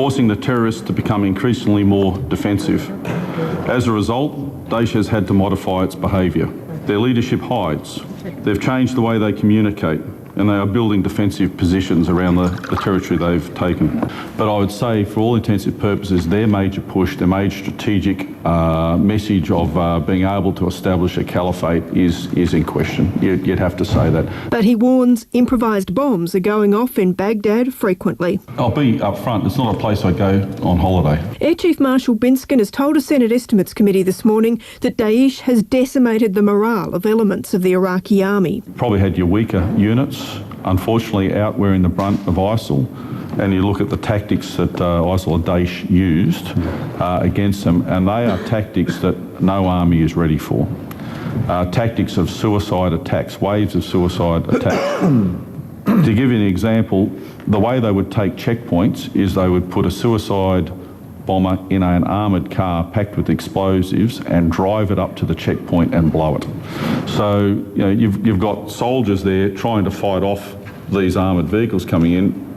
forcing the terrorists to become increasingly more defensive. As a result, Daesh has had to modify its behaviour. Their leadership hides. They've changed the way they communicate, and they are building defensive positions around the territory they've taken. But I would say, for all intensive purposes, their major push, their major strategic message of being able to establish a caliphate is in question. You'd have to say that. But he warns improvised bombs are going off in Baghdad frequently. I'll be upfront, it's not a place I go on holiday. Air Chief Marshal Binskin has told a Senate Estimates Committee this morning that Daesh has decimated the morale of elements of the Iraqi army. Probably had your weaker units, unfortunately, out wearing the brunt of ISIL, and you look at the tactics that ISIL and Daesh used against them, and they are tactics that no army is ready for. Tactics of suicide attacks, waves of suicide attacks. To give you an example, the way they would take checkpoints is they would put a suicide bomber in an armoured car packed with explosives and drive it up to the checkpoint and blow it. So you've got soldiers there trying to fight off these armoured vehicles coming in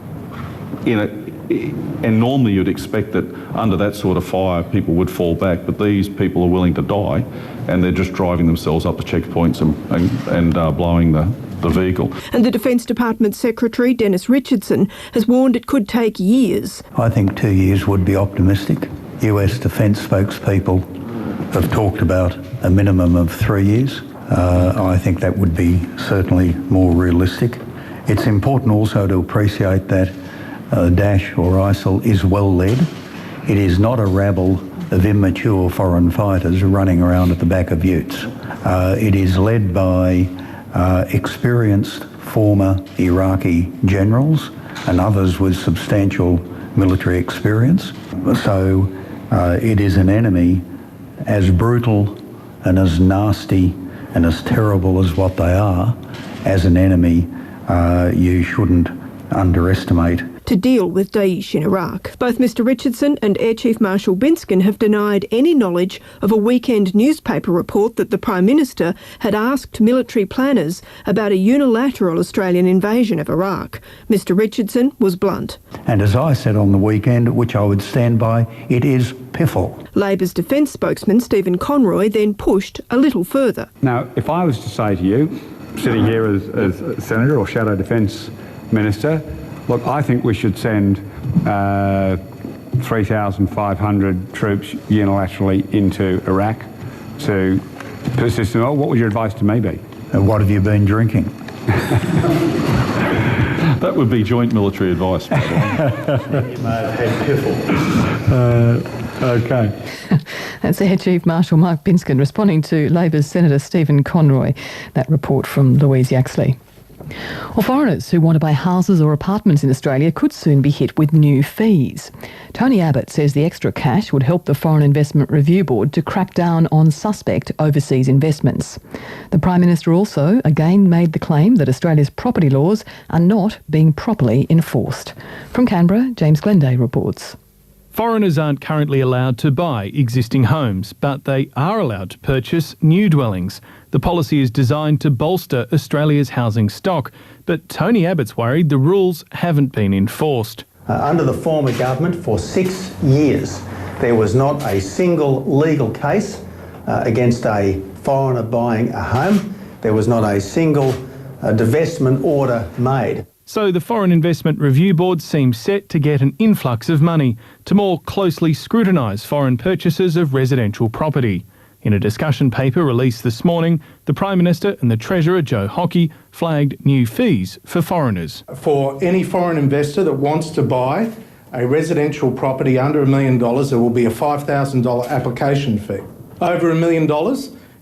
and normally you'd expect that under that sort of fire people would fall back, but these people are willing to die and they're just driving themselves up the checkpoints and blowing the vehicle. And the Defence Department Secretary, Dennis Richardson, has warned it could take years. I think 2 years would be optimistic. US Defence spokespeople have talked about a minimum of 3 years. I think that would be certainly more realistic. It's important also to appreciate that Daesh or ISIL is well led. It is not a rabble of immature foreign fighters running around at the back of utes. It is led by experienced former Iraqi generals and others with substantial military experience. So it is an enemy as brutal and as nasty and as terrible as what they are. As an enemy, you shouldn't underestimate. To deal with Daesh in Iraq. Both Mr Richardson and Air Chief Marshal Binskin have denied any knowledge of a weekend newspaper report that the Prime Minister had asked military planners about a unilateral Australian invasion of Iraq. Mr Richardson was blunt. And as I said on the weekend, which I would stand by, it is piffle. Labor's defence spokesman Stephen Conroy then pushed a little further. Now, if I was to say to you, sitting here as a Senator or Shadow Defence Minister, look, I think we should send 3,500 troops unilaterally into Iraq to persist in all. What would your advice to me be? And what have you been drinking? That would be joint military advice. You may have had piffle. Okay. That's Air Chief Marshal Mark Binskin responding to Labor's Senator Stephen Conroy. That report from Louise Yaxley. Well, foreigners who want to buy houses or apartments in Australia could soon be hit with new fees. Tony Abbott says the extra cash would help the Foreign Investment Review Board to crack down on suspect overseas investments. The Prime Minister also again made the claim that Australia's property laws are not being properly enforced. From Canberra, James Glenday reports. Foreigners aren't currently allowed to buy existing homes, but they are allowed to purchase new dwellings. The policy is designed to bolster Australia's housing stock, but Tony Abbott's worried the rules haven't been enforced. Under the former government, for 6 years, there was not a single legal case against a foreigner buying a home. There was not a single divestment order made. So the Foreign Investment Review Board seems set to get an influx of money to more closely scrutinise foreign purchases of residential property. In a discussion paper released this morning, the Prime Minister and the Treasurer, Joe Hockey, flagged new fees for foreigners. For any foreign investor that wants to buy a residential property under $1 million, there will be a $5,000 application fee. Over $1 million,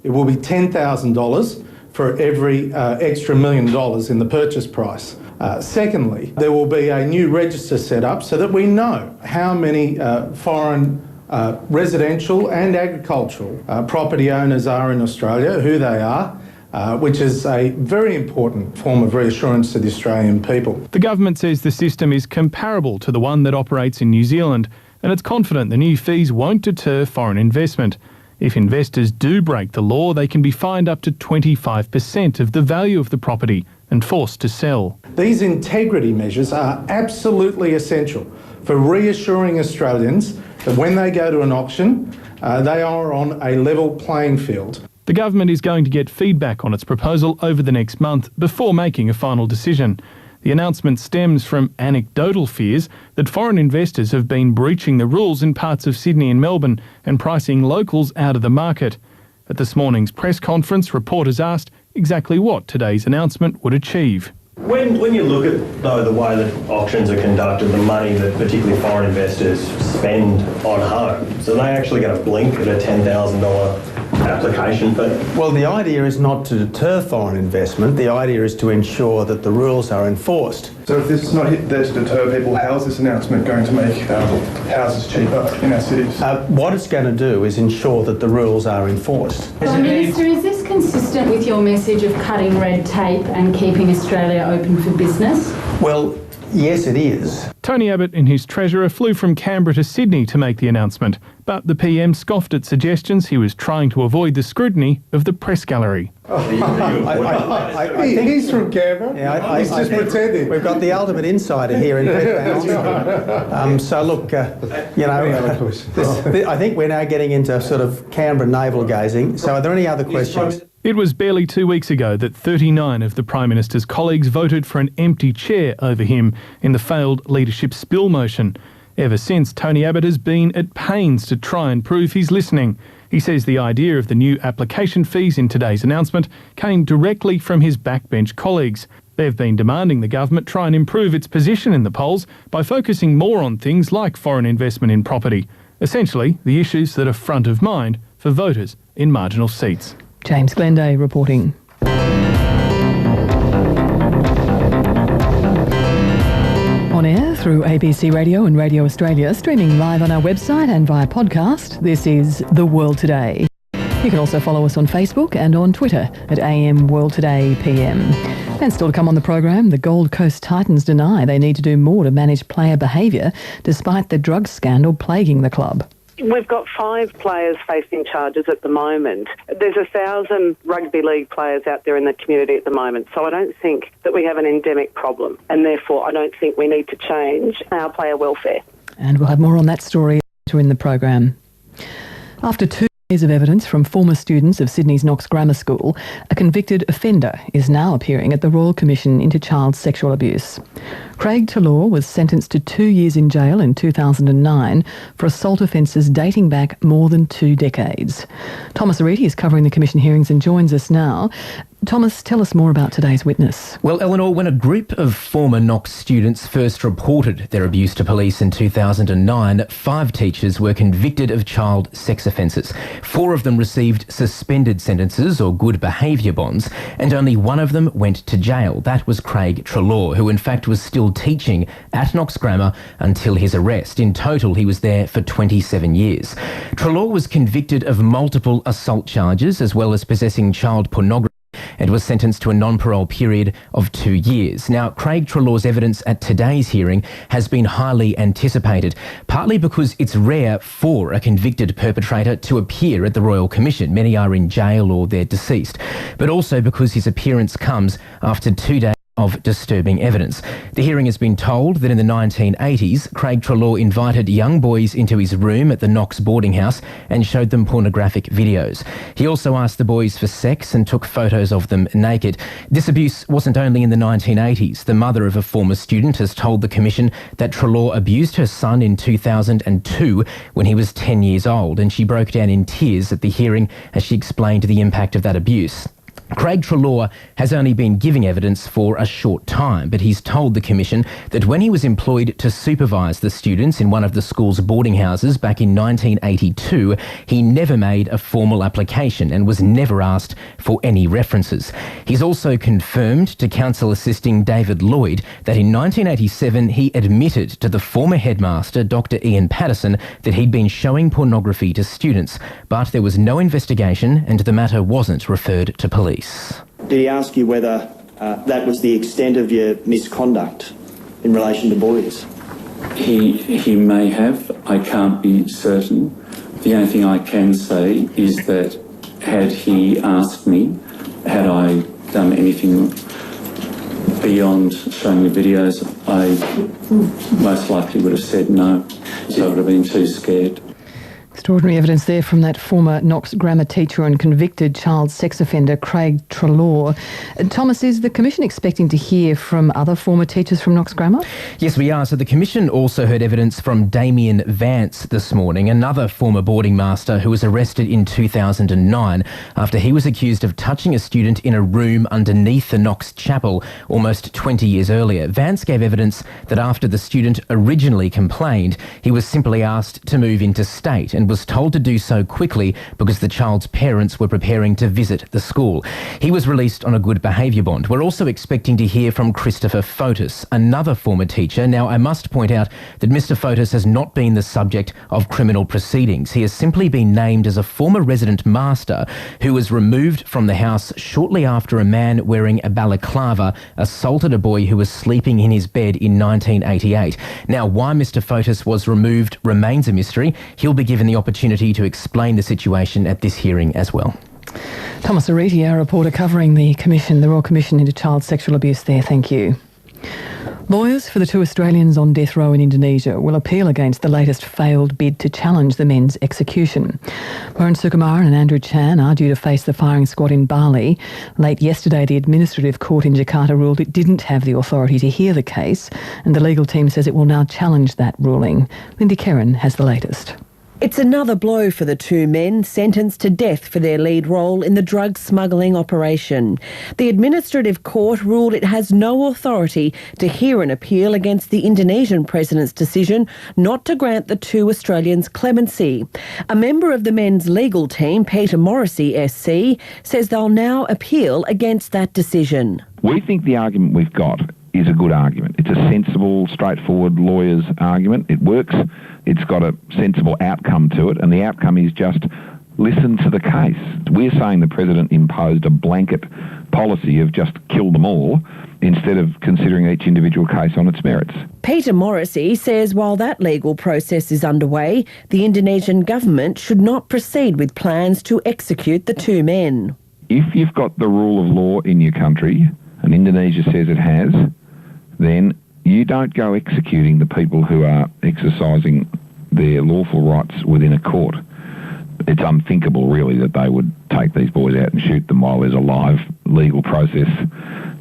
it will be $10,000 for every extra $1 million in the purchase price. Secondly, there will be a new register set up so that we know how many foreign residential and agricultural property owners are in Australia, who they are, which is a very important form of reassurance to the Australian people. The government says the system is comparable to the one that operates in New Zealand, and it's confident the new fees won't deter foreign investment. If investors do break the law, they can be fined up to 25% of the value of the property and forced to sell. These integrity measures are absolutely essential for reassuring Australians that when they go to an auction, they are on a level playing field. The government is going to get feedback on its proposal over the next month before making a final decision. The announcement stems from anecdotal fears that foreign investors have been breaching the rules in parts of Sydney and Melbourne and pricing locals out of the market. At this morning's press conference, reporters asked exactly what today's announcement would achieve. When you look at, though, the way that auctions are conducted, the money that particularly foreign investors spend on homes, are they actually going to blink at a $10,000 application fee? Well, the idea is not to deter foreign investment. The idea is to ensure that the rules are enforced. So if this is not there to deter people, how is this announcement going to make houses cheaper in our cities? What it's going to do is ensure that the rules are enforced. Prime Minister, is this consistent with your message of cutting red tape and keeping Australia open for business? Well, yes, it is. Tony Abbott and his treasurer flew from Canberra to Sydney to make the announcement, but the PM scoffed at suggestions he was trying to avoid the scrutiny of the press gallery. He's from Canberra. Yeah, he's just pretending. We've got the ultimate insider here in Canberra. So look, I think we're now getting into sort of Canberra navel gazing. So are there any other questions? It was barely 2 weeks ago that 39 of the Prime Minister's colleagues voted for an empty chair over him in the failed leadership spill motion. Ever since, Tony Abbott has been at pains to try and prove he's listening. He says the idea of the new application fees in today's announcement came directly from his backbench colleagues. They've been demanding the government try and improve its position in the polls by focusing more on things like foreign investment in property. Essentially, the issues that are front of mind for voters in marginal seats. James Glenday reporting. On air through ABC Radio and Radio Australia, streaming live on our website and via podcast, this is The World Today. You can also follow us on Facebook and on Twitter at AM World Today PM. And still to come on the program, the Gold Coast Titans deny they need to do more to manage player behaviour despite the drug scandal plaguing the club. We've got 5 players facing charges at the moment. There's 1,000 rugby league players out there in the community at the moment, so I don't think that we have an endemic problem, and therefore I don't think we need to change our player welfare. And we'll have more on that story later in the program. After 2 days of evidence from former students of Sydney's Knox Grammar School, a convicted offender is now appearing at the Royal Commission into Child Sexual Abuse. Craig Trelaw was sentenced to 2 years in jail in 2009 for assault offences dating back more than 2 decades. Thomas Ariti is covering the Commission hearings and joins us now. Thomas, tell us more about today's witness. Well, Eleanor, when a group of former Knox students first reported their abuse to police in 2009, 5 teachers were convicted of child sex offences. 4 of them received suspended sentences or good behaviour bonds, and only 1 of them went to jail. That was Craig Trelaw, who in fact was still teaching at Knox Grammar until his arrest. In total, he was there for 27 years. Trelaw was convicted of multiple assault charges as well as possessing child pornography and was sentenced to a non-parole period of 2 years. Now, Craig Trelaw's evidence at today's hearing has been highly anticipated, partly because it's rare for a convicted perpetrator to appear at the Royal Commission. Many are in jail or they're deceased, but also because his appearance comes after 2 days of disturbing evidence. The hearing has been told that in the 1980s, Craig Trelaw invited young boys into his room at the Knox boarding house and showed them pornographic videos. He also asked the boys for sex and took photos of them naked. This abuse wasn't only in the 1980s. The mother of a former student has told the Commission that Trelaw abused her son in 2002 when he was 10 years old, and she broke down in tears at the hearing as she explained the impact of that abuse. Craig Trelaw has only been giving evidence for a short time, but he's told the Commission that when he was employed to supervise the students in one of the school's boarding houses back in 1982, he never made a formal application and was never asked for any references. He's also confirmed to counsel assisting David Lloyd that in 1987 he admitted to the former headmaster, Dr. Ian Patterson, that he'd been showing pornography to students, but there was no investigation and the matter wasn't referred to police. Did he ask you whether that was the extent of your misconduct in relation to boys? He may have. I can't be certain. The only thing I can say is that had he asked me, had I done anything beyond showing me videos, I most likely would have said no, so I would have been too scared. Extraordinary evidence there from that former Knox grammar teacher and convicted child sex offender Craig Treloar. Thomas, is the Commission expecting to hear from other former teachers from Knox Grammar? Yes, we are. So the Commission also heard evidence from Damien Vance this morning, another former boarding master who was arrested in 2009 after he was accused of touching a student in a room underneath the Knox Chapel almost 20 years earlier. Vance gave evidence that after the student originally complained, he was simply asked to move interstate and was told to do so quickly because the child's parents were preparing to visit the school. He was released on a good behaviour bond. We're also expecting to hear from Christopher Fotis, another former teacher. Now, I must point out that Mr Fotis has not been the subject of criminal proceedings. He has simply been named as a former resident master who was removed from the house shortly after a man wearing a balaclava assaulted a boy who was sleeping in his bed in 1988. Now, why Mr Fotis was removed remains a mystery. He'll be given the opportunity to explain the situation at this hearing as well. Thomas Ariti, our reporter covering the Royal Commission into Child Sexual Abuse there. Thank you. Lawyers for the two Australians on death row in Indonesia will appeal against the latest failed bid to challenge the men's execution. Warren Sukumaran and Andrew Chan are due to face the firing squad in Bali. Late yesterday, the administrative court in Jakarta ruled it didn't have the authority to hear the case, and the legal team says it will now challenge that ruling. Lindy Kerrin has the latest. It's another blow for the two men sentenced to death for their lead role in the drug smuggling operation. The administrative court ruled it has no authority to hear an appeal against the Indonesian president's decision not to grant the two Australians clemency. A member of the men's legal team, Peter Morrissey SC, says they'll now appeal against that decision. We think the argument we've got is a good argument. It's a sensible, straightforward lawyer's argument. It works. It's got a sensible outcome to it, and the outcome is just listen to the case. We're saying the President imposed a blanket policy of just kill them all instead of considering each individual case on its merits. Peter Morrissey says while that legal process is underway, the Indonesian government should not proceed with plans to execute the two men. If you've got the rule of law in your country, and Indonesia says it has, then you don't go executing the people who are exercising their lawful rights within a court. It's unthinkable, really, that they would take these boys out and shoot them while there's a live legal process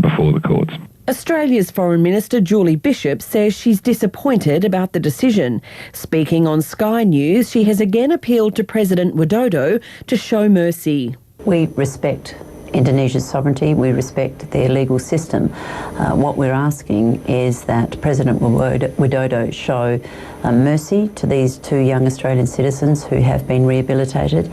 before the courts. Australia's Foreign Minister Julie Bishop says she's disappointed about the decision. Speaking on Sky News, she has again appealed to President Widodo to show mercy. We respect Indonesia's sovereignty, we respect their legal system. What we're asking is that President Widodo show mercy to these two young Australian citizens who have been rehabilitated.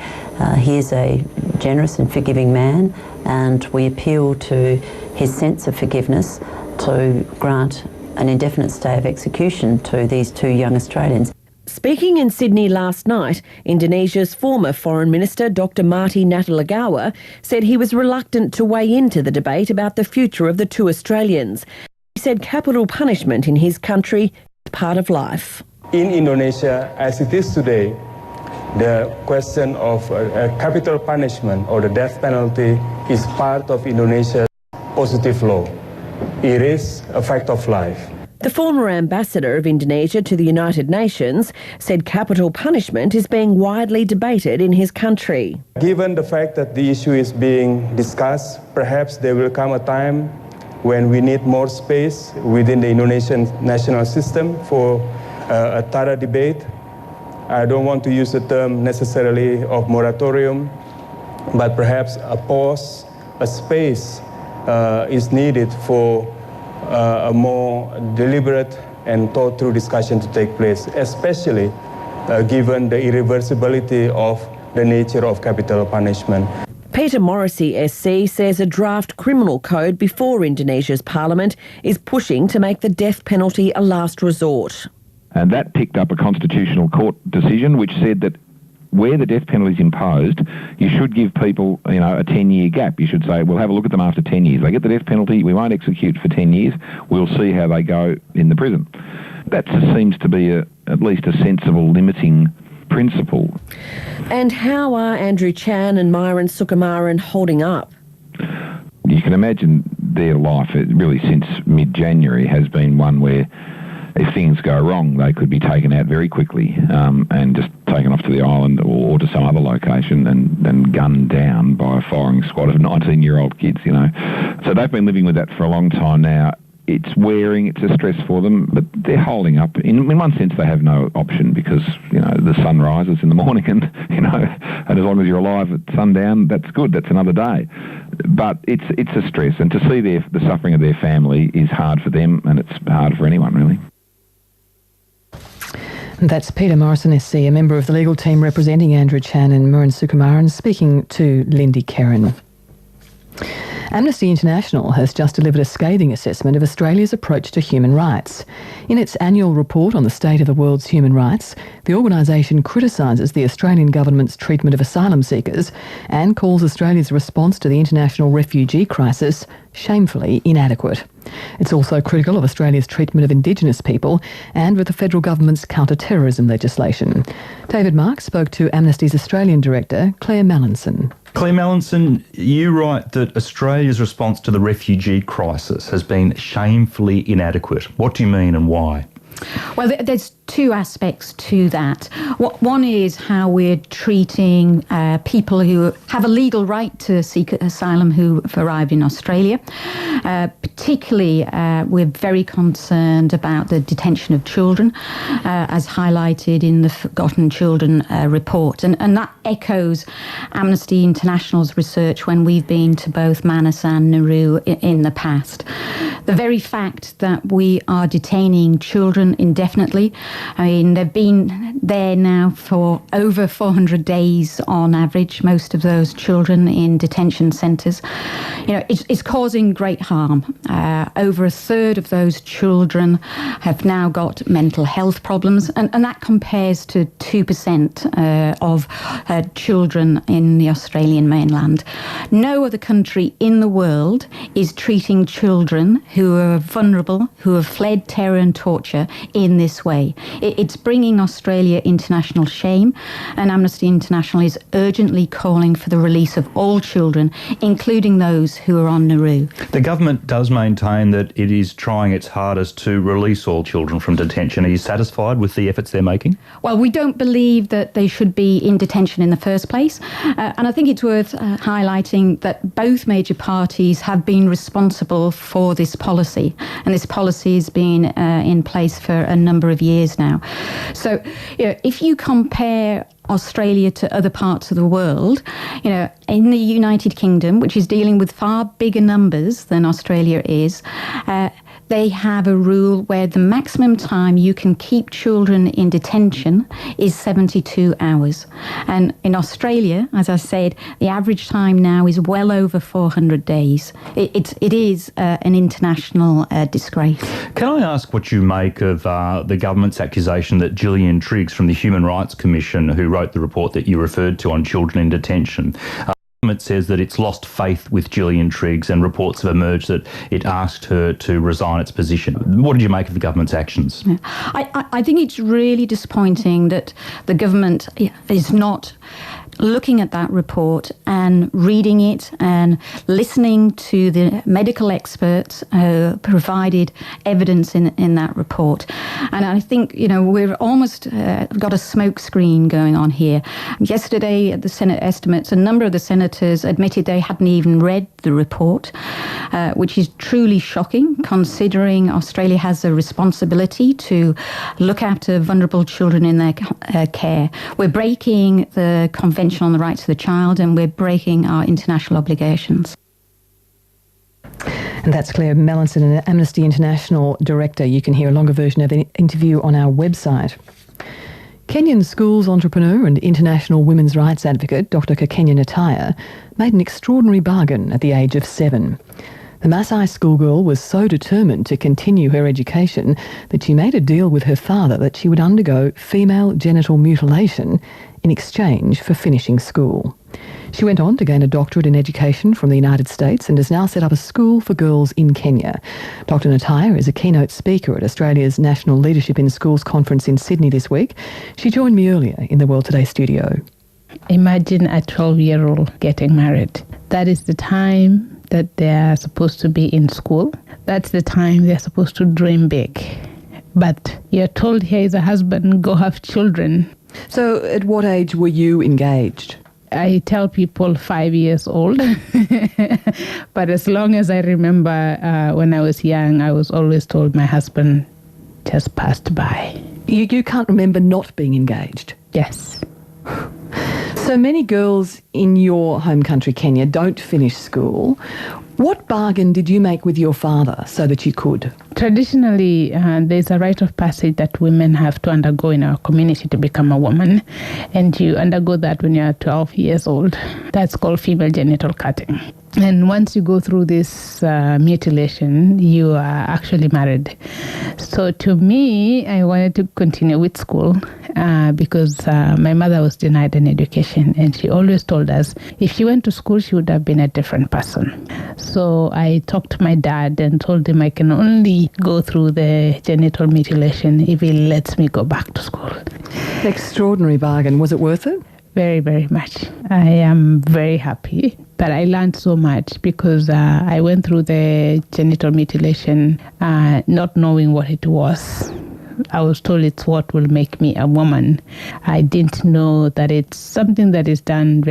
He is a generous and forgiving man, and we appeal to his sense of forgiveness to grant an indefinite stay of execution to these two young Australians. Speaking in Sydney last night, Indonesia's former Foreign Minister Dr Marty Natalegawa said he was reluctant to weigh into the debate about the future of the two Australians. He said capital punishment in his country is part of life. In Indonesia, as it is today, the question of capital punishment or the death penalty is part of Indonesia's positive law. It is a fact of life. The former ambassador of Indonesia to the United Nations said capital punishment is being widely debated in his country. Given the fact that the issue is being discussed, perhaps there will come a time when we need more space within the Indonesian national system for a thorough debate. I don't want to use the term necessarily of moratorium, but perhaps a pause, a space is needed for a more deliberate and thought-through discussion to take place, especially given the irreversibility of the nature of capital punishment. Peter Morrissey SC says a draft criminal code before Indonesia's parliament is pushing to make the death penalty a last resort. And that picked up a constitutional court decision which said that where the death penalty is imposed, you should give people, a 10-year gap. You should say, we'll have a look at them after 10 years. They get the death penalty, we won't execute for 10 years. We'll see how they go in the prison. That seems to be at least a sensible limiting principle. And how are Andrew Chan and Myron Sukumaran holding up? You can imagine their life, really since mid-January, has been one where if things go wrong, they could be taken out very quickly and just taken off to the island or to some other location and gunned down by a firing squad of 19-year-old kids, you know. So they've been living with that for a long time now. It's wearing, it's a stress for them, but they're holding up. In one sense, they have no option because, you know, the sun rises in the morning and, you know, and as long as you're alive at sundown, that's good, that's another day. But it's a stress, and to see the suffering of their family is hard for them, and it's hard for anyone, really. That's Peter Morrison SC, a member of the legal team representing Andrew Chan and Murren Sukumaran, speaking to Lindy Kerrin. Amnesty International has just delivered a scathing assessment of Australia's approach to human rights. In its annual report on the state of the world's human rights, the organisation criticises the Australian government's treatment of asylum seekers and calls Australia's response to the international refugee crisis shamefully inadequate. It's also critical of Australia's treatment of Indigenous people and with the federal government's counter-terrorism legislation. David Mark spoke to Amnesty's Australian Director, Claire Mallinson. Claire Mallinson, you write that Australia's response to the refugee crisis has been shamefully inadequate. What do you mean and why? Well, there's two aspects to that. One is how we're treating people who have a legal right to seek asylum who have arrived in Australia. Particularly, we're very concerned about the detention of children, as highlighted in the Forgotten Children report. And that echoes Amnesty International's research when we've been to both Manus and Nauru in the past. The very fact that we are detaining children indefinitely, I mean, they've been there now for over 400 days on average, most of those children in detention centres. You know, it's causing great harm. Over a third of those children have now got mental health problems, and that compares to 2% of children in the Australian mainland. No other country in the world is treating children who are vulnerable, who have fled terror and torture in this way. It's bringing Australia international shame, and Amnesty International is urgently calling for the release of all children, including those who are on Nauru. The government does maintain that it is trying its hardest to release all children from detention. Are you satisfied with the efforts they're making? Well, we don't believe that they should be in detention in the first place, and I think it's worth highlighting that both major parties have been responsible for this policy, and this policy has been in place for a number of years now. So, you know, if you compare Australia to other parts of the world, you know, in the United Kingdom, which is dealing with far bigger numbers than Australia is, they have a rule where the maximum time you can keep children in detention is 72 hours. And in Australia, as I said, the average time now is well over 400 days. It is an international disgrace. Can I ask what you make of the government's accusation that Gillian Triggs from the Human Rights Commission, who wrote the report that you referred to on children in detention, government says that it's lost faith with Gillian Triggs, and reports have emerged that it asked her to resign its position. What did you make of the government's actions? I think it's really disappointing that the government is not looking at that report and reading it and listening to the medical experts who provided evidence in that report. And I think, you know, we've almost got a smoke screen going on here. Yesterday at the Senate estimates, a number of the senators admitted they hadn't even read the report, which is truly shocking considering Australia has a responsibility to look after vulnerable children in their care. We're breaking the Convention on the Rights of the Child, and we're breaking our international obligations. And that's Claire Mallinson, an Amnesty International Director. You can hear a longer version of the interview on our website. Kenyan schools entrepreneur and international women's rights advocate Dr. Kekenya Nataya made an extraordinary bargain at the age of 7. The Maasai schoolgirl was so determined to continue her education that she made a deal with her father that she would undergo female genital mutilation in exchange for finishing school. She went on to gain a doctorate in education from the United States and has now set up a school for girls in Kenya. Dr. Nataya is a keynote speaker at Australia's National Leadership in Schools conference in Sydney this week. She joined me earlier in the World Today studio. Imagine a 12-year-old getting married. That is the time that they are supposed to be in school. That's the time they're supposed to dream big. But you're told, here is a husband, go have children. So at what age were you engaged? I tell people 5 years old. But as long as I remember, when I was young, I was always told my husband just passed by. You can't remember not being engaged? Yes. So many girls in your home country, Kenya, don't finish school. What bargain did you make with your father so that you could? Traditionally, there's a rite of passage that women have to undergo in our community to become a woman. And you undergo that when you're 12 years old. That's called female genital cutting. And once you go through this mutilation, you are actually married. So to me, I wanted to continue with school because my mother was denied an education. And she always told us if she went to school, she would have been a different person. So I talked to my dad and told him I can only go through the genital mutilation if he lets me go back to school. An extraordinary bargain. Was it worth it? Very, very much. I am very happy. But I learned so much because I went through the genital mutilation not knowing what it was. I was told it's what will make me a woman. I didn't know that it's something that is done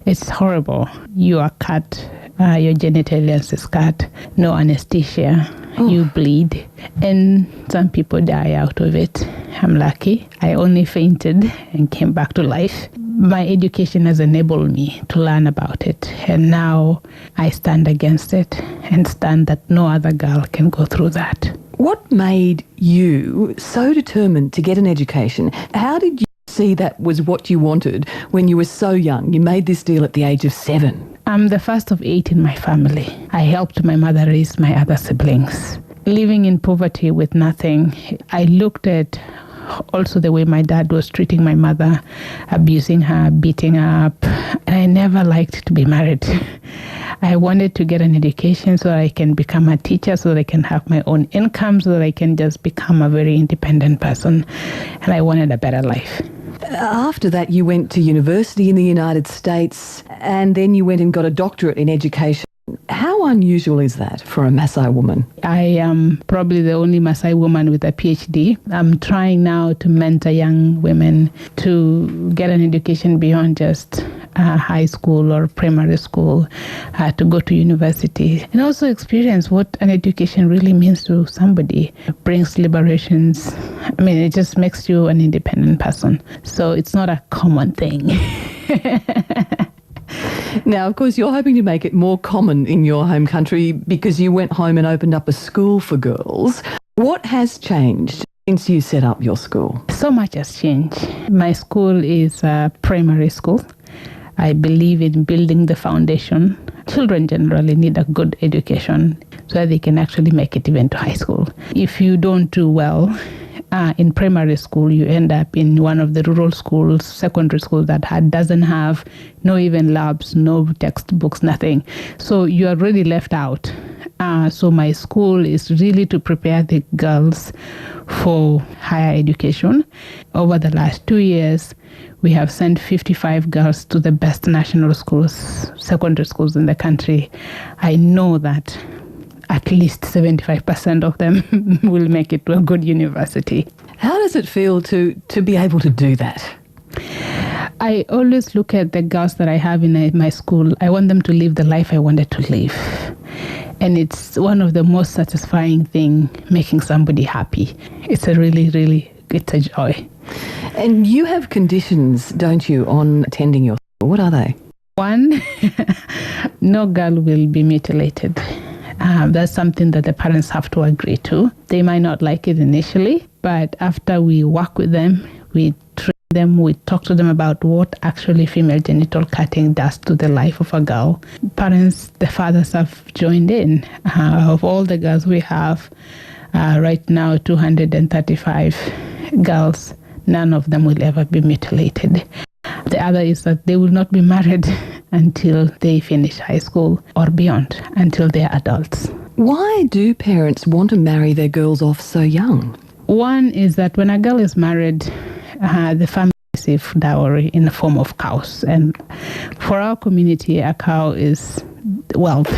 it's horrible. You are cut, your genitalia is cut, no anesthesia, you bleed, and some people die out of it. I'm lucky. I only fainted and came back to life. My education has enabled me to learn about it, and now I stand against it and stand that no other girl can go through that. What made you so determined to get an education? How did you see that was what you wanted when you were so young? You made this deal at the age of 7. I'm the first of 8 in my family. I helped my mother raise my other siblings. Living in poverty with nothing, I looked at also the way my dad was treating my mother, abusing her, beating her up. And I never liked to be married. I wanted to get an education so that I can become a teacher, so that I can have my own income, so that I can just become a very independent person. And I wanted a better life. After that, you went to university in the United States, and then you went and got a doctorate in education. How unusual is that for a Maasai woman? I am probably the only Maasai woman with a PhD. I'm trying now to mentor young women to get an education beyond just high school or primary school, to go to university, and also experience what an education really means to somebody. It brings liberations. I mean, it just makes you an independent person. So it's not a common thing. Now, of course, you're hoping to make it more common in your home country because you went home and opened up a school for girls. What has changed since you set up your school? So much has changed. My school is a primary school. I believe in building the foundation. Children generally need a good education so that they can actually make it even to high school. If you don't do well in primary school, you end up in one of the rural schools, secondary school that doesn't have no even labs, no textbooks, nothing. So you are really left out. So my school is really to prepare the girls for higher education. Over the last 2 years, we have sent 55 girls to the best national schools, secondary schools in the country. I know that at least 75% of them will make it to a good university. How does it feel to be able to do that? I always look at the girls that I have in my school. I want them to live the life I wanted to live. And it's one of the most satisfying things, making somebody happy. It's a really, it's a joy. And you have conditions, don't you, on attending your school? What are they? One, no girl will be mutilated. That's something that the parents have to agree to. They might not like it initially, but after we work with them, we train them, we talk to them about what actually female genital cutting does to the life of a girl. Parents, the fathers have joined in. Of all the girls we have right now, 235 girls, none of them will ever be mutilated. The other is that they will not be married until they finish high school or beyond, until they are adults. Why do parents want to marry their girls off so young? One is that when a girl is married, the family receives dowry in the form of cows. And for our community, a cow is wealth.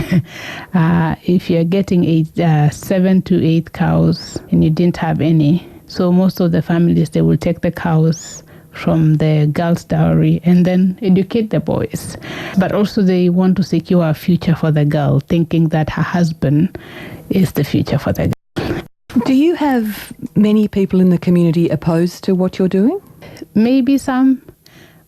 If you're getting 7 to 8 cows and you didn't have any, so most of the families, they will take the cows from the girl's dowry and then educate the boys. But also they want to secure a future for the girl, thinking that her husband is the future for the girl. Do you have many people in the community opposed to what you're doing? Maybe some,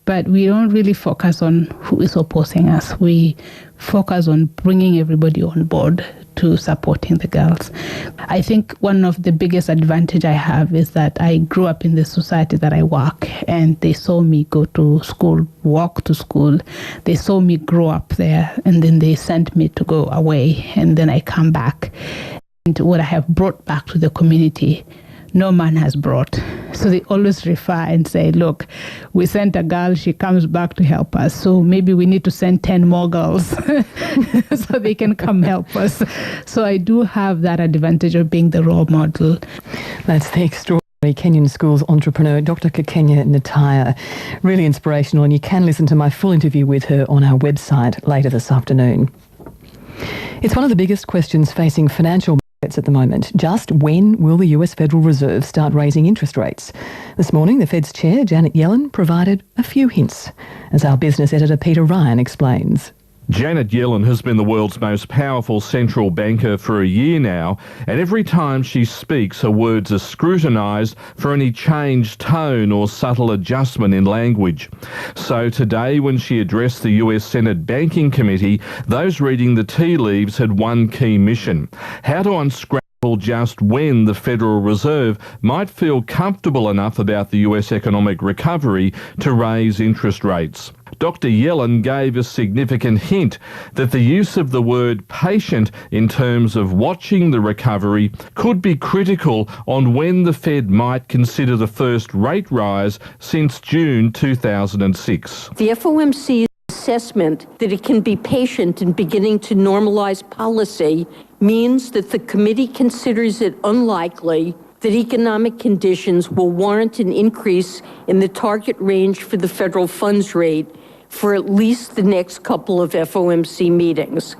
but we don't really focus on who is opposing us. We focus on bringing everybody on board to supporting the girls. I think one of the biggest advantage I have is that I grew up in the society that I work, and they saw me go to school, walk to school. They saw me grow up there, and then they sent me to go away, and then I come back. And what I have brought back to the community, no man has brought. So they always refer and say, look, we sent a girl, she comes back to help us. So maybe we need to send 10 more girls so they can come help us. So I do have that advantage of being the role model. That's the extraordinary Kenyan Schools entrepreneur, Dr. Kekenya Nataya. Really inspirational, and you can listen to my full interview with her on our website later this afternoon. It's one of the biggest questions facing financial at the moment. Just when will the US Federal Reserve start raising interest rates? This morning, the Fed's chair, Janet Yellen, provided a few hints, as our business editor Peter Ryan explains. Janet Yellen has been the world's most powerful central banker for a year now, and every time she speaks, her words are scrutinised for any changed tone or subtle adjustment in language. So today, when she addressed the US Senate Banking Committee, those reading the tea leaves had one key mission: how to unscramble just when the Federal Reserve might feel comfortable enough about the US economic recovery to raise interest rates. Dr. Yellen gave a significant hint that the use of the word patient in terms of watching the recovery could be critical on when the Fed might consider the first rate rise since June 2006. The FOMC's assessment that it can be patient in beginning to normalize policy means that the committee considers it unlikely that economic conditions will warrant an increase in the target range for the federal funds rate for at least the next couple of FOMC meetings.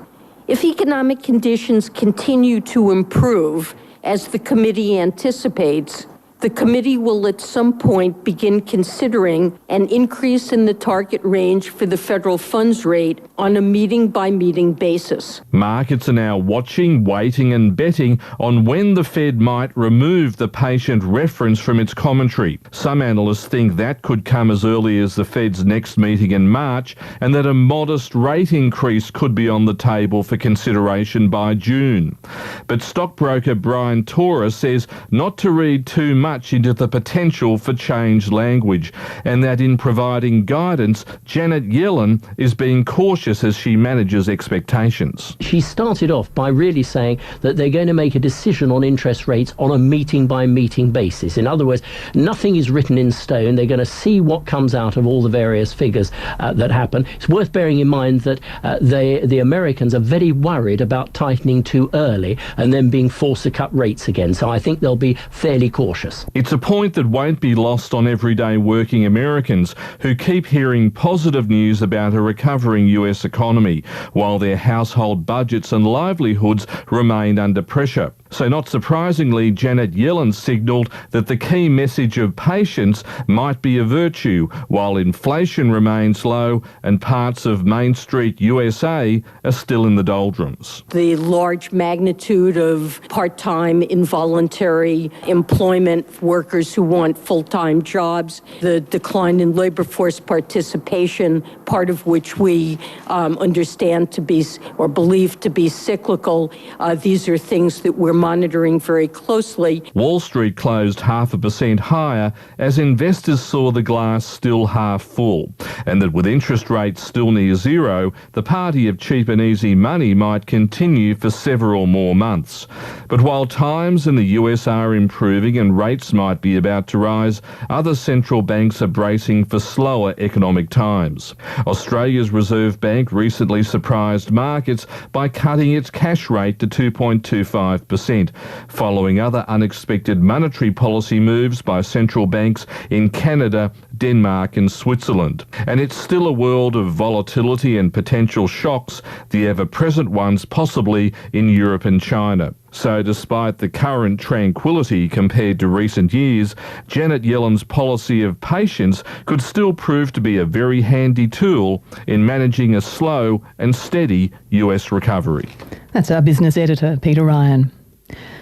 If economic conditions continue to improve, as the committee anticipates, the committee will at some point begin considering an increase in the target range for the federal funds rate on a meeting-by-meeting basis. Markets are now watching, waiting and betting on when the Fed might remove the patient reference from its commentary. Some analysts think that could come as early as the Fed's next meeting in March, and that a modest rate increase could be on the table for consideration by June. But stockbroker Brian Tora says not to read too much into the potential for changed language, and that in providing guidance, Janet Yellen is being cautious as she manages expectations. She started off by really saying that they're going to make a decision on interest rates on a meeting-by-meeting basis. In other words, nothing is written in stone. They're going to see what comes out of all the various figures that happen. It's worth bearing in mind that the Americans are very worried about tightening too early and then being forced to cut rates again. So I think they'll be fairly cautious. It's a point that won't be lost on everyday working Americans who keep hearing positive news about a recovering US economy, while their household budgets and livelihoods remain under pressure. So not surprisingly, Janet Yellen signalled that the key message of patience might be a virtue, while inflation remains low and parts of Main Street USA are still in the doldrums. The large magnitude of part-time involuntary employment, workers who want full-time jobs, the decline in labor force participation, part of which we understand to be or believe to be cyclical. These are things that we're monitoring very closely. Wall Street closed 0.5% higher as investors saw the glass still half full, and that with interest rates still near zero, the party of cheap and easy money might continue for several more months. But while times in the US are improving and rates might be about to rise, other central banks are bracing for slower economic times. Australia's Reserve Bank recently surprised markets by cutting its cash rate to 2.25%. 5%, following other unexpected monetary policy moves by central banks in Canada, Denmark and Switzerland. And it's still a world of volatility and potential shocks, the ever-present ones possibly in Europe and China. So despite the current tranquility compared to recent years, Janet Yellen's policy of patience could still prove to be a very handy tool in managing a slow and steady US recovery. That's our business editor, Peter Ryan.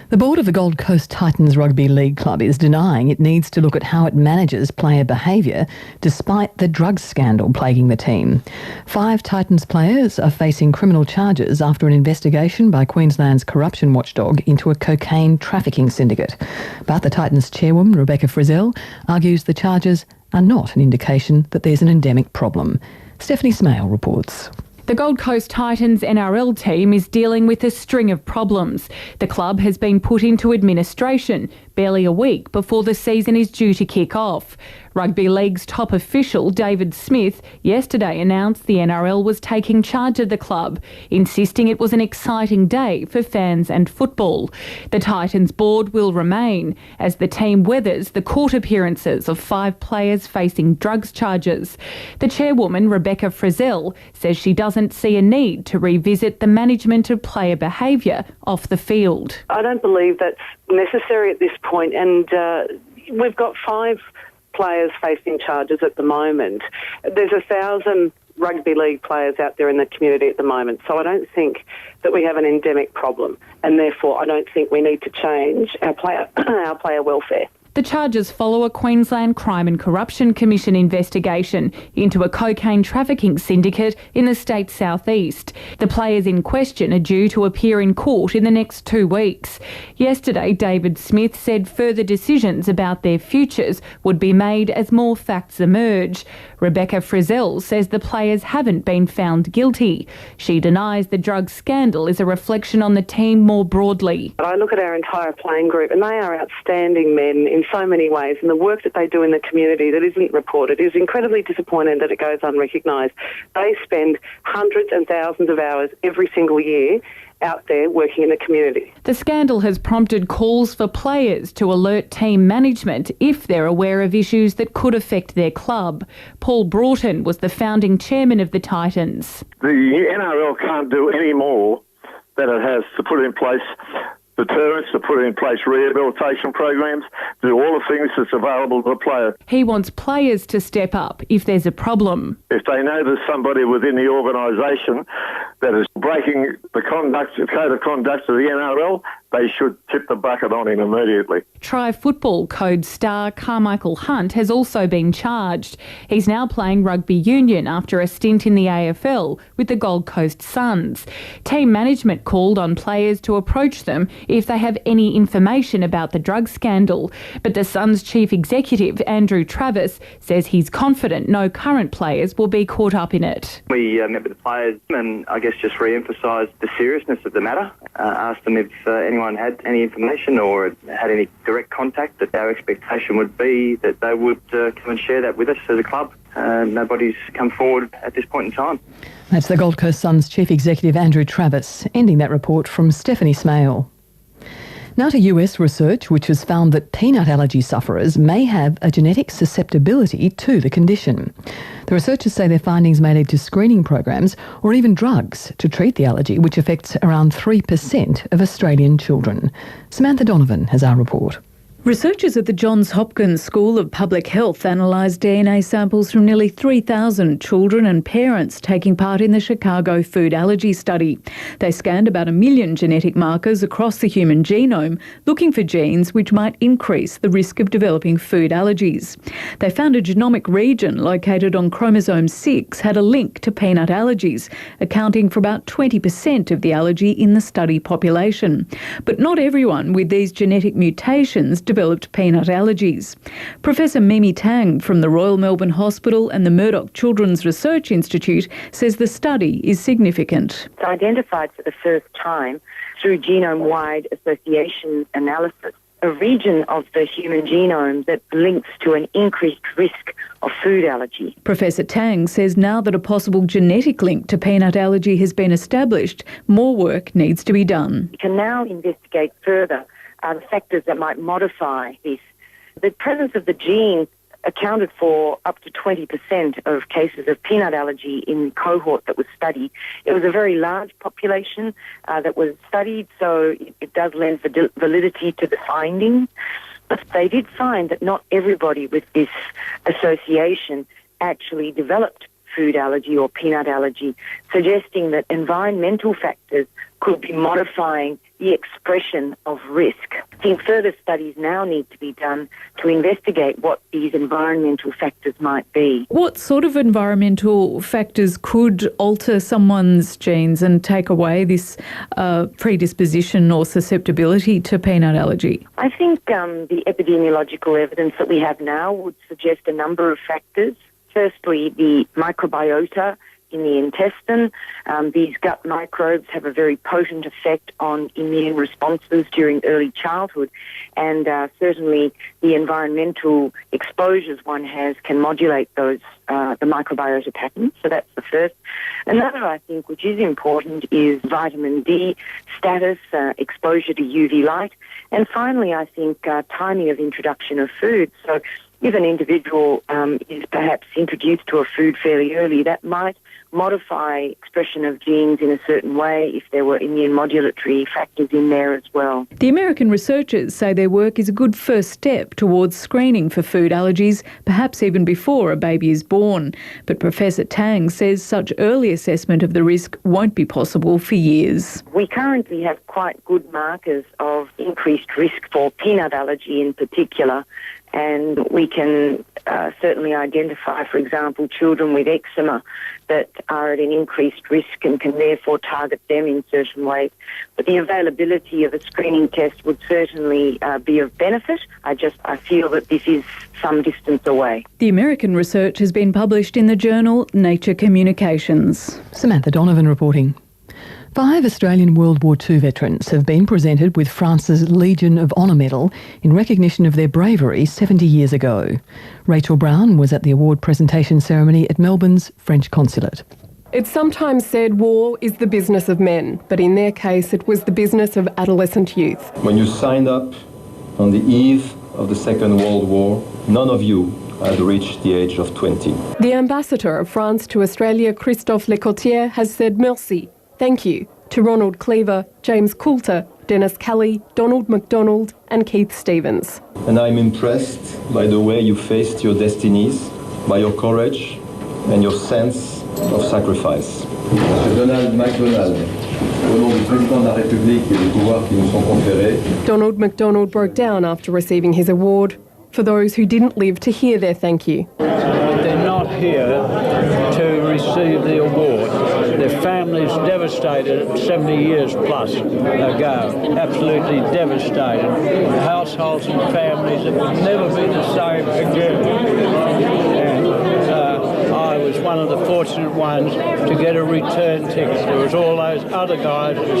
The board of the Gold Coast Titans Rugby League Club is denying it needs to look at how it manages player behaviour despite the drugs scandal plaguing the team. 5 Titans players are facing criminal charges after an investigation by Queensland's corruption watchdog into a cocaine trafficking syndicate. But the Titans chairwoman, Rebecca Frizzell, argues the charges are not an indication that there's an endemic problem. Stephanie Smale reports. The Gold Coast Titans NRL team is dealing with a string of problems. The club has been put into administration barely a week before the season is due to kick off. Rugby League's top official, David Smith, yesterday announced the NRL was taking charge of the club, insisting it was an exciting day for fans and football. The Titans board will remain as the team weathers the court appearances of 5 players facing drugs charges. The chairwoman, Rebecca Frizzell, says she doesn't see a need to revisit the management of player behaviour off the field. I don't believe that's necessary at this point, and we've got 5 players facing charges at the moment. There's 1,000 rugby league players out there in the community at the moment, so I don't think that we have an endemic problem, and therefore I don't think we need to change our player welfare. The charges follow a Queensland Crime and Corruption Commission investigation into a cocaine trafficking syndicate in the state's southeast. The players in question are due to appear in court in the next 2 weeks. Yesterday, David Smith said further decisions about their futures would be made as more facts emerge. Rebecca Frizzell says the players haven't been found guilty. She denies the drug scandal is a reflection on the team more broadly. I look at our entire playing group and they are outstanding men in so many ways, and the work that they do in the community that isn't reported is incredibly disappointing that it goes unrecognised. They spend hundreds and thousands of hours every single year out there working in the community. The scandal has prompted calls for players to alert team management if they're aware of issues that could affect their club. Paul Broughton was the founding chairman of the Titans. The NRL can't do any more than it has to put in place deterrence, to put in place rehabilitation programs, do all the things that's available to the player. He wants players to step up if there's a problem. If they know there's somebody within the organisation that is breaking the code of conduct of the NRL, they should tip the bucket on him immediately. Try football code star Carmichael Hunt has also been charged. He's now playing rugby union after a stint in the AFL with the Gold Coast Suns. Team management called on players to approach them if they have any information about the drug scandal. But the Suns chief executive, Andrew Travis, says he's confident no current players will be caught up in it. We met with the players and I guess just re-emphasised the seriousness of the matter, asked them if anyone had any information or had any direct contact, that our expectation would be that they would come and share that with us as a club. Nobody's come forward at this point in time. That's the Gold Coast Suns Chief Executive Andrew Travis, ending that report from Stephanie Smale. Now to US research, which has found that peanut allergy sufferers may have a genetic susceptibility to the condition. The researchers say their findings may lead to screening programs or even drugs to treat the allergy, which affects around 3% of Australian children. Samantha Donovan has our report. Researchers at the Johns Hopkins School of Public Health analysed DNA samples from nearly 3,000 children and parents taking part in the Chicago food allergy study. They scanned about 1 million genetic markers across the human genome, looking for genes which might increase the risk of developing food allergies. They found a genomic region located on chromosome 6 had a link to peanut allergies, accounting for about 20% of the allergy in the study population. But not everyone with these genetic mutations developed peanut allergies. Professor Mimi Tang from the Royal Melbourne Hospital and the Murdoch Children's Research Institute says the study is significant. It's identified for the first time through genome-wide association analysis a region of the human genome that links to an increased risk of food allergy. Professor Tang says now that a possible genetic link to peanut allergy has been established, more work needs to be done. We can now investigate further the factors that might modify this. The presence of the gene accounted for up to 20% of cases of peanut allergy in the cohort that was studied. It was a very large population that was studied, so it does lend validity to the findings. But they did find that not everybody with this association actually developed food allergy or peanut allergy, suggesting that environmental factors could be modifying the expression of risk. I think further studies now need to be done to investigate what these environmental factors might be. What sort of environmental factors could alter someone's genes and take away this predisposition or susceptibility to peanut allergy? I think the epidemiological evidence that we have now would suggest a number of factors. Firstly, the microbiota in the intestine. These gut microbes have a very potent effect on immune responses during early childhood, and certainly the environmental exposures one has can modulate those the microbiota patterns. So that's the first. Another, I think, which is important, is vitamin D status, exposure to UV light, and finally, I think timing of introduction of food. So if an individual is perhaps introduced to a food fairly early, that might modify expression of genes in a certain way if there were immune modulatory factors in there as well. The American researchers say their work is a good first step towards screening for food allergies, perhaps even before a baby is born. But Professor Tang says such early assessment of the risk won't be possible for years. We currently have quite good markers of increased risk for peanut allergy in particular, and we can certainly identify, for example, children with eczema that are at an increased risk and can therefore target them in certain ways. But the availability of a screening test would certainly be of benefit. I feel that this is some distance away. The American research has been published in the journal Nature Communications. Samantha Donovan reporting. 5 Australian World War II veterans have been presented with France's Legion of Honour Medal in recognition of their bravery 70 years ago. Rachel Brown was at the award presentation ceremony at Melbourne's French Consulate. It's sometimes said war is the business of men, but in their case it was the business of adolescent youth. When you signed up on the eve of the Second World War, none of you had reached the age of 20. The ambassador of France to Australia, Christophe Lecourtier, has said merci. Thank you to Ronald Cleaver, James Coulter, Dennis Kelly, Donald MacDonald and Keith Stevens. And I'm impressed by the way you faced your destinies, by your courage and your sense of sacrifice. Donald MacDonald, au nom du président de la République et des pouvoirs qui nous sont conférés. Donald MacDonald broke down after receiving his award. For those who didn't live to hear their thank you. They're not here to receive the award. Their families devastated 70 years plus ago. Absolutely devastated. Households and families that would never be the same again. And I was one of the fortunate ones to get a return ticket. There was all those other guys who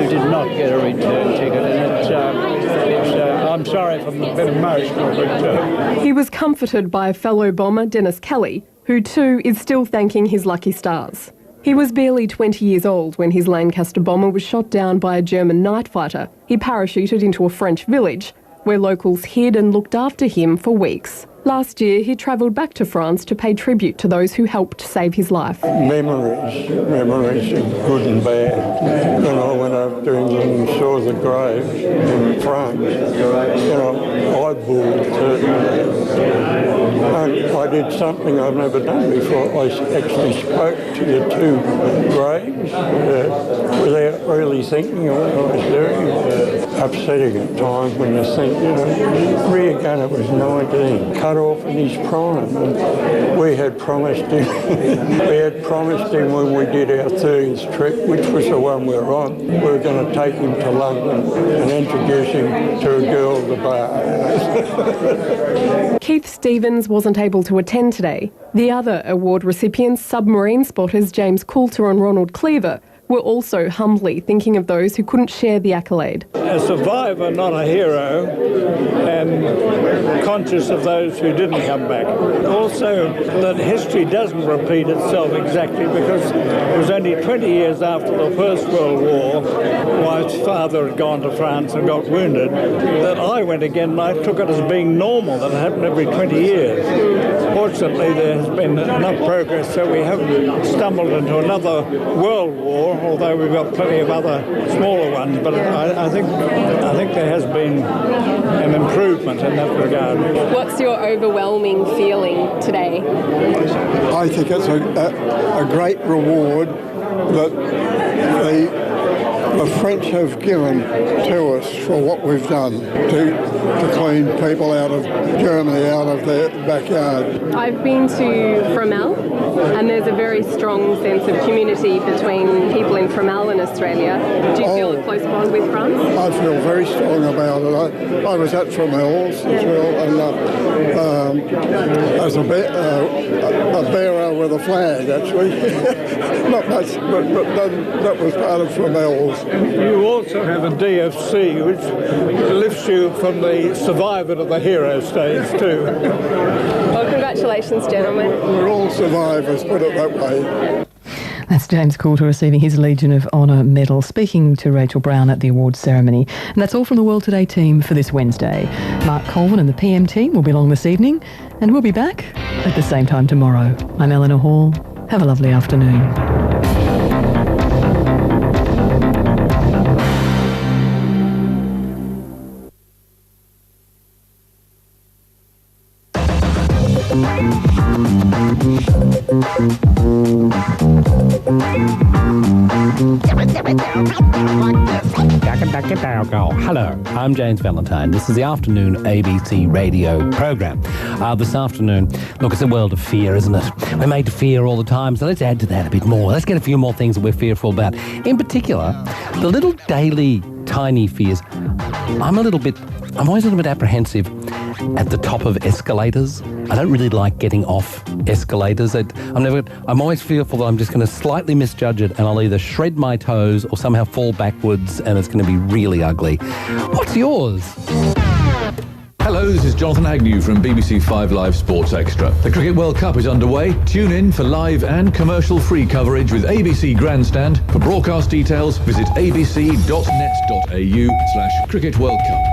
did not get a return ticket. And I'm sorry if I'm a bit emotional, but... He was comforted by a fellow bomber, Dennis Kelly, who too is still thanking his lucky stars. He was barely 20 years old when his Lancaster bomber was shot down by a German night fighter. He parachuted into a French village, where locals hid and looked after him for weeks. Last year, he travelled back to France to pay tribute to those who helped save his life. Memories good and bad. You know, when I was doing the Shores of Graves in France, you know, I bawled certainly. And I did something I've never done before. I actually spoke to the 2 graves without really thinking of what I was doing. Upsetting at times when you think, you know, Rear Gunner was 19, cut off in his prime. And we had promised him when we did our 30th trip, which was the one we're on, we were going to take him to London and introduce him to a girl at the bar. Keith Stevens wasn't able to attend today. The other award recipients, submarine spotters James Coulter and Ronald Cleaver, were also humbly thinking of those who couldn't share the accolade. A survivor, not a hero, and conscious of those who didn't come back. Also, that history doesn't repeat itself exactly, because it was only 20 years after the First World War, my father had gone to France and got wounded, that I went again and I took it as being normal, that it happened every 20 years. Fortunately, there has been enough progress so we haven't stumbled into another world war, although we've got plenty of other smaller ones, but I think there has been an improvement in that regard. What's your overwhelming feeling today? I think it's a great reward that the French have given to us for what we've done to clean people out of Germany, out of their backyard. I've been to Fromelles, and there's a very strong sense of community between people in Fromelles and Australia. Do you feel a close bond with France? I feel very strong about it. I was at Fromelles as well, and as a bearer with a flag, actually. Not much, but that was part of Fromelles. You also have a DFC, which lifts you from the survivor to the hero stage too. Well, congratulations, gentlemen. We're all survivors, put it that way. That's James Coulter receiving his Legion of Honour medal, speaking to Rachel Brown at the awards ceremony. And that's all from the World Today team for this Wednesday. Mark Colvin and the PM team will be along this evening, and we'll be back at the same time tomorrow. I'm Eleanor Hall. Have a lovely afternoon. Hello, I'm James Valentine. This is the afternoon ABC radio program. This afternoon, look, it's a world of fear, isn't it? We're made to fear all the time, so let's add to that a bit more. Let's get a few more things that we're fearful about. In particular, the little daily tiny fears. I'm always a little bit apprehensive at the top of escalators. I don't really like getting off escalators. I'm always fearful that I'm just going to slightly misjudge it and I'll either shred my toes or somehow fall backwards and it's going to be really ugly. What's yours? Hello, this is Jonathan Agnew from BBC 5 Live Sports Extra. The Cricket World Cup is underway. Tune in for live and commercial-free coverage with ABC Grandstand. For broadcast details, visit abc.net.au/Cricket World Cup.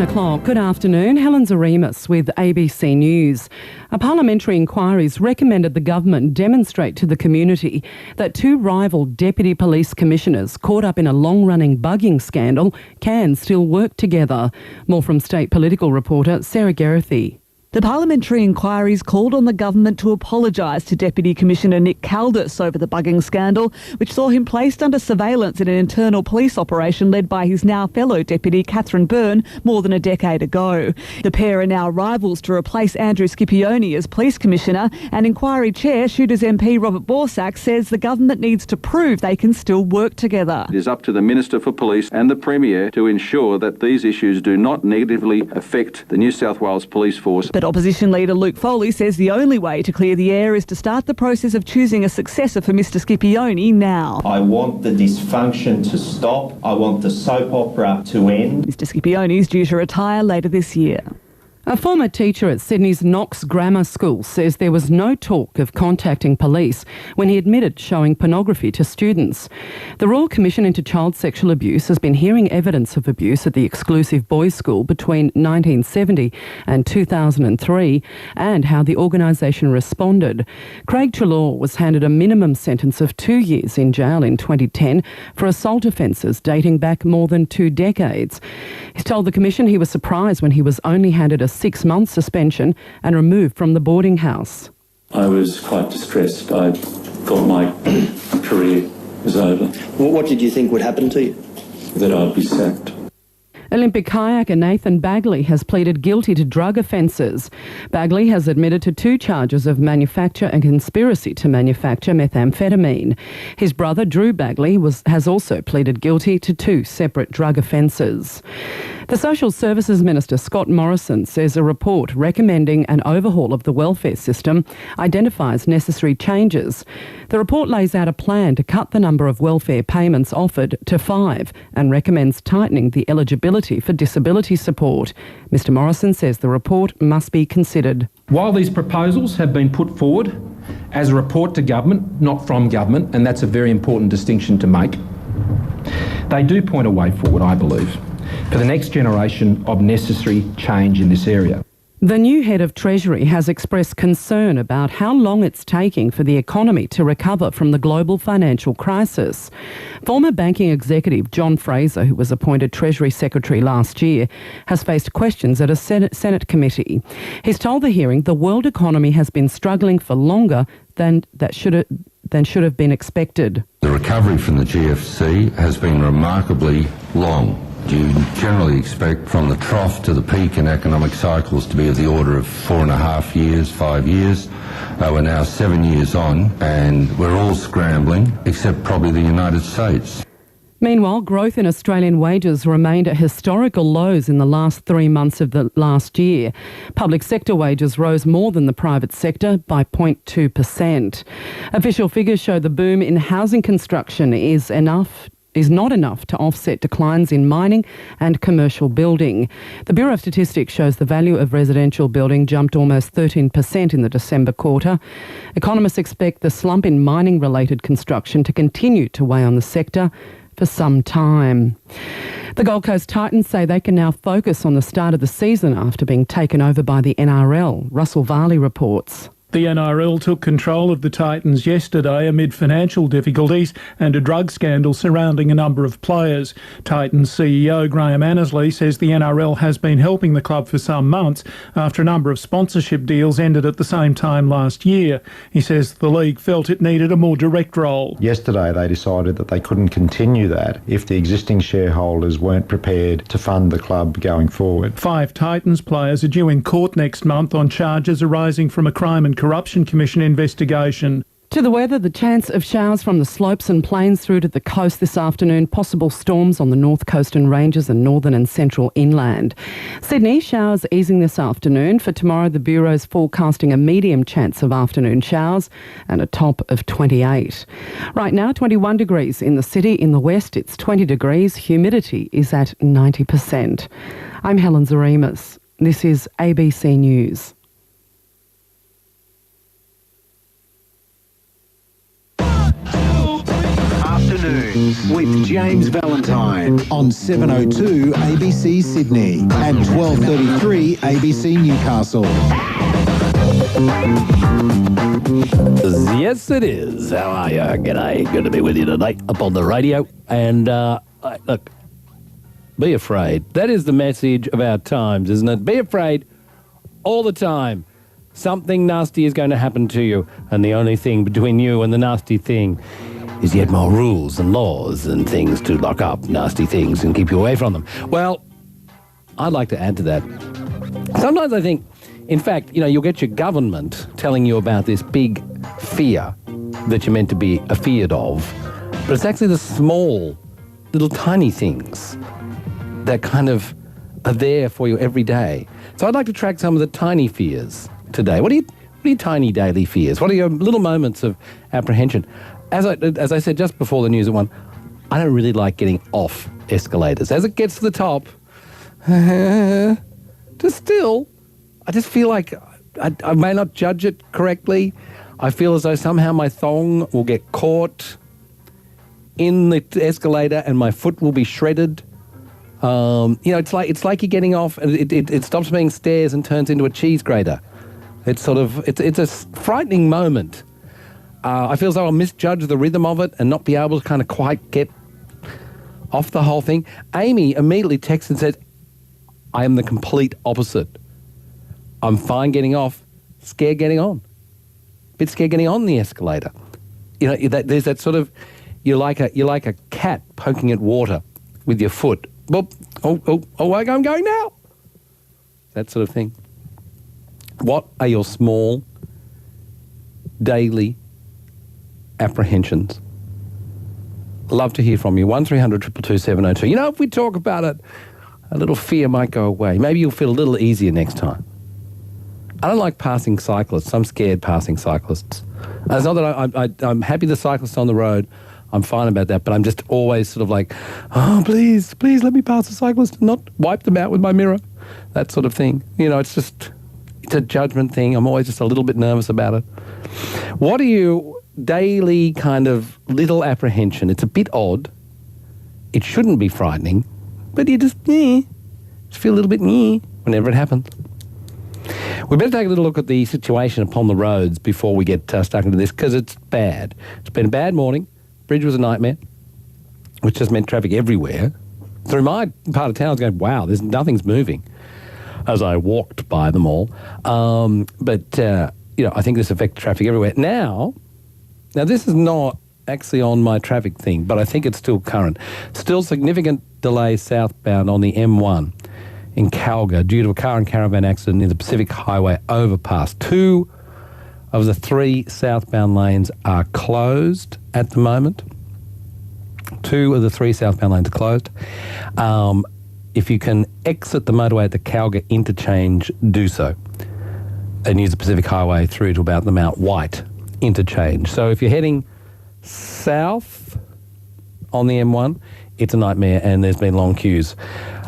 O'clock. Good afternoon. Helen Zaremus with ABC News. A parliamentary inquiry's recommended the government demonstrate to the community that two rival deputy police commissioners caught up in a long-running bugging scandal can still work together. More from state political reporter Sarah Geraghty. The parliamentary inquiry's called on the government to apologise to Deputy Commissioner Nick Caldis over the bugging scandal, which saw him placed under surveillance in an internal police operation led by his now fellow deputy Catherine Byrne more than a decade ago. The pair are now rivals to replace Andrew Scipione as police commissioner, and inquiry chair Shooters MP Robert Borsak says the government needs to prove they can still work together. It is up to the Minister for Police and the Premier to ensure that these issues do not negatively affect the New South Wales Police Force. But opposition leader Luke Foley says the only way to clear the air is to start the process of choosing a successor for Mr Scipione now. I want the dysfunction to stop. I want the soap opera to end. Mr Scipione is due to retire later this year. A former teacher at Sydney's Knox Grammar School says there was no talk of contacting police when he admitted showing pornography to students. The Royal Commission into Child Sexual Abuse has been hearing evidence of abuse at the exclusive boys' school between 1970 and 2003 and how the organisation responded. Craig Treloar was handed a minimum sentence of 2 years in jail in 2010 for assault offences dating back more than 2 decades. He's told the Commission he was surprised when he was only handed a 6-month suspension and removed from the boarding house. I was quite distressed. I thought my career was over. What did you think would happen to you? That I'd be sacked. Olympic kayaker Nathan Bagley has pleaded guilty to drug offences. Bagley has admitted to 2 charges of manufacture and conspiracy to manufacture methamphetamine. His brother Drew Bagley has also pleaded guilty to 2 separate drug offences. The Social Services Minister Scott Morrison says a report recommending an overhaul of the welfare system identifies necessary changes. The report lays out a plan to cut the number of welfare payments offered to 5 and recommends tightening the eligibility for disability support. Mr Morrison says the report must be considered. While these proposals have been put forward as a report to government, not from government, and that's a very important distinction to make, they do point a way forward, I believe, for the next generation of necessary change in this area. The new head of Treasury has expressed concern about how long it's taking for the economy to recover from the global financial crisis. Former banking executive John Fraser, who was appointed Treasury Secretary last year, has faced questions at a Senate committee. He's told the hearing the world economy has been struggling for longer than should have been expected. The recovery from the GFC has been remarkably long. You generally expect from the trough to the peak in economic cycles to be of the order of 4.5 years, 5 years. We're now 7 years on and we're all scrambling, except probably the United States. Meanwhile, growth in Australian wages remained at historical lows in the last 3 months of the last year. Public sector wages rose more than the private sector by 0.2%. Official figures show the boom in housing construction is not enough to offset declines in mining and commercial building. The Bureau of Statistics shows the value of residential building jumped almost 13% in the December quarter. Economists expect the slump in mining-related construction to continue to weigh on the sector for some time. The Gold Coast Titans say they can now focus on the start of the season after being taken over by the NRL. Russell Varley reports. The NRL took control of the Titans yesterday amid financial difficulties and a drug scandal surrounding a number of players. Titans CEO Graham Annesley says the NRL has been helping the club for some months after a number of sponsorship deals ended at the same time last year. He says the league felt it needed a more direct role. Yesterday they decided that they couldn't continue that if the existing shareholders weren't prepared to fund the club going forward. 5 Titans players are due in court next month on charges arising from a crime and Corruption Commission investigation. To the weather, the chance of showers from the slopes and plains through to the coast this afternoon, possible storms on the north coast and ranges and northern and central inland. Sydney, showers easing this afternoon. For tomorrow, the Bureau's forecasting a medium chance of afternoon showers and a top of 28. Right now, 21 degrees in the city. In the west, it's 20 degrees. Humidity is at 90%. I'm Helen Zaremus. This is ABC News. Afternoons with James Valentine on 7:02 ABC Sydney and 12:33 ABC Newcastle. Yes, it is. How are you? G'day. Good to be with you tonight up on the radio. And look, be afraid. That is the message of our times, isn't it? Be afraid all the time. Something nasty is going to happen to you, and the only thing between you and the nasty thing is yet more rules and laws and things to lock up nasty things and keep you away from them. Well, I'd like to add to that. Sometimes I think, in fact, you'll get your government telling you about this big fear that you're meant to be afeared of, but it's actually the small, little tiny things that kind of are there for you every day. So I'd like to track some of the tiny fears today. What are your tiny daily fears? What are your little moments of apprehension? As I said just before the news at 1, I don't really like getting off escalators. As it gets to the top, I just feel like I may not judge it correctly. I feel as though somehow my thong will get caught in the escalator and my foot will be shredded. It's like you're getting off and it stops being stairs and turns into a cheese grater. It's a frightening moment. I feel as though I'll misjudge the rhythm of it and not be able to kind of quite get off the whole thing. Amy immediately texts and says, I am the complete opposite. I'm fine getting off, scared getting on. Bit scared getting on the escalator. There's that sort of, you're like a cat poking at water with your foot. Well, I'm going now. That sort of thing. What are your small daily apprehensions? Love to hear from you. 1300 222 702. You know, if we talk about it, a little fear might go away. Maybe you'll feel a little easier next time. I don't like passing cyclists. I'm scared passing cyclists. It's not that I'm happy the cyclists on the road. I'm fine about that, but I'm just always sort of like, oh, please let me pass the cyclist and not wipe them out with my mirror. That sort of thing. You know, it's a judgment thing. I'm always just a little bit nervous about it. What are you daily kind of little apprehension? It's a bit odd. It shouldn't be frightening, but you just feel a little bit whenever it happens. We better take a little look at the situation upon the roads before we get stuck into this, because it's bad. It's been a bad morning. Bridge was a nightmare, which just meant traffic everywhere. Through my part of town, I was going, wow, nothing's moving as I walked by them all. But I think this affects traffic everywhere. Now, this is not actually on my traffic thing, but I think it's still current. Still significant delays southbound on the M1 in Calgary due to a car and caravan accident in the Pacific Highway overpass. 2 of the 3 southbound lanes are closed at the moment. 2 of the 3 southbound lanes are closed. If you can exit the motorway at the Calgary interchange, do so. And use the Pacific Highway through to about the Mount White interchange. So if you're heading south on the M1, it's a nightmare and there's been long queues.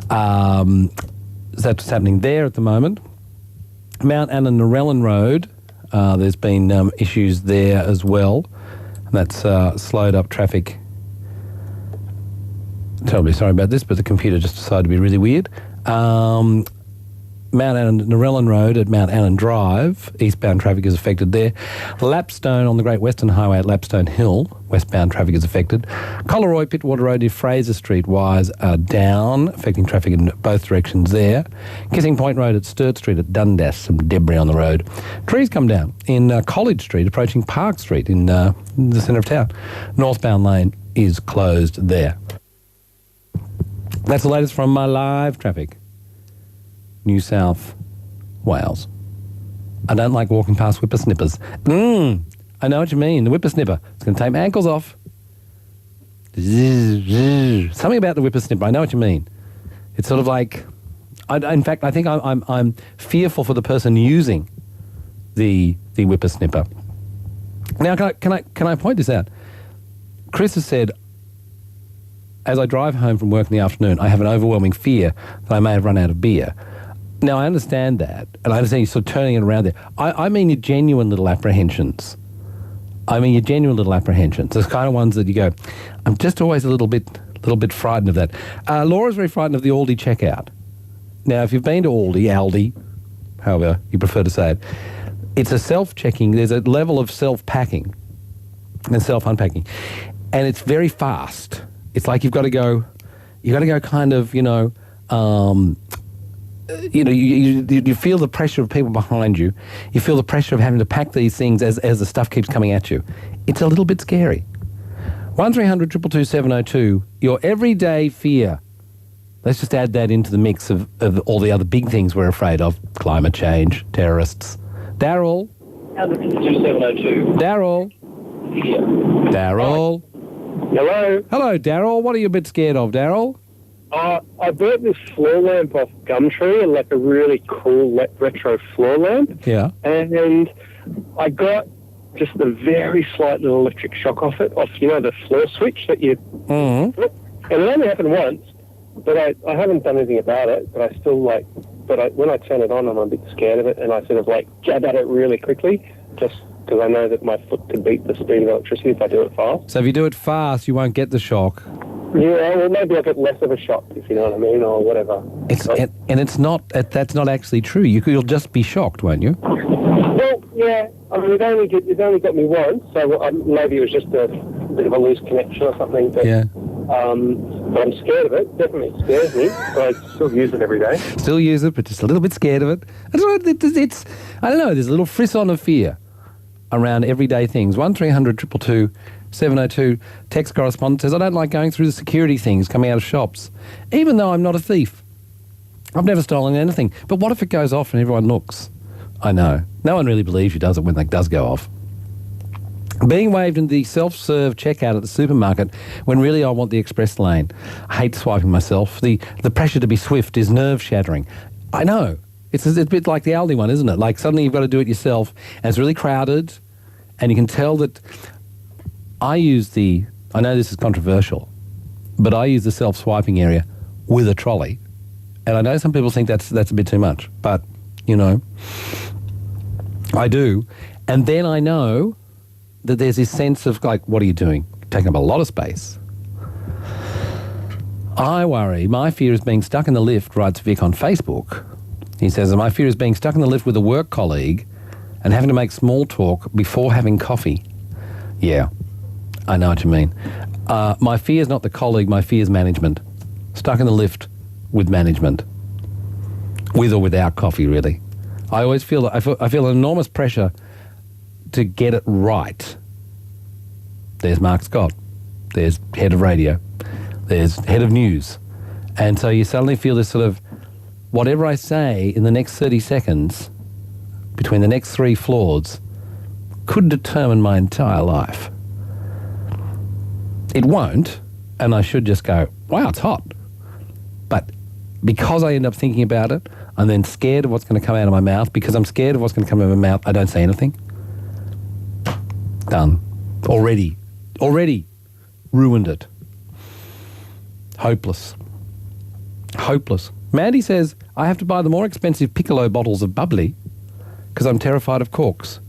That's what's happening there at the moment. Mount Anna Narellan Road, there's been issues there as well. And that's slowed up traffic. Terribly sorry about this, but the computer just decided to be really weird. Mount Anna Narellan Road at Mount Annan Drive, eastbound traffic is affected there. Lapstone on the Great Western Highway at Lapstone Hill, westbound traffic is affected. Collaroy Pittwater Road near Fraser Street, wires are down, affecting traffic in both directions there. Kissing Point Road at Sturt Street at Dundas, some debris on the road. Trees come down in College Street, approaching Park Street in the centre of town. Northbound lane is closed there. That's the latest from my live traffic. New South Wales. I don't like walking past whippersnippers. I know what you mean. The whippersnipper. It's going to take my ankles off. Something about the whippersnipper. I know what you mean. It's sort of like, in fact, I think I'm fearful for the person using the whippersnipper. Now, can I point this out? Chris has said, as I drive home from work in the afternoon, I have an overwhelming fear that I may have run out of beer. Now, I understand that, and I understand you're sort of turning it around there. I mean your genuine little apprehensions. It's the kind of ones that you go, I'm just always a little bit frightened of that. Laura's very frightened of the Aldi checkout. Now, if you've been to Aldi, however you prefer to say it, it's a self-checking, there's a level of self-packing and self-unpacking, and it's very fast. It's like you've got to go kind of, you feel the pressure of people behind you. You feel the pressure of having to pack these things as the stuff keeps coming at you. It's a little bit scary. 1300 222 702, your everyday fear. Let's just add that into the mix of all the other big things we're afraid of. Climate change, terrorists. Daryl. 702. Daryl. Daryl. Hello. Hello, Daryl. What are you a bit scared of, Daryl? I bought this floor lamp off Gumtree, like a really cool retro floor lamp. Yeah. And I got just a very slight little electric shock off the floor switch that you... Mm-hmm. And it only happened once, but I haven't done anything about it, but I still when I turn it on, I'm a bit scared of it, and I sort of jab at it really quickly, just because I know that my foot could beat the speed of electricity if I do it fast. So if you do it fast, you won't get the shock. Yeah, well, maybe I'll get less of a shock, if you know what I mean, or whatever. That's not actually true. You'll just be shocked, won't you? Well, yeah. I mean, it only got me once, so maybe it was just a bit of a loose connection or something. But, yeah. But I'm scared of it. Definitely it scares me, but I still use it every day. Still use it, but just a little bit scared of it. I don't know, there's a little frisson of fear around everyday things. 1300 222 702 text correspondent says, I don't like going through the security things coming out of shops, even though I'm not a thief. I've never stolen anything. But what if it goes off and everyone looks? I know. No one really believes you, does it, when it does go off? Being waved in the self-serve checkout at the supermarket when really I want the express lane. I hate swiping myself. The pressure to be swift is nerve-shattering. I know. It's a bit like the Aldi one, isn't it? Like suddenly you've got to do it yourself and it's really crowded and you can tell that I know this is controversial, but I use the self-swiping area with a trolley. And I know some people think that's a bit too much, but, you know, I do. And then I know that there's this sense of, like, what are you doing? Taking up a lot of space. I worry, my fear is being stuck in the lift, writes Vic on Facebook. He says, my fear is being stuck in the lift with a work colleague and having to make small talk before having coffee. Yeah, I know what you mean. My fear is not the colleague, my fear is management. Stuck in the lift with management. With or without coffee, really. I always feel I feel an enormous pressure to get it right. There's Mark Scott. There's head of radio. There's head of news. And so you suddenly feel this sort of, whatever I say in the next 30 seconds, between the next 3 floors, could determine my entire life. It won't, and I should just go, wow, it's hot. But because I end up thinking about it, I'm then scared of what's going to come out of my mouth. Because I'm scared of what's going to come out of my mouth, I don't say anything. Done. Already ruined it. Hopeless. Mandy says, I have to buy the more expensive Piccolo bottles of bubbly because I'm terrified of corks.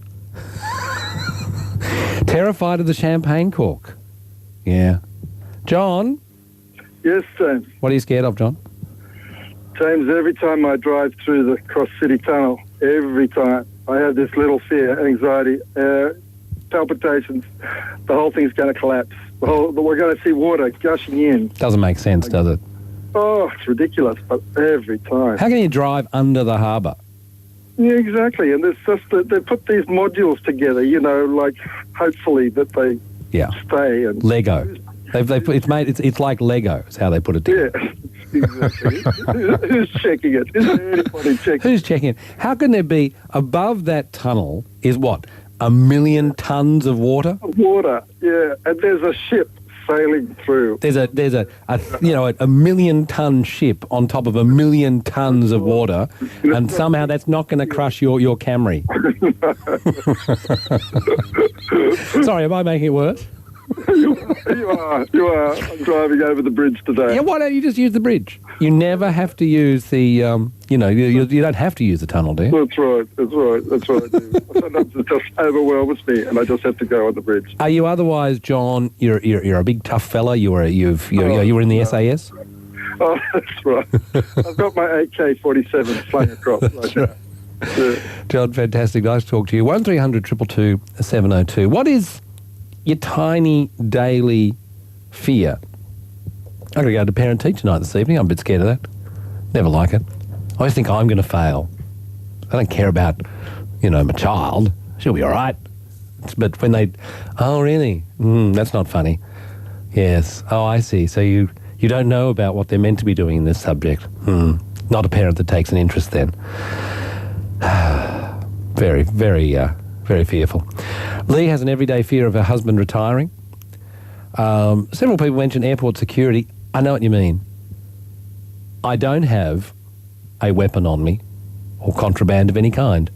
Terrified of the champagne cork. Yeah. John? Yes, James. What are you scared of, John? James, every time I drive through the Cross City Tunnel, every time, I have this little fear, anxiety, palpitations. The whole thing's going to collapse. We're going to see water gushing in. Doesn't make sense, does it? Oh, it's ridiculous, but every time. How can you drive under the harbour? Yeah, exactly. And it's just that they put these modules together, you know, like hopefully that they stay. And Lego. It's like Lego is how they put it together. Yeah, exactly. Who's checking it? Is there anybody checking it? Who's checking it? How can there be, above that tunnel is what, 1 million tonnes of water? Water, yeah. And there's a ship sailing through. There's a 1 million tonne ship on top of 1 million tonnes of water, and somehow that's not going to crush your Camry. Sorry, am I making it worse? You are. I'm driving over the bridge today. Yeah, why don't you just use the bridge? You never have to use the, you don't have to use the tunnel, do you? That's right. That's what I do. Sometimes it just overwhelms me, and I just have to go on the bridge. Are you otherwise, John? You're a big tough fella. You were in the SAS. Oh, that's right. I've got my AK-47 slung across right now. Yeah. John, fantastic. Nice to talk to you. 1300 222 702. What is your tiny daily fear? I'm going to go to parent-teacher night this evening. I'm a bit scared of that. Never like it. I always think I'm going to fail. I don't care about, my child. She'll be all right. But when oh, really? That's not funny. Yes. Oh, I see. So you don't know about what they're meant to be doing in this subject. Not a parent that takes an interest then. Very, very, very fearful. Lee has an everyday fear of her husband retiring. Several people mentioned airport security. I know what you mean. I don't have a weapon on me or contraband of any kind,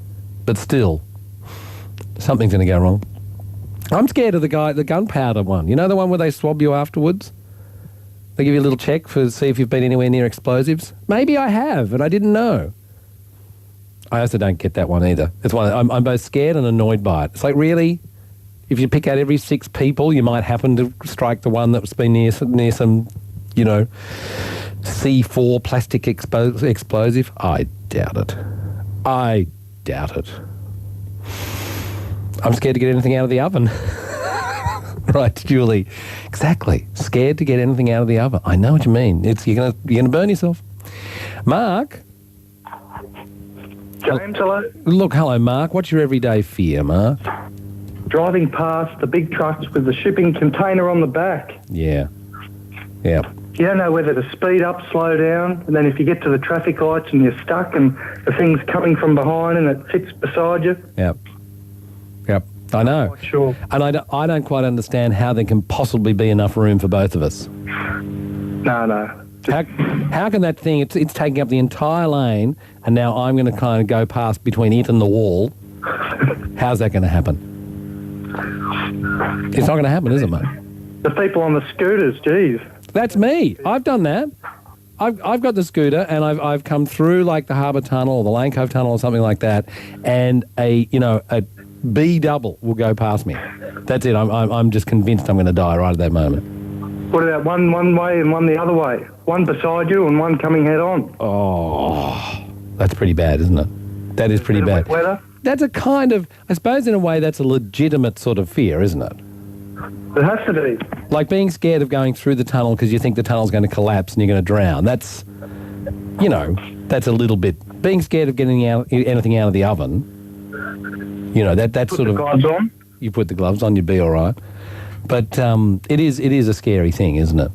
but still, something's going to go wrong. I'm scared of the gunpowder one. You know, the one where they swab you afterwards? They give you a little check to see if you've been anywhere near explosives. Maybe I have, and I didn't know. I also don't get that one either. It's one I'm both scared and annoyed by it. It's like, really? If you pick out every 6 people, you might happen to strike the one that's been near some, C4 plastic explosive. I doubt it. I'm scared to get anything out of the oven. Right, Julie. Exactly. Scared to get anything out of the oven. I know what you mean. You're gonna burn yourself. Mark. James, hello. Look, hello, Mark. What's your everyday fear, Mark? driving past the big trucks with the shipping container on the back. Yeah. Yeah. You don't know whether to speed up, slow down, and then if you get to the traffic lights and you're stuck and the thing's coming from behind and it sits beside you. Yep. Yep. I know. Sure. And I don't quite understand how there can possibly be enough room for both of us. No. How can that thing, it's taking up the entire lane, and now I'm going to kind of go past between it and the wall. How's that going to happen? It's not going to happen, is it, mate? The people on the scooters, geez. That's me. I've done that. I've got the scooter, and I've come through like the Harbour Tunnel or the Lane Cove Tunnel or something like that, and a B double will go past me. That's it. I'm just convinced I'm going to die right at that moment. What about one way and one the other way? One beside you and one coming head on. Oh, that's pretty bad, isn't it? That is pretty bad. Weather? That's a kind of, I suppose in a way that's a legitimate sort of fear, isn't it? It has to be. Like being scared of going through the tunnel because you think the tunnel's going to collapse and you're going to drown. That's, that's a little bit. Being scared of getting anything out of the oven, that's sort of... Put the gloves on? You put the gloves on, you'd be all right. But it is a scary thing, isn't it?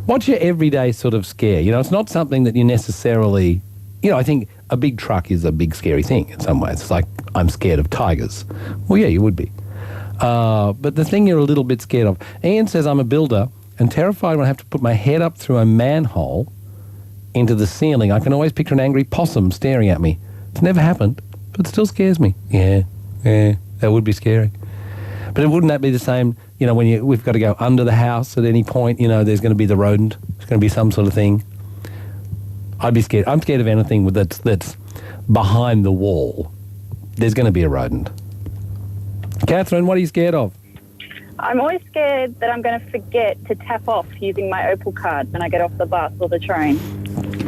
What's your everyday sort of scare? It's not something that you necessarily... I think a big truck is a big scary thing in some ways. It's like, I'm scared of tigers. Well, yeah, you would be. But the thing you're a little bit scared of... Ian says, I'm a builder and terrified when I have to put my head up through a manhole into the ceiling. I can always picture an angry possum staring at me. It's never happened, but it still scares me. Yeah, that would be scary. But wouldn't that be the same, when we've got to go under the house at any point, there's going to be the rodent, there's going to be some sort of thing. I'd be scared. I'm scared of anything that's behind the wall. There's going to be a rodent. Catherine, what are you scared of? I'm always scared that I'm going to forget to tap off using my Opal card when I get off the bus or the train.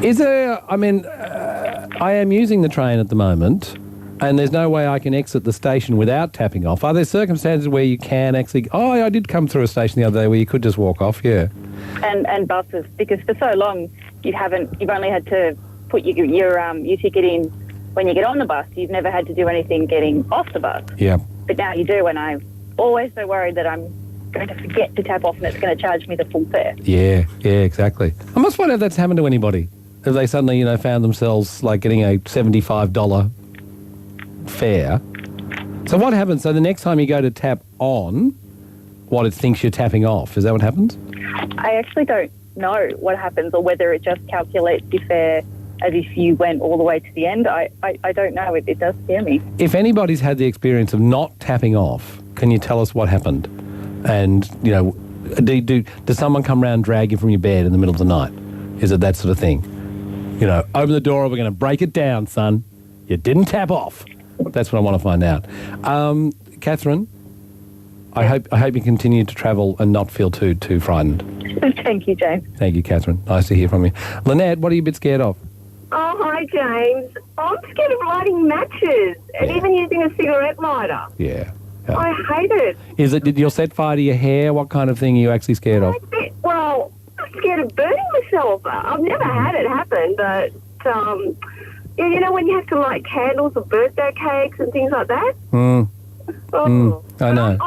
Is there, I am using the train at the moment, and there's no way I can exit the station without tapping off. Are there circumstances where you can actually... Oh, I did come through a station the other day where you could just walk off, yeah. And buses, because for so long you've only had to put your ticket in when you get on the bus. You've never had to do anything getting off the bus. Yeah. But now you do, and I'm always so worried that I'm going to forget to tap off and it's going to charge me the full fare. Yeah, exactly. I must wonder if that's happened to anybody. If they suddenly, found themselves like getting a $75 fare. So what happens? So the next time you go to tap on, it thinks you're tapping off. Is that what happens? I actually don't know what happens, or whether it just calculates your fare as if you went all the way to the end. I don't know. It does scare me. If anybody's had the experience of not tapping off, can you tell us what happened? And, does someone come around and drag you from your bed in the middle of the night? Is it that sort of thing? Open the door, we're going to break it down, son. You didn't tap off. That's what I want to find out. Catherine, I hope you continue to travel and not feel too frightened. Thank you, James. Thank you, Catherine. Nice to hear from you. Lynette, what are you a bit scared of? Oh, hi, James. I'm scared of lighting matches and even using a cigarette lighter. Yeah. I hate it. Did you set fire to your hair? What kind of thing are you actually scared of? Well, I'm scared of burning myself. I've never had it happen, but, when you have to light candles or birthday cakes and things like that. I know.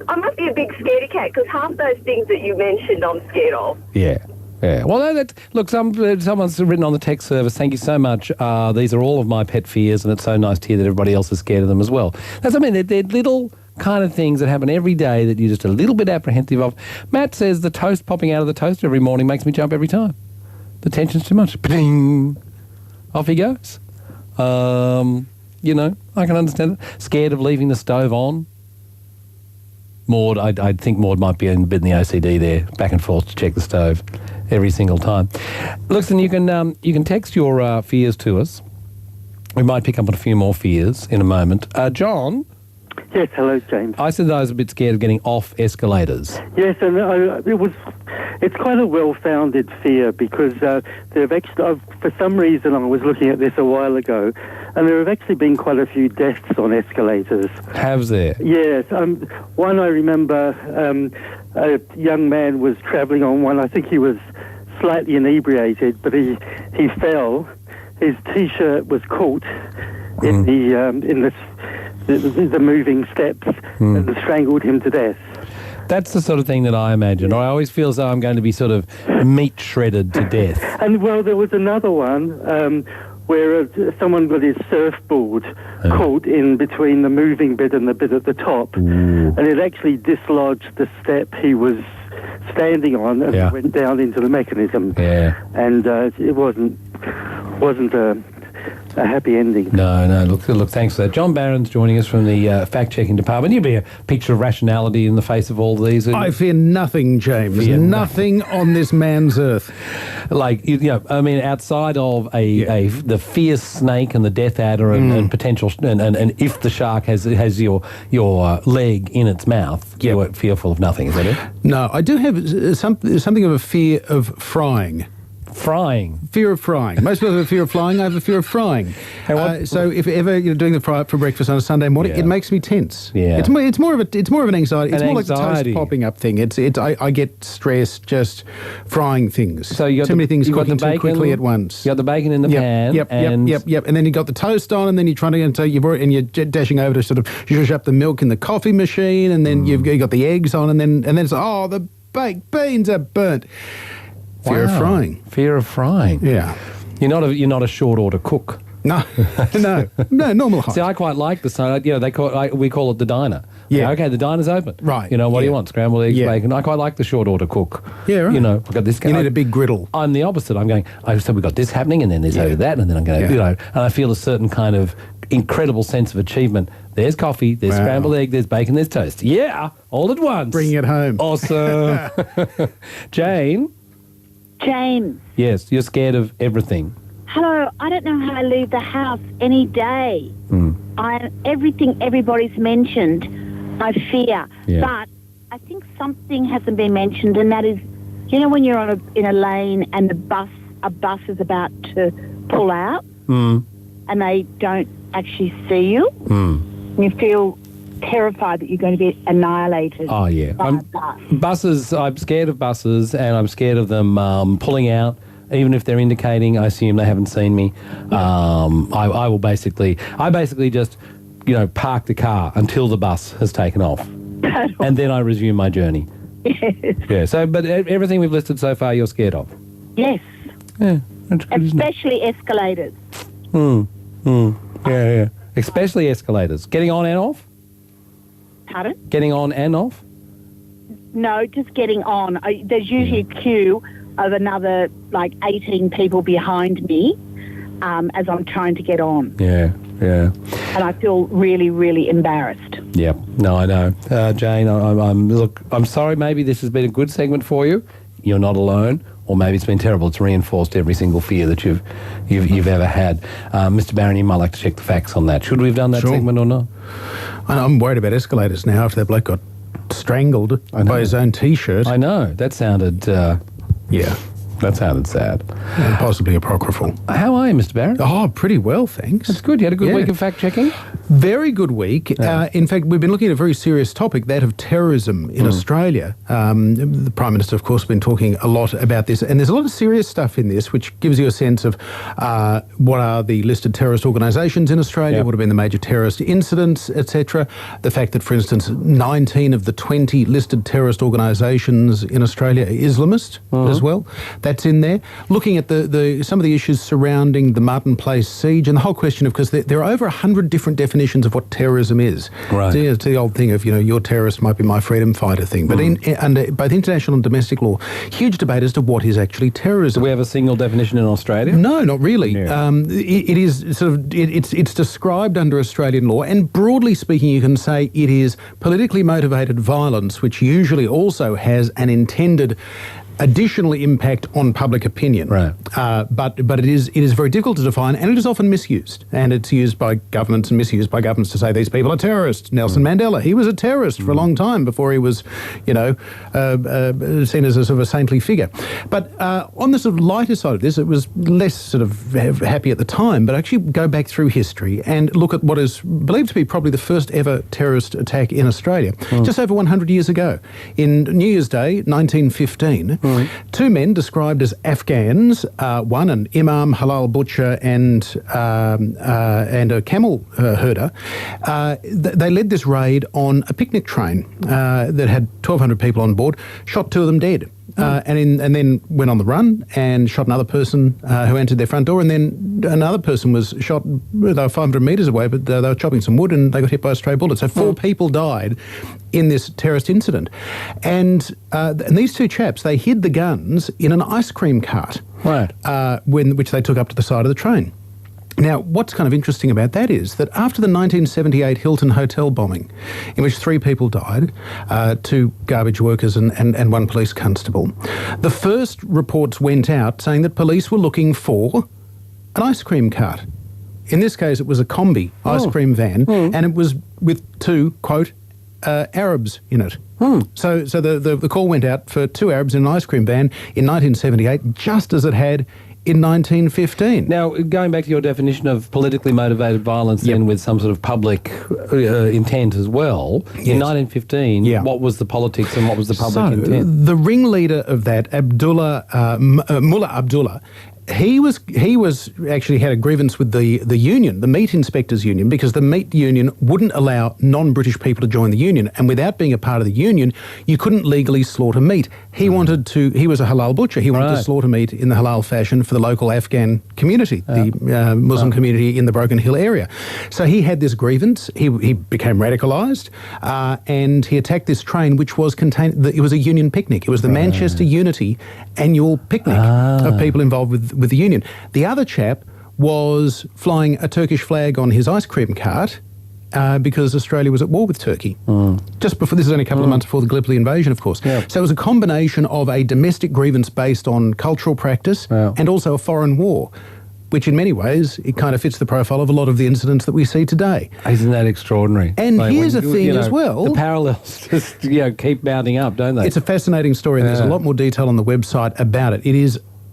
I must be a big scaredy cat, because half those things that you mentioned I'm scared of. Yeah. Well, look, someone's written on the text service, thank you so much. These are all of my pet fears, and it's so nice to hear that everybody else is scared of them as well. They're little kind of things that happen every day that you're just a little bit apprehensive of. Matt says the toast popping out of the toaster every morning makes me jump every time. The tension's too much. Ping! Off he goes. I can understand it. Scared of leaving the stove on. Maud, I think Maud might be a bit in the OCD there, back and forth to check the stove every single time. Listen, you can text your fears to us. We might pick up on a few more fears in a moment. John? Yes, hello, James. I said I was a bit scared of getting off escalators. Yes, and it's quite a well-founded fear, because for some reason, I was looking at this a while ago, and there have actually been quite a few deaths on escalators. Have there? Yes. One I remember, a young man was travelling on one. I think he was slightly inebriated, but he fell. His T-shirt was caught in the the moving steps that strangled him to death. That's the sort of thing that I imagine. I always feel as though I'm going to be sort of meat shredded to death. And, well, there was another one where someone got his surfboard caught in between the moving bit and the bit at the top. And it actually dislodged the step he was standing on and it went down into the mechanism. Yeah. And it wasn't a happy ending. No, look, thanks for that. John Barron's joining us from the fact-checking department. You'll be a picture of rationality in the face of all these. I fear nothing, James. Nothing on this man's earth. Like, I mean, outside of the fierce snake and the death adder and potential, and if the shark has your leg in its mouth, you're fearful of nothing, is that it? No, I do have something of a fear of frying. Frying? Fear of frying. Most people have a fear of flying. I have a fear of frying. So if ever you're doing the fry-up for breakfast on a Sunday morning, it makes me tense. Yeah. It's more of an anxiety. It's more like the toast popping up thing. I get stressed just frying things. So you got too many things cooking too quickly at once. You got the bacon in the pan. Yep. And then you got the toast on, and then you're trying to, and so you're dashing over to sort of zhuzh up the milk in the coffee machine, and then you've got the eggs on, and then it's the baked beans are burnt. Fear of frying. Fear of frying. Yeah. You're not a short order cook. No, normal height. See, I quite like the sign. We call it the diner. Yeah. Okay, the diner's open. Right. What do you want? Scrambled eggs, bacon. I quite like the short order cook. Yeah, right. I've got this. You need a big griddle. I'm the opposite. I'm going, so we've got this happening, and then there's over that, and then I'm going, and I feel a certain kind of incredible sense of achievement. There's coffee, there's scrambled egg, there's bacon, there's toast. Yeah, all at once. Bringing it home. Awesome. Jane? James. Yes, you're scared of everything. Hello, I don't know how I leave the house any day. Everything everybody's mentioned, I fear. Yeah. But I think something hasn't been mentioned, and that is, when you're in a lane and a bus is about to pull out, and they don't actually see you, and you feel terrified that you're going to be annihilated. Oh, yeah. By a bus. Buses, I'm scared of buses, and I'm scared of them pulling out. Even if they're indicating, I assume they haven't seen me. I basically just, park the car until the bus has taken off. And then I resume my journey. Yes. Yeah, so, but everything we've listed so far you're scared of? Yes. Yeah, that's good, especially escalators. Yeah. Especially escalators. Getting on and off? Pardon? Getting on and off? No, just getting on. There's usually a queue of another, 18 people behind me as I'm trying to get on. Yeah. And I feel really, really embarrassed. Yeah. No, I know. Jane, I'm sorry, maybe this has been a good segment for you. You're not alone. Or maybe it's been terrible. It's reinforced every single fear that you've ever had. Mr. Barron, you might like to check the facts on that. Should we have done that segment or not? I'm worried about escalators now after that bloke got strangled by his own T-shirt. I know. That sounded... That sounded sad. And possibly apocryphal. How are you, Mr. Barron? Oh, pretty well, thanks. That's good. You had a good week of fact-checking? Very good week. In fact, we've been looking at a very serious topic, that of terrorism in Australia. The Prime Minister, of course, has been talking a lot about this, and there's a lot of serious stuff in this, which gives you a sense of what are the listed terrorist organisations in Australia, what have been the major terrorist incidents, etc. The fact that, for instance, 19 of the 20 listed terrorist organisations in Australia are Islamist as well. That's in there. Looking at some of the issues surrounding the Martin Place siege and the whole question of, because there are over 100 different definitions of what terrorism is. Right. It's the old thing of, your terrorist might be my freedom fighter thing. But under both international and domestic law, huge debate as to what is actually terrorism. Do we have a single definition in Australia? No, not really. It is sort of, it's described under Australian law, and broadly speaking, you can say it is politically motivated violence, which usually also has an intended additional impact on public opinion. Right. But it is very difficult to define, and it is often misused. And it's used by governments and misused by governments to say these people are terrorists. Nelson Mandela, he was a terrorist for a long time before he was, seen as a sort of a saintly figure. But on the sort of lighter side of this, it was less sort of happy at the time, but actually go back through history and look at what is believed to be probably the first ever terrorist attack in Australia, just over 100 years ago. In New Year's Day, 1915, Two men described as Afghans, one an imam, halal butcher, and a camel herder. They led this raid on a picnic train that had 1,200 people on board, shot two of them dead. And then went on the run and shot another person who entered their front door, and then another person was shot. They were 500 metres away, but they were chopping some wood and they got hit by a stray bullet. So 4 people died in this terrorist incident. And these two chaps, they hid the guns in an ice cream cart, which they took up to the side of the train. Now, what's kind of interesting about that is that after the 1978 Hilton Hotel bombing, in which 3 people died, 2 garbage workers and 1 police constable, the first reports went out saying that police were looking for an ice cream cart. In this case, it was a combi ice cream van, and it was with 2, quote, Arabs in it. So the call went out for 2 Arabs in an ice cream van in 1978, just as it had in 1915. Now, going back to your definition of politically motivated violence then with some sort of public intent as well, in 1915, what was the politics and what was the public intent? The ringleader of that, Mullah Abdullah, he was actually had a grievance with the union, the meat inspectors union, because the meat union wouldn't allow non-British people to join the union, and without being a part of the union, you couldn't legally slaughter meat. He wanted to. He was a halal butcher. He wanted to slaughter meat in the halal fashion for the local Afghan community, the Muslim community in the Broken Hill area. So he had this grievance. He became radicalised, and he attacked this train, which was contained. It was a union picnic. It was the Manchester Unity annual picnic of people involved with the union. The other chap was flying a Turkish flag on his ice cream cart because Australia was at war with Turkey. Just before, this is only a couple of months before the Gallipoli invasion, of course. So it was a combination of a domestic grievance based on cultural practice and also a foreign war, which in many ways, it kind of fits the profile of a lot of the incidents that we see today. Isn't that exextraordinary? And here's the thing as well. The parallels just keep mounting up, don't they? It's a fascinating story, and there's a lot more detail on the website about it.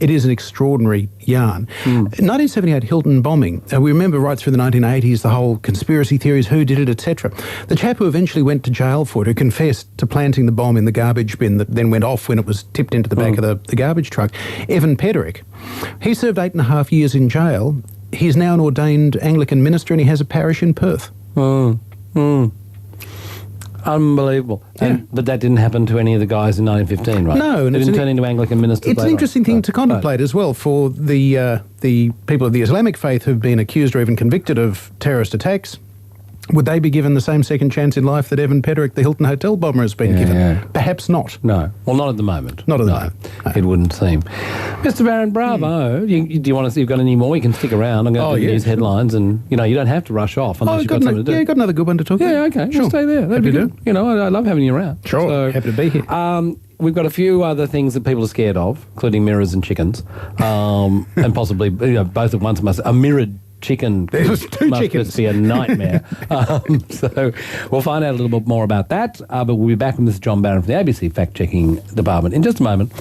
It is an extraordinary yarn. 1978 Hilton bombing, we remember right through the 1980s, the whole conspiracy theories, who did it, etc. The chap who eventually went to jail for it, who confessed to planting the bomb in the garbage bin that then went off when it was tipped into the back of the garbage truck, Evan Pederick, he served 8.5 years in jail. He's now an ordained Anglican minister and he has a parish in Perth. Unbelievable. But that didn't happen to any of the guys in 1915, right? No. They didn't turn into Anglican ministers It's an interesting thing to contemplate as well for the people of the Islamic faith who've been accused or even convicted of terrorist attacks. Would they be given the same second chance in life that Evan Pederick, the Hilton Hotel bomber, has been given? Perhaps not. No. Well, not at the moment. Not at the moment. It wouldn't seem. Mr. Barron, bravo. Do you want to see if you've got any more? You can stick around. I'm going to do the news headlines, and you don't have to rush off unless you've got something to do. Yeah, got another good one to talk about. Yeah, okay. Sure. We'll stay there. That'd be good. I love having you around. Sure. So, happy to be here. We've got a few other things that people are scared of, including mirrors and chickens, and possibly both at once. A mirrored chicken must just be a nightmare. So we'll find out a little bit more about that, but we'll be back with Mr. John Barron from the ABC Fact-Checking Department in just a moment.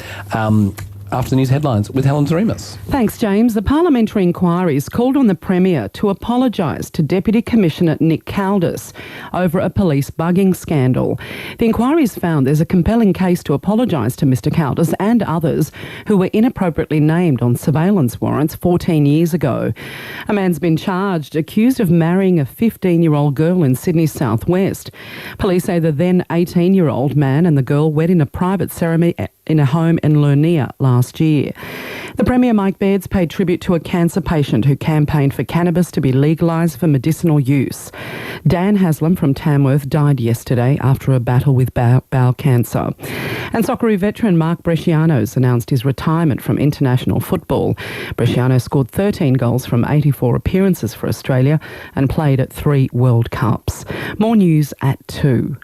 After the news headlines with Helen Seremus. Thanks, James. The parliamentary inquiry's called on the Premier to apologise to Deputy Commissioner Nick Caldis over a police bugging scandal. The inquiry's found there's a compelling case to apologise to Mr Caldis and others who were inappropriately named on surveillance warrants 14 years ago. A man's been charged, accused of marrying a 15-year-old girl in Sydney's southwest. Police say the then 18-year-old man and the girl wed in a private ceremony in a home in Lurnia last year. The Premier, Mike Bairds, paid tribute to a cancer patient who campaigned for cannabis to be legalised for medicinal use. Dan Haslam from Tamworth died yesterday after a battle with bowel cancer. And Socceroo veteran Mark Bresciano's announced his retirement from international football. Bresciano scored 13 goals from 84 appearances for Australia and played at 3 World Cups. More news at 2.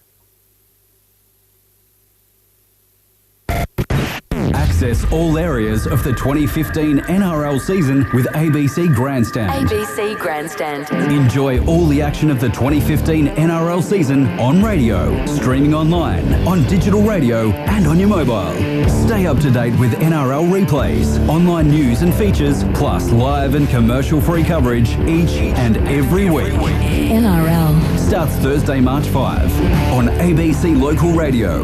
Access all areas of the 2015 NRL season with ABC Grandstand. ABC Grandstand. Enjoy all the action of the 2015 NRL season on radio, streaming online, on digital radio and on your mobile. Stay up to date with NRL replays, online news and features, plus live and commercial-free coverage each and every week. NRL. Starts Thursday, March 5 on ABC Local Radio.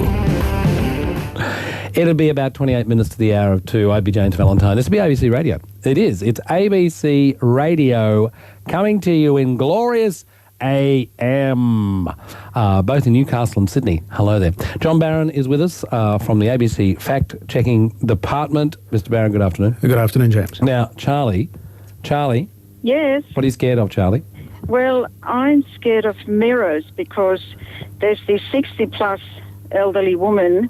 It'll be about 28 minutes to the hour of 2. I'd be James Valentine. This will be ABC Radio. It is. It's ABC Radio coming to you in glorious AM, both in Newcastle and Sydney. Hello there. John Barron is with us from the ABC fact-checking department. Mr. Barron, good afternoon. Good afternoon, James. Now, Charlie, Yes. what are you scared of, Charlie? Well, I'm scared of mirrors because there's this 60-plus elderly woman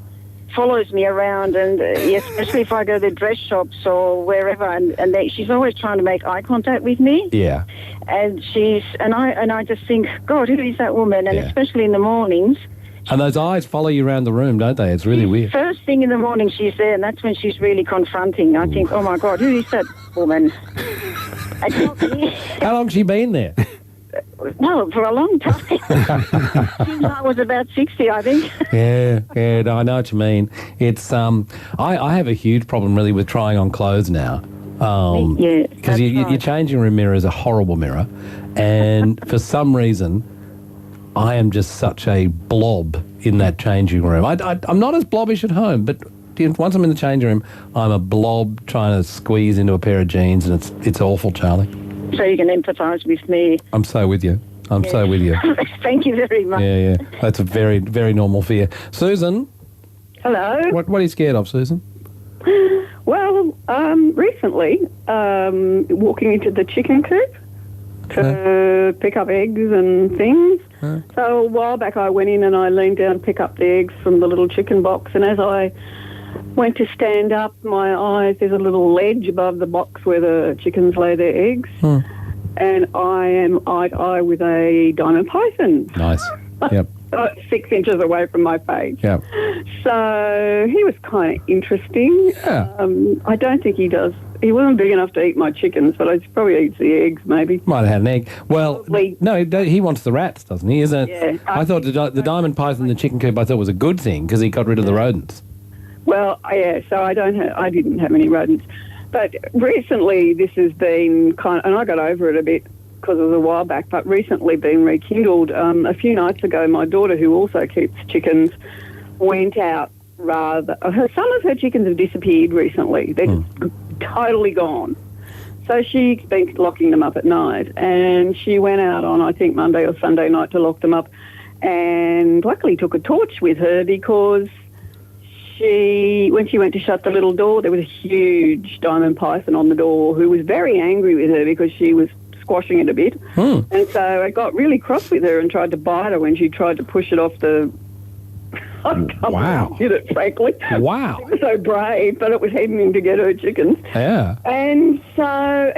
follows me around, and especially if I go to the dress shops or wherever, and she's always trying to make eye contact with me. Yeah. And I just think, God, who is that woman? And especially in the mornings. And those eyes follow you around the room, don't they? It's really weird. First thing in the morning, she's there, and that's when she's really confronting. I think, oh my God, who is that woman? How long's she been there? Well, for a long time. Since I was about 60, I think. Yeah, no, I know what you mean. It's I have a huge problem really with trying on clothes now. Because your changing room mirror is a horrible mirror, and for some reason, I am just such a blob in that changing room. I'm not as blobbish at home, but once I'm in the changing room, I'm a blob trying to squeeze into a pair of jeans, and it's awful, Charlie. So you can empathise with me. I'm so with you. So with you. Thank you very much. Yeah. That's a very, very normal fear. Susan? Hello. What are you scared of, Susan? Well, recently, walking into the chicken coop to pick up eggs and things. So a while back I went in and I leaned down to pick up the eggs from the little chicken box, and as I went to stand up, my eyes, there's a little ledge above the box where the chickens lay their eggs, and I am eye to eye with a diamond python. Nice. Yep. 6 inches away from my face. Yep. So he was kind of interesting. Yeah. I don't think he wasn't big enough to eat my chickens, but he probably eats the eggs, maybe. Might have had an egg. Well, no, he wants the rats, doesn't he? Isn't it? Yeah. I thought the diamond python in the chicken coop, I thought was a good thing because he got rid of the rodents. Well, yeah, so I didn't have any rodents. But recently this has been and I got over it a bit because it was a while back, but recently been rekindled. A few nights ago, my daughter, who also keeps chickens, went out some of her chickens have disappeared recently. They're just totally gone. So she's been locking them up at night, and she went out on, I think, Monday or Sunday night to lock them up, and luckily took a torch with her because when she went to shut the little door, there was a huge diamond python on the door who was very angry with her because she was squashing it a bit. And so I got really cross with her and tried to bite her when she tried to push it off the... Wow. Did it, frankly. Wow. She was so brave, but it was heading in to get her chickens. Yeah. And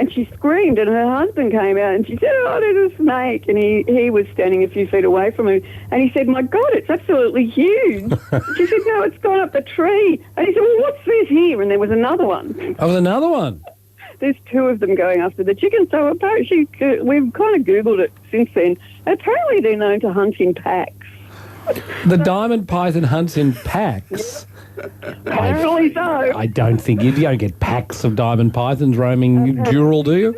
she screamed, and her husband came out, and she said, oh, there's a snake. And he was standing a few feet away from her, and he said, my God, it's absolutely huge. She said, no, it's gone up the tree. And he said, well, what's this here? And there was another one. Oh, was another one? There's 2 of them going after the chickens. So apparently we've kind of Googled it since then. Apparently they're known to hunt in packs. The diamond python hunts in packs. Apparently so. I don't think you don't get packs of diamond pythons roaming Dural, do you?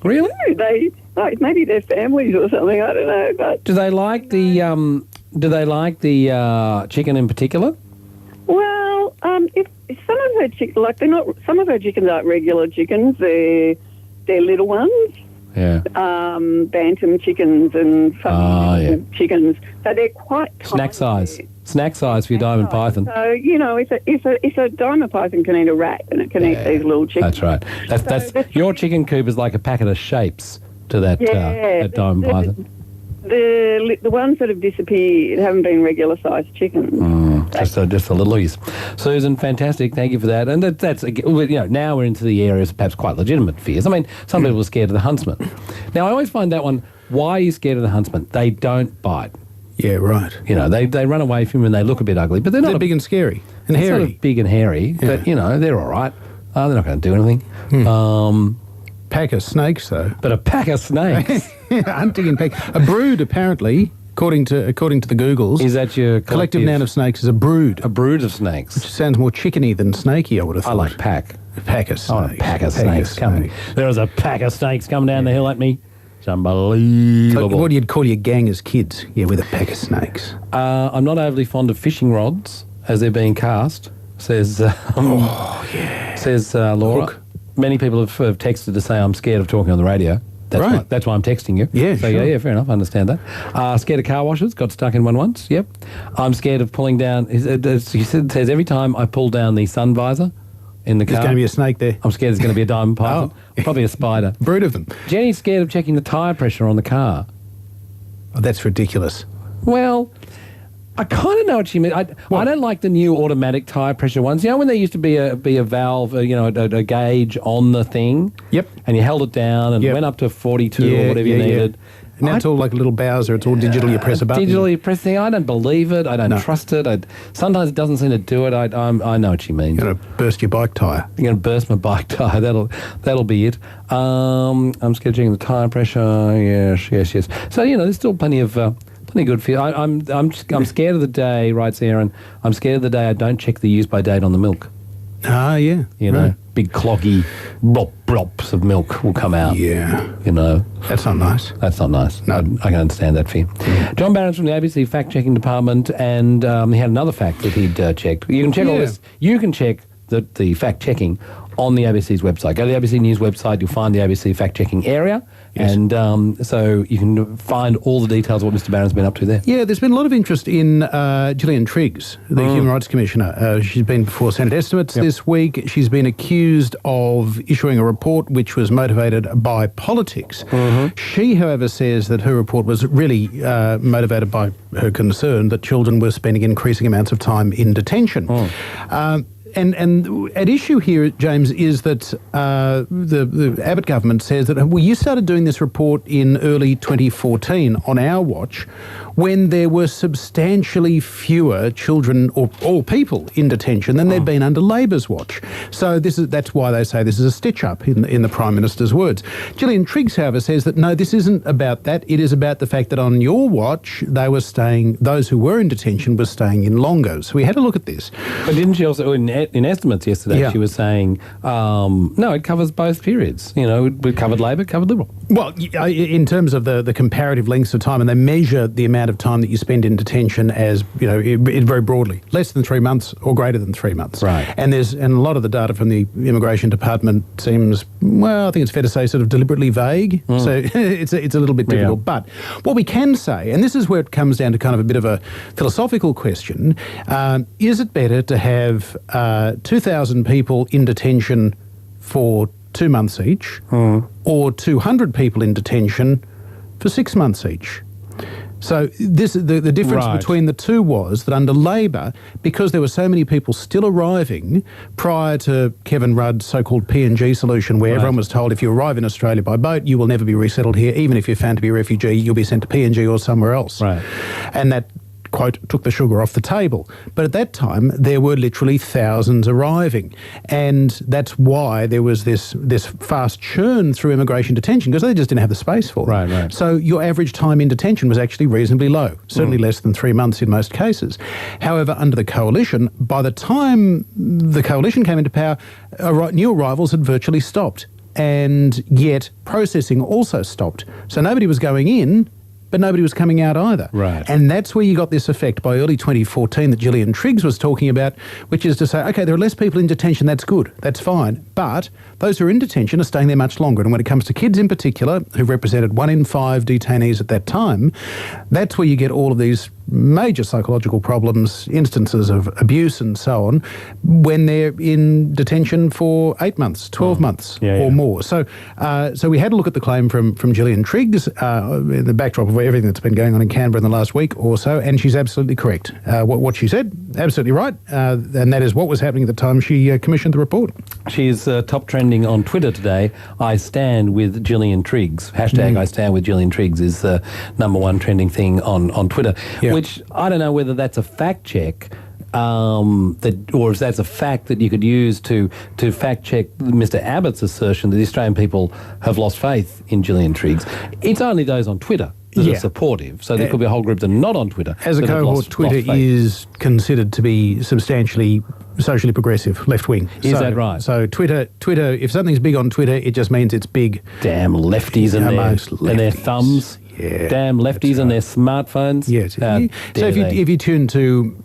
Really? Maybe they're families or something. I don't know. But do they like the chicken in particular? Well, if some of her chickens, some of her chickens aren't regular chickens. They're little ones. Yeah. Bantam chickens and chickens. So they're quite tiny. Snack size for your diamond python. So, if a diamond python can eat a rat, and it can eat these little chickens. That's right. That's your chicken coop is like a packet of shapes to that diamond python. The ones that have disappeared haven't been regular sized chickens. Just a little use. Susan, fantastic. Thank you for that. And that's now we're into the areas of perhaps quite legitimate fears. I mean, some people are scared of the huntsman. Now, I always find that one. Why are you scared of the huntsman? They don't bite. Yeah, right. They run away from you and they look a bit ugly, but they're big and scary and hairy. Sort of big and hairy, but they're all right. They're not going to do anything. Pack of snakes, though. But a pack of snakes. Hunting in pack. A brood, apparently, according to the Googles. Is that your collective noun of snakes? Is a brood. A brood of snakes. Which sounds more chickeny than snaky, I would have thought. I like pack. A pack of snakes. Oh, a pack of snakes coming. There was a pack of snakes coming down the hill at me. It's unbelievable. So what you'd call your gang as kids? Yeah, with a pack of snakes. I'm not overly fond of fishing rods as they're being cast. says Laura. Hook. Many people have texted to say I'm scared of talking on the radio. That's why I'm texting you. Yeah, so sure. yeah, fair enough. I understand that. Scared of car washers. Got stuck in one once. Yep. I'm scared of pulling down. He says every time I pull down the sun visor in the car, There's going to be a snake there. I'm scared there's going to be a diamond python. Probably a spider. Brood of them. Jenny's scared of checking the tyre pressure on the car. Oh, that's ridiculous. Well, I kind of know what she means. I don't like the new automatic tyre pressure ones. You know when there used to be a valve, a gauge on the thing? Yep. And you held it down and it went up to 42 or whatever you needed. Now it's all like a little Bowser. It's all digital. You press a button. Digitally you press the thing. I don't believe it. I don't trust it. Sometimes it doesn't seem to do it. I know what she means. You're going to burst your bike tyre. You're going to burst my bike tyre. That'll be it. I'm scared of checking the tyre pressure. Yes. So, there's still plenty of good feel. I'm scared of the day, writes Aaron. I'm scared of the day I don't check the use by date on the milk. Ah, yeah. Big cloggy blops of milk will come out. Yeah. That's not nice. That's not nice. No. I can understand that fear. John Barron's from the ABC fact-checking department, and he had another fact that he'd checked. You can check all this. You can check the fact-checking on the ABC's website. Go to the ABC News website, you'll find the ABC fact-checking area, and so you can find all the details of what Mr. Barron's been up to there. Yeah, there's been a lot of interest in Gillian Triggs, the Human Rights Commissioner. She's been before Senate estimates this week. She's been accused of issuing a report which was motivated by politics. She, however, says that her report was really motivated by her concern that children were spending increasing amounts of time in detention. And at issue here, James, is that the Abbott government says that you started doing this report in early 2014 on our watch, when there were substantially fewer children or people in detention than there'd been under Labor's watch. So that's why they say this is a stitch-up in the Prime Minister's words. Gillian Triggs, however, says that no, this isn't about that. It is about the fact that on your watch, those who were in detention were staying in longer. So we had a look at this. But didn't she also, in estimates yesterday, she was saying, no, it covers both periods. We covered Labor, covered Liberal. Well, in terms of the comparative lengths of time, and they measure the amount of time that you spend in detention as, very broadly, less than 3 months or greater than 3 months. Right. And a lot of the data from the Immigration Department seems, I think it's fair to say, sort of deliberately vague. So it's a little bit difficult. But what we can say, and this is where it comes down to kind of a bit of a philosophical question, is it better to have 2,000 people in detention for 2 months each, or 200 people in detention for 6 months each? So the difference between the two was that under Labor, because there were so many people still arriving prior to Kevin Rudd's so-called PNG solution, where everyone was told if you arrive in Australia by boat, you will never be resettled here. Even if you're found to be a refugee, you'll be sent to PNG or somewhere else. Right. And that, quote, took the sugar off the table. But at that time, there were literally thousands arriving. And that's why there was this fast churn through immigration detention, because they just didn't have the space for them. Right. So your average time in detention was actually reasonably low, certainly less than 3 months in most cases. However, under the Coalition, by the time the Coalition came into power, new arrivals had virtually stopped. And yet processing also stopped. So nobody was going in, but nobody was coming out either. Right. And that's where you got this effect by early 2014 that Gillian Triggs was talking about, which is to say, OK, there are less people in detention, that's good, that's fine, but those who are in detention are staying there much longer. And when it comes to kids in particular, who represented 1 in 5 detainees at that time, that's where you get all of these major psychological problems, instances of abuse and so on, when they're in detention for 8 months, 12 months or more. So we had a look at the claim from Gillian Triggs in the backdrop of everything that's been going on in Canberra in the last week or so, and she's absolutely correct. What she said, absolutely right, and that is what was happening at the time she commissioned the report. She's top trending on Twitter today. I stand with Gillian Triggs. Hashtag I stand with Gillian Triggs is the #1 trending thing on Twitter. Which I don't know whether that's a fact check, or if that's a fact that you could use to fact check Mr. Abbott's assertion that the Australian people have lost faith in Gillian Triggs. It's only those on Twitter that are supportive, so there could be a whole group that are not on Twitter. As a cohort, Twitter is considered to be substantially socially progressive, left-wing. Is that right? So Twitter, if something's big on Twitter, it just means it's big. Damn lefties and their thumbs. Yeah. Damn lefties and their smartphones. Yes. How So dare they. if you tune to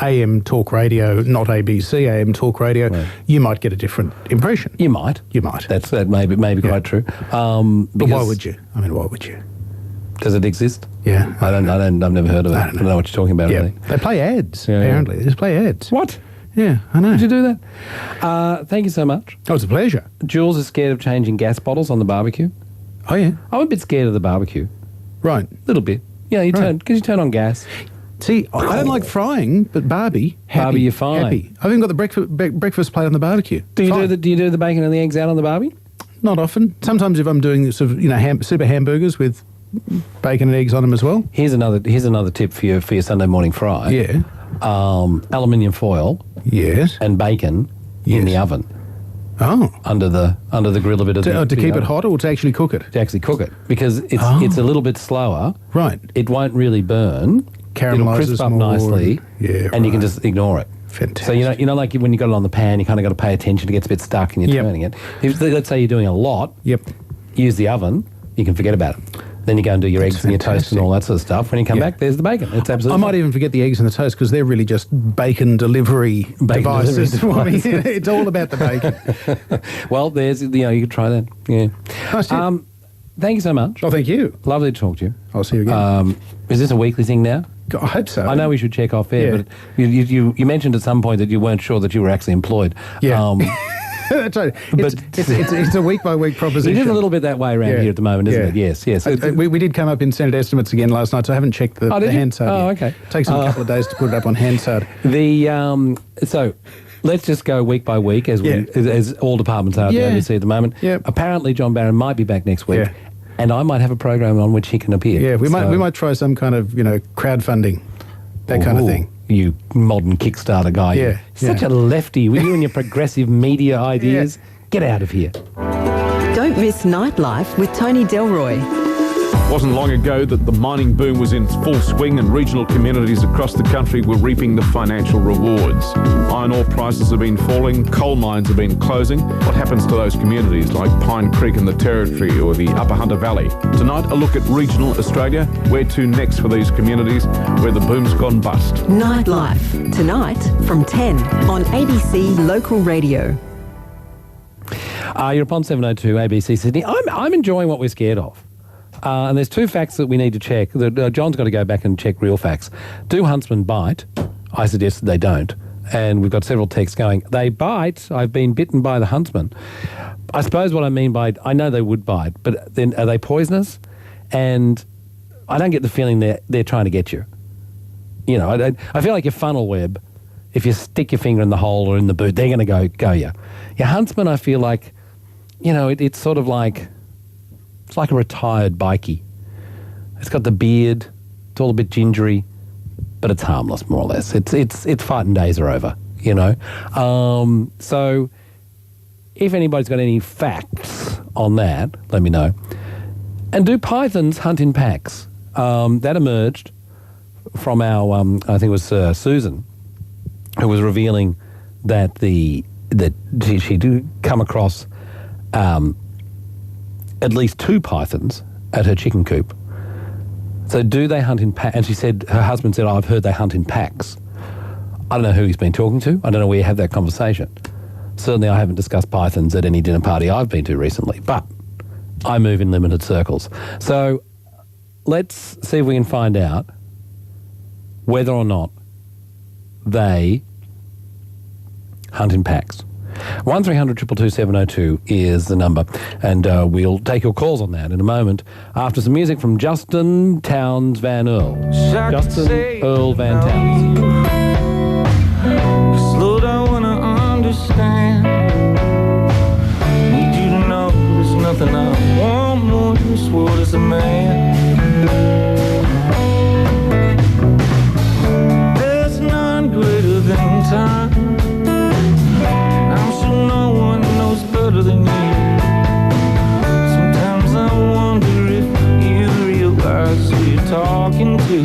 AM talk radio, not ABC, AM talk radio, you might get a different impression. You might. That may be quite true. But why would you? I mean, why would you? Does it exist? Yeah. I've never heard of it. I don't know what you're talking about. Yeah. Really. They play ads, apparently. They just play ads. What? Yeah, I know. Did you do that? Thank you so much. Oh, it's a pleasure. Jules is scared of changing gas bottles on the barbecue. Oh, yeah? I'm a bit scared of the barbecue. Right. A little bit. Yeah, you turn on gas. See, I don't like frying, but Barbie, happy. Barbie, you're fine. Happy. I've even got the breakfast plate on the barbecue. Do you do the bacon and the eggs out on the Barbie? Not often. Sometimes if I'm doing sort of super hamburgers with bacon and eggs on them as well. Here's another tip for your Sunday morning fry. Yeah. Aluminium foil. Yes. And bacon in the oven. Oh. Under the grill a bit of to keep it hot or to actually cook it? To actually cook it. Because it's a little bit slower. Right. It won't really burn. Caramelizes It'll crisp up more. nicely. Yeah. And you can just ignore it. Fantastic. So you know like when you got it on the pan, you kind of got to pay attention. It gets a bit stuck and you're turning it. Let's say you're doing a lot. Yep. Use the oven. You can forget about it. Then you go and do your eggs and your toast and all that sort of stuff. When you come back, there's the bacon. It's absolutely I might even forget the eggs and the toast because they're really just bacon delivery devices for me. It's all about the bacon. Well, you could try that. Yeah. Nice. Thank you so much. Oh, thank you. Lovely to talk to you. I'll see you again. Is this a weekly thing now? I hope so. I know we should check off air, but you mentioned at some point that you weren't sure that you were actually employed. Yeah. That's right. It's a week-by-week proposition. It is a little bit that way around here at the moment, isn't it? Yes. We did come up in Senate estimates again last night, so I haven't checked the Hansard Oh, yet. okay. It takes them a couple of days to put it up on Hansard. So let's just go week by week as all departments are at the ABC at the moment. Yep. Apparently John Barron might be back next week. Yeah. And I might have a program on which he can appear. Yeah, we might try some kind of crowdfunding, that kind of thing. You modern Kickstarter guy. Yeah. Such a lefty with you and your progressive media ideas. Get out of here. Don't miss Nightlife with Tony Delroy. It wasn't long ago that the mining boom was in full swing and regional communities across the country were reaping the financial rewards. Iron ore prices have been falling, coal mines have been closing. What happens to those communities like Pine Creek in the Territory or the Upper Hunter Valley? Tonight, a look at regional Australia. Where to next for these communities where the boom's gone bust? Nightlife, tonight from 10 on ABC Local Radio. You're upon 702 ABC Sydney. I'm enjoying what we're scared of. And there's two facts that we need to check. John's got to go back and check real facts. Do huntsmen bite? I suggest that they don't. And we've got several texts going, they bite. I've been bitten by the huntsman. I suppose what I mean by, I know they would bite, but then are they poisonous? And I don't get the feeling they're trying to get you. You know, I feel like your funnel web, if you stick your finger in the hole or in the boot, they're going to go you. Your huntsman, I feel like, it's sort of like, it's like a retired bikie. It's got the beard, it's all a bit gingery, but it's harmless, more or less. Its fighting days are over, So if anybody's got any facts on that, let me know. And do pythons hunt in packs? That emerged from our, I think it was Susan, who was revealing that she did come across at least 2 pythons at her chicken coop. So do they hunt in packs? And she said, her husband said, I've heard they hunt in packs. I don't know who he's been talking to. I don't know where you had that conversation. Certainly I haven't discussed pythons at any dinner party I've been to recently, but I move in limited circles. So let's see if we can find out whether or not they hunt in packs. 1300 222 702 is the number, and we'll take your calls on that in a moment after some music from Justin Towns Van Earl. Justin Earl Van Towns. Slow down when I understand. Need you to know there's nothing I want more in this world as a man. There's none greater than time. No one knows better than you. Sometimes I wonder if you realize who you're talking to.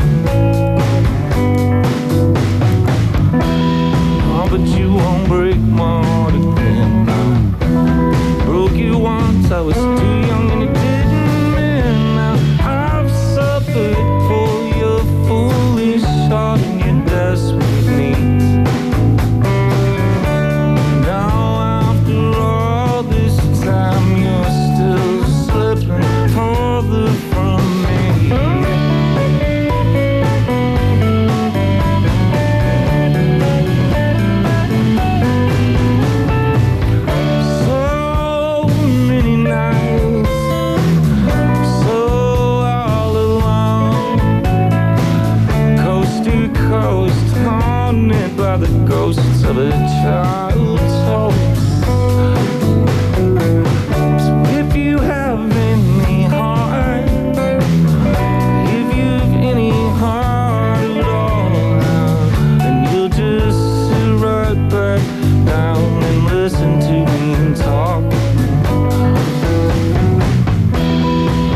Oh, but you won't break my heart again. I broke you once, I was too young and it didn't mean. Now ghosts of a child's hopes. So if you have any heart, if you've any heart at all now, then you'll just sit right back down and listen to me talk.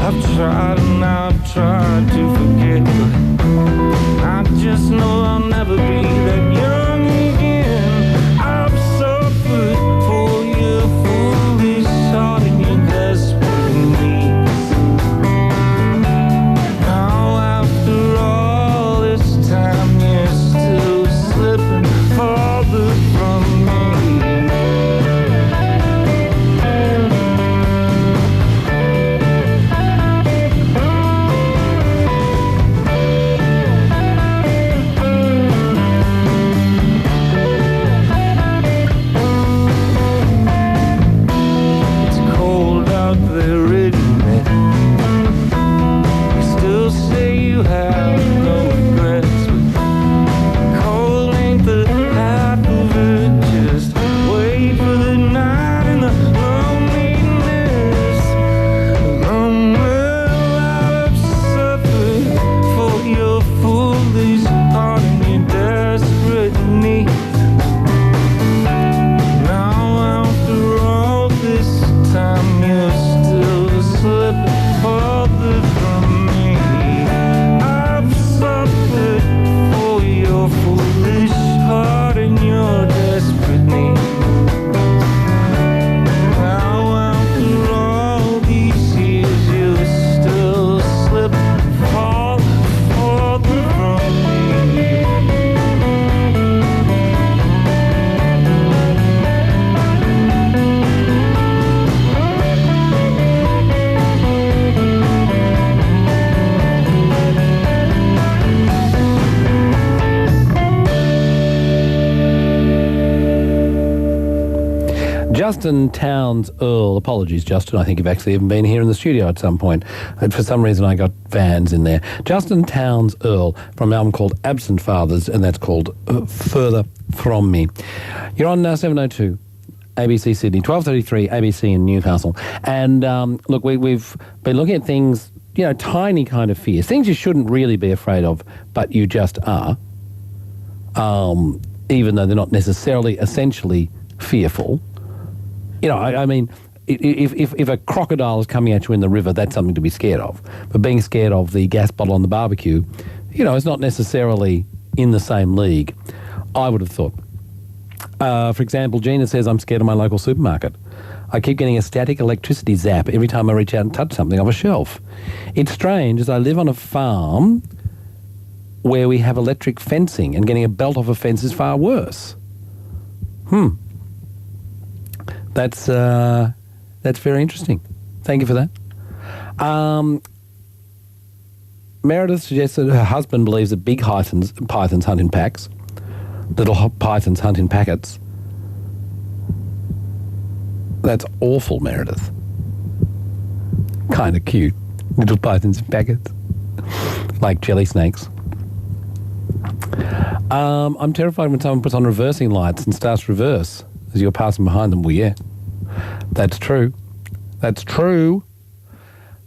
I've tried and I've tried to forget, but I just know I'll never be that young again. I've suffered for your foolish heart and your desperate needs. Now after all this time, you're still slipping farther from me. Justin Towns Earl, apologies Justin, I think you've actually even been here in the studio at some point. For some reason I got Vans in there. Justin Towns Earl from an album called Absent Fathers, and that's called Further From Me. You're on 702 ABC Sydney, 1233 ABC in Newcastle. And look, we've been looking at things, you know, tiny kind of fears, things you shouldn't really be afraid of, but you just are, even though they're not necessarily essentially fearful. You know, I mean, if a crocodile is coming at you in the river, that's something to be scared of. But being scared of the gas bottle on the barbecue, you know, is not necessarily in the same league, I would have thought. For example, Gina says, I'm scared of my local supermarket. I keep getting a static electricity zap every time I reach out and touch something off a shelf. It's strange, as I live on a farm where we have electric fencing, and getting a belt off a fence is far worse. That's very interesting. Thank you for that. Meredith suggests that her husband believes that big pythons hunt in packs. Little pythons hunt in packets. That's awful, Meredith. Kind of cute. Little pythons in packets. Like jelly snakes. I'm terrified when someone puts on reversing lights and starts to reverse as you're passing behind them. Well, yeah, that's true. That's true.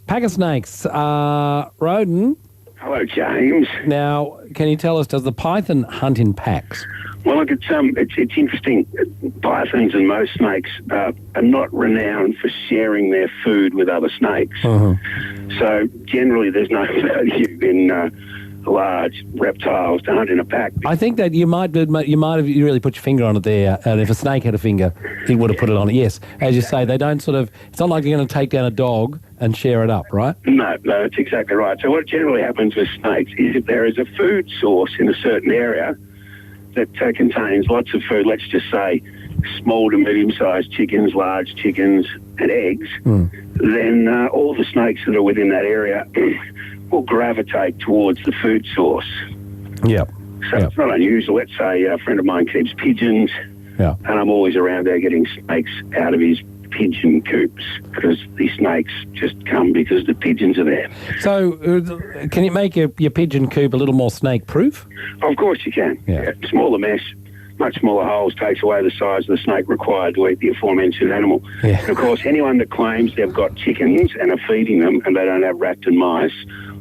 Pack of snakes. Roden. Hello, James. Now, can you tell us, does the python hunt in packs? Well, look, it's interesting. Pythons and most snakes are not renowned for sharing their food with other snakes. So generally, there's no value in large reptiles to hunt in a pack. I think that you might have really put your finger on it there, and if a snake had a finger, it would have put it on it. Yes, as you say, they don't sort of, it's not like you're going to take down a dog and share it up, right? No, that's exactly right. So what generally happens with snakes is if there is a food source in a certain area that contains lots of food, let's just say small to medium-sized chickens, large chickens and eggs, then all the snakes that are within that area will gravitate towards the food source. Yep. So it's not unusual. Let's say a friend of mine keeps pigeons, and I'm always around there getting snakes out of his pigeon coops because the snakes just come because the pigeons are there. So can you make your pigeon coop a little more snake-proof? Of course you can. Yeah. Smaller mesh, much smaller holes takes away the size of the snake required to eat the aforementioned animal. Yeah. And of course, anyone that claims they've got chickens and are feeding them and they don't have rats and mice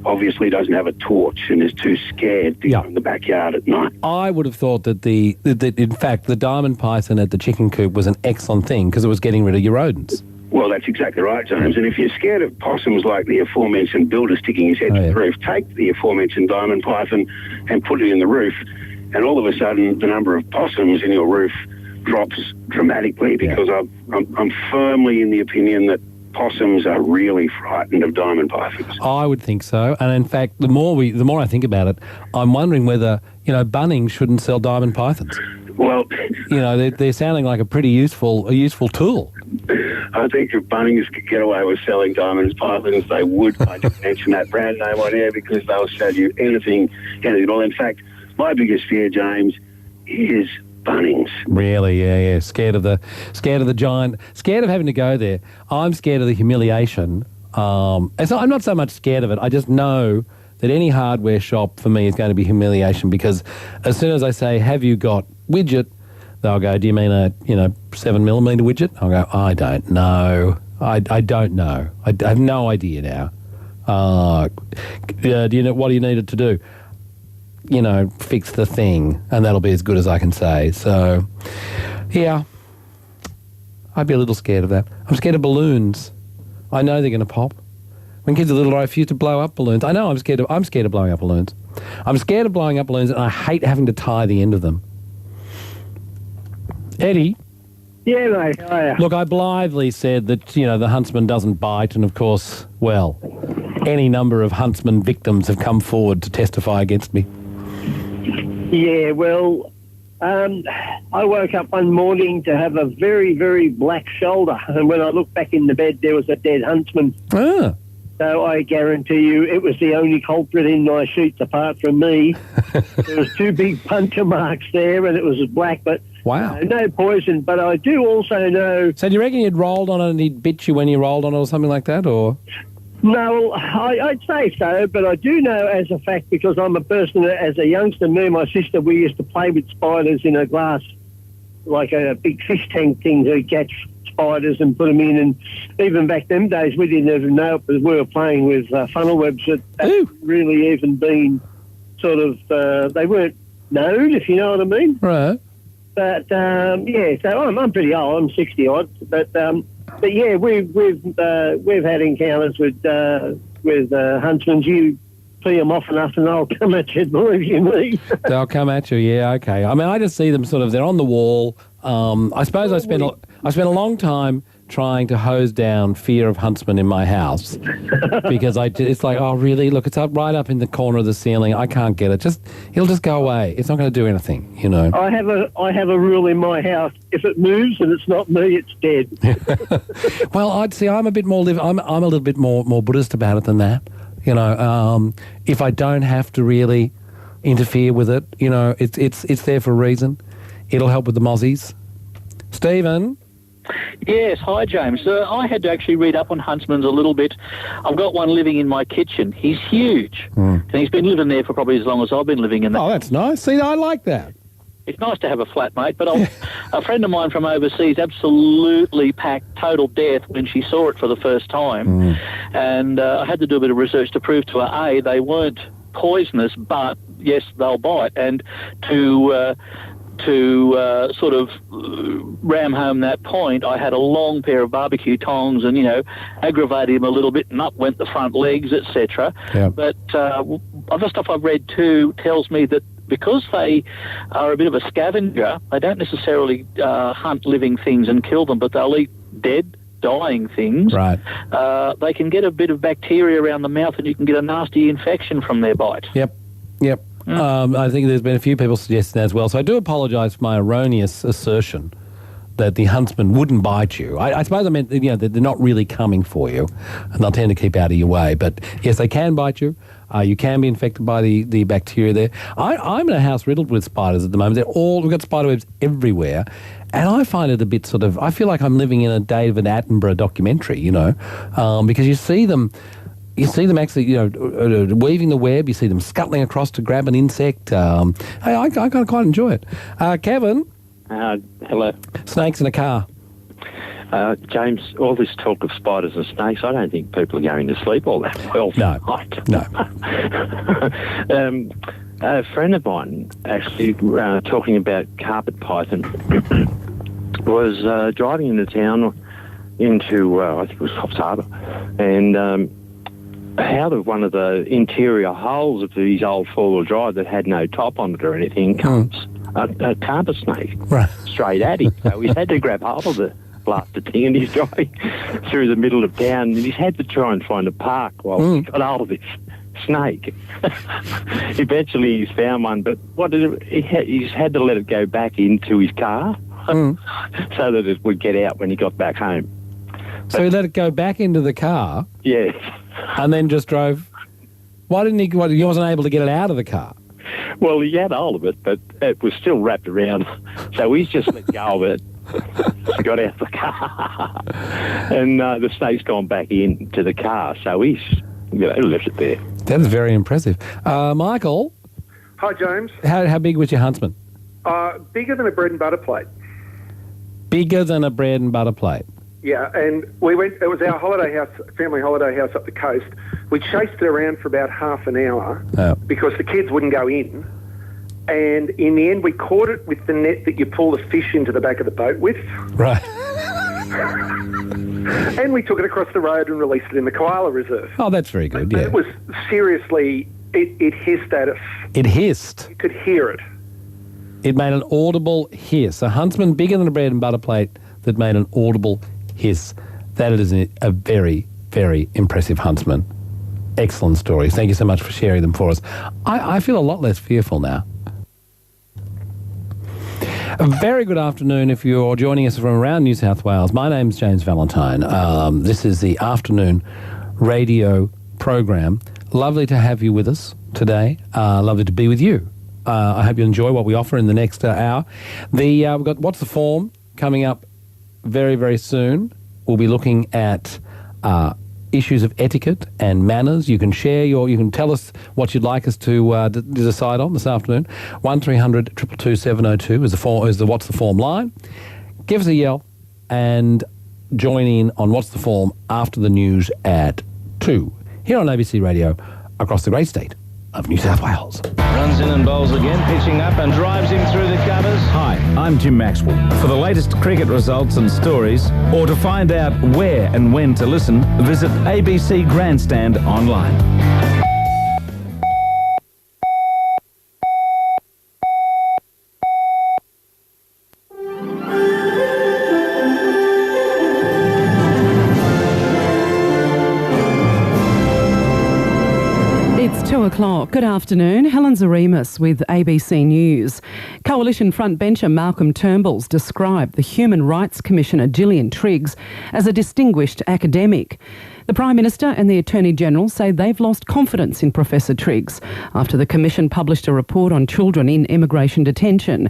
obviously doesn't have a torch and is too scared to go in the backyard at night. I would have thought that in fact, the diamond python at the chicken coop was an excellent thing because it was getting rid of your rodents. Well, that's exactly right, James. And if you're scared of possums like the aforementioned builder sticking his head to the roof, take the aforementioned diamond python and put it in the roof, and all of a sudden the number of possums in your roof drops dramatically because I'm firmly in the opinion that possums are really frightened of diamond pythons. I would think so. And in fact, the more I think about it, I'm wondering whether, Bunnings shouldn't sell diamond pythons. Well, they're sounding like a pretty useful tool. I think if Bunnings could get away with selling diamonds pythons, they would. I didn't mention that brand name on air because they'll sell you anything at all. In fact, my biggest fear, James, is Bunnings. Really, yeah. Scared of the giant. Scared of having to go there. I'm scared of the humiliation. I'm not so much scared of it. I just know that any hardware shop for me is going to be humiliation because as soon as I say, "Have you got widget?" they'll go, "Do you mean a 7mm widget?" I'll go, "I don't know. I don't know. I have no idea now. Do you know what do you need it to do?" Fix the thing, and that'll be as good as I can say. So, yeah, I'd be a little scared of that. I'm scared of balloons. I know they're going to pop. When kids are little, I refuse to blow up balloons. I know I'm scared of blowing up balloons. I'm scared of blowing up balloons, and I hate having to tie the end of them. Eddie? Yeah, mate. How are you? Look, I blithely said that, the huntsman doesn't bite, and of course, well, any number of huntsman victims have come forward to testify against me. Yeah, well, I woke up one morning to have a very, very black shoulder, and when I looked back in the bed, there was a dead huntsman. Ah. So I guarantee you it was the only culprit in my sheets apart from me. There was 2 big puncture marks there, and it was black, but wow. No poison. But I do also know... So do you reckon you'd rolled on it and he'd bit you when you rolled on it or something like that, or...? No, I'd say so, but I do know as a fact because I'm a person that, as a youngster, me and my sister, we used to play with spiders in a glass, like a big fish tank thing to catch spiders and put them in. And even back them days, we didn't even know it, but we were playing with funnel webs that hadn't really even been sort of, they weren't known, if you know what I mean. Right. But, yeah, so I'm pretty old, I'm 60-odd, but yeah, we've had encounters with huntsmen. You see them often enough, and they'll come at you. Believe you me. They'll come at you. Yeah, okay. I mean, I just see them sort of. They're on the wall. I suppose I spent a long time trying to hose down fear of huntsmen in my house because it's like, oh really? Look, it's right up in the corner of the ceiling. I can't get it. It'll just go away. It's not going to do anything, I have a rule in my house: if it moves and it's not me, it's dead. Well, I'd say I'm a bit more. I'm a little bit more Buddhist about it than that. If I don't have to really interfere with it, it's there for a reason. It'll help with the mozzies. Stephen. Yes, hi James. I had to actually read up on huntsmen a little bit. I've got one living in my kitchen. He's huge, and he's been living there for probably as long as I've been living in there. Oh, that's nice. See, I like that. It's nice to have a flatmate, but a friend of mine from overseas absolutely packed total death when she saw it for the first time, and I had to do a bit of research to prove to her, A, they weren't poisonous, but yes, they'll bite, and to sort of ram home that point, I had a long pair of barbecue tongs and, aggravated him a little bit, and up went the front legs, etc. Yeah. But other stuff I've read too tells me that because they are a bit of a scavenger, they don't necessarily hunt living things and kill them, but they'll eat dead, dying things. Right. They can get a bit of bacteria around the mouth and you can get a nasty infection from their bite. Yep. I think there's been a few people suggesting that as well. So I do apologise for my erroneous assertion that the huntsman wouldn't bite you. I suppose I meant, that they're not really coming for you, and they'll tend to keep out of your way. But yes, they can bite you. You can be infected by the bacteria there. I'm in a house riddled with spiders at the moment. We've got spider webs everywhere, and I find it a bit I feel like I'm living in a David Attenborough documentary, because you see them You see them actually, weaving the web. You see them scuttling across to grab an insect. I kind of quite enjoy it. Kevin? Hello. Snakes in a car. James, all this talk of spiders and snakes, I don't think people are going to sleep all that well tonight. No. A friend of mine, actually, talking about carpet python, was driving into town into, I think it was Coffs Harbour, and out of one of the interior holes of his old four-wheel drive that had no top on it or anything comes a carpet snake straight at him. So he's had to grab hold of the blasted thing, and he's driving through the middle of town, and he's had to try and find a park while he got hold of this snake. Eventually he's found one, but he's had to let it go back into his car so that it would get out when he got back home. So he let it go back into the car? Yes. And then just drove... Why didn't he... he wasn't able to get it out of the car? Well, he had hold of it, but it was still wrapped around. So he's just let go of it. He got out of the car. And the snake's gone back into the car. So he's left it there. That is very impressive. Michael? Hi, James. How big was your huntsman? Bigger than a bread and butter plate. Bigger than a bread and butter plate? Yeah, and we went, it was our holiday house, family holiday house up the coast. We chased it around for about half an hour because the kids wouldn't go in. And in the end, we caught it with the net that you pull the fish into the back of the boat with. Right. And we took it across the road and released it in the koala reserve. Oh, that's very good, yeah. It was seriously, it hissed at us. It hissed? You could hear it. It made an audible hiss. A huntsman bigger than a bread and butter plate that made an audible hiss. That is a very, very impressive huntsman. Excellent stories. Thank you so much for sharing them for us. I feel a lot less fearful now. A very good afternoon if you're joining us from around New South Wales. My name's James Valentine. This is the afternoon radio program. Lovely to have you with us today. Lovely to be with you. I hope you enjoy what we offer in the next hour. We've got What's the Form coming up very, very soon. We'll be looking at issues of etiquette and manners. You can share you can tell us what you'd like us to decide on this afternoon. 1300 222 702 is the What's the Form line. Give us a yell and join in on What's the Form after the news at 2 here on ABC Radio across the great state of New South Wales. Runs in and bowls again, pitching up and drives him through the covers. Hi, I'm Jim Maxwell. For the latest cricket results and stories, or to find out where and when to listen, visit ABC Grandstand online. It's 2 o'clock. Good afternoon. Helen Zaremus with ABC News. Coalition frontbencher Malcolm Turnbull's described the Human Rights Commissioner Gillian Triggs as a distinguished academic. The Prime Minister and the Attorney-General say they've lost confidence in Professor Triggs after the Commission published a report on children in immigration detention.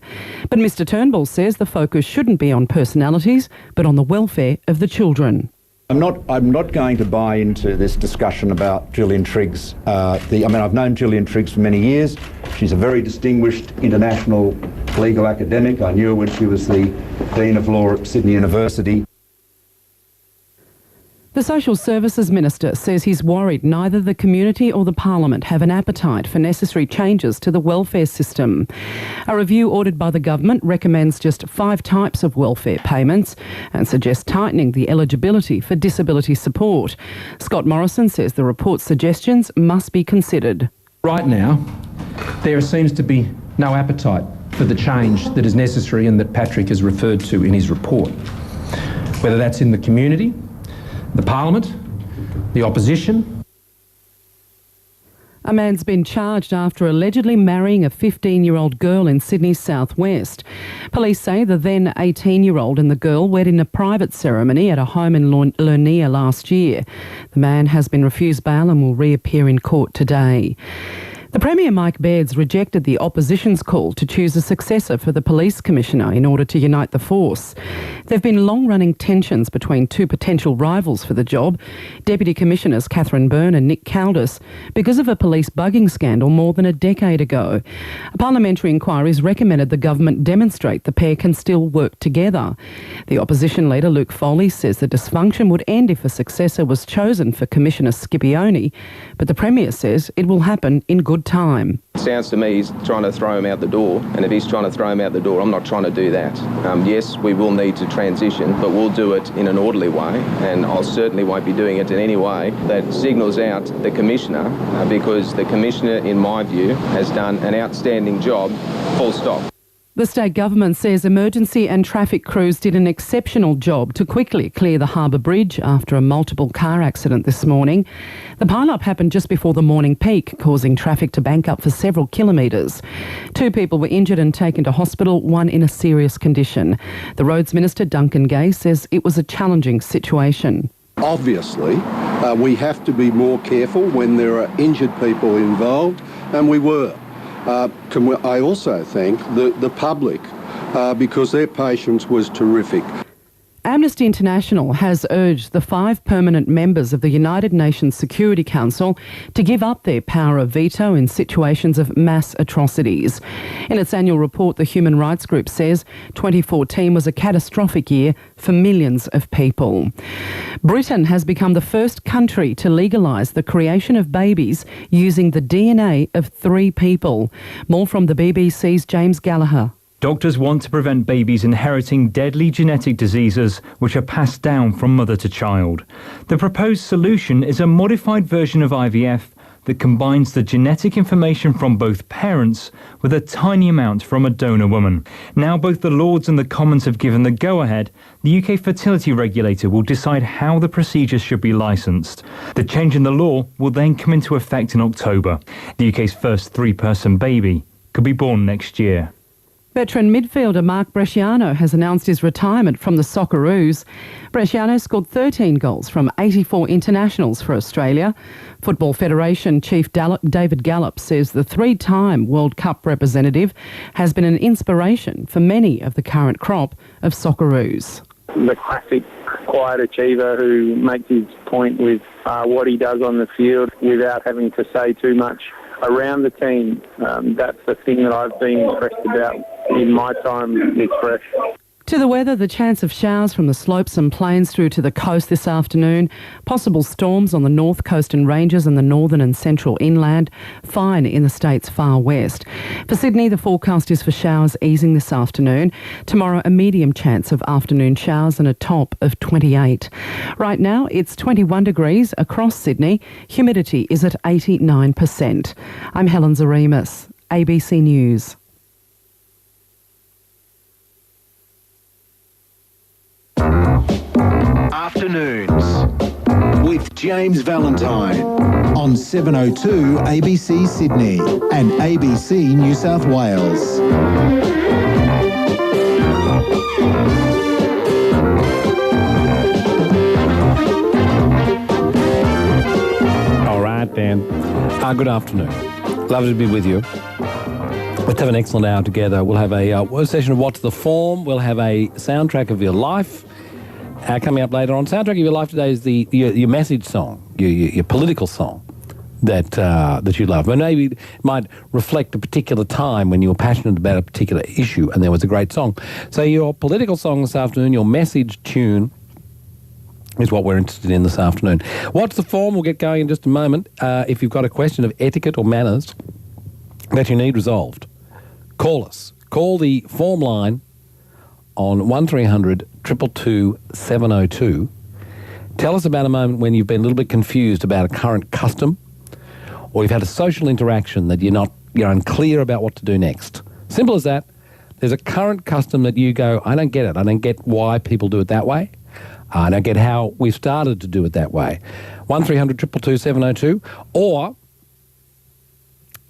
But Mr Turnbull says the focus shouldn't be on personalities, but on the welfare of the children. I'm not going to buy into this discussion about Gillian Triggs. I've known Gillian Triggs for many years. She's a very distinguished international legal academic. I knew her when she was the Dean of Law at Sydney University. The Social Services Minister says he's worried neither the community or the Parliament have an appetite for necessary changes to the welfare system. A review ordered by the government recommends just 5 types of welfare payments and suggests tightening the eligibility for disability support. Scott Morrison says the report's suggestions must be considered. Right now, there seems to be no appetite for the change that is necessary and that Patrick has referred to in his report. Whether that's in the community, the Parliament, the opposition. A man's been charged after allegedly marrying a 15-year-old girl in Sydney's southwest. Police say the then 18-year-old and the girl wed in a private ceremony at a home in Lernia last year. The man has been refused bail and will reappear in court today. The Premier, Mike Bairds, rejected the opposition's call to choose a successor for the Police Commissioner in order to unite the force. There have been long-running tensions between two potential rivals for the job, Deputy Commissioners Catherine Byrne and Nick Caldis, because of a police bugging scandal more than a decade ago. A parliamentary inquiry has recommended the government demonstrate the pair can still work together. The opposition leader, Luke Foley, says the dysfunction would end if a successor was chosen for Commissioner Scipione, but the Premier says it will happen in good time. It sounds to me he's trying to throw him out the door, and if he's trying to throw him out the door, I'm not trying to do that. Yes, we will need to transition, but we'll do it in an orderly way, and I certainly won't be doing it in any way that signals out the Commissioner, because the Commissioner, in my view, has done an outstanding job, full stop. The state government says emergency and traffic crews did an exceptional job to quickly clear the Harbour Bridge after a multiple car accident this morning. The pile-up happened just before the morning peak, causing traffic to bank up for several kilometres. 2 people were injured and taken to hospital, one in a serious condition. The Roads Minister, Duncan Gay, says it was a challenging situation. Obviously, we have to be more careful when there are injured people involved, and we were. I also thank the public because their patience was terrific. Amnesty International has urged the 5 permanent members of the United Nations Security Council to give up their power of veto in situations of mass atrocities. In its annual report, the human rights group says 2014 was a catastrophic year for millions of people. Britain has become the first country to legalise the creation of babies using the DNA of 3 people. More from the BBC's James Gallagher. Doctors want to prevent babies inheriting deadly genetic diseases which are passed down from mother to child. The proposed solution is a modified version of IVF that combines the genetic information from both parents with a tiny amount from a donor woman. Now both the Lords and the Commons have given the go-ahead. The UK fertility regulator will decide how the procedure should be licensed. The change in the law will then come into effect in October. The UK's first 3-person baby could be born next year. Veteran midfielder Mark Bresciano has announced his retirement from the Socceroos. Bresciano scored 13 goals from 84 internationals for Australia. Football Federation Chief David Gallop says the 3-time World Cup representative has been an inspiration for many of the current crop of Socceroos. The classic quiet achiever who makes his point with what he does on the field without having to say too much around the team. That's the thing that I've been impressed about in my time with Fresh. To the weather, the chance of showers from the slopes and plains through to the coast this afternoon. Possible storms on the north coast and ranges and the northern and central inland. Fine in the state's far west. For Sydney, the forecast is for showers easing this afternoon. Tomorrow, a medium chance of afternoon showers and a top of 28. Right now, it's 21 degrees across Sydney. Humidity is at 89%. I'm Helen Zaremus, ABC News. Afternoons with James Valentine on 702 ABC Sydney and ABC New South Wales. All right, then. Good afternoon. Lovely to be with you. Let's have an excellent hour together. We'll have a session of What's the Form. We'll have a soundtrack of your life. Coming up later on. Soundtrack of your life today is your message song, your political song that you love. And maybe it might reflect a particular time when you were passionate about a particular issue and there was a great song. So your political song this afternoon, your message tune, is what we're interested in this afternoon. What's the Form? We'll get going in just a moment. If you've got a question of etiquette or manners that you need resolved, call us. Call the form line on 1300 222 702. Tell us about a moment when you've been a little bit confused about a current custom, or you've had a social interaction that you're unclear about what to do next. Simple as that. There's a current custom that you go, I don't get it. I don't get why people do it that way. I don't get how we've started to do it that way. 1300 222 702. Or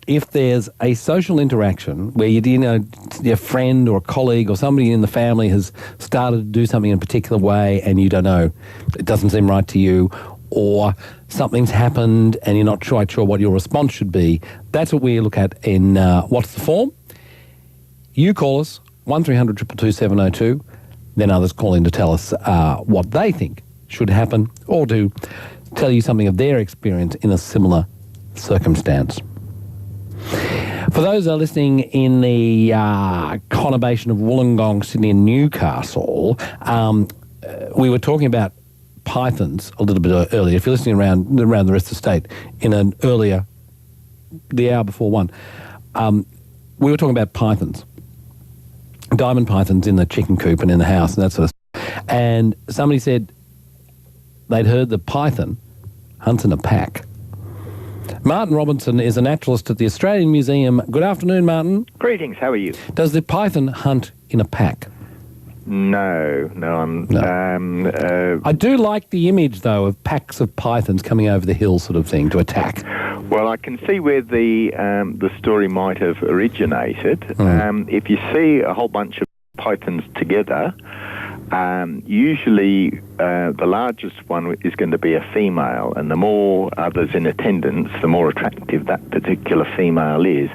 if there's a social interaction where your friend or a colleague or somebody in the family has started to do something in a particular way and you don't know, it doesn't seem right to you, or something's happened and you're not quite sure what your response should be, that's what we look at in What's the Form? You call us, 1300 222 702, then others call in to tell us what they think should happen or to tell you something of their experience in a similar circumstance. For those that are listening in the conurbation of Wollongong, Sydney and Newcastle, we were talking about pythons a little bit earlier. If you're listening around the rest of the state in an earlier, the hour before one, we were talking about pythons, diamond pythons in the chicken coop and in the house and that sort of stuff. And somebody said they'd heard the python hunts in a pack. Martin Robinson is a naturalist at the Australian Museum. Good afternoon, Martin. Greetings, how are you? Does the python hunt in a pack? No. I do like the image, though, of packs of pythons coming over the hill sort of thing to attack. Well, I can see where the story might have originated. If you see a whole bunch of pythons together, usually the largest one is going to be a female, and the more others in attendance, the more attractive that particular female is.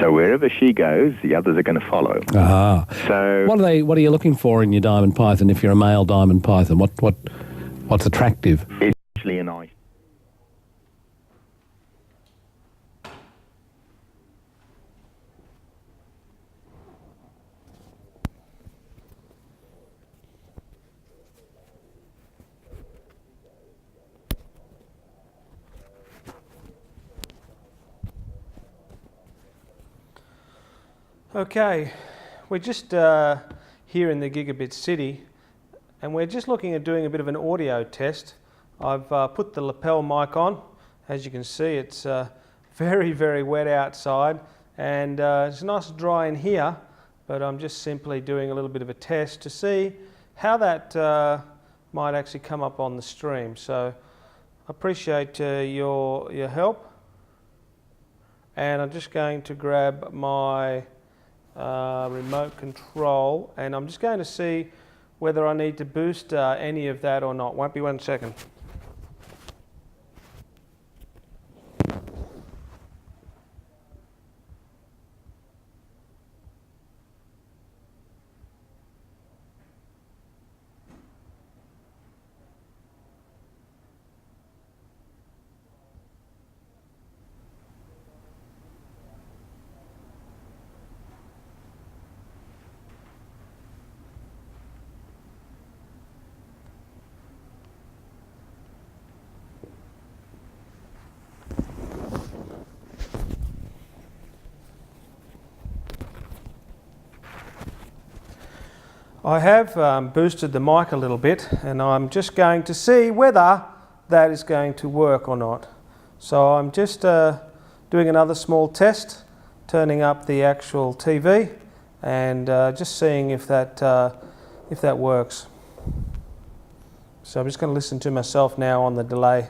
So wherever she goes, the others are going to follow. Ah. So what are you looking for in your diamond python if you're a male diamond python? What's attractive? It's actually a nice. Okay, we're just here in the Gigabit city, and we're just looking at doing a bit of an audio test. I've put the lapel mic on. As you can see, it's very, very wet outside, and it's nice and dry in here, but I'm just simply doing a little bit of a test to see how that might actually come up on the stream. So I appreciate your help, and I'm just going to grab my remote control, and I'm just going to see whether I need to boost any of that or not. Won't be 1 second. I have boosted the mic a little bit, and I'm just going to see whether that is going to work or not. So I'm just doing another small test, turning up the actual TV, and just seeing if that works. So I'm just going to listen to myself now on the delay.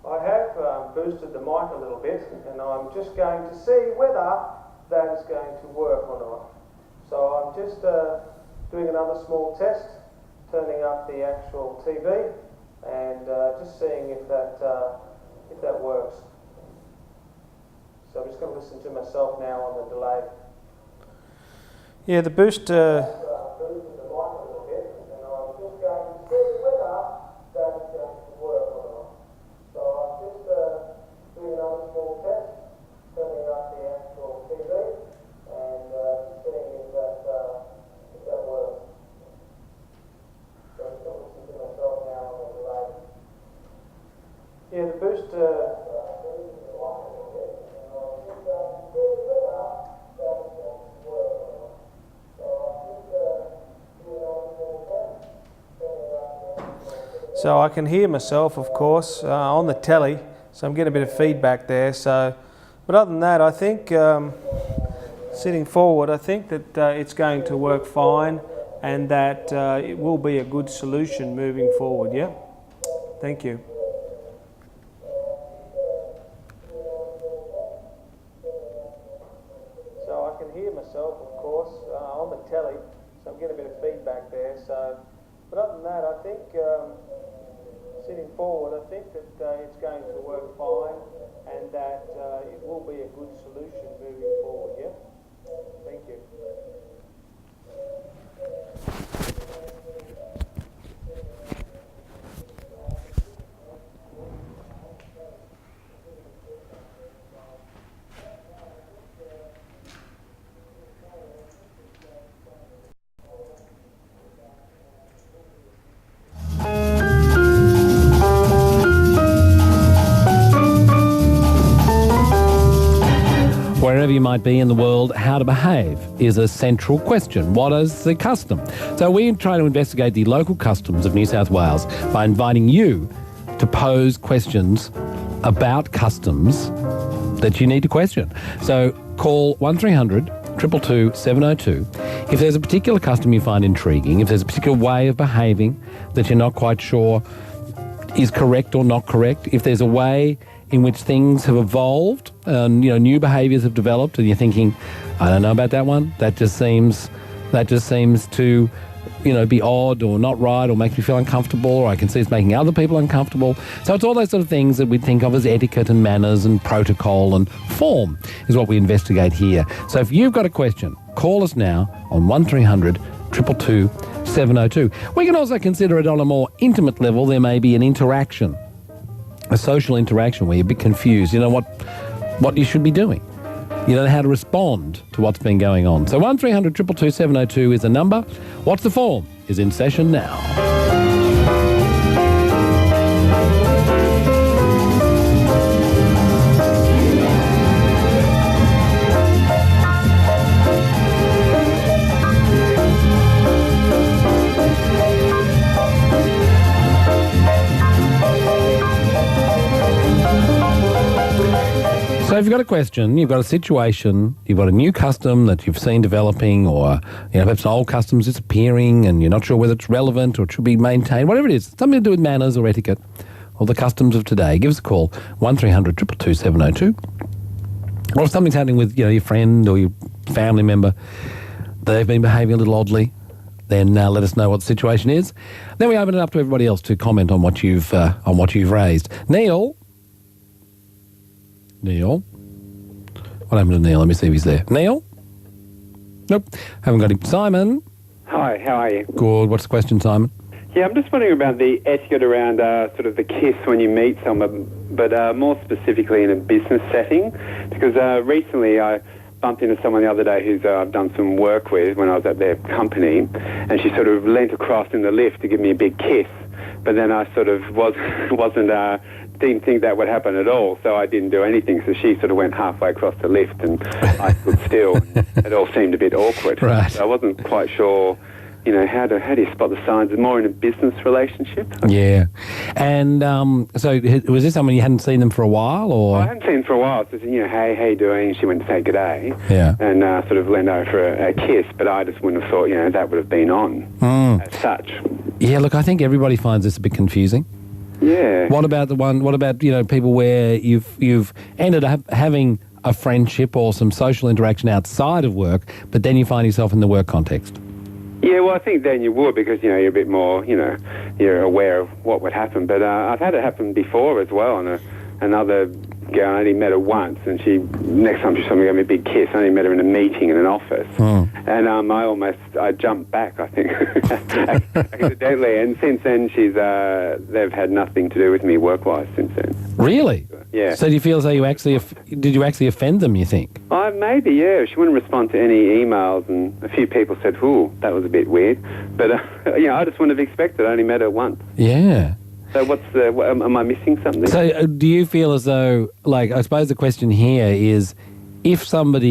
I have boosted the mic a little bit, and I'm just going to see whether that is going to work or not. So I'm just doing another small test, turning up the actual TV, and just seeing if that works. So I'm just going to listen to myself now on the delay. Yeah, the boost. Boosted the mic a little bit, and I'm just going to see whether that is going to work or not. So I'm just doing another small test, turning up the actual TV. And just seeing if that works. So I'm just going to listen to myself now on the delay. Yeah, the boost. So I can hear myself, of course, on the telly. So I'm getting a bit of feedback there. So, but other than that, I think. Sitting forward, I think that it's going to work fine, and that it will be a good solution moving forward, yeah? Thank you. So I can hear myself, of course, on the telly, so I'm getting a bit of feedback there. So, but other than that, I think sitting forward, I think that it's going to work fine and that it will be a good solution moving forward, yeah? Thank you. Wherever you might be in the world, how to behave is a central question. What is the custom? So we try to investigate the local customs of New South Wales by inviting you to pose questions about customs that you need to question. So call 1300 222 702. If there's a particular custom you find intriguing, if there's a particular way of behaving that you're not quite sure is correct or not correct, if there's a way in which things have evolved and new behaviours have developed, and you're thinking, I don't know about that one. That just seems to be odd or not right or makes me feel uncomfortable, or I can see it's making other people uncomfortable. So it's all those sort of things that we think of as etiquette and manners and protocol and form is what we investigate here. So if you've got a question, call us now on 1300 222 702. We can also consider it on a more intimate level. There may be an interaction, a social interaction where you're a bit confused. You know what you should be doing. You don't know how to respond to what's been going on. So 1300 222 702 is the number. What's the form is in session now. So if you've got a question, you've got a situation, you've got a new custom that you've seen developing, or perhaps an old custom's disappearing and you're not sure whether it's relevant or it should be maintained, whatever it is, something to do with manners or etiquette or the customs of today, give us a call, 1300 222 702. Or if something's happening with your friend or your family member, they've been behaving a little oddly, then let us know what the situation is. Then we open it up to everybody else to comment on what you've raised. Neil? What happened to Neil? Let me see if he's there. Neil? Nope. Haven't got him. Simon? Hi, how are you? Good. What's the question, Simon? Yeah, I'm just wondering about the etiquette around sort of the kiss when you meet someone, but more specifically in a business setting, because recently I bumped into someone the other day who's I've done some work with when I was at their company, and she sort of leant across in the lift to give me a big kiss, but then I sort of didn't think that would happen at all, so I didn't do anything. So she sort of went halfway across the lift and I stood still. It all seemed a bit awkward. Right. So I wasn't quite sure, how do you spot the signs? More in a business relationship? Yeah. And so was this someone you hadn't seen them for a while, or? I hadn't seen them for a while. So, hey, how you doing? She went to say good day. Yeah. And sort of leaned over for a kiss, but I just wouldn't have thought, that would have been on as such. Yeah, look, I think everybody finds this a bit confusing. Yeah. What about people where you've ended up having a friendship or some social interaction outside of work, but then you find yourself in the work context? Yeah, well, I think then you would, because, you're a bit more, you're aware of what would happen. But I've had it happen before as well, and another girl, I only met her once, and next time she saw me, gave me a big kiss. I only met her in a meeting in an office. Oh. And I jumped back, I think, accidentally. And since then, they've had nothing to do with me work-wise since then. Really? Yeah. So do you feel as though did you actually offend them, you think? Maybe, yeah. She wouldn't respond to any emails, and a few people said, ooh, that was a bit weird. But, I just wouldn't have expected. I only met her once. Yeah. So am I missing something? So do you feel as though, I suppose the question here is, if someone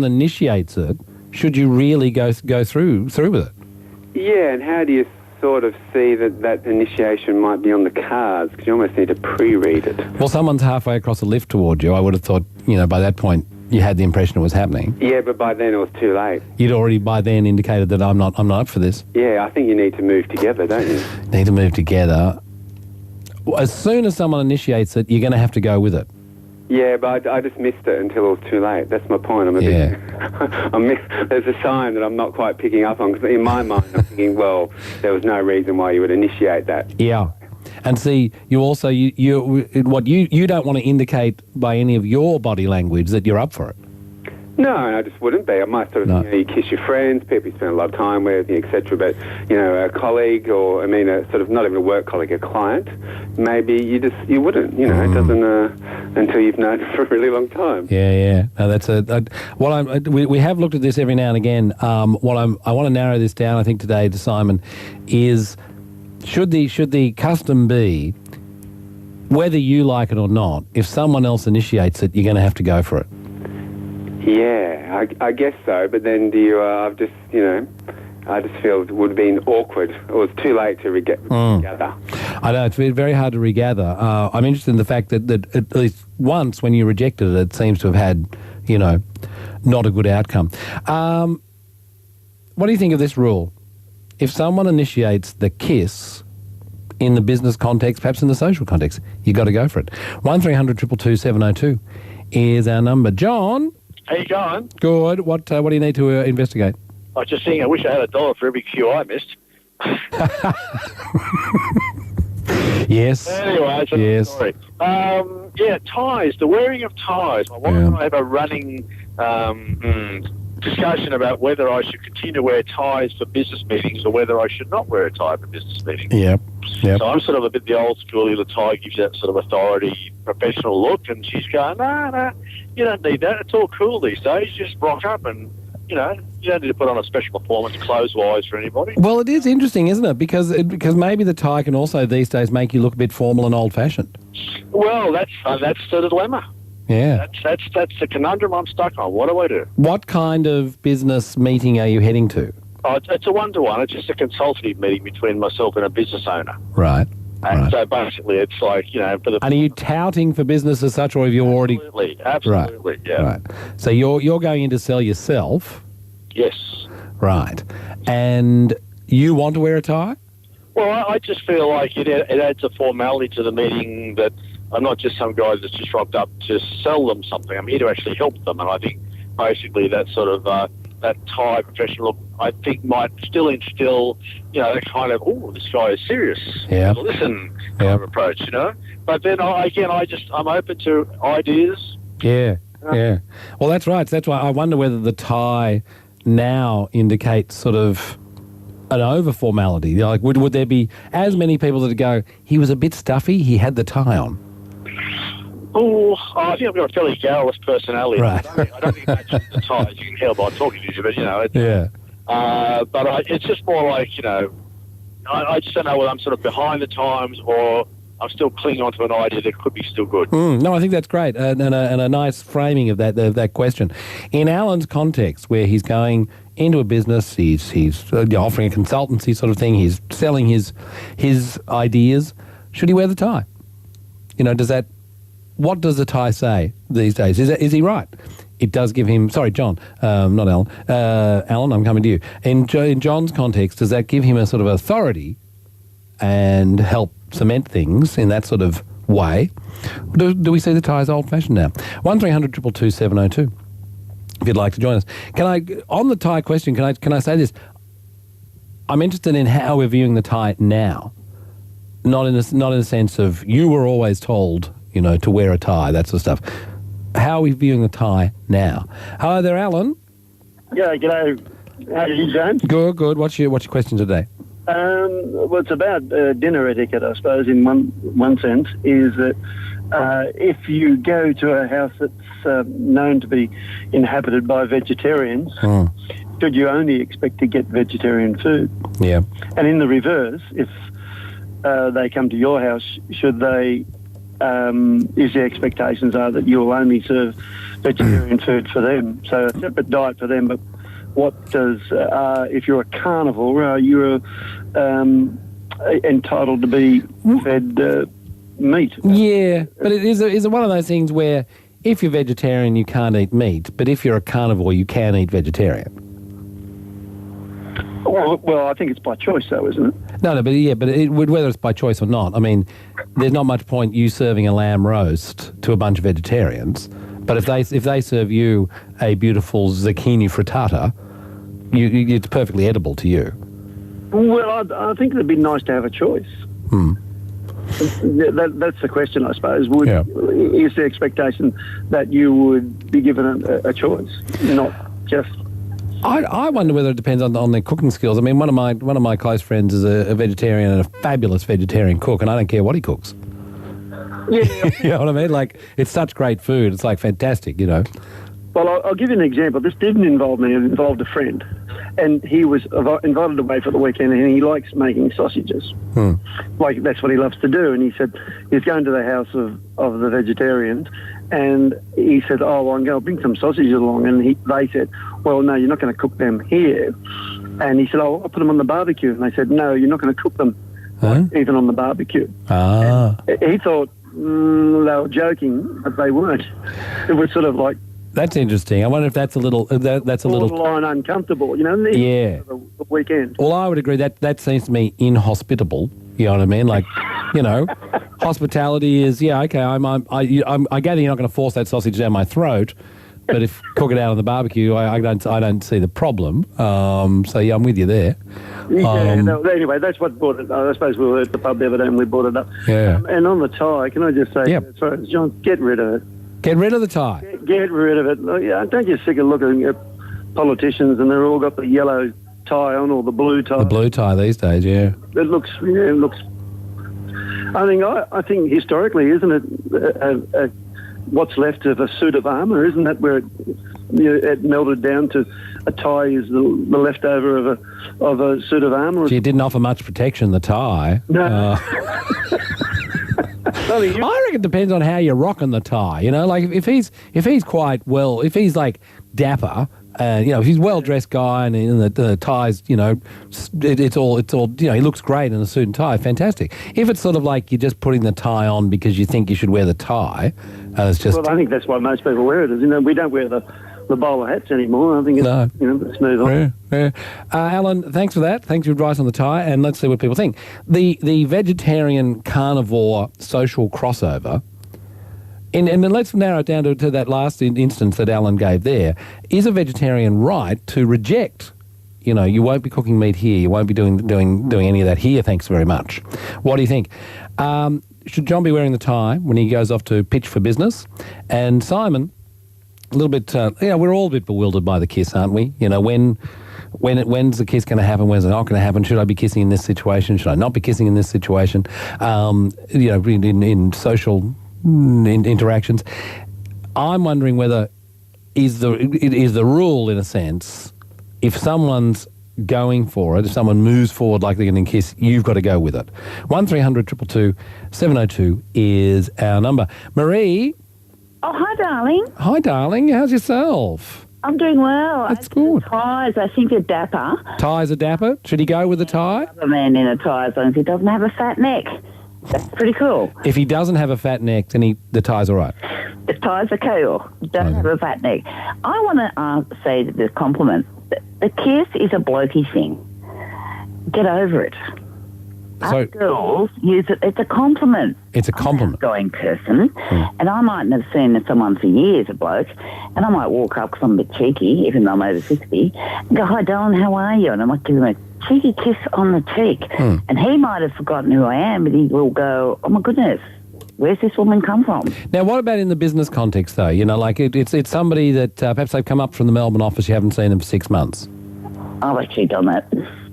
initiates it, should you really go through with it? Yeah, and how do you sort of see that initiation might be on the cards? Because you almost need to pre-read it. Well, someone's halfway across the lift towards you. I would have thought, by that point, you had the impression it was happening. Yeah, but by then it was too late. You'd already by then indicated that I'm not up for this. Yeah, I think you need to move together, don't you? Need to move together. As soon as someone initiates it, you're going to have to go with it. Yeah, but I just missed it until it was too late. That's my point. There's a sign that I'm not quite picking up on, because in my mind I'm thinking, well, there was no reason why you would initiate that. Yeah. And see, you also you don't want to indicate by any of your body language that you're up for it. No, I just wouldn't be. I might sort of, you kiss your friends, people you spend a lot of time with, etc. But, a colleague or, a sort of not even a work colleague, a client, maybe you wouldn't, it doesn't, until you've known for a really long time. Yeah. No, that's we have looked at this every now and again. I want to narrow this down, I think, today to Simon, is should the custom be, whether you like it or not, if someone else initiates it, you're going to have to go for it? Yeah, I guess so. But then I just feel it would have been awkward. It was too late to regather. I know, it's very hard to regather. I'm interested in the fact that at least once when you rejected it, it seems to have had, not a good outcome. What do you think of this rule? If someone initiates the kiss in the business context, perhaps in the social context, you got to go for it. 1300 222 702 is our number. John? How you going? Good. What do you need to investigate? I was just thinking, I wish I had $1 for every cue I missed. Yes. Anyway, it's another story. Ties, the wearing of ties. My wife and I have a running discussion about whether I should continue to wear ties for business meetings or whether I should not wear a tie for business meetings. Yep. So I'm sort of a bit the old school, the tie gives you that sort of authority, professional look, and she's going, no, you don't need that. It's all cool these days. Just rock up and, you don't need to put on a special performance clothes-wise for anybody. Well, it is interesting, isn't it? Because maybe the tie can also these days make you look a bit formal and old-fashioned. Well, that's the dilemma. Yeah. That's the conundrum I'm stuck on. What do I do? What kind of business meeting are you heading to? Oh, it's a one-to-one. It's just a consultative meeting between myself and a business owner. Right. And so basically it's like, for the... And are you touting for business as such, or have you already... Absolutely, yeah. Right. So you're going in to sell yourself? Yes. Right. And you want to wear a tie? Well, I just feel like it adds a formality to the meeting that I'm not just some guy that's just rocked up to sell them something. I'm here to actually help them, and I think basically that sort of... that tie professional look, I think, might still instill, that kind of, this guy is serious. Yeah. Listen kind of approach, But then, I'm open to ideas. Yeah, yeah. Well, that's right. That's why I wonder whether the tie now indicates sort of an over-formality. Like, would there be as many people that go, he was a bit stuffy, he had the tie on? I think I've got a fairly garrulous personality. Right. I don't think that's the ties. You can tell by talking to you, but, Yeah. But it's just more like, I just don't know whether I'm sort of behind the times or I'm still clinging on to an idea that could be still good. No, I think that's great, and a nice framing of that question. In Alan's context, where he's going into a business, he's offering a consultancy sort of thing, he's selling his ideas, should he wear the tie? What does the tie say these days? Is he right? It does give him... Sorry, John, not Alan. Alan, I'm coming to you. In John's context, does that give him a sort of authority and help cement things in that sort of way? Do we see the tie as old-fashioned now? 1300 222 702. If you'd like to join us. On the tie question, can I say this? I'm interested in how we're viewing the tie now. Not in a sense of you were always told... to wear a tie, that sort of stuff. How are we viewing the tie now? Hello there, Alan. Yeah, g'day. How are you, James? Good. What's your question today? Well, it's about dinner etiquette, I suppose, in one sense, is that if you go to a house that's known to be inhabited by vegetarians, should you only expect to get vegetarian food? Yeah. And in the reverse, if they come to your house, should they... is the expectations are that you'll only serve vegetarian food for them, so a separate diet for them. But what does if you're a carnivore, are you entitled to be fed meat? Yeah, but is it one of those things where if you're vegetarian you can't eat meat, but if you're a carnivore you can eat vegetarian? Well, I think it's by choice, though, isn't it? No, but whether it's by choice or not, I mean, there's not much point you serving a lamb roast to a bunch of vegetarians. But if they serve you a beautiful zucchini frittata, it's perfectly edible to you. Well, I think it'd be nice to have a choice. That's the question, I suppose. Is the expectation that you would be given a choice, not just... I wonder whether it depends on their cooking skills. I mean, one of my close friends is a vegetarian and a fabulous vegetarian cook, and I don't care what he cooks. Yeah. You know what I mean? Like, it's such great food. It's like fantastic, you know. Well, I'll give you an example. This didn't involve me. It involved a friend. And he was invited away for the weekend, and he likes making sausages. Like, that's what he loves to do. And he said he's going to the house of the vegetarians, and he said, oh, well, I'm going to bring some sausages along. And they said, well, no, you're not going to cook them here. And he said, oh, I'll put them on the barbecue. And they said, no, you're not going to cook them even on the barbecue. Ah. And he thought they were joking, but they weren't. It was sort of like... That's interesting. I wonder if that's a little... that's a little... borderline uncomfortable, you know? Yeah. The weekend. Well, I would agree that seems to me inhospitable. You know what I mean? Like, you know, hospitality is, yeah, okay, I gather you're not going to force that sausage down my throat, but if cook it out on the barbecue, I don't see the problem. So, yeah, I'm with you there. Anyway, that's what brought it. I suppose we were at the pub the other day and we brought it up. Yeah. And on the tie, can I just say, sorry, John, get rid of it. Get rid of the tie. Get rid of it. Don't you sick of looking at politicians and they've all got the yellow tie on or the blue tie? The blue tie these days, yeah. It looks. I think historically, isn't it? What's left of a suit of armour, isn't that where it melted down to a tie is the leftover of a suit of armour? It didn't offer much protection, the tie. No. I reckon it depends on how you're rocking the tie. You know, like if he's quite well, if he's like dapper, you know, if he's a well-dressed guy and the tie's, you know, it's all, you know, he looks great in a suit and tie, fantastic. If it's sort of like you're just putting the tie on because you think you should wear the tie, it's just... Well, I think that's why most people wear it. You know, we don't wear the bowler hats anymore. I think it's, you know, let's move on. Yeah. Alan, thanks for that. Thanks for your advice on the tie, and let's see what people think. The vegetarian carnivore social crossover, and then let's narrow it down to that last instance that Alan gave there. Is a vegetarian right to reject, you know, you won't be cooking meat here, you won't be doing any of that here, thanks very much. What do you think? Should John be wearing the tie when he goes off to pitch for business? And Simon, a little bit, we're all a bit bewildered by the kiss, aren't we? You know, when's the kiss going to happen? When's it not going to happen? Should I be kissing in this situation? Should I not be kissing in this situation? You know, in social interactions. I'm wondering whether is the rule, in a sense, if someone's going for it, if someone moves forward like they're going to kiss, you've got to go with it. 1300 222 702 is our number. Marie. Oh, hi, darling. Hi, darling. How's yourself? I'm doing well. That's good. Ties, I think, are dapper. Ties are dapper? Should he go with a tie? A man in a tie as long as he doesn't have a fat neck. That's pretty cool. If he doesn't have a fat neck, then the tie's all right. The ties are cool. He doesn't have a fat neck. I want to say the compliment. The kiss is a blokey thing. Get over it. Us girls use it. It's a compliment. It's a compliment. I'm an outgoing person, and I mightn't have seen someone for years, a bloke, and I might walk up because I'm a bit cheeky, even though I'm over 60, and go, hi, darling, how are you? And I might give him a cheeky kiss on the cheek. And he might have forgotten who I am, but he will go, oh, my goodness, where's this woman come from? Now, what about in the business context, though? You know, like it's somebody that perhaps they've come up from the Melbourne office, you haven't seen them for 6 months. I've actually done that.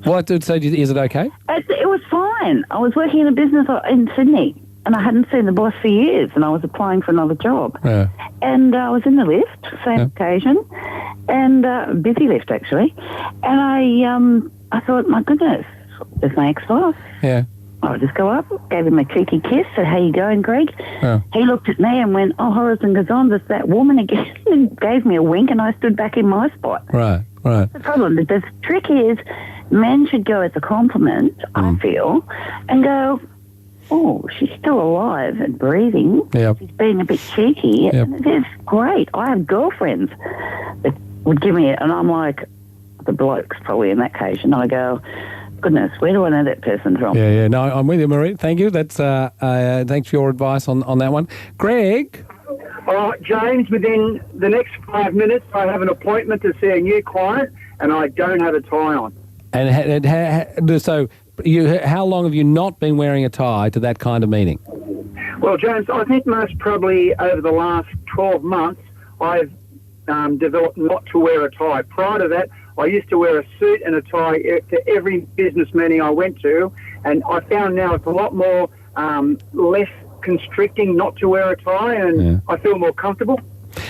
What? So is it okay? It was fine. I was working in a business in Sydney, and I hadn't seen the boss for years, and I was applying for another job. Yeah. And I was in the lift, same occasion, and busy lift, actually. And I thought, my goodness, there's my ex-boss. Yeah. I'll just go up, gave him a cheeky kiss, said, how you going, Greg? Yeah. He looked at me and went, oh, horrors and gazons, it's that woman again, and gave me a wink, and I stood back in my spot. Right. The problem, the trick is, men should go as a compliment, I feel, and go, oh, she's still alive and breathing. Yep. She's being a bit cheeky. Yep. And it is great. I have girlfriends that would give me it, and I'm like, the blokes probably in that case, and I go, goodness, where do I know that person from? Yeah. No, I'm with you, Marie. Thank you. That's thanks for your advice on that one. Greg? James, within the next 5 minutes, I have an appointment to see a new client, and I don't have a tie on. And so, how long have you not been wearing a tie to that kind of meeting? Well, James, I think most probably over the last 12 months, I've developed not to wear a tie. Prior to that, I used to wear a suit and a tie to every business meeting I went to, and I found now it's a lot more less constricting not to wear a tie, and I feel more comfortable.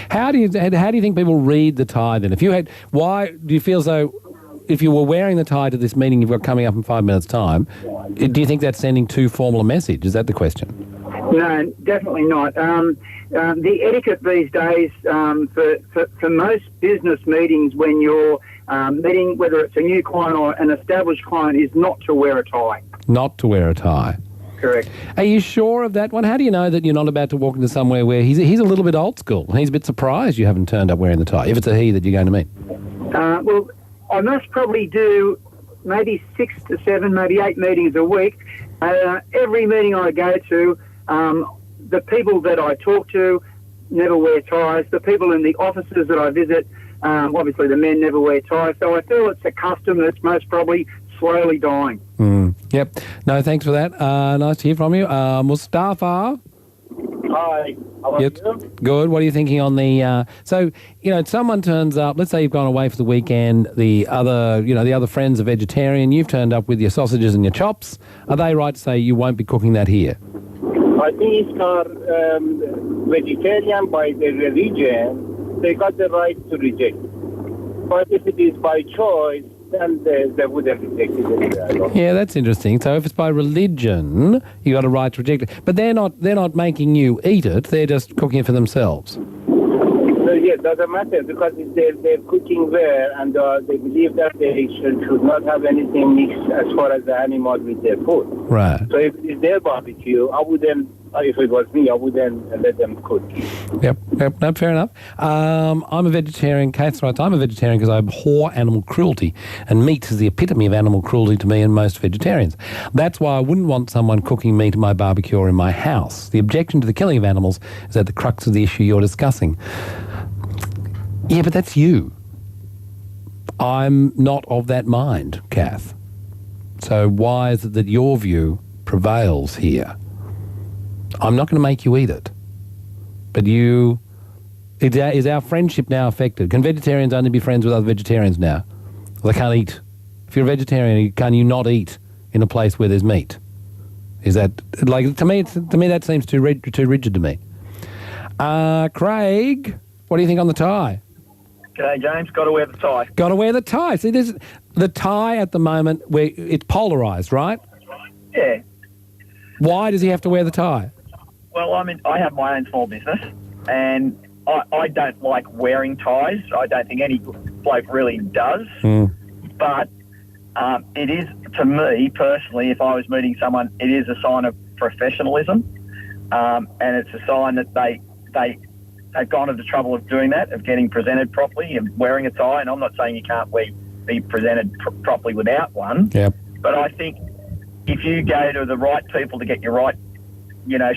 How do you think people read the tie then? Why do you feel as though if you were wearing the tie to this meeting you've got coming up in 5 minutes' time, do you think that's sending too formal a message? Is that the question? No, definitely not. The etiquette these days for most business meetings when you're meeting, whether it's a new client or an established client, is not to wear a tie. Not to wear a tie. Correct. Are you sure of that one? How do you know that you're not about to walk into somewhere where he's a little bit old school? He's a bit surprised you haven't turned up wearing the tie, if it's a he that you're going to meet. Well, I must probably do maybe 6 to 7, maybe 8 meetings a week. Every meeting I go to, the people that I talk to never wear ties. The people in the offices that I visit, obviously the men never wear ties. So I feel it's a custom that's most probably slowly dying. Yep. No, thanks for that. Nice to hear from you. Mustafa? Hi. How are you? Good. What are you thinking on the... So, someone turns up, let's say you've gone away for the weekend, the other friends are vegetarian, you've turned up with your sausages and your chops. Are they right to say you won't be cooking that here? I think it's called vegetarian by the religion. They got the right to reject. But if it is by choice, then they wouldn't reject it. Yeah, that's interesting. So if it's by religion, you got a right to reject it. But they're not making you eat it. They're just cooking it for themselves. So yeah, it doesn't matter because they're cooking there, and they believe that they should not have anything mixed as far as the animal with their food. Right. So if it's their barbecue, I wouldn't. If it was me, I wouldn't let them cook. Yep. No, fair enough. I'm a vegetarian. Kate's right. I'm a vegetarian because I abhor animal cruelty, and meat is the epitome of animal cruelty to me and most vegetarians. That's why I wouldn't want someone cooking meat in my barbecue or in my house. The objection to the killing of animals is at the crux of the issue you're discussing. Yeah, but that's you. I'm not of that mind, Kath. So why is it that your view prevails here? I'm not going to make you eat it. But is our friendship now affected? Can vegetarians only be friends with other vegetarians now? Well, they can't eat. If you're a vegetarian, can you not eat in a place where there's meat? Is that, to me that seems too rigid to me. Craig, what do you think on the tie? G'day, James. Got to wear the tie. Got to wear the tie. See, there's the tie at the moment where it's polarised, right? Yeah. Why does he have to wear the tie? Well, I have my own small business, and I don't like wearing ties. I don't think any bloke really does. But it is, to me personally, if I was meeting someone, it is a sign of professionalism, and it's a sign that they've gone to the trouble of doing that, of getting presented properly and wearing a tie. And I'm not saying you can't be presented properly without one. Yep. But I think if you go to the right people to get your right,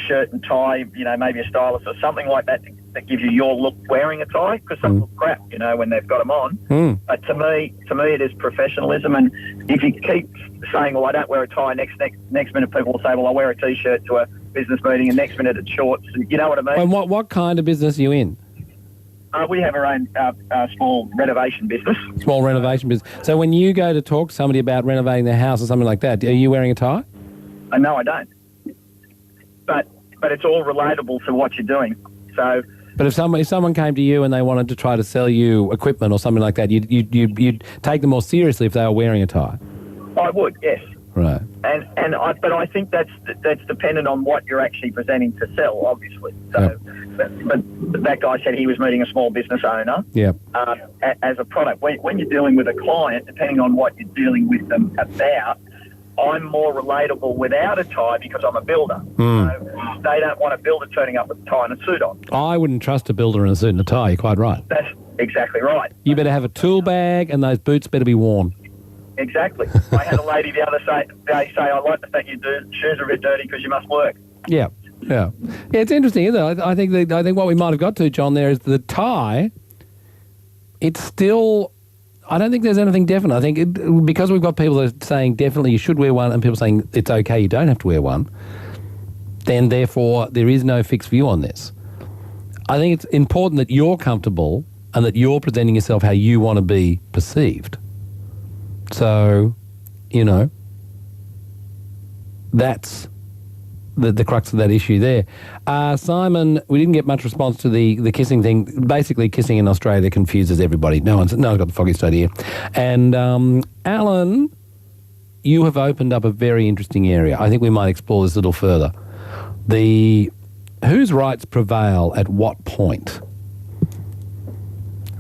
shirt and tie, maybe a stylist or something like that that gives you your look wearing a tie, because some look crap, when they've got them on. But to me, it is professionalism. And if you keep saying, well, I don't wear a tie, next minute people will say, well, I wear a T-shirt to a business meeting, and next minute it's shorts. And you know what I mean? And what kind of business are you in? We have our own small renovation business. Small renovation business. So when you go to talk to somebody about renovating their house or something like that, are you wearing a tie? No, I don't. But it's all relatable to what you're doing. So. But if someone came to you and they wanted to try to sell you equipment or something like that, you'd take them more seriously if they were wearing a tie. I would, yes. Right. But I think that's dependent on what you're actually presenting to sell, obviously. So, but that guy said he was meeting a small business owner. Yeah. As a product, when you're dealing with a client, depending on what you're dealing with them about, I'm more relatable without a tie because I'm a builder. So they don't want a builder turning up with a tie and a suit on. I wouldn't trust a builder in a suit and a tie. You're quite right. That's exactly right. You better have a tool bag and those boots better be worn. Exactly. I had a lady the other day say, I like the fact your shoes are a bit dirty because you must work. Yeah. It's interesting, isn't it? I think what we might have got to, John, there is the tie. It's still, I don't think there's anything definite. I think because we've got people that are saying definitely you should wear one and people saying it's okay, you don't have to wear one, then therefore there is no fixed view on this. I think it's important that you're comfortable and that you're presenting yourself how you want to be perceived. So, that's the crux of that issue there. Simon, we didn't get much response to the kissing thing. Basically, kissing in Australia confuses everybody. No one's got the foggiest idea. And Alan, you have opened up a very interesting area. I think we might explore this a little further. Whose rights prevail at what point?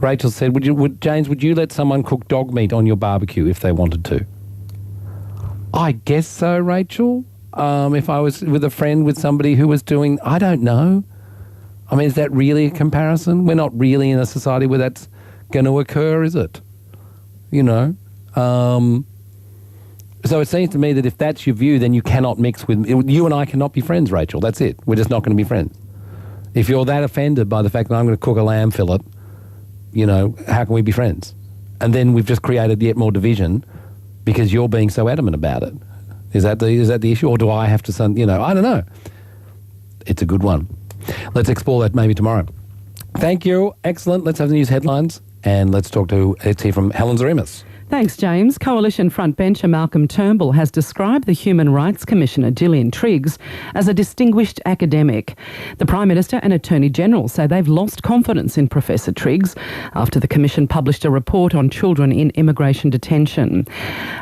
Rachel said, James, would you let someone cook dog meat on your barbecue if they wanted to? I guess so, Rachel. If I was with a friend, with somebody who was doing, I don't know. I mean, is that really a comparison? We're not really in a society where that's going to occur, is it? So it seems to me that if that's your view, then you cannot mix with... You and I cannot be friends, Rachel. That's it. We're just not going to be friends. If you're that offended by the fact that I'm going to cook a lamb fillet, how can we be friends? And then we've just created yet more division because you're being so adamant about it. Is that the issue? Or do I have to I don't know. It's a good one. Let's explore that maybe tomorrow. Thank you. Excellent. Let's have the news headlines and let's hear from Helen Zarimas. Thanks, James. Coalition frontbencher Malcolm Turnbull has described the Human Rights Commissioner Gillian Triggs as a distinguished academic. The Prime Minister and Attorney General say they've lost confidence in Professor Triggs after the Commission published a report on children in immigration detention.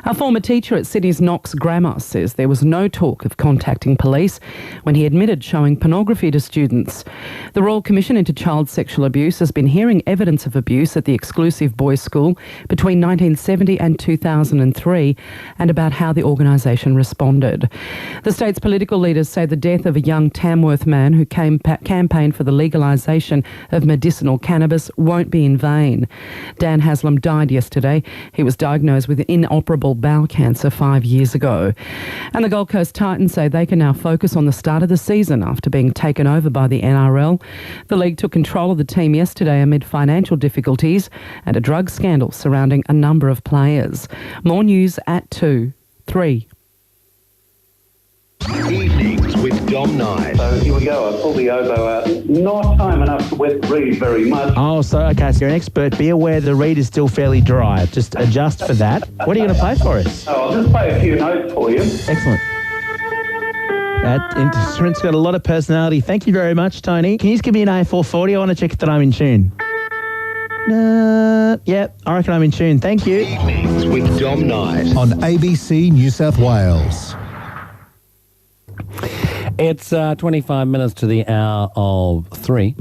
A former teacher at Sydney's Knox Grammar says there was no talk of contacting police when he admitted showing pornography to students. The Royal Commission into Child Sexual Abuse has been hearing evidence of abuse at the exclusive boys' school between 1970 and 2003 and about how the organisation responded. The state's political leaders say the death of a young Tamworth man who campaigned for the legalisation of medicinal cannabis won't be in vain. Dan Haslam died yesterday. He was diagnosed with inoperable bowel cancer 5 years ago. And the Gold Coast Titans say they can now focus on the start of the season after being taken over by the NRL. The league took control of the team yesterday amid financial difficulties and a drug scandal surrounding a number of players. More news at 2:03. Evenings with Dom Knight. So here we go. I pulled the oboe out. Not time enough to read very much. Oh, so you're an expert. Be aware the reed is still fairly dry. Just adjust for that. What are you going to play for us? Oh, I'll just play a few notes for you. Excellent. That instrument's got a lot of personality. Thank you very much, Tony. Can you just give me an A440? I want to check that I'm in tune. Yep, I reckon I'm in tune. Thank you. Evenings with Dom Knight on ABC New South Wales. It's 25 minutes to the hour of 3.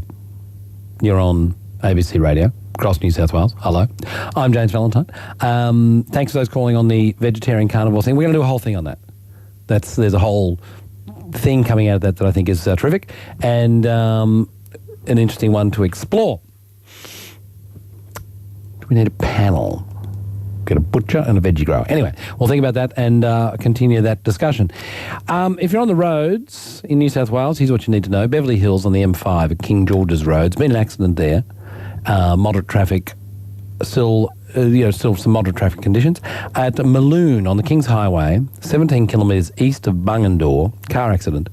You're on ABC Radio, across New South Wales. Hello. I'm James Valentine. Thanks for those calling on the vegetarian carnivore thing. We're going to do a whole thing on that. There's a whole thing coming out of that I think is terrific and an interesting one to explore. We need a panel. Get a butcher and a veggie grower. Anyway, we'll think about that and continue that discussion. If you're on the roads in New South Wales, here's what you need to know. Beverly Hills on the M5 at King George's Road. There's been an accident there. Moderate traffic, still some moderate traffic conditions. At Maloon on the Kings Highway, 17 kilometres east of Bungendore, car accident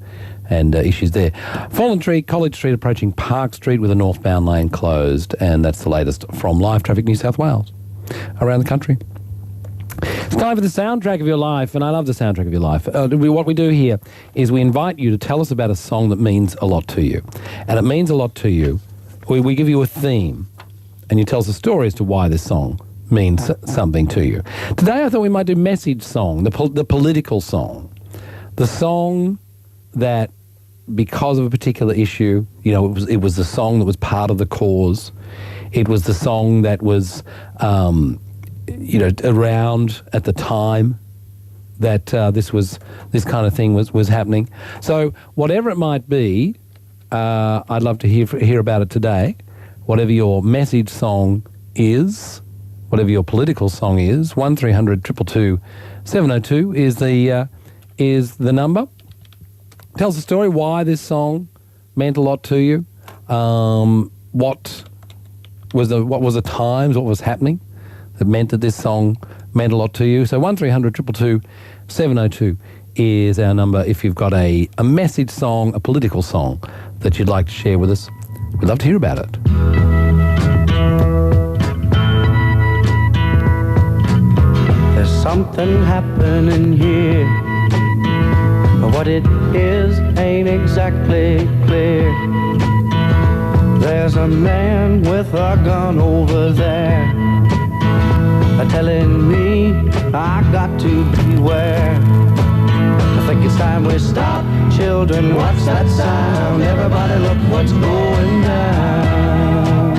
and issues there. Fallen Tree, College Street approaching Park Street with a northbound lane closed, and that's the latest from Live Traffic New South Wales around the country. It's time for the soundtrack of your life, and I love the soundtrack of your life. What we do here is we invite you to tell us about a song that means a lot to you. And it means a lot to you. We give you a theme, and you tell us a story as to why this song means something to you. Today I thought we might do message song, the political song. The song that, because of a particular issue, it was the song that was part of the cause. It was the song that was, around at the time that this kind of thing was happening. So whatever it might be, I'd love to hear about it today. Whatever your message song is, whatever your political song is, 1300 222 702 is the number. Tell us a story why this song meant a lot to you. What was the times? What was happening that meant that this song meant a lot to you. So 1300 222 702 is our number if you've got a message song, a political song that you'd like to share with us. We'd love to hear about it. There's something happening here, but what it is ain't exactly clear. There's a man with a gun over there, telling me I got to beware. I think it's time we stop. Children, what's that sound? Everybody look what's going down.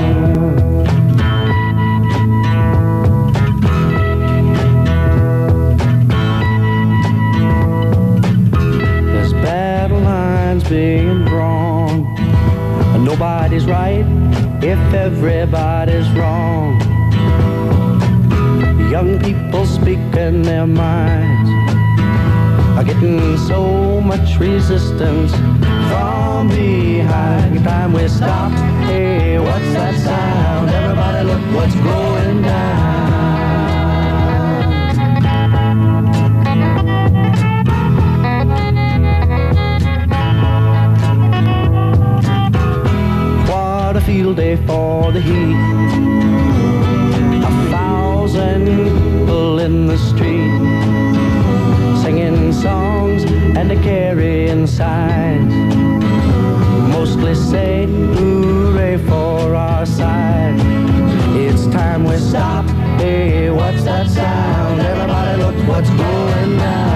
There's battle lines being drawn, and nobody's right if everybody's wrong. Young people speaking their minds are getting so much resistance from behind. It's time we stop. Hey, what's that sound? Everybody look what's going down. What a field day for the heat. 1,000 people in the street, singing songs and carrying signs, mostly say hooray for our side. It's time we stop. Hey, what's that sound? Everybody look what's going down.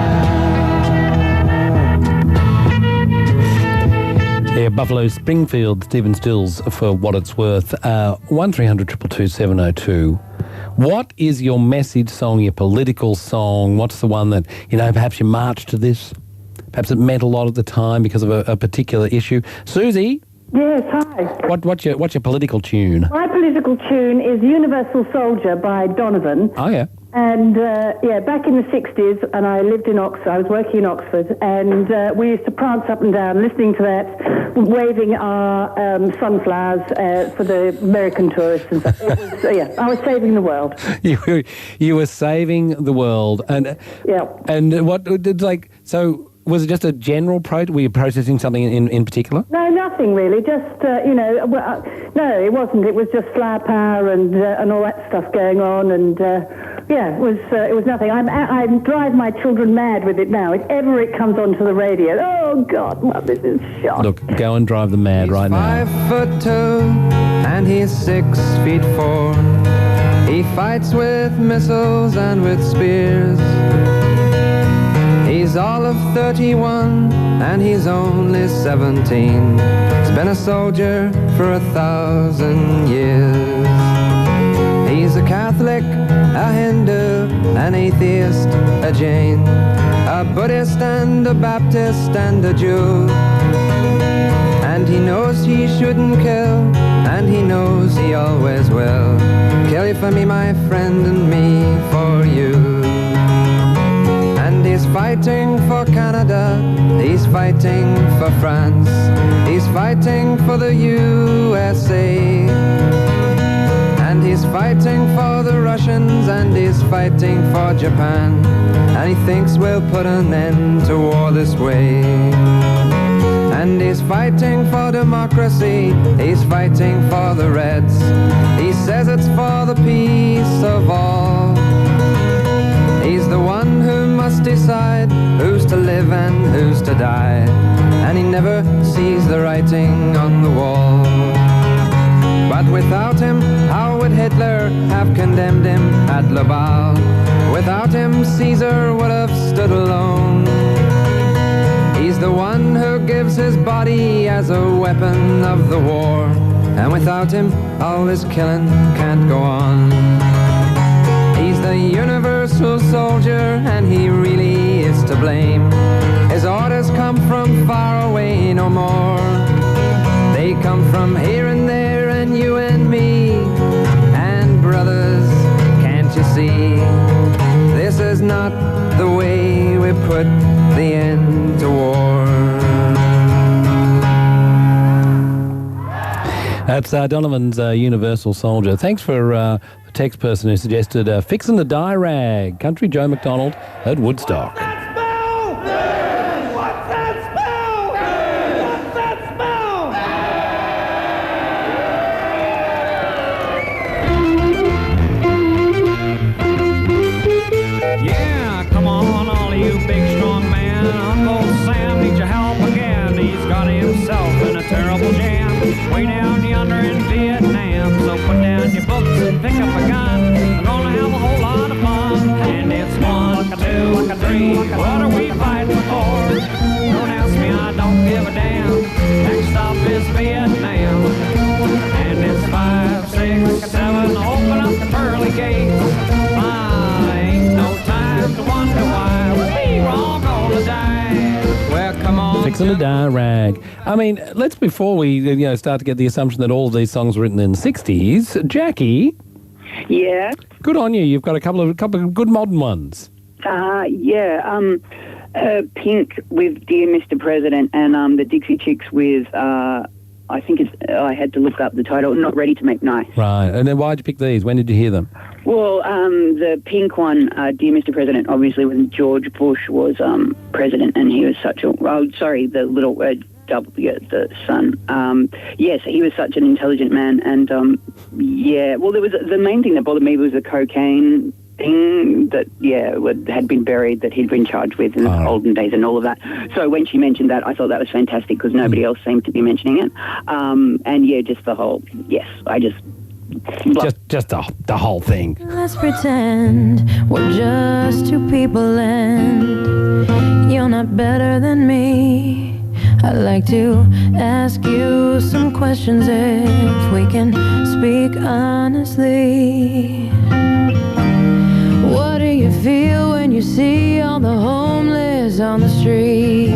Yeah, Buffalo Springfield, Stephen Stills for what it's worth. 1300 222 702. What is your message song, your political song? What's the one that, perhaps you marched to this? Perhaps it meant a lot at the time because of a particular issue. Susie? Yes, hi. What's your political tune? My political tune is Universal Soldier by Donovan. Oh, yeah. And, back in the 60s, and I lived in Oxford, I was working in Oxford, and we used to prance up and down listening to that, waving our sunflowers for the American tourists and stuff. It was, I was saving the world. You were saving the world. And and what, so was it just a general protest? Were you protesting something in particular? No, nothing really. Just, no, it wasn't. It was just flower power and all that stuff going on, and it was nothing. I drive my children mad with it now. If ever it comes onto the radio, oh God, Mum, this is shot. Look, go and drive them mad right now. 5'2" and he's 6'4". He fights with missiles and with spears. He's all of 31 and he's only 17. He's been a soldier for 1,000 years. He's a Catholic, a Hindu, an atheist, a Jain, a Buddhist and a Baptist and a Jew. And he knows he shouldn't kill, and he knows he always will. Kill you for me, my friend, and me for you. And he's fighting for Canada, he's fighting for France, he's fighting for the USA. And he's fighting for the Russians, and he's fighting for Japan. And he thinks we'll put an end to war this way. And he's fighting for democracy, he's fighting for the Reds. He says it's for the peace of all. He's the one who must decide who's to live and who's to die. And he never sees the writing on the wall. But without him, how would Hitler have condemned him at Laval? Without him, Caesar would have stood alone. He's the one who gives his body as a weapon of the war. And without him, all this killing can't go on. He's the universal soldier, and he really is to blame. His orders come from far away no more. They come from here and there, and you and me. And brothers, can't you see? This is not the way we put the end to war. That's Donovan's Universal Soldier. Thanks for the text person who suggested Fixin' the Die Rag, Country Joe McDonald at Woodstock. Yeah, come on, all of you big strong man. Uncle Sam needs your help again. He's got himself in a terrible jam. Way down yonder in Vietnam. So put down your books and pick up a gun. We're gonna have a whole lot of fun. And it's 1, 2, 3. What are we fighting for? Don't ask me, I don't give a damn. Next stop is Vietnam. And it's 5, 6, 7. Open up the pearly gates. Ain't no time to wonder why we're all gonna die. Well, come on. Fixin' the Die Rag. I mean, let's, before we start to get the assumption that all of these songs were written in the 60s, Jackie. Yeah. Good on you. You've got a couple of good modern ones. Pink with Dear Mr. President, and the Dixie Chicks with, I think I had to look up the title, Not Ready to Make Nice. Right. And then why'd you pick these? When did you hear them? Well, the Pink one, Dear Mr. President, obviously when George Bush was president, and he was such a, the little the son. Yes, he was such an intelligent man, and there was the main thing that bothered me was the cocaine thing that had been buried, that he'd been charged with in the olden days and all of that. So when she mentioned that, I thought that was fantastic because nobody else seemed to be mentioning it. Just the whole just the whole thing. Let's pretend we're just two people and you're not better than me. I'd like to ask you some questions if we can speak honestly. What do you feel when you see all the homeless on the street?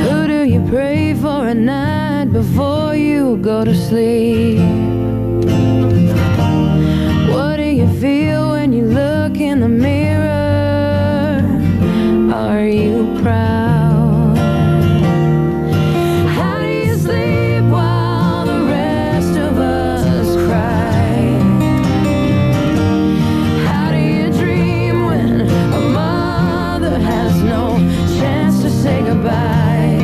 Who do you pray for at night before you go to sleep? What do you feel when you look in the mirror? Are you proud? How do you sleep while the rest of us cry? How do you dream when a mother has no chance to say goodbye?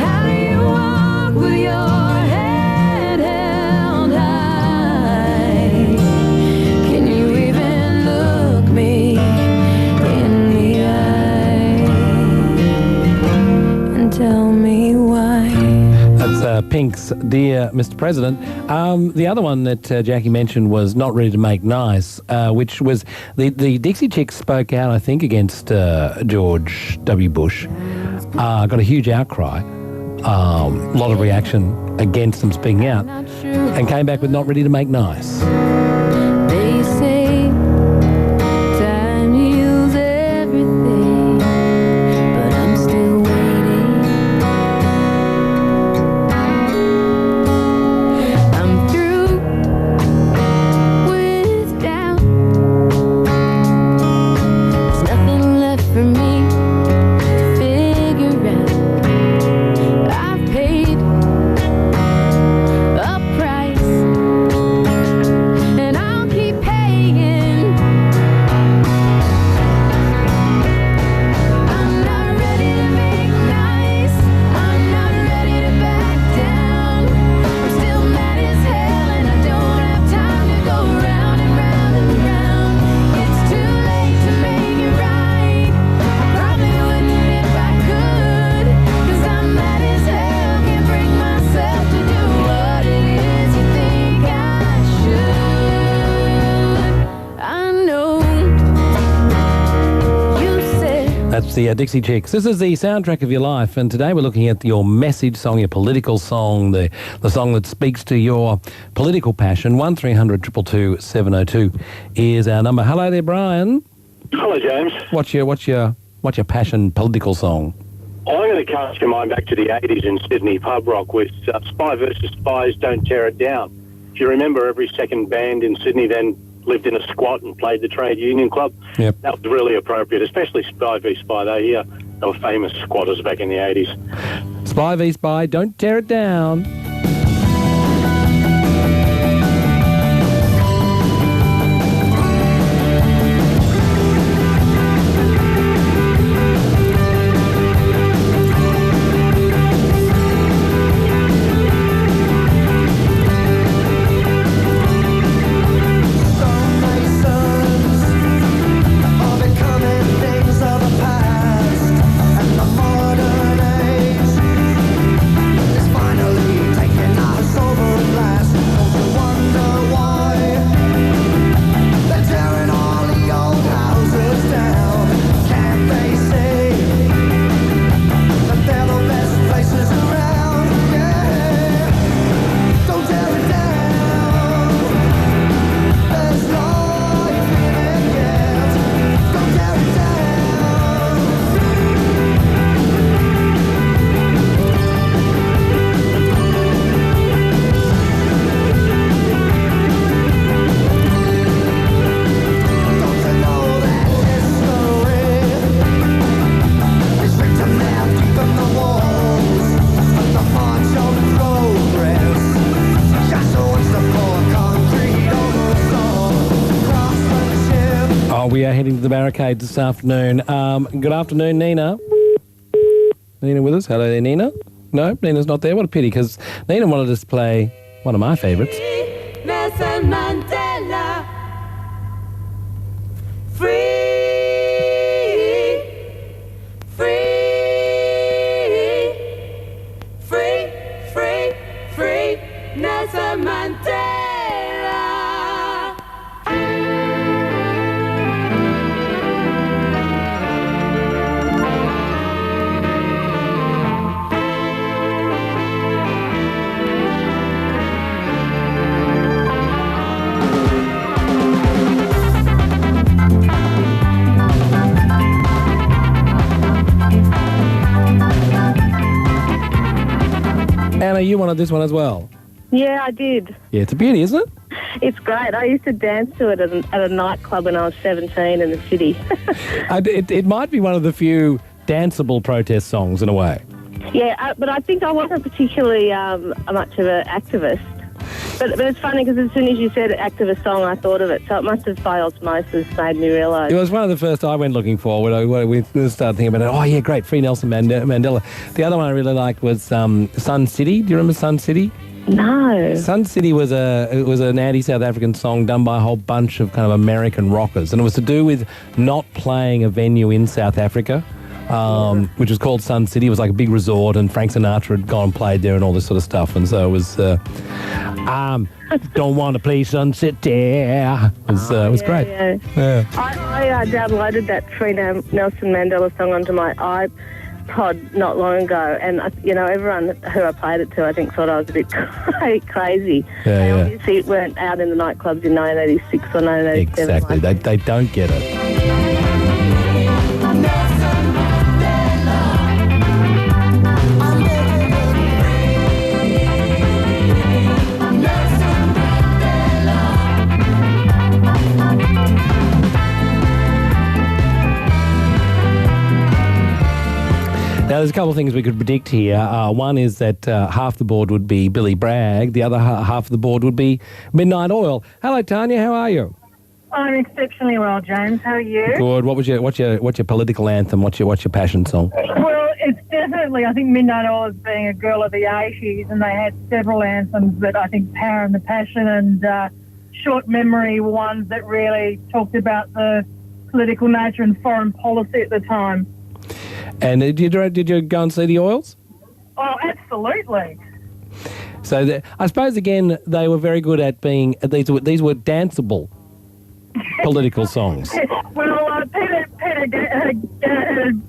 How do you walk with your head held high? Can you even look me in the eye and tell me why? That's Pink's Dear Mr. President. The other one that Jackie mentioned was Not Ready to Make Nice, which was the Dixie Chicks spoke out, I think, against George W. Bush. Got a huge outcry, a lot of reaction against them speaking out, and came back with Not Ready to Make Nice. They say time heals everything, but I'm still waiting. I'm through with doubt. There's nothing left for me to figure out. I've paid a price, and I'll keep paying. I'm not ready to make nice. I'm not ready to back down. I'm still mad as hell, and I don't have time to go round and round and round. It's too late to make it right. I probably wouldn't if I could, 'cause I'm mad as hell, can't bring myself to do what it is you think I should. I know you said That's the Dixie Chicks. This is the soundtrack of your life, and today we're looking at your message song, your political song, the song that speaks to your political passion. 1300 222 702 is our number. Hello there, Brian. Hello, James. What's your passion political song? I'm going to cast your mind back to the 80s in Sydney pub rock with Spy versus Spies, Don't Tear It Down. If you remember, every second band in Sydney then lived in a squat and played the trade union club. Yep. That was really appropriate, especially Spy v Spy. They were famous squatters back in the 80s. Spy v Spy, don't tear it down. We are heading to the barricade this afternoon. Good afternoon, Nina. Nina with us? Hello there, Nina. No, Nina's not there. What a pity, because Nina wanted us to play one of my favourites. Nelson Mandela. Free. Nelson Mandela. Anna, you wanted this one as well? Yeah, I did. Yeah, it's a beauty, isn't it? It's great. I used to dance to it at a nightclub when I was 17 in the city. It might be one of the few danceable protest songs in a way. Yeah, but I think I wasn't particularly much of an activist. But it's funny because as soon as you said activist song, I thought of it. So it must have by osmosis made me realise. It was one of the first I went looking for when we started thinking about it. Oh, yeah, great, free Nelson Mandela. The other one I really liked was Sun City. Do you remember Sun City? No. Sun City was an anti-South African song done by a whole bunch of kind of American rockers, and it was to do with not playing a venue in South Africa, which was called Sun City. It was like a big resort, and Frank Sinatra had gone and played there and all this sort of stuff, and so it was don't want to play Sun City. It was great. Yeah. I downloaded that Free Nelson Mandela song onto my iPod not long ago, and everyone who I played it to, I think, thought I was a bit crazy. They obviously weren't out in the nightclubs in 1986 or 1987. Exactly, they don't get it. Now, there's a couple of things we could predict here. One is that half the board would be Billy Bragg. The other half of the board would be Midnight Oil. Hello, Tanya. How are you? I'm exceptionally well, James. How are you? Good. What's your political anthem? What's your passion song? Well, it's definitely, I think Midnight Oil as being a girl of the 80s, and they had several anthems that I think Power and the Passion and Short Memory were ones that really talked about the political nature and foreign policy at the time. And did you go and see the Oils? Oh, absolutely. So I suppose, again, they were very good at being, these were danceable political songs. Well, Peter had a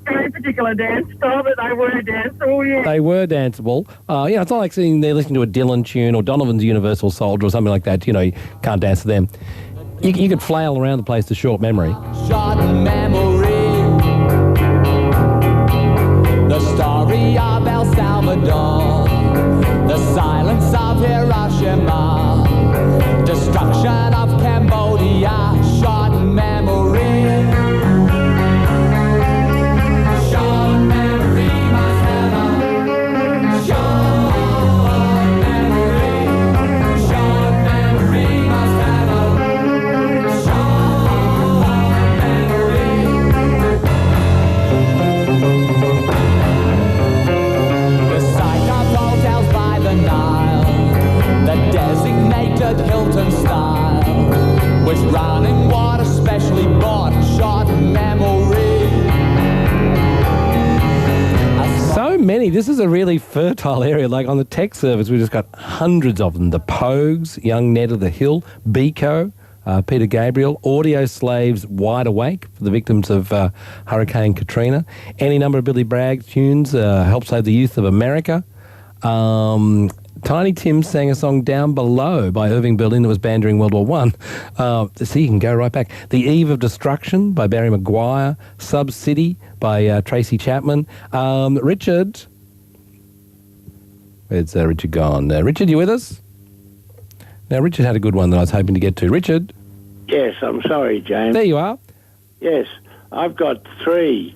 very particular dance style, but they were danceable, yeah. They were danceable. It's not like sitting there listening to a Dylan tune or Donovan's Universal Soldier or something like that. You can't dance to them. You could flail around the place to Short Memory. Short memory. The story of El Salvador, the silence of Hiroshima, destruction of Cambodia, short memory. Short memory, my fella. this is a really fertile area. Like on the text service, we just got hundreds of them. The Pogues, Young Ned of the Hill, Biko, Peter Gabriel, Audio Slaves, Wide Awake for the victims of Hurricane Katrina. Any number of Billy Bragg tunes, Help Save the Youth of America. Tiny Tim sang a song Down Below by Irving Berlin that was banned during World War One. See, you can go right back. The Eve of Destruction by Barry Maguire. Sub City by Tracy Chapman. Richard. Where's Richard gone? Richard, you with us? Now, Richard had a good one that I was hoping to get to. Richard? Yes, I'm sorry, James. There you are. Yes, I've got 3.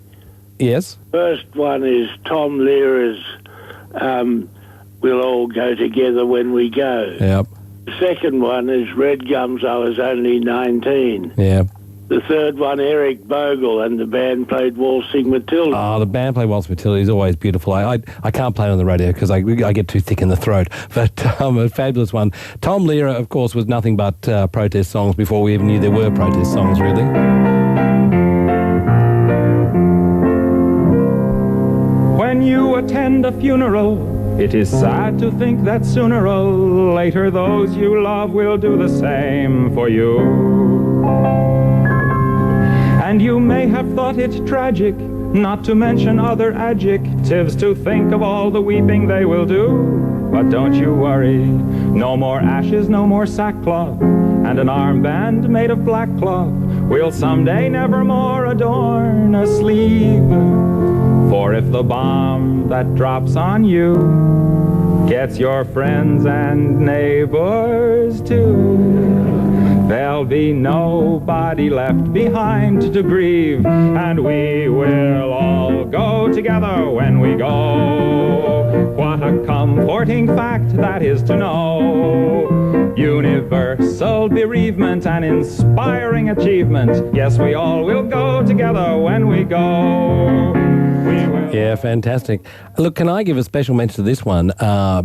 Yes. First one is Tom Learer's We'll All Go Together When We Go. Yep. The second one is Red Gums, I Was Only 19. Yeah. The third one, Eric Bogle, and the band played Waltzing Matilda. Oh, the band play Waltz Matilda is always beautiful. I can't play it on the radio because I get too thick in the throat. But a fabulous one. Tom Lehrer, of course, was nothing but protest songs before we even knew there were protest songs, really. When you attend a funeral, it is sad to think that sooner or later those you love will do the same for you. And you may have thought it tragic, not to mention other adjectives, to think of all the weeping they will do. But don't you worry, no more ashes, no more sackcloth, and an armband made of black cloth will someday nevermore adorn a sleeve. For if the bomb that drops on you gets your friends and neighbors too, there'll be nobody left behind to grieve, and we will all go together when we go. What a comforting fact that is to know. Universal bereavement, an inspiring achievement. Yes, we all will go together when we go. Yeah, fantastic. Look, can I give a special mention to this one?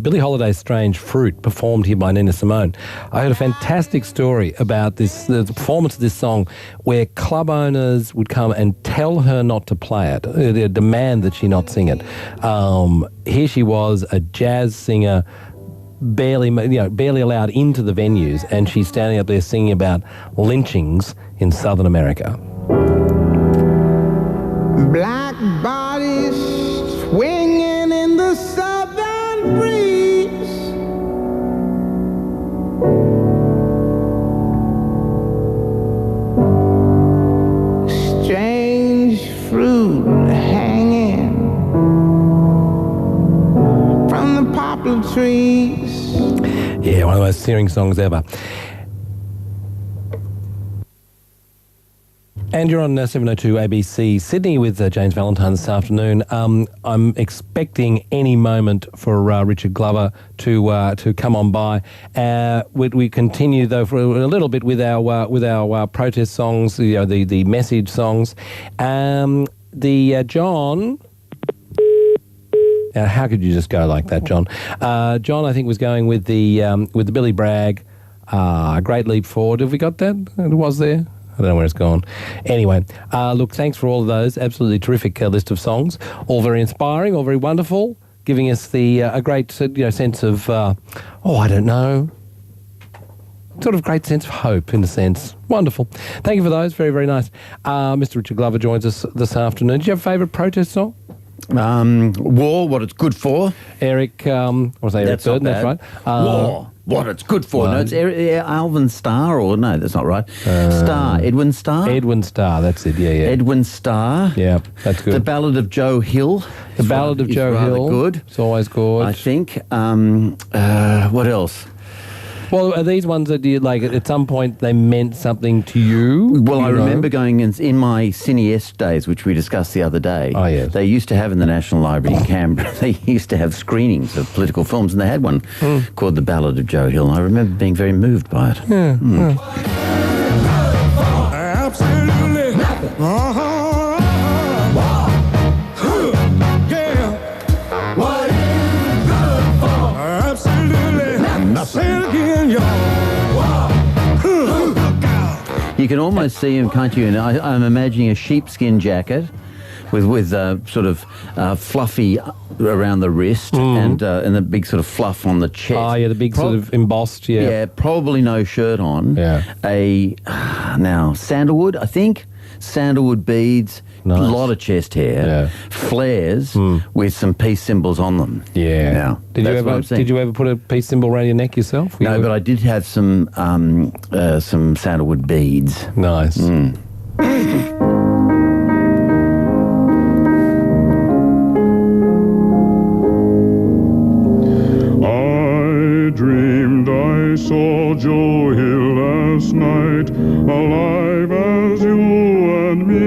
Billie Holiday's Strange Fruit, performed here by Nina Simone. I heard a fantastic story about this, the performance of this song, where club owners would come and tell her not to play it, demand that she not sing it. Here she was, a jazz singer, barely allowed into the venues, and she's standing up there singing about lynchings in Southern America. Black bodies swinging in the southern breeze. Strange fruit hanging from the poplar trees. Yeah, one of the most searing songs ever. And you're on 702 ABC Sydney with James Valentine this afternoon. I'm expecting any moment for Richard Glover to come on by. We continue though for a little bit with our protest songs, the message songs. John. How could you just go like that, John? John, I think, was going with the Billy Bragg, Great Leap Forward. Have we got that? It was there. I don't know where it's gone. Anyway, look, thanks for all of those. Absolutely terrific list of songs. All very inspiring, all very wonderful, giving us a great sense of, I don't know, sort of great sense of hope in a sense. Wonderful. Thank you for those. Very, very nice. Mr. Richard Glover joins us this afternoon. Do you have a favourite protest song? War, What It's Good For. Eric, Eric Burden, that's right. War, What It's Good For. No, it's Alvin Starr, or no, that's not right. Edwin Starr? Edwin Starr, that's it, yeah. Edwin Starr. Yeah, that's good. The Ballad of Joe Hill. The Ballad of Joe Hill. Good. It's always good. I think. What else? Well, are these ones that you like? At some point, they meant something to you? Well, I remember going in my Cine days, which we discussed the other day. Oh, yes. They used to have in the National Library in Canberra, they used to have screenings of political films, and they had one called The Ballad of Joe Hill. And I remember being very moved by it. Yeah. Absolutely. What is good for? Absolutely. Say it again, y'all. You can almost see him, can't you? And I'm imagining a sheepskin jacket, with sort of fluffy around the wrist and a big sort of fluff on the chest. Oh, yeah, the big sort of embossed, yeah. Yeah, probably no shirt on. Yeah. Now, sandalwood, I think. Sandalwood beads. Nice. A lot of chest hair, flares with some peace symbols on them. Yeah. Now, Did you ever put a peace symbol around your neck yourself? No, but I did have some sandalwood beads. Nice. I dreamed I saw Joe Hill last night, alive as you and me.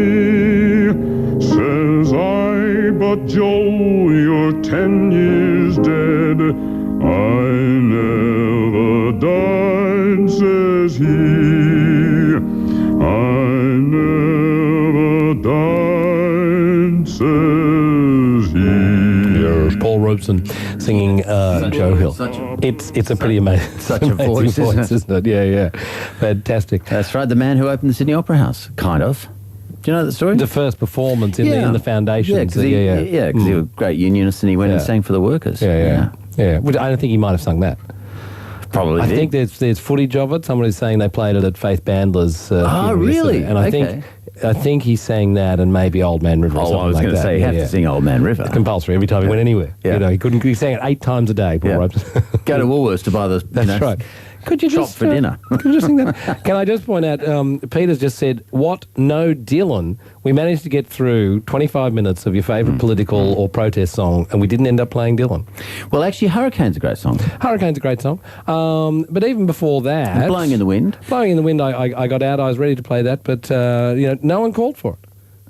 Says I, but Joe, you're 10 years dead. I never died, says he. I never died, says he. There's Paul Robeson singing Joe Hill. It's a pretty amazing, Such a voice, isn't it? Yeah. Fantastic. That's right, the man who opened the Sydney Opera House, kind of. Do you know that story? The first performance in the foundations. Yeah, because he was a great unionist and he went and sang for the workers. Yeah. Well, I don't think he might have sung that. Probably I did. think there's footage of it. Somebody's saying they played it at Faith Bandler's. Really? And I think he sang that and maybe Old Man River. Or something I was going to say, you have to sing Old Man River. Compulsory every time he went anywhere. Yeah. You know, he sang it 8 times a day. Paul Robeson. Go to Woolworths to buy the. That's right. Could you shop just for dinner? Could you just sing that? Can I just point out? Peter's just said, "What? No, Dylan." We managed to get through 25 minutes of your favourite political or protest song, and we didn't end up playing Dylan. Well, actually, Hurricane's a great song. Hurricane's a great song. But even before that, Blowing in the Wind. Blowing in the Wind. I got out. I was ready to play that, but no one called for it.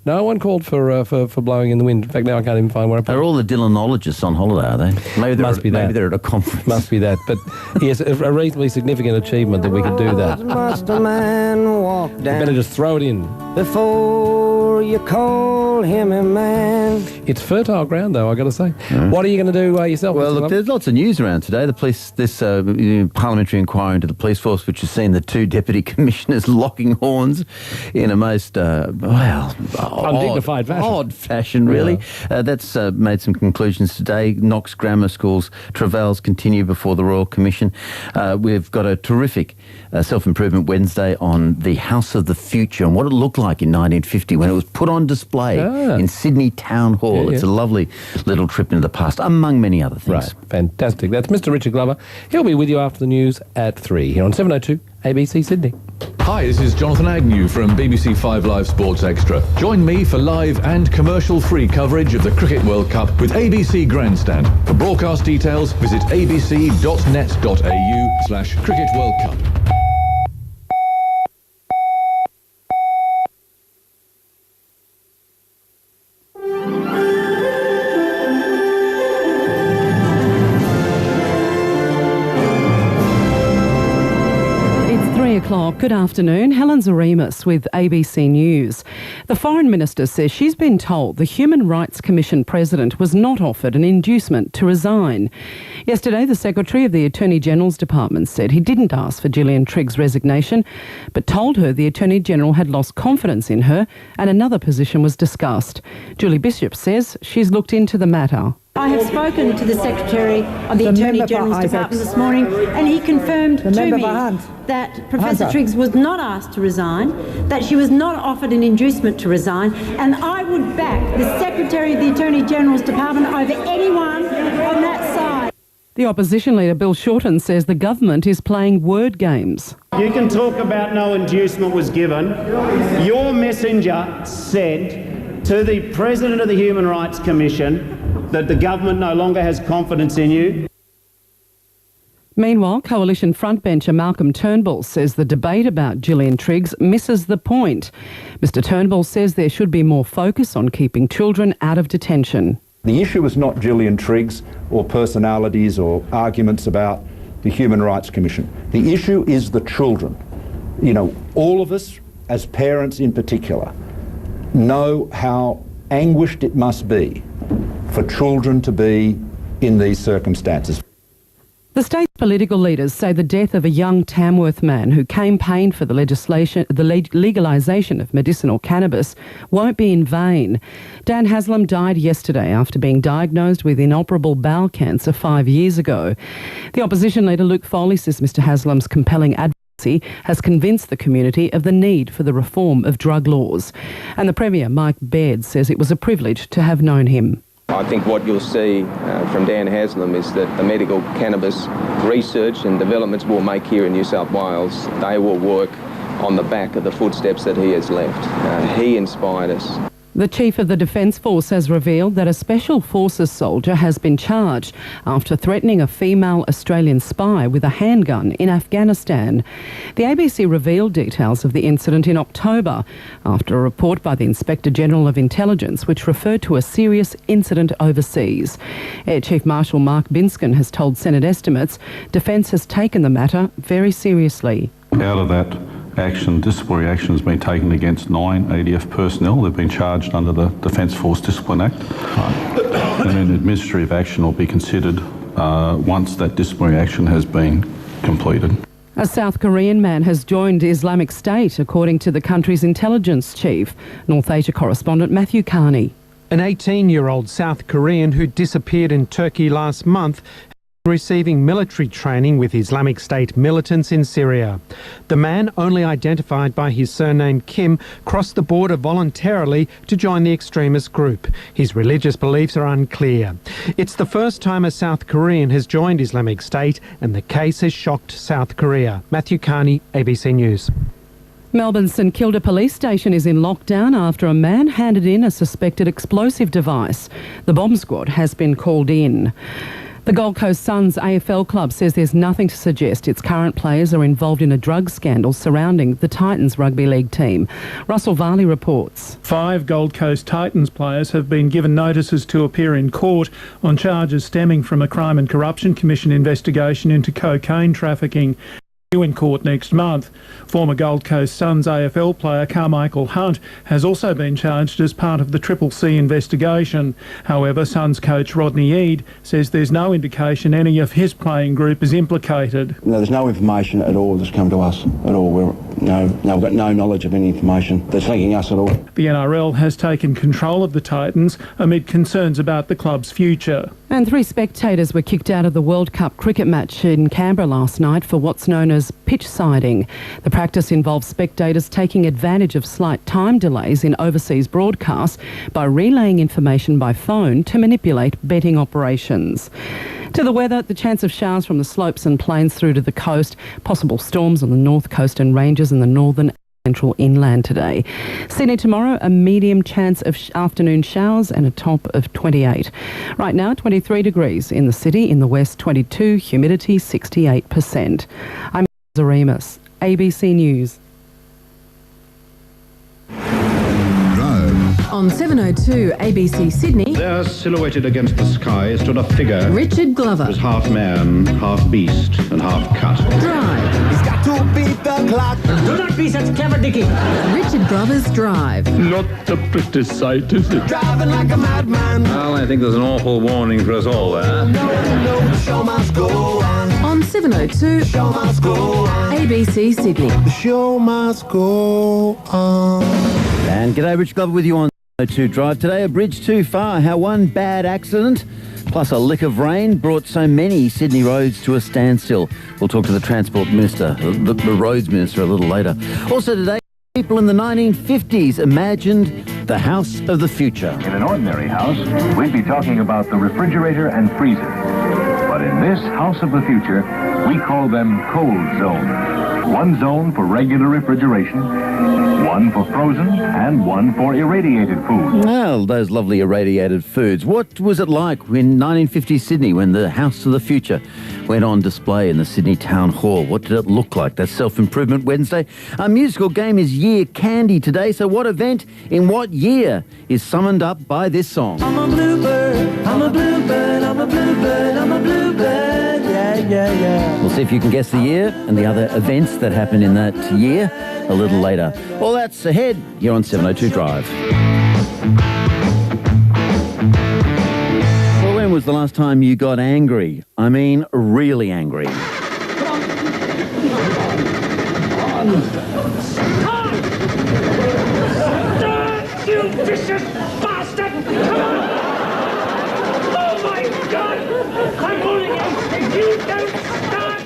No one called for Blowing in the Wind. In fact, now I can't even find where I put it. Are all the Dylanologists on holiday, are they? Maybe they're at a conference. Must be that. But yes, a reasonably significant achievement that we could do that. Must a man walk down? Better just throw it in. Before you call him a man. It's fertile ground, though, I got to say. What are you going to do yourself? Well, look, there's lots of news around today. The police, this parliamentary inquiry into the police force, which has seen the 2 deputy commissioners locking horns in a most, undignified fashion. Odd fashion, really. That's made some conclusions today. Knox Grammar School's travails continue before the Royal Commission. We've got a terrific Self-Improvement Wednesday on the House of the Future and what it looked like in 1950 when it was put on display in Sydney Town Hall. It's a lovely little trip into the past, among many other things. Right, fantastic. That's Mr. Richard Glover. He'll be with you after the news at 3 here on 702 ABC Sydney. Hi, this is Jonathan Agnew from BBC 5 Live Sports Extra. Join me for live and commercial-free coverage of the Cricket World Cup with ABC Grandstand. For broadcast details, visit abc.net.au/Cricket World Cup. Good afternoon. Helen Zaremus with ABC News. The Foreign Minister says she's been told the Human Rights Commission President was not offered an inducement to resign. Yesterday, the Secretary of the Attorney General's Department said he didn't ask for Gillian Trigg's resignation, but told her the Attorney General had lost confidence in her and another position was discussed. Julie Bishop says she's looked into the matter. I have spoken to the Secretary of the Attorney General's Department this morning, and he confirmed to me that Professor Triggs was not asked to resign, that she was not offered an inducement to resign, and I would back the Secretary of the Attorney General's Department over anyone on that side. The opposition leader, Bill Shorten, says the government is playing word games. You can talk about no inducement was given. Your messenger said to the President of the Human Rights Commission that the government no longer has confidence in you. Meanwhile, Coalition frontbencher Malcolm Turnbull says the debate about Gillian Triggs misses the point. Mr Turnbull says there should be more focus on keeping children out of detention. The issue is not Gillian Triggs or personalities or arguments about the Human Rights Commission. The issue is the children. You know, all of us, as parents in particular, know how anguished it must be for children to be in these circumstances. The state's political leaders say the death of a young Tamworth man who campaigned for the legalisation of medicinal cannabis won't be in vain. Dan Haslam died yesterday after being diagnosed with inoperable bowel cancer 5 years ago. The opposition leader Luke Foley says Mr Haslam's compelling advocacy has convinced the community of the need for the reform of drug laws. And the Premier, Mike Baird, says it was a privilege to have known him. I think what you'll see from Dan Haslam is that the medical cannabis research and developments we'll make here in New South Wales, they will work on the back of the footsteps that he has left. He inspired us. The Chief of the Defence Force has revealed that a Special Forces soldier has been charged after threatening a female Australian spy with a handgun in Afghanistan. The ABC revealed details of the incident in October after a report by the Inspector General of Intelligence which referred to a serious incident overseas. Air Chief Marshal Mark Binskin has told Senate estimates Defence has taken the matter very seriously. Out of that action, disciplinary action has been taken against 9 ADF personnel. They've been charged under the Defence Force Discipline Act. And then administrative action will be considered once that disciplinary action has been completed. A South Korean man has joined Islamic State, according to the country's intelligence chief. North Asia correspondent Matthew Carney. An 18-year-old South Korean who disappeared in Turkey last month receiving military training with Islamic State militants in Syria. The man, only identified by his surname Kim, crossed the border voluntarily to join the extremist group. His religious beliefs are unclear. It's the first time a South Korean has joined Islamic State, and the case has shocked South Korea. Matthew Carney, ABC News. Melbourne's St Kilda police station is in lockdown after a man handed in a suspected explosive device. The bomb squad has been called in. The Gold Coast Suns AFL club says there's nothing to suggest its current players are involved in a drug scandal surrounding the Titans rugby league team. Russell Varley reports. 5 Gold Coast Titans players have been given notices to appear in court on charges stemming from a Crime and Corruption Commission investigation into cocaine trafficking. In court next month. Former Gold Coast Suns AFL player Carmichael Hunt has also been charged as part of the CCC investigation. However, Suns coach Rodney Eade says there's no indication any of his playing group is implicated. No, there's no information at all that's come to us at all. We've got no knowledge of any information that's linking us at all. The NRL has taken control of the Titans amid concerns about the club's future. And 3 spectators were kicked out of the World Cup cricket match in Canberra last night for what's known as pitch siding. The practice involves spectators taking advantage of slight time delays in overseas broadcasts by relaying information by phone to manipulate betting operations. To the weather, the chance of showers from the slopes and plains through to the coast, possible storms on the north coast and ranges in the northern central inland today. Sydney tomorrow, a medium chance of afternoon showers and a top of 28. Right now, 23 degrees in the city, in the west 22, humidity 68%. I'm Zaremus, ABC News. On 702 ABC Sydney, there silhouetted against the sky stood a figure. Richard Glover. It was half man, half beast, and half cut. Drive. He's got to beat the clock. Do not be such clever dicky. Richard Glover's Drive. Not a pretty sight, is it? Driving like a madman. Well, I think there's an awful warning for us all there. No, the show must go on. On 702 show must go on. ABC Sydney. The show must go on. And g'day, Rich Glover with you on 702 Drive. Today, a bridge too far. How one bad accident plus a lick of rain brought so many Sydney roads to a standstill. We'll talk to the Transport Minister, the Roads Minister, a little later. Also today, people in the 1950s imagined the house of the future. In an ordinary house, we'd be talking about the refrigerator and freezer. But in this house of the future, we call them cold zones. One zone for regular refrigeration, one for frozen, and one for irradiated food. Well, those lovely irradiated foods. What was it like in 1950 Sydney when the House of the Future went on display in the Sydney Town Hall? What did it look like? That's Self-Improvement Wednesday. Our musical game is Year Candy today. So what event in what year is summoned up by this song? I'm a bluebird, I'm a bluebird, I'm a bluebird, I'm a bluebird, yeah, yeah, yeah. We'll see if you can guess the year and the other events that happened in that year a little later. All that's ahead here on 702 Drive. Well, when was was the last time you got angry? I mean, really angry. You vicious bastard! Come on! Oh my God! I'm holding you! If you don't start!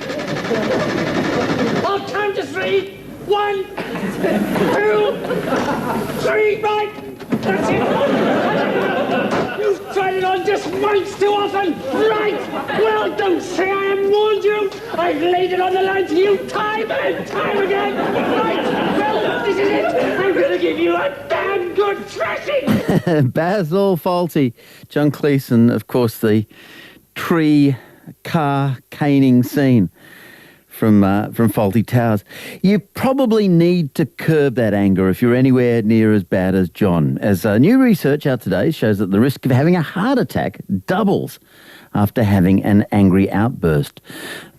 I'll count to 3. 1, 2, 3, right! That's it! You've tried it on just once too often! Right! Well, don't say I haven't warned you! I've laid it on the line to you time and time again! Right! Well, this is it! I'm gonna give you a damn good thrashing! Basil Fawlty. John Cleeson, of course, the tree car caning scene from Fawlty Towers. You probably need to curb that anger if you're anywhere near as bad as John, as new research out today shows that the risk of having a heart attack doubles after having an angry outburst.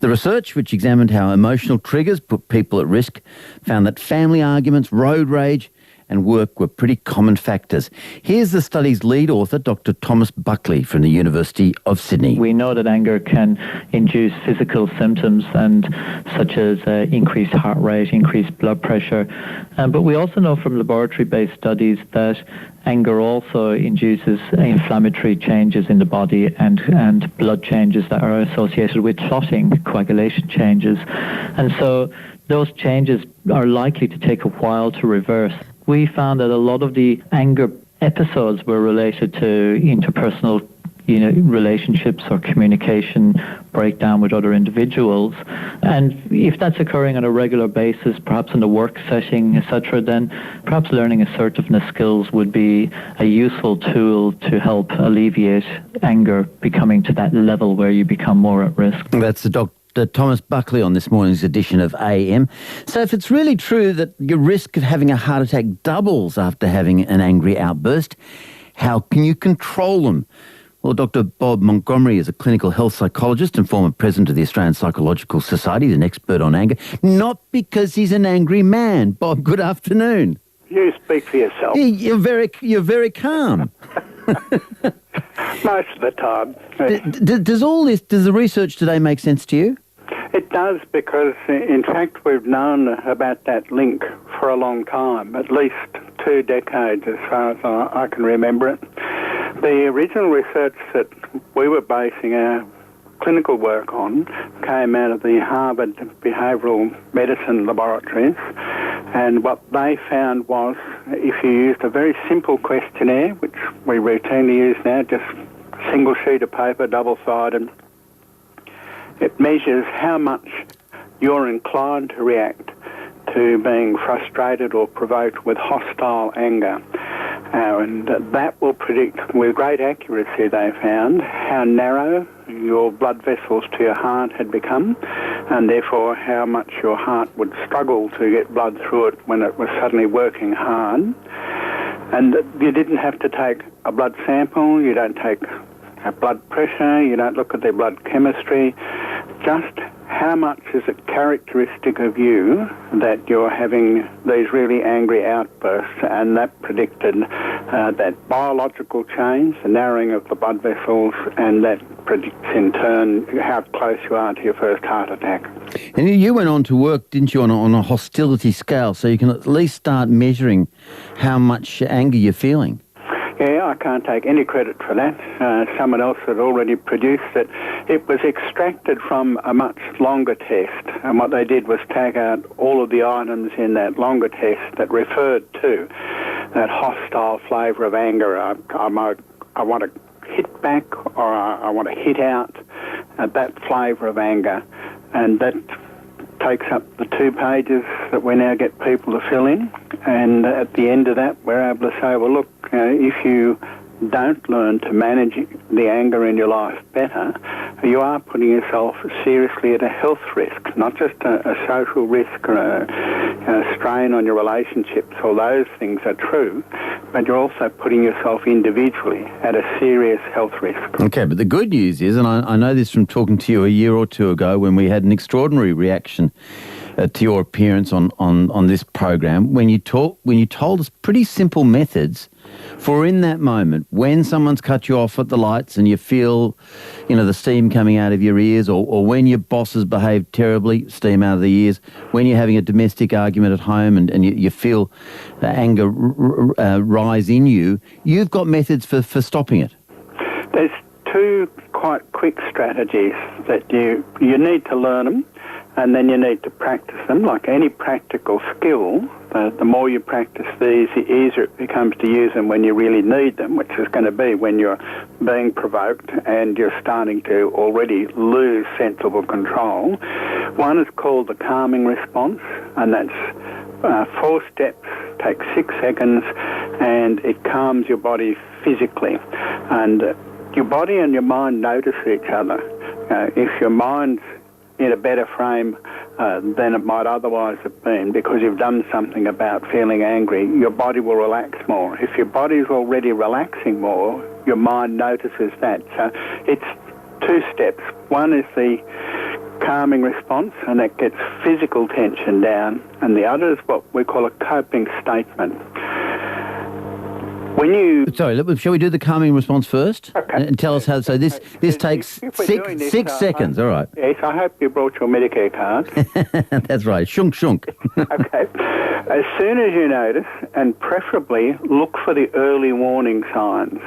The research, which examined how emotional triggers put people at risk, found that family arguments, road rage and work were pretty common factors. Here's the study's lead author, Dr. Thomas Buckley from the University of Sydney. We know that anger can induce physical symptoms such as increased heart rate, increased blood pressure. But we also know from laboratory-based studies that anger also induces inflammatory changes in the body and blood changes that are associated with clotting, coagulation changes. And so those changes are likely to take a while to reverse. We found that a lot of the anger episodes were related to interpersonal relationships or communication breakdown with other individuals. And if that's occurring on a regular basis, perhaps in the work setting, etc., then perhaps learning assertiveness skills would be a useful tool to help alleviate anger becoming to that level where you become more at risk. That's the Dr. Thomas Buckley on this morning's edition of AM. So if it's really true that your risk of having a heart attack doubles after having an angry outburst, how can you control them? Well, Dr. Bob Montgomery is a clinical health psychologist and former president of the Australian Psychological Society. He's an expert on anger, not because he's an angry man. Bob, good afternoon. You speak for yourself. You're very calm. Most of the time. Does the research today make sense to you? It does, because in fact we've known about that link for a long time, at least 2 decades as far as I can remember it. The original research that we were basing our clinical work on came out of the Harvard Behavioural Medicine Laboratories, and what they found was if you used a very simple questionnaire, which we routinely use now, just a single sheet of paper, double-sided, it measures how much you're inclined to react to being frustrated or provoked with hostile anger. And that will predict with great accuracy, they found, how narrow your blood vessels to your heart had become, and therefore how much your heart would struggle to get blood through it when it was suddenly working hard. And you didn't have to take a blood sample, you don't take a blood pressure, you don't look at their blood chemistry, just how much is it characteristic of you that you're having these really angry outbursts, and that predicted that biological change, the narrowing of the blood vessels, and that predicts in turn how close you are to your first heart attack. And you went on to work, didn't you, on a hostility scale, so you can at least start measuring how much anger you're feeling. Yeah, I can't take any credit for that. Someone else had already produced it. It was extracted from a much longer test, and what they did was take out all of the items in that longer test that referred to that hostile flavour of anger. I want to hit back, or I want to hit out, that flavour of anger. And that takes up the 2 pages that we now get people to fill in. And at the end of that, we're able to say, well, look, if you don't learn to manage the anger in your life better, you are putting yourself seriously at a health risk, not just a social risk or a strain on your relationships. All those things are true, but you're also putting yourself individually at a serious health risk. Okay, but the good news is, and I know this from talking to you a year or 2 ago when we had an extraordinary reaction to your appearance on this program, when you told us pretty simple methods for in that moment, when someone's cut you off at the lights and you feel, the steam coming out of your ears, or when your boss has behaved terribly, steam out of the ears, when you're having a domestic argument at home and you feel anger rise in you, you've got methods for stopping it. There's two quite quick strategies that you need to learn them, and then you need to practice them. Like any practical skill, the more you practice these, the easier it becomes to use them when you really need them, which is going to be when you're being provoked and you're starting to already lose sensible control. One is called the calming response, and that's 4 steps, takes 6 seconds, and it calms your body physically. And your body and your mind notice each other. If your mind's in a better frame than it might otherwise have been because you've done something about feeling angry, your body will relax more. If your body's already relaxing more, your mind notices that. So it's 2 steps. One is the calming response, and that gets physical tension down, and the other is what we call a coping statement. Sorry, shall we do the calming response first? Okay. And tell us how. So this takes six seconds. All right. Yes, I hope you brought your Medicare card. That's right. Shunk, shunk. Okay. As soon as you notice, and preferably look for the early warning signs.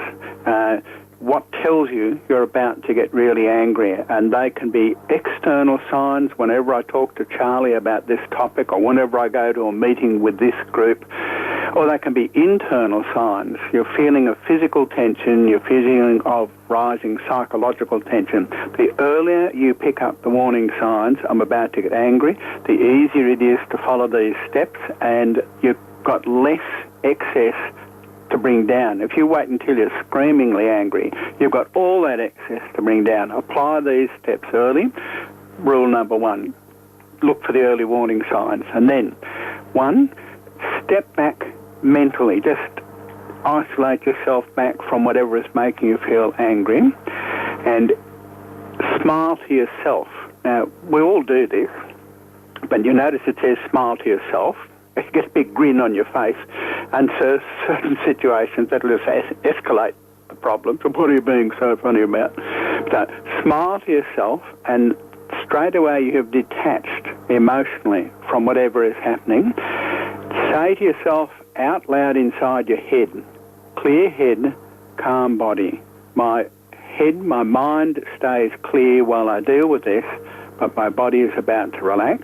What tells you you're about to get really angry, and they can be external signs. Whenever I talk to Charlie about this topic, or whenever I go to a meeting with this group, or they can be internal signs. You're feeling of physical tension, you're feeling of rising psychological tension. The earlier you pick up the warning signs, I'm about to get angry, the easier it is to follow these steps, and you've got less excess to bring down. If you wait until you're screamingly angry, you've got all that excess to bring down. Apply these steps early. Rule number 1, look for the early warning signs. And then, 1, step back mentally. Just isolate yourself back from whatever is making you feel angry and smile to yourself. Now, we all do this, but you notice it says smile to yourself. You get a big grin on your face, and so certain situations that'll just escalate the problem. So what are you being so funny about? So smile to yourself, and straight away you have detached emotionally from whatever is happening. Say to yourself out loud inside your head, clear head, calm body. My head, my mind stays clear while I deal with this, but my body is about to relax.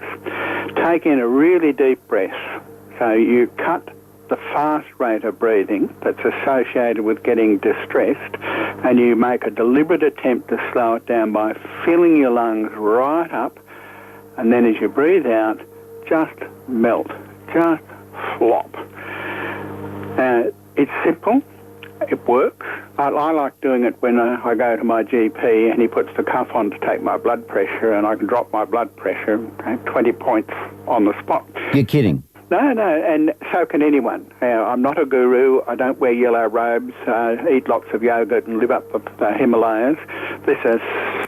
Take in a really deep breath. So you cut the fast rate of breathing that's associated with getting distressed, and you make a deliberate attempt to slow it down by filling your lungs right up, and then as you breathe out, just melt, just flop. It's simple. It works. I like doing it when I go to my GP and he puts the cuff on to take my blood pressure, and I can drop my blood pressure 20 points on the spot. You're kidding? No, and so can anyone. I'm not a guru. I don't wear yellow robes, eat lots of yogurt and live up the Himalayas. This is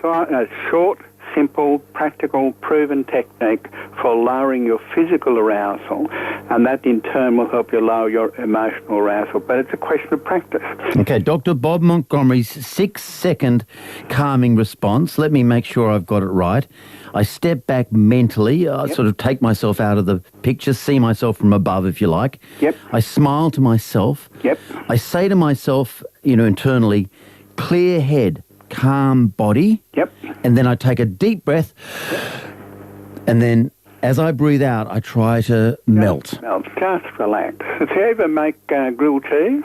a short, simple, practical, proven technique for lowering your physical arousal, and that in turn will help you lower your emotional arousal. But it's a question of practice. Okay, Dr. Bob Montgomery's 6-second calming response. Let me make sure I've got it right. I step back mentally, sort of take myself out of the picture, see myself from above, if you like. Yep. I smile to myself. Yep. I say to myself, internally, clear head, calm body. Yep. And then I take a deep breath. And then as I breathe out, I try to melt. Just relax. If you ever make grilled cheese,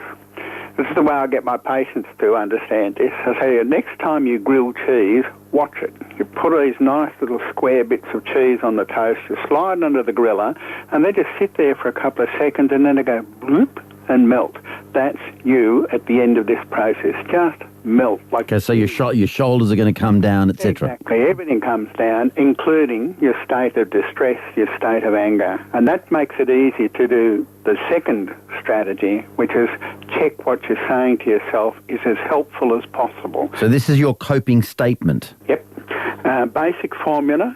this is the way I get my patients to understand this. I say, next time you grill cheese, watch it. You put these nice little square bits of cheese on the toast, you slide it under the griller, and they just sit there for a couple of seconds, and then they go bloop and melt. That's you at the end of this process. Just melt. Okay, so your shoulders are going to come down, etc. Exactly. Everything comes down, including your state of distress, your state of anger. And that makes it easy to do the second strategy, which is check what you're saying to yourself is as helpful as possible. So this is your coping statement? Yep. Basic formula.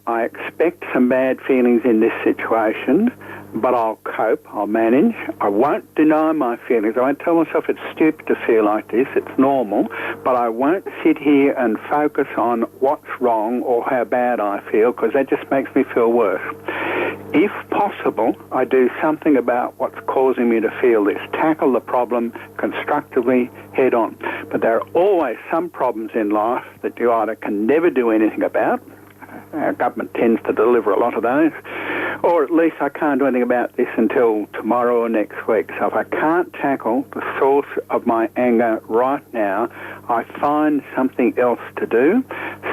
I expect some bad feelings in this situation. but I'll cope, I'll manage. I won't deny my feelings. I won't tell myself it's stupid to feel like this, it's normal, but I won't sit here and focus on what's wrong or how bad I feel, because that just makes me feel worse. If possible, I do something about what's causing me to feel this. Tackle the problem constructively, head on. But there are always some problems in life that you either can never do anything about. Our government tends to deliver a lot of those. Or at least I can't do anything about this until tomorrow or next week. So if I can't tackle the source of my anger right now, I find something else to do,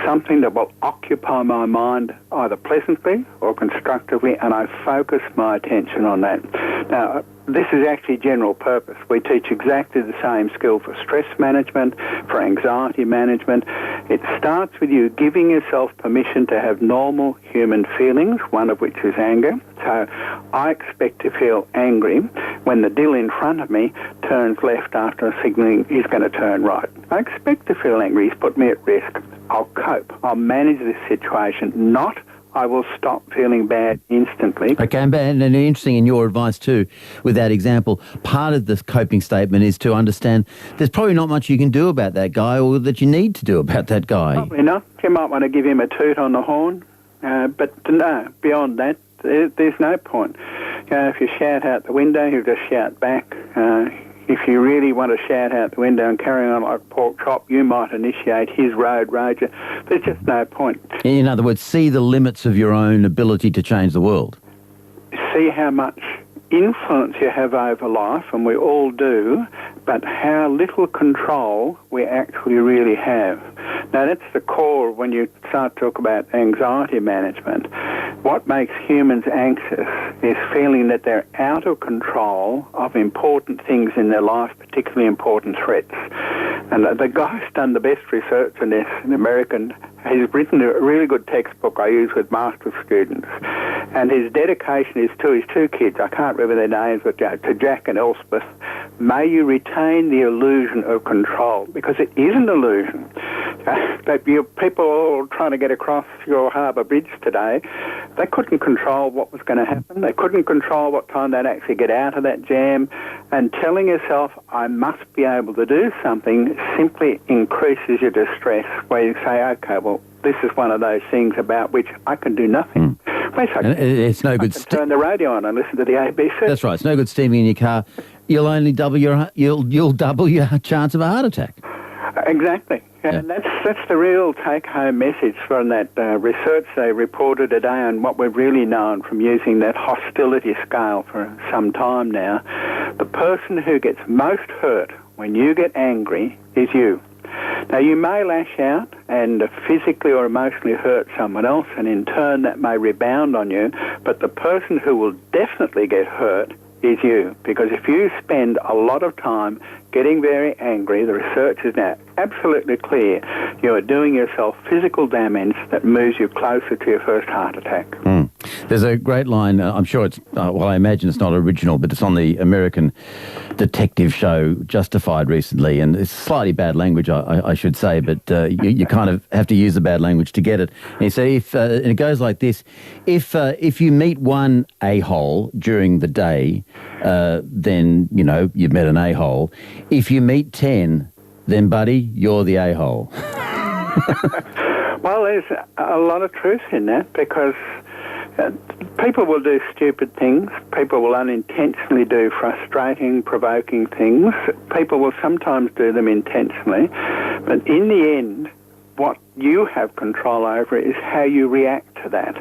something that will occupy my mind either pleasantly or constructively, and I focus my attention on that. Now, this is actually general purpose. We teach exactly the same skill for stress management, for anxiety management. It starts with you giving yourself permission to have normal human feelings, one of which is anger. So I expect to feel angry when the dill in front of me turns left after signalling he's going to turn right. I expect to feel angry. He's put me at risk. I'll cope. I'll manage this situation, not I will stop feeling bad instantly. Okay, and interesting in your advice too, with that example, part of this coping statement is to understand there's probably not much you can do about that guy or that you need to do about that guy. Probably not. You might want to give him a toot on the horn, but no, beyond that, there's no point. If you shout out the window, he'll just shout back. If you really want to shout out the window and carry on like pork chop, you might initiate his road rage. There's just no point. In other words, see the limits of your own ability to change the world. See how much influence you have over life, and we all do, but how little control we actually really have. Now, that's the core when you start to talk about anxiety management. What makes humans anxious is feeling that they're out of control of important things in their life, particularly important threats. And the guy who's done the best research on this, an American, he's written a really good textbook I use with master's students. And his dedication is to his two kids, I can't remember their names, but to Jack and Elspeth. May you retain the illusion of control, because it is an illusion. That people all trying to get across your harbour bridge today, they couldn't control what was going to happen. They couldn't control what time they'd actually get out of that jam. And telling yourself, I must be able to do something, simply increases your distress, where you say, okay, well, this is one of those things about which I can do nothing. It's no good. Turn the radio on and listen to the ABC. That's right. It's no good steaming in your car. You'll only double you'll double your chance of a heart attack. Exactly. Yeah. And that's the real take-home message from that research they reported today, and what we've really known from using that hostility scale for some time now. The person who gets most hurt when you get angry is you. Now, you may lash out and physically or emotionally hurt someone else, and in turn that may rebound on you, but the person who will definitely get hurt is you. Because if you spend a lot of time getting very angry, the research is now absolutely clear, you are doing yourself physical damage that moves you closer to your first heart attack. There's a great line, I'm sure it's, well, I imagine it's not original, but it's on the American detective show Justified recently, and it's slightly bad language, I should say, but you kind of have to use the bad language to get it. And he said, and it goes like this, if you meet one a-hole during the day, then, you know, you've met an a-hole. If you meet 10, then, buddy, you're the a-hole. Well, there's a lot of truth in that, because people will do stupid things. People will unintentionally do frustrating, provoking things. People will sometimes do them intentionally. But in the end, what you have control over is how you react to that.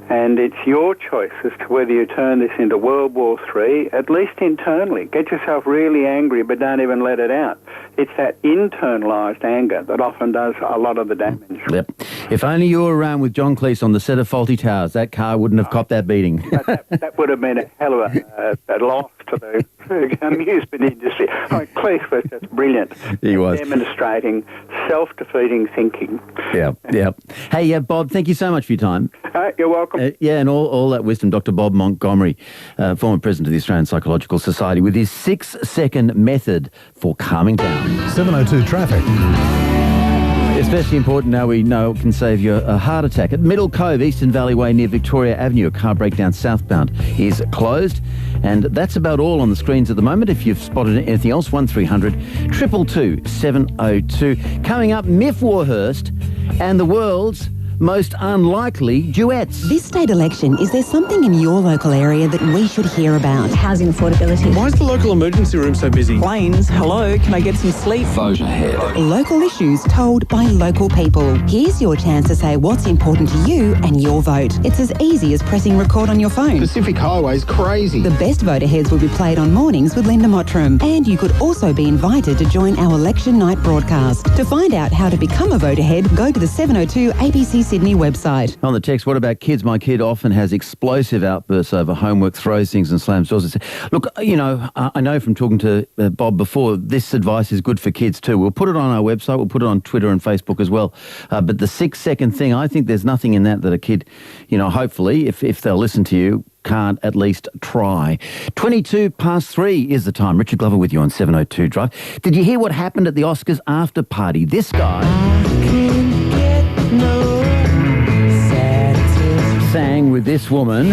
And it's your choice as to whether you turn this into World War III, at least internally. Get yourself really angry, but don't even let it out. It's that internalised anger that often does a lot of the damage. Yep. If only you were around with John Cleese on the set of Fawlty Towers, that car wouldn't have copped that beating. That would have been a hell of a loss to the amusement industry. I mean, Cleese was just brilliant. He was. Demonstrating self-defeating thinking. Yeah. Hey, Bob, thank you so much for your time. You're welcome. And all that wisdom, Dr. Bob Montgomery, former president of the Australian Psychological Society, with his 6-second method for calming down. 7:02 traffic. Especially important now we know it can save you a heart attack. At Middle Cove, Eastern Valley Way near Victoria Avenue, a car breakdown southbound is closed. And that's about all on the screens at the moment. If you've spotted anything else, 1300 222 702. Coming up, Miff Warhurst and the world's most unlikely duets. This state election, is there something in your local area that we should hear about? Housing affordability. Why is the local emergency room so busy? Planes, hello, can I get some sleep? Vote ahead. Local issues told by local people. Here's your chance to say what's important to you and your vote. It's as easy as pressing record on your phone. Pacific Highway's crazy. The best vote aheads will be played on mornings with Linda Mottram. And you could also be invited to join our election night broadcast. To find out how to become a vote ahead, go to the 702 ABC Sydney website. On the text, what about kids? My kid often has explosive outbursts over homework, throws things and slams doors. Look, you know, I know from talking to Bob before, this advice is good for kids too. We'll put it on our website. We'll put it on Twitter and Facebook as well. But the 6-second thing, I think there's nothing in that a kid, you know, hopefully, if they'll listen to you, can't at least try. 3 is the time. Richard Glover with you on 702 Drive. Did you hear what happened at the Oscars after party? This guy sang with this woman.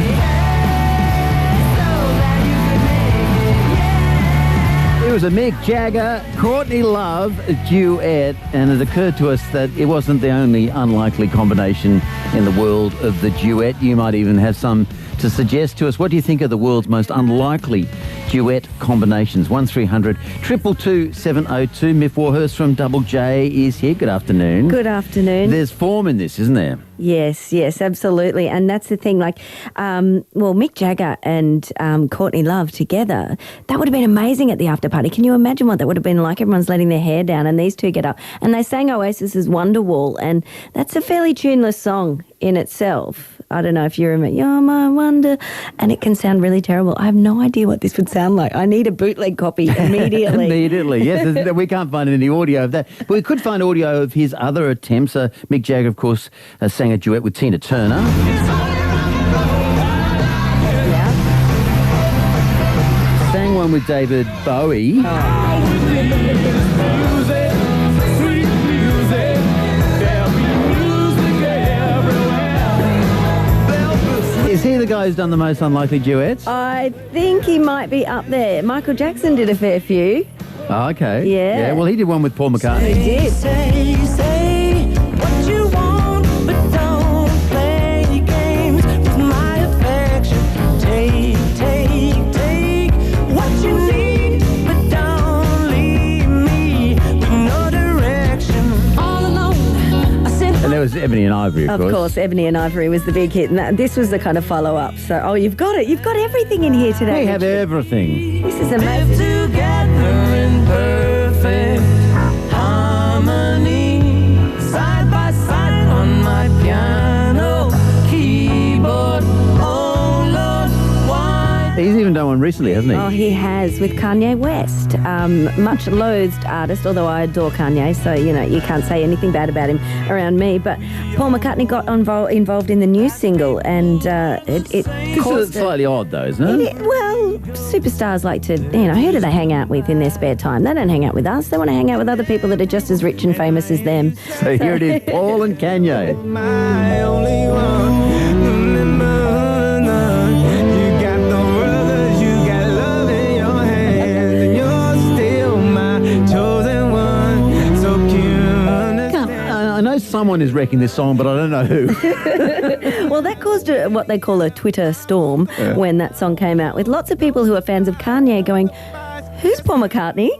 It was a Mick Jagger, Courtney Love duet, and it occurred to us that it wasn't the only unlikely combination in the world of the duet. You might even have some to suggest to us. What do you think are the world's most unlikely duet combinations? 1300 222 702. Miff Warhurst from Double J is here. Good afternoon. Good afternoon. There's form in this, isn't there? Yes, absolutely. And that's the thing, like, Mick Jagger and Courtney Love together, that would have been amazing at the after party. Can you imagine what that would have been like? Everyone's letting their hair down and these two get up. And they sang Oasis's Wonderwall, and that's a fairly tuneless song in itself. I don't know if you remember, You're My Wonder, and it can sound really terrible. I have no idea what this would sound like. I need a bootleg copy immediately. Immediately, yes. We can't find any audio of that. But we could find audio of his other attempts. Mick Jagger, of course, sang a duet with Tina Turner. Sang one with David Bowie. Is he the guy who's done the most unlikely duets? I think he might be up there. Michael Jackson did a fair few. Oh, okay. Yeah. Well, he did one with Paul McCartney. He did. Say what you want, but don't play games with my affection. Take what you need, but don't leave me with no direction. All alone, I said. And there was Ebony and Ivory, of course. Of course, Ebony and Ivory was the big hit, and this was the kind of follow-up. So, you've got it. You've got everything in here today. We have everything. This is amazing. Live together in perfect harmony, side by side on my piano keyboard. Oh Lord, why? He's even done one recently, hasn't he? Oh, he has, with Kanye West. Much loathed artist, although I adore Kanye, so, you know, you can't say anything bad about him around me. But Paul McCartney got involved in the new single, and it caused... slightly odd, though, isn't it? Well, superstars like to, you know, who do they hang out with in their spare time? They don't hang out with us. They want to hang out with other people that are just as rich and famous as them. So here it is, Paul and Kanye. My only one. Someone is wrecking this song, but I don't know who. Well, that caused what they call a Twitter storm when that song came out, with lots of people who are fans of Kanye going, who's Paul McCartney?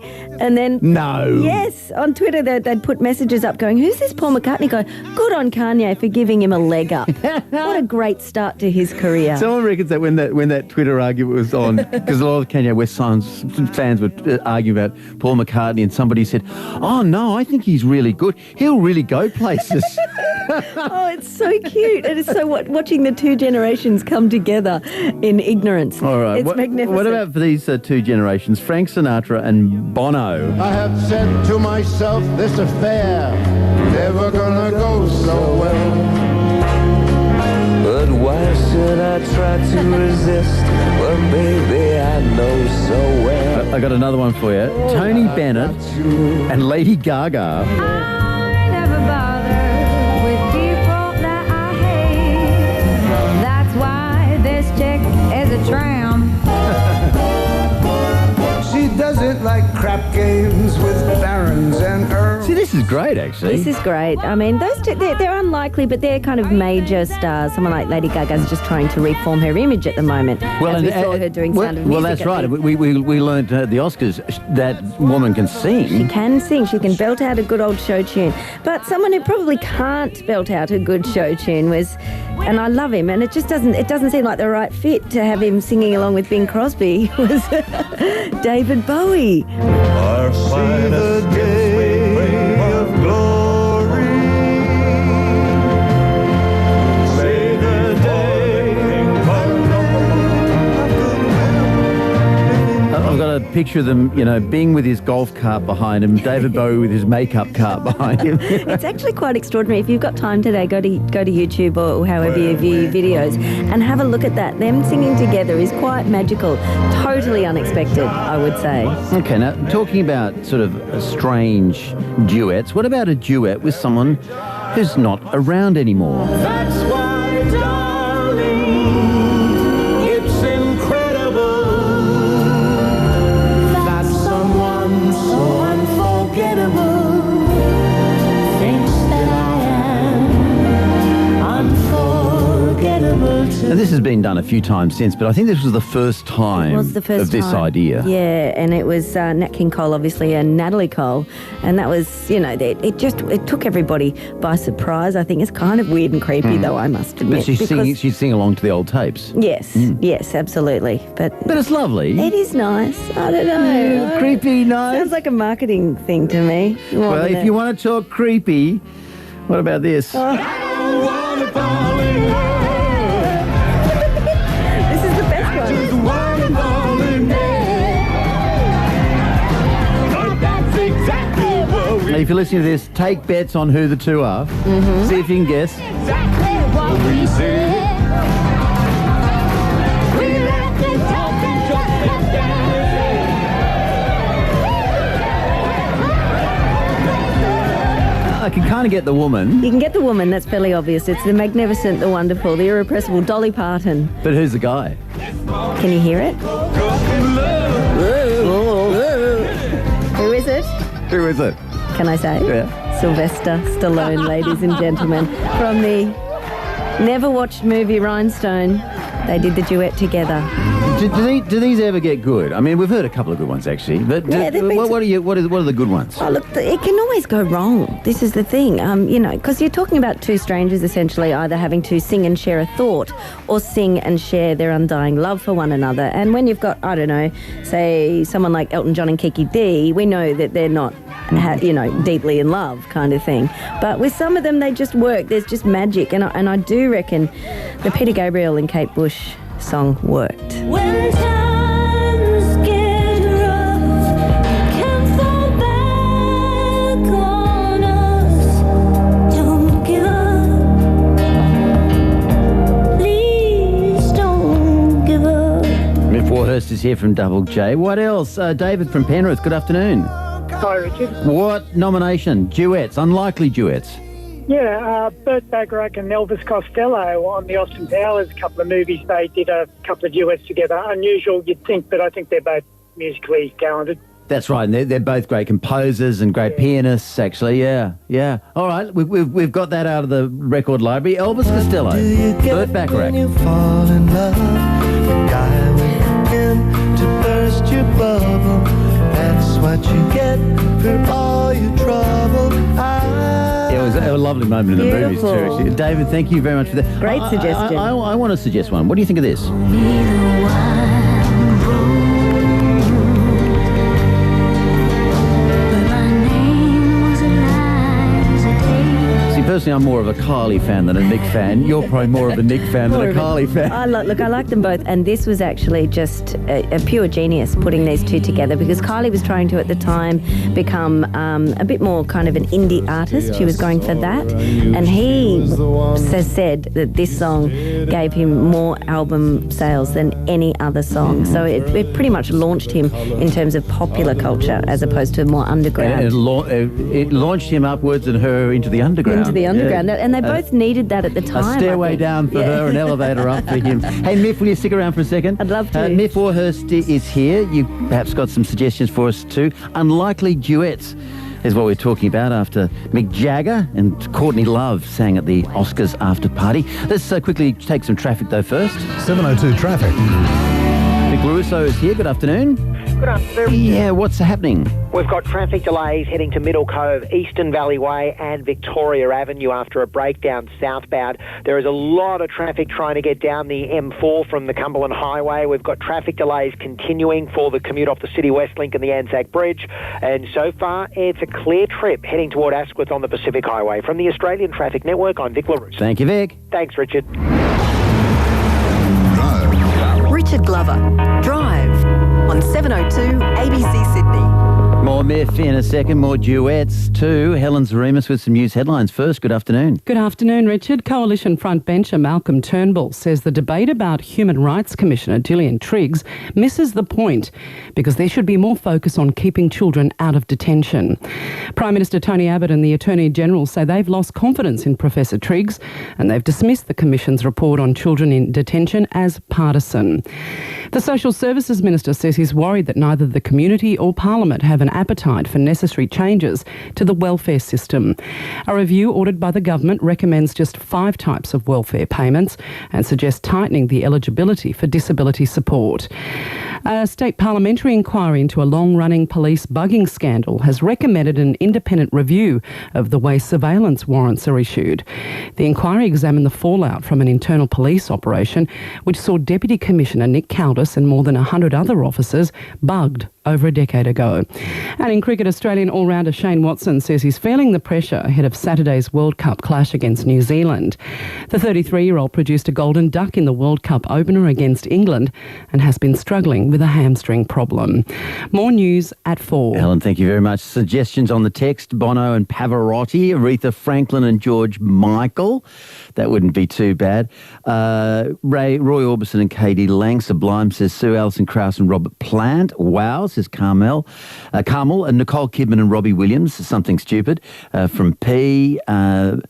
And then... No. Yes, on Twitter they'd put messages up going, who's this Paul McCartney guy? Good on Kanye for giving him a leg up. What a great start to his career. Someone reckons that when that Twitter argument was on, because a lot of Kanye West fans would argue about Paul McCartney, and somebody said, oh no, I think he's really good. He'll really go places. Oh, it's so cute. It is so watching the two generations come together in ignorance. All right. It's magnificent. What about for these two generations, Frank Sinatra and Bono? I have said to myself, this affair never gonna go so well. But why should I try to resist? Well, baby, I know so well. I got another one for you. Tony Bennett and Lady Gaga. I never games with barons and earls. See, this is great, actually. This is great. I mean, those two, they're unlikely, but they're kind of major stars. Someone like Lady Gaga's just trying to reform her image at the moment. Well, as we saw her doing Sound of Music. Well, that's right. We learned at the Oscars that woman can sing. She can sing. She can belt out a good old show tune. But someone who probably can't belt out a good show tune was, and I love him, and it doesn't seem like the right fit to have him singing along with Bing Crosby, was David Bowie. Our finest day of glory. Say the day I've got a picture of them, Bing with his golf cart behind him, David Bowie with his makeup cart behind him. It's actually quite extraordinary. If you've got time today, go to YouTube or however you view videos and have a look at that. Them singing together is quite magical. Totally unexpected, I would say. Okay, now, talking about sort of strange duets, what about a duet with someone who's not around anymore? That's why, darling, it's incredible that someone so unforgettable thinks that I am unforgettable too. Now, this has been done a few times since, but I think this was the first time of this idea. Yeah, and it was Nat King Cole, obviously, and Natalie Cole, and that was, it took everybody by surprise. I think it's kind of weird and creepy, though, I must admit. But she'd sing along to the old tapes. Yes, yes, absolutely. But it's lovely. It is nice. I don't know. Creepy, nice. Sounds like a marketing thing to me. Well, if you want to talk creepy, what about this? Now, if you're listening to this, take bets on who the two are. See if you can guess. Exactly what we said. We left them talking just I can kind of get the woman. You can get the woman, that's fairly obvious. It's the magnificent, the wonderful, the irrepressible Dolly Parton. But who's the guy? Can you hear it? Who is it? Who is it? Can I say? Yeah. Sylvester Stallone, ladies and gentlemen, from the never-watched movie Rhinestone. They did the duet together. Do these ever get good? I mean, we've heard a couple of good ones, actually. But what are the good ones? Oh, look, it can always go wrong. This is the thing, because you're talking about two strangers essentially either having to sing and share a thought or sing and share their undying love for one another. And when you've got, I don't know, say someone like Elton John and Kiki D, we know that they're not, deeply in love kind of thing. But with some of them, they just work. There's just magic. And I do reckon the Peter Gabriel and Kate Bush song worked. When times get rough, you can fall back on us. Don't give up. Please don't give up. Mick Warhurst is here from Double J. What else? David from Penrith, good afternoon. Hi, Richard. What nomination? Duets, unlikely duets. Yeah, Burt Bacharach and Elvis Costello on the Austin Powers couple of movies. They did a couple of duets together. Unusual, you'd think, but I think they're both musically talented. That's right, and they're both great composers and great pianists, actually. Yeah. All right, we've got that out of the record library. Elvis Costello, Burt Bacharach. You fall in love, the guy waiting to burst your bubble. That's what you get for all your trouble. It was a lovely moment in the movies too, actually. David, thank you very much for that. Great suggestion. I want to suggest one. What do you think of this? See, personally, I'm more of a Kylie fan than a Nick fan. You're probably more of a Nick fan than a Kylie fan. I like them both, and this was actually just a pure genius putting these two together, because Kylie was trying to, at the time, become a bit more kind of an indie artist. She was going for that, and he has said that this song gave him more album sales than any other song. So it pretty much launched him in terms of popular culture as opposed to more underground. It launched him upwards and her into the underground. the underground. And they both needed that at the time. A stairway down for her, an elevator up for him. Hey, Miff, will you stick around for a second? I'd love to. Miff Warhurst is here. You perhaps got some suggestions for us too. Unlikely duets is what we're talking about after Mick Jagger and Courtney Love sang at the Oscars after party. Let's quickly take some traffic though first. 702 traffic. Nick LaRusso is here. Good afternoon. Good afternoon. Yeah, what's happening? We've got traffic delays heading to Middle Cove, Eastern Valley Way and Victoria Avenue after a breakdown southbound. There is a lot of traffic trying to get down the M4 from the Cumberland Highway. We've got traffic delays continuing for the commute off the City West Link and the Anzac Bridge. And so far, it's a clear trip heading toward Asquith on the Pacific Highway. From the Australian Traffic Network, I'm Vic LaRusso. Thank you, Vic. Thanks, Richard. Richard Glover. Drive on 702 ABC Sydney. More Miff in a second, more duets too. Helen Zaremus with some news headlines first. Good afternoon. Good afternoon, Richard. Coalition frontbencher Malcolm Turnbull says the debate about Human Rights Commissioner Gillian Triggs misses the point because there should be more focus on keeping children out of detention. Prime Minister Tony Abbott and the Attorney General say they've lost confidence in Professor Triggs and they've dismissed the Commission's report on children in detention as partisan. The Social Services Minister says he's worried that neither the community or Parliament have an appetite for necessary changes to the welfare system. A review ordered by the government recommends just 5 types of welfare payments and suggests tightening the eligibility for disability support. A state parliamentary inquiry into a long-running police bugging scandal has recommended an independent review of the way surveillance warrants are issued. The inquiry examined the fallout from an internal police operation which saw Deputy Commissioner Nick Caldis and more than 100 other officers bugged over a decade ago. And in cricket, Australian all-rounder Shane Watson says he's feeling the pressure ahead of Saturday's World Cup clash against New Zealand. The 33-year-old produced a golden duck in the World Cup opener against England and has been struggling with a hamstring problem. More news at 4. Helen, thank you very much. Suggestions on the text: Bono and Pavarotti, Aretha Franklin and George Michael. That wouldn't be too bad. Roy Orbison and Katie Lang. Sublime says Sue Alison Krauss and Robert Plant. Wow, says Carmel. Carmel and Nicole Kidman and Robbie Williams. Something stupid. From P. Another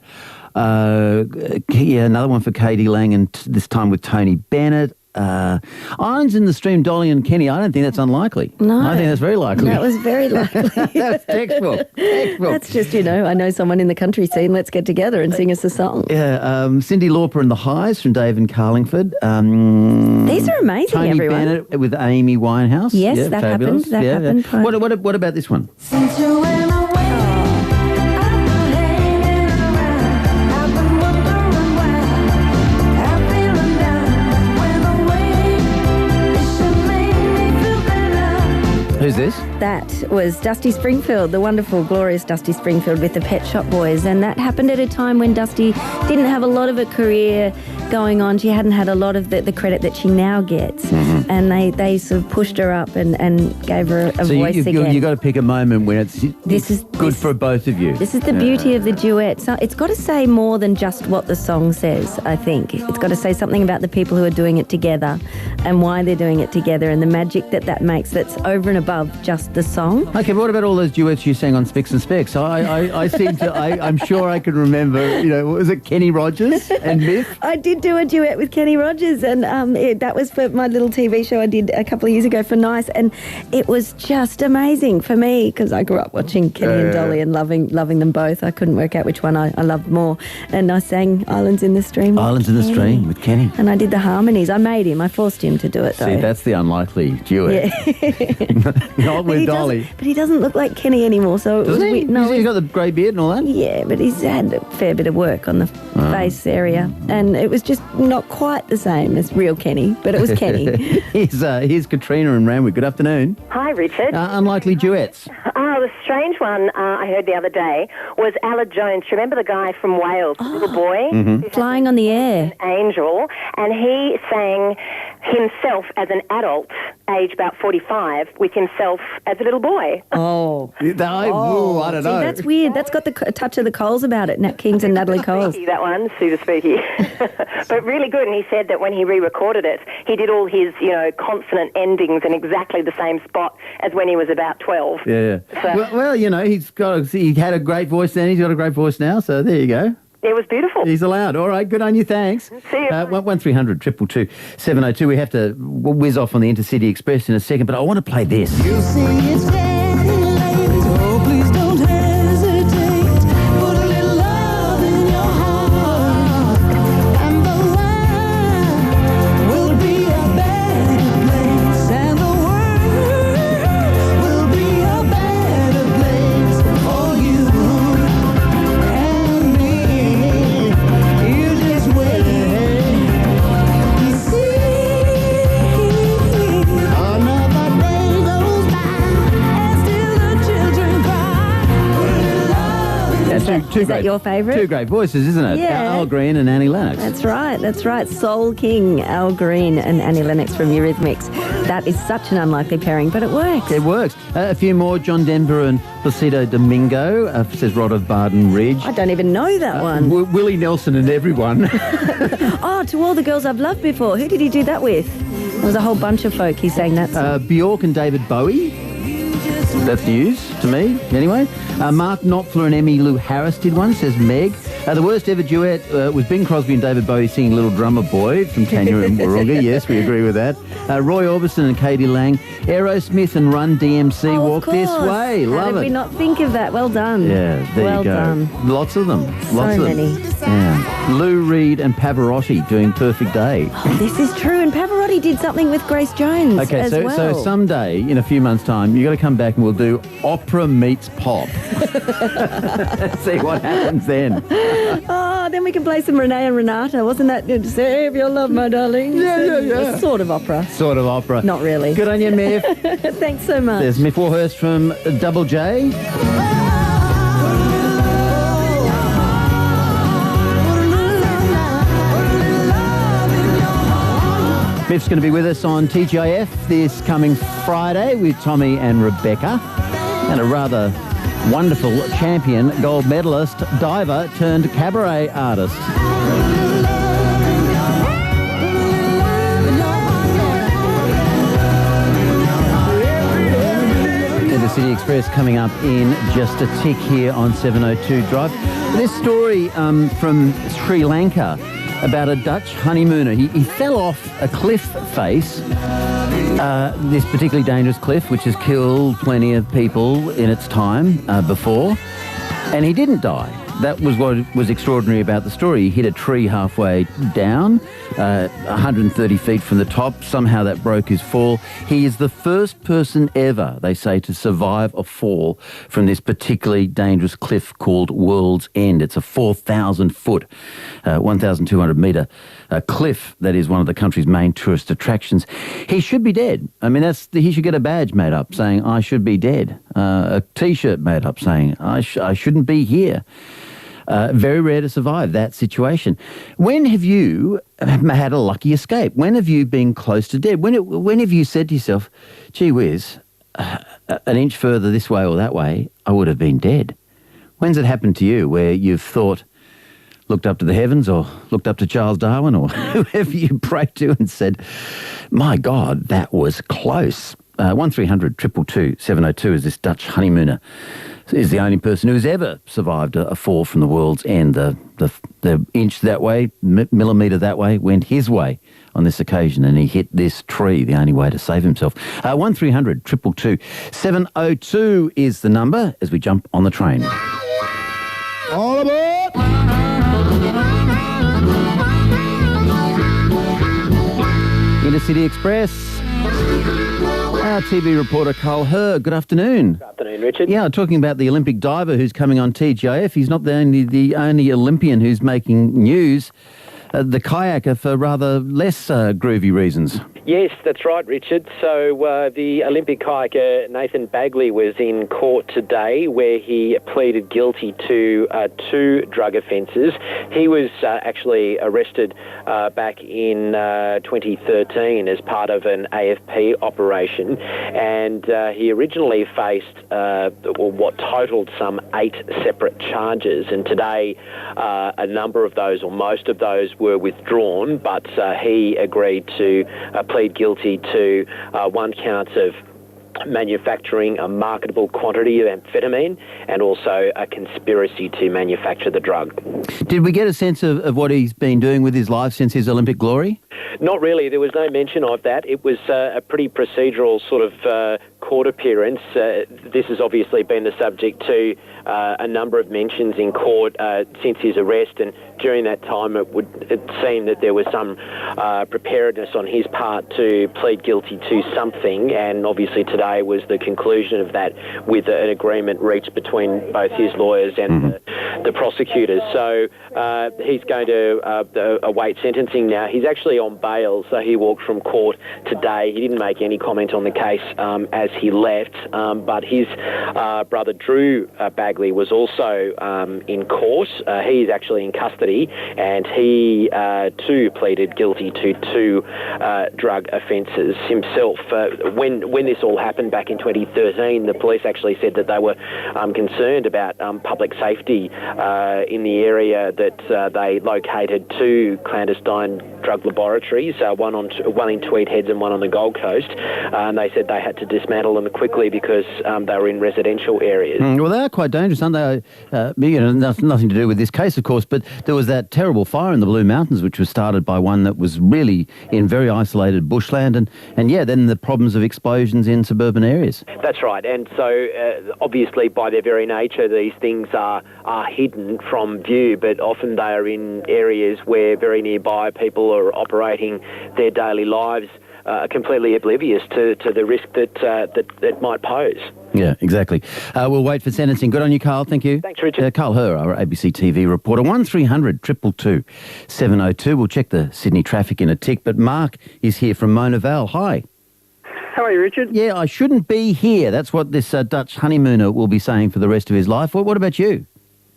one for Katie Lang, and this time with Tony Bennett. Irons in the Stream, Dolly and Kenny. I don't think that's unlikely. No. I think that's very likely. That was very likely. That's textbook. That's just, I know someone in the country scene. Let's get together and sing us a song. Yeah, Cyndi Lauper and the Highs from Dave and Carlingford. These are amazing, Tony everyone. Bennett with Amy Winehouse. Yes, yeah, that fabulous. happened. That happened. What about this one? Since you went away, I've been hanging around. I've been wondering why. I'm feeling down. Went away. It should make me feel better. Who's this? That was Dusty Springfield, the wonderful, glorious Dusty Springfield with the Pet Shop Boys. And that happened at a time when Dusty didn't have a lot of a career going on. She hadn't had a lot of the credit that she now gets. Mm-hmm. And they sort of pushed her up and gave her a voice again. You've got to pick a moment when it's good for both of you. This is the beauty of the duet. So it's got to say more than just what the song says, I think. It's got to say something about the people who are doing it together and why they're doing it together and the magic that makes that's over and above just the song. Okay, but what about all those duets you sang on Spicks and Specks? I'm sure I can remember, was it Kenny Rogers and Miff? I did do a duet with Kenny Rogers, and that was for my little TV show I did a couple of years ago for Nice, and it was just amazing for me because I grew up watching Kenny and Dolly and loving them both. I couldn't work out which one I loved more, and I sang Islands in the Stream. Islands in the Stream with Kenny. And I did the harmonies. I forced him to do it, though. See, that's the unlikely duet. Yeah. Not with Dolly. But he doesn't look like Kenny anymore, so Does he? No, he's got the grey beard and all that? Yeah, but he's had a fair bit of work on the face area, and it was just not quite the same as real Kenny, but it was Kenny. Here's Katrina and Randwick. Good afternoon. Hi, Richard. Unlikely duets. The strange one I heard the other day was Alan Jones. Remember the guy from Wales, the little boy? Mm-hmm. Flying on the air. An angel, and he sang himself as an adult, age about 45, with himself as a little boy. Oh. I don't know. See, that's weird. That's got the touch of the Coles about it, Nat Kings and Natalie Coles. That one, super spooky. But really good, and he said that when he re-recorded it, he did all his, consonant endings in exactly the same spot as when he was about 12. Yeah. So, Well, he had a great voice then, he's got a great voice now, so there you go. It was beautiful. He's allowed. All right, good on you, thanks. See you. 1300 222 702. We have to whiz off on the Intercity Express in a second, but I want to play this. You see it's getting late. Oh, please don't hesitate. Put a little love in your heart, and the world will be a better place, and the world will be a better place for you and me. You just wait and see. Another day goes by, and still the children cry. Put a little love in Two Is that your favourite? Two great voices, isn't it? Yeah. Al Green and Annie Lennox. That's right. Soul King, Al Green and Annie Lennox from Eurythmics. That is such an unlikely pairing, but it works. It works. A few more. John Denver and Placido Domingo, says Rod of Barden Ridge. I don't even know that one. Willie Nelson and everyone. Oh, To All the Girls I've Loved Before. Who did he do that with? There was a whole bunch of folk he sang that song. Bjork and David Bowie. That's news to me, anyway. Mark Knopfler and Emmylou Harris did one, says Meg. The worst ever duet was Bing Crosby and David Bowie singing Little Drummer Boy from Tanya and Warunga. Yes, we agree with that. Roy Orbison and Katie Lang. Aerosmith and Run DMC, Walk This Way. How Love did it. we not think of that? Well done. Yeah, there well you go. done. Lots of them. So Lots of many. them. Yeah. Lou Reed and Pavarotti doing Perfect Day. Oh, this is true. And Pavarotti did something with Grace Jones Okay, as so well. so someday, in a few months' time, you've got to come back and we'll do opera meets pop. See what happens then. Oh, then we can play some Renee and Renata. Wasn't that good? Save your love, my darling. Yeah. Sort of opera. Sort of opera. Not really. Good on you, Miff. Thanks so much. There's Miff Warhurst from Double J. Miff's going to be with us on TGIF this coming Friday with Tommy and Rebecca, and a rather wonderful champion gold medalist diver turned cabaret artist. Intercity Express coming up in just a tick here on 702 Drive. This story from Sri Lanka about a Dutch honeymooner. He fell off a cliff face, this particularly dangerous cliff, which has killed plenty of people in its time before, and he didn't die. That was what was extraordinary about the story. He hit a tree halfway down, 130 feet from the top. Somehow that broke his fall. He is the first person ever, they say, to survive a fall from this particularly dangerous cliff called World's End. It's a 4,000-foot, 1,200-metre cliff that is one of the country's main tourist attractions. He should be dead. I mean, he should get a badge made up saying, "I should be dead." A T-shirt made up saying, I shouldn't be here. Very rare to survive that situation. When have you had a lucky escape? When have you been close to dead? When have you said to yourself, "Gee whiz, an inch further this way or that way, I would have been dead"? When's it happened to you where you've looked up to the heavens or looked up to Charles Darwin or whoever you prayed to and said, "My God, that was close"? 1300 222 702 is this Dutch honeymooner. Is the only person who's ever survived a fall from the World's End. The inch that way, millimetre that way, went his way on this occasion, and he hit this tree, the only way to save himself. 1300 222 702 is the number as we jump on the train. All aboard! Intercity Express. Our TV reporter Carl Herr, good afternoon. Good afternoon, Richard. Yeah, talking about the Olympic diver who's coming on TGIF. He's not the only Olympian who's making news. The kayaker for rather less groovy reasons. Yes, that's right, Richard. So the Olympic kayaker Nathan Bagley was in court today where he pleaded guilty to 2 drug offences. He was actually arrested back in 2013 as part of an AFP operation, and he originally faced what totalled some 8 separate charges, and today a number of those, or most of those, were withdrawn, but he agreed to plead guilty to 1 count of manufacturing a marketable quantity of amphetamine, and also a conspiracy to manufacture the drug. Did we get a sense of what he's been doing with his life since his Olympic glory? Not really. There was no mention of that. It was a pretty procedural sort of court appearance. This has obviously been the subject to a number of mentions in court since his arrest, and during that time it seemed that there was some preparedness on his part to plead guilty to something, and obviously today was the conclusion of that with an agreement reached between both his lawyers and the prosecutors. So he's going to await sentencing now. He's actually on bail, so he walked from court today. He didn't make any comment on the case as he left, but his brother Drew Bagley was also in court. He's actually in custody, and he too pleaded guilty to 2 drug offences himself. When this all happened back in 2013, the police actually said that they were concerned about public safety in the area, that they located 2 clandestine drug laboratories, one in Tweed Heads and one on the Gold Coast, and they said they had to dismantle them quickly because they were in residential areas. Well, they are quite dangerous, aren't they? Nothing to do with this case, of course, but there was that terrible fire in the Blue Mountains, which was started by one that was really in very isolated bushland, and then the problems of explosions in suburban areas. That's right, and so obviously by their very nature these things are hidden from view, but often they are in areas where very nearby people are operating their daily lives completely oblivious to the risk that might pose. Yeah, exactly. We'll wait for sentencing. Good on you, Carl. Thank you. Thanks, Richard. Carl Herr, our ABC TV reporter. 1300 222 702. We'll check the Sydney traffic in a tick, but Mark is here from Mona Vale. Hi. How are you, Richard? Yeah, I shouldn't be here. That's what this Dutch honeymooner will be saying for the rest of his life. What about you?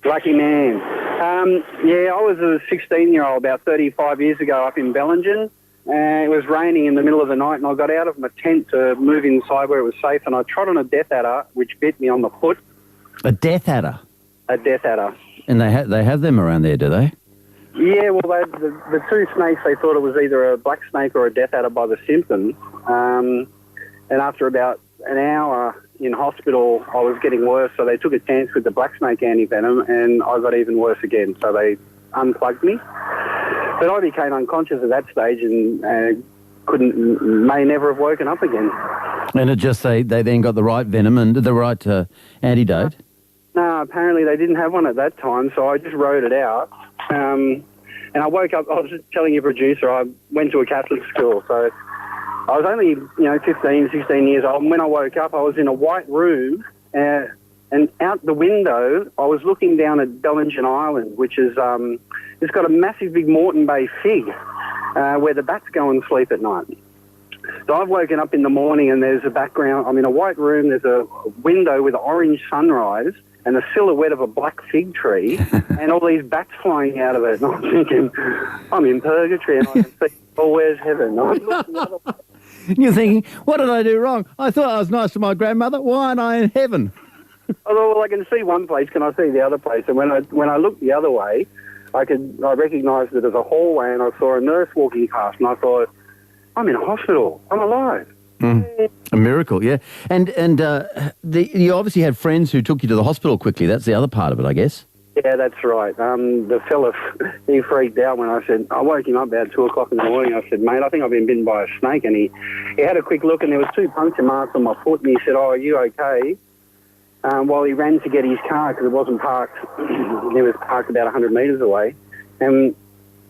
Lucky man. I was a 16-year-old about 35 years ago up in Bellingen. It was raining in the middle of the night, and I got out of my tent to move inside where it was safe, and I trod on a death adder, which bit me on the foot. A death adder? A death adder. And they have them around there, do they? Yeah, well, the 2 snakes, they thought it was either a black snake or a death adder by the symptoms. And after about an hour in hospital, I was getting worse, so they took a chance with the black snake antivenom, and I got even worse again, so they unplugged me. But I became unconscious at that stage and may never have woken up again. And it just they then got the right venom and the right antidote? No, apparently they didn't have one at that time, so I just wrote it out. And I woke up, I was just telling your producer, I went to a Catholic school, so I was only, 15, 16 years old, and when I woke up, I was in a white room, and out the window, I was looking down at Bellingen Island, which is, it's got a massive big Moreton Bay fig, where the bats go and sleep at night. So I've woken up in the morning and there's a background, I'm in a white room, there's a window with orange sunrise and the silhouette of a black fig tree and all these bats flying out of it. And I'm thinking, I'm in purgatory and I can see, oh, where's heaven? You're thinking, what did I do wrong? I thought I was nice to my grandmother. Why aren't I in heaven? Well, I can see one place. Can I see the other place? And when I looked the other way, I recognised it as a hallway, and I saw a nurse walking past, and I thought, I'm in a hospital. I'm alive. A miracle, yeah. And you obviously had friends who took you to the hospital quickly. That's the other part of it, I guess. Yeah, that's right. The fella, he freaked out when I woke him up about 2 o'clock in the morning. I said, mate, I think I've been bitten by a snake. And he had a quick look, and there was 2 puncture marks on my foot, and he said, oh, are you okay? While he ran to get his car, because it wasn't parked, it was parked about 100 metres away. And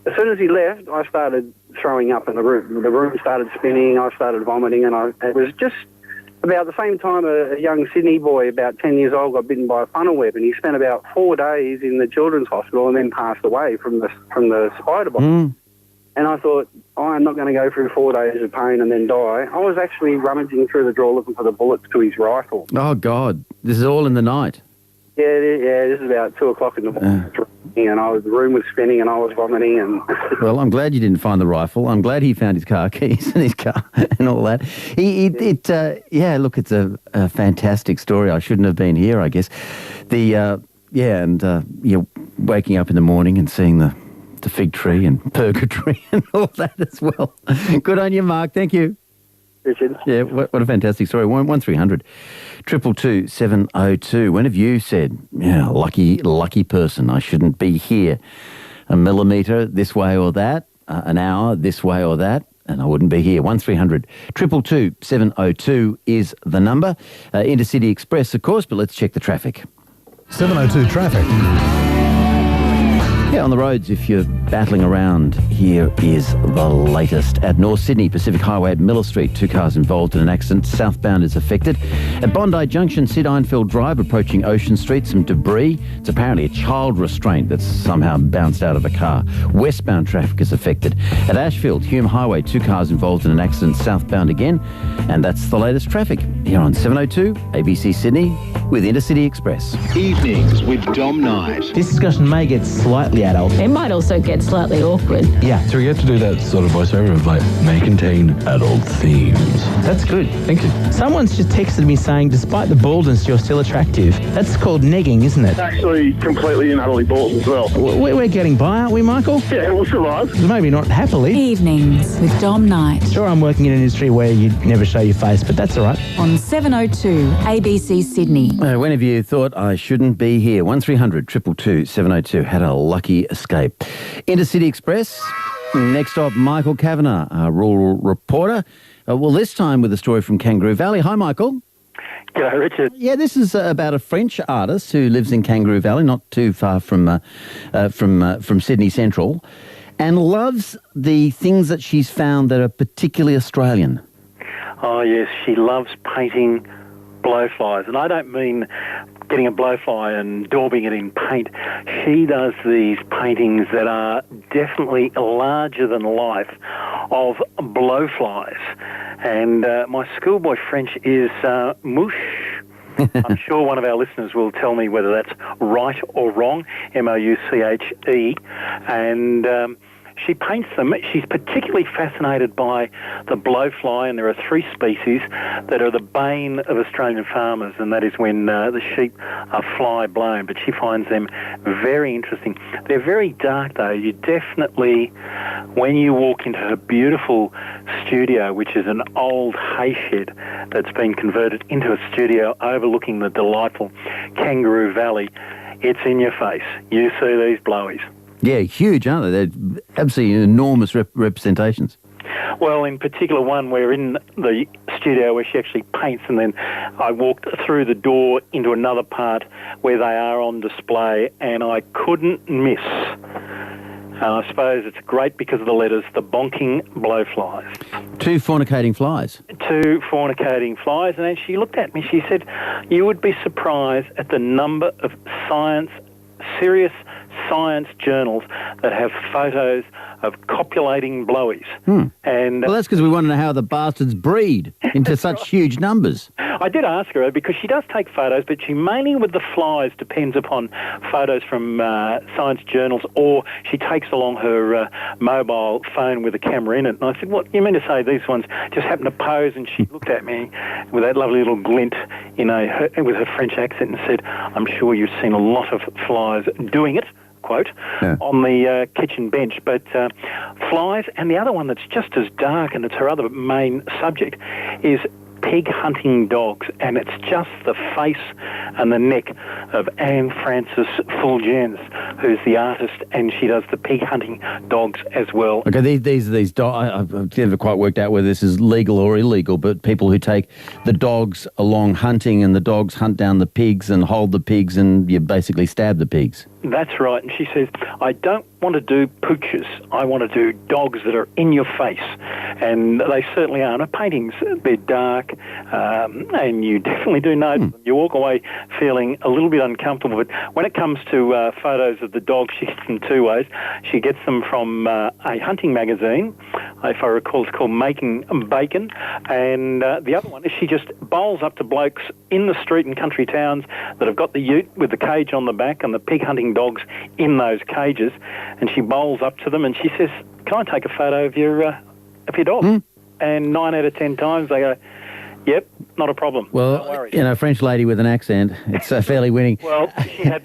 as soon as he left, I started throwing up in the room. The room started spinning, I started vomiting, and it was just about the same time a young Sydney boy, about 10 years old, got bitten by a funnel web, and he spent about 4 days in the children's hospital and then passed away from the spider bite. And I thought, I'm not going to go through 4 days of pain and then die. I was actually rummaging through the drawer looking for the bullets to his rifle. Oh, God. This is all in the night. Yeah, this is about 2 o'clock in the morning. And the room was spinning and I was vomiting. And well, I'm glad you didn't find the rifle. I'm glad he found his car keys and his car and all that. Look, it's a fantastic story. I shouldn't have been here, I guess. You're waking up in the morning and seeing the fig tree and purgatory and all that as well. Good on you, Mark. Thank you. Richard. Yeah, what a fantastic story. 1300 222 702. When have you said, yeah, lucky person, I shouldn't be here? A millimetre this way or that, an hour this way or that, and I wouldn't be here. 1300 222 702 is the number. Intercity Express, of course, but let's check the traffic. 702 traffic. Yeah, on the roads, if you're battling around, here is the latest. At North Sydney Pacific Highway at Miller Street, 2 cars involved in an accident. Southbound is affected. At Bondi Junction, Sid Einfeld Drive, approaching Ocean Street, some debris. It's apparently a child restraint that's somehow bounced out of a car. Westbound traffic is affected. At Ashfield, Hume Highway, 2 cars involved in an accident. Southbound again. And that's the latest traffic here on 702 ABC Sydney with Intercity Express. Evenings with Dom Knight. This discussion may get slightly adult. It might also get slightly awkward. Yeah. So we get to do that sort of voiceover of like, may contain adult themes. That's good. Thank you. Someone's just texted me saying, despite the baldness, you're still attractive. That's called negging, isn't it? Actually, completely and utterly bald as well. We're getting by, aren't we, Michael? Yeah, we'll survive. Maybe not happily. Evenings with Dom Knight. Sure, I'm working in an industry where you'd never show your face, but that's all right. On 702 ABC Sydney. When have you thought I shouldn't be here? 1300 222 702 had a lucky escape. Intercity Express. Next up, Michael Kavanagh, our rural reporter. Well, this time with a story from Kangaroo Valley. Hi, Michael. G'day, Richard. Yeah, this is about a French artist who lives in Kangaroo Valley, not too far from Sydney Central, and loves the things that she's found that are particularly Australian. Oh, yes, she loves painting blowflies. And I don't mean getting a blowfly and daubing it in paint. She does these paintings that are definitely larger than life of blowflies. And my schoolboy French is mouche. I'm sure one of our listeners will tell me whether that's right or wrong, M-O-U-C-H-E. And she paints them. She's particularly fascinated by the blowfly, and there are 3 species that are the bane of Australian farmers, and that is when the sheep are fly blown. But she finds them very interesting. They're very dark, though. You definitely, when you walk into her beautiful studio, which is an old hay shed that's been converted into a studio overlooking the delightful Kangaroo Valley, it's in your face. You see these blowies. Yeah, huge, aren't they? They're absolutely enormous representations. Well, in particular one, we're in the studio where she actually paints, and then I walked through the door into another part where they are on display, and I couldn't miss. And I suppose it's great because of the letters, the bonking blowflies. 2 fornicating flies. 2 fornicating flies. And then she looked at me, she said, you would be surprised at the number of serious science journals that have photos of copulating blowies. And well, that's because we want to know how the bastards breed into such huge numbers. I did ask her, because she does take photos, but she mainly with the flies depends upon photos from science journals, or she takes along her mobile phone with a camera in it. And I said, what, you mean to say these ones just happen to pose? And she looked at me with that lovely little glint, with her French accent, and said, I'm sure you've seen a lot of flies doing it, quote, on the kitchen bench. But flies, and the other one that's just as dark, and it's her other main subject, is pig hunting dogs, and it's just the face and the neck of Anne Frances Fulgens, who's the artist, and she does the pig hunting dogs as well. Okay, these dogs, I've never quite worked out whether this is legal or illegal, but people who take the dogs along hunting, and the dogs hunt down the pigs and hold the pigs, and you basically stab the pigs. That's right. And she says, I don't want to do pooches. I want to do dogs that are in your face. And they certainly are. And her paintings, they're dark, and you definitely do know them. You walk away feeling a little bit uncomfortable. But when it comes to photos of the dogs, she gets them 2 ways. She gets them from a hunting magazine. If I recall, it's called Making Bacon. And the other one is she just bowls up to blokes in the street and country towns that have got the ute with the cage on the back and the pig hunting dogs in those cages, and she bowls up to them and she says, can I take a photo of your dog? And 9 out of 10 times they go, Yep, not a problem. Well, Don't worry. you know, French lady with an accent, it's fairly winning. Well, she had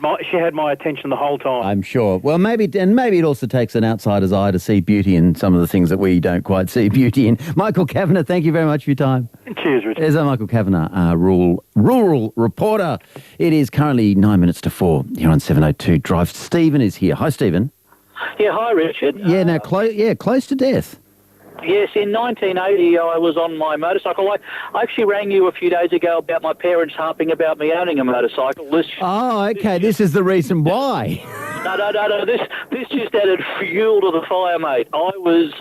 my attention the whole time. I'm sure. Well, maybe it also takes an outsider's eye to see beauty in some of the things that we don't quite see beauty in. Michael Kavanagh, thank you very much for your time. Cheers, Richard. There's Michael Kavanagh, rural reporter. It is currently 9 minutes to 4 here on 702 Drive. Stephen is here. Hi, Stephen. Yeah, hi, Richard. Yeah, now close to death. Yes, in 1980, I was on my motorcycle. I actually rang you a few days ago about my parents harping about me owning a motorcycle. This is the reason why. No. This just added fuel to the fire, mate. I was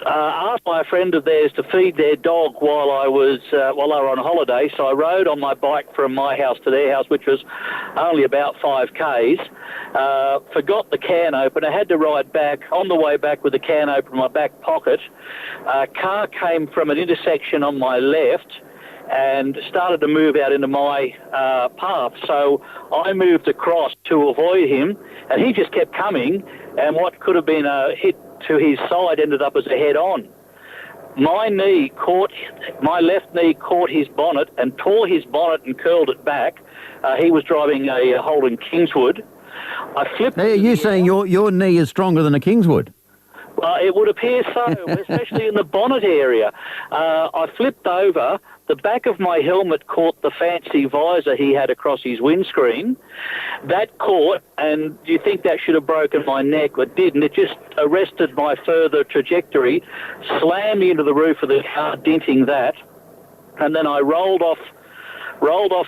asked by a friend of theirs to feed their dog while they were on holiday. So I rode on my bike from my house to their house, which was only about 5 k's. Forgot the can opener. Had to ride back. On the way back with the can opener in my back pocket, a car came from an intersection on my left and started to move out into my path. So I moved across to avoid him, and he just kept coming, and what could have been a hit to his side ended up as a head-on. My left knee caught his bonnet and tore his bonnet and curled it back. He was driving a Holden Kingswood. I flipped... Hey, are you saying your knee is stronger than a Kingswood? It would appear so, especially in the bonnet area. I flipped over. The back of my helmet caught the fancy visor he had across his windscreen. That caught, and you think that should have broken my neck, but didn't. It just arrested my further trajectory, slammed me into the roof of the car, denting that, and then I rolled off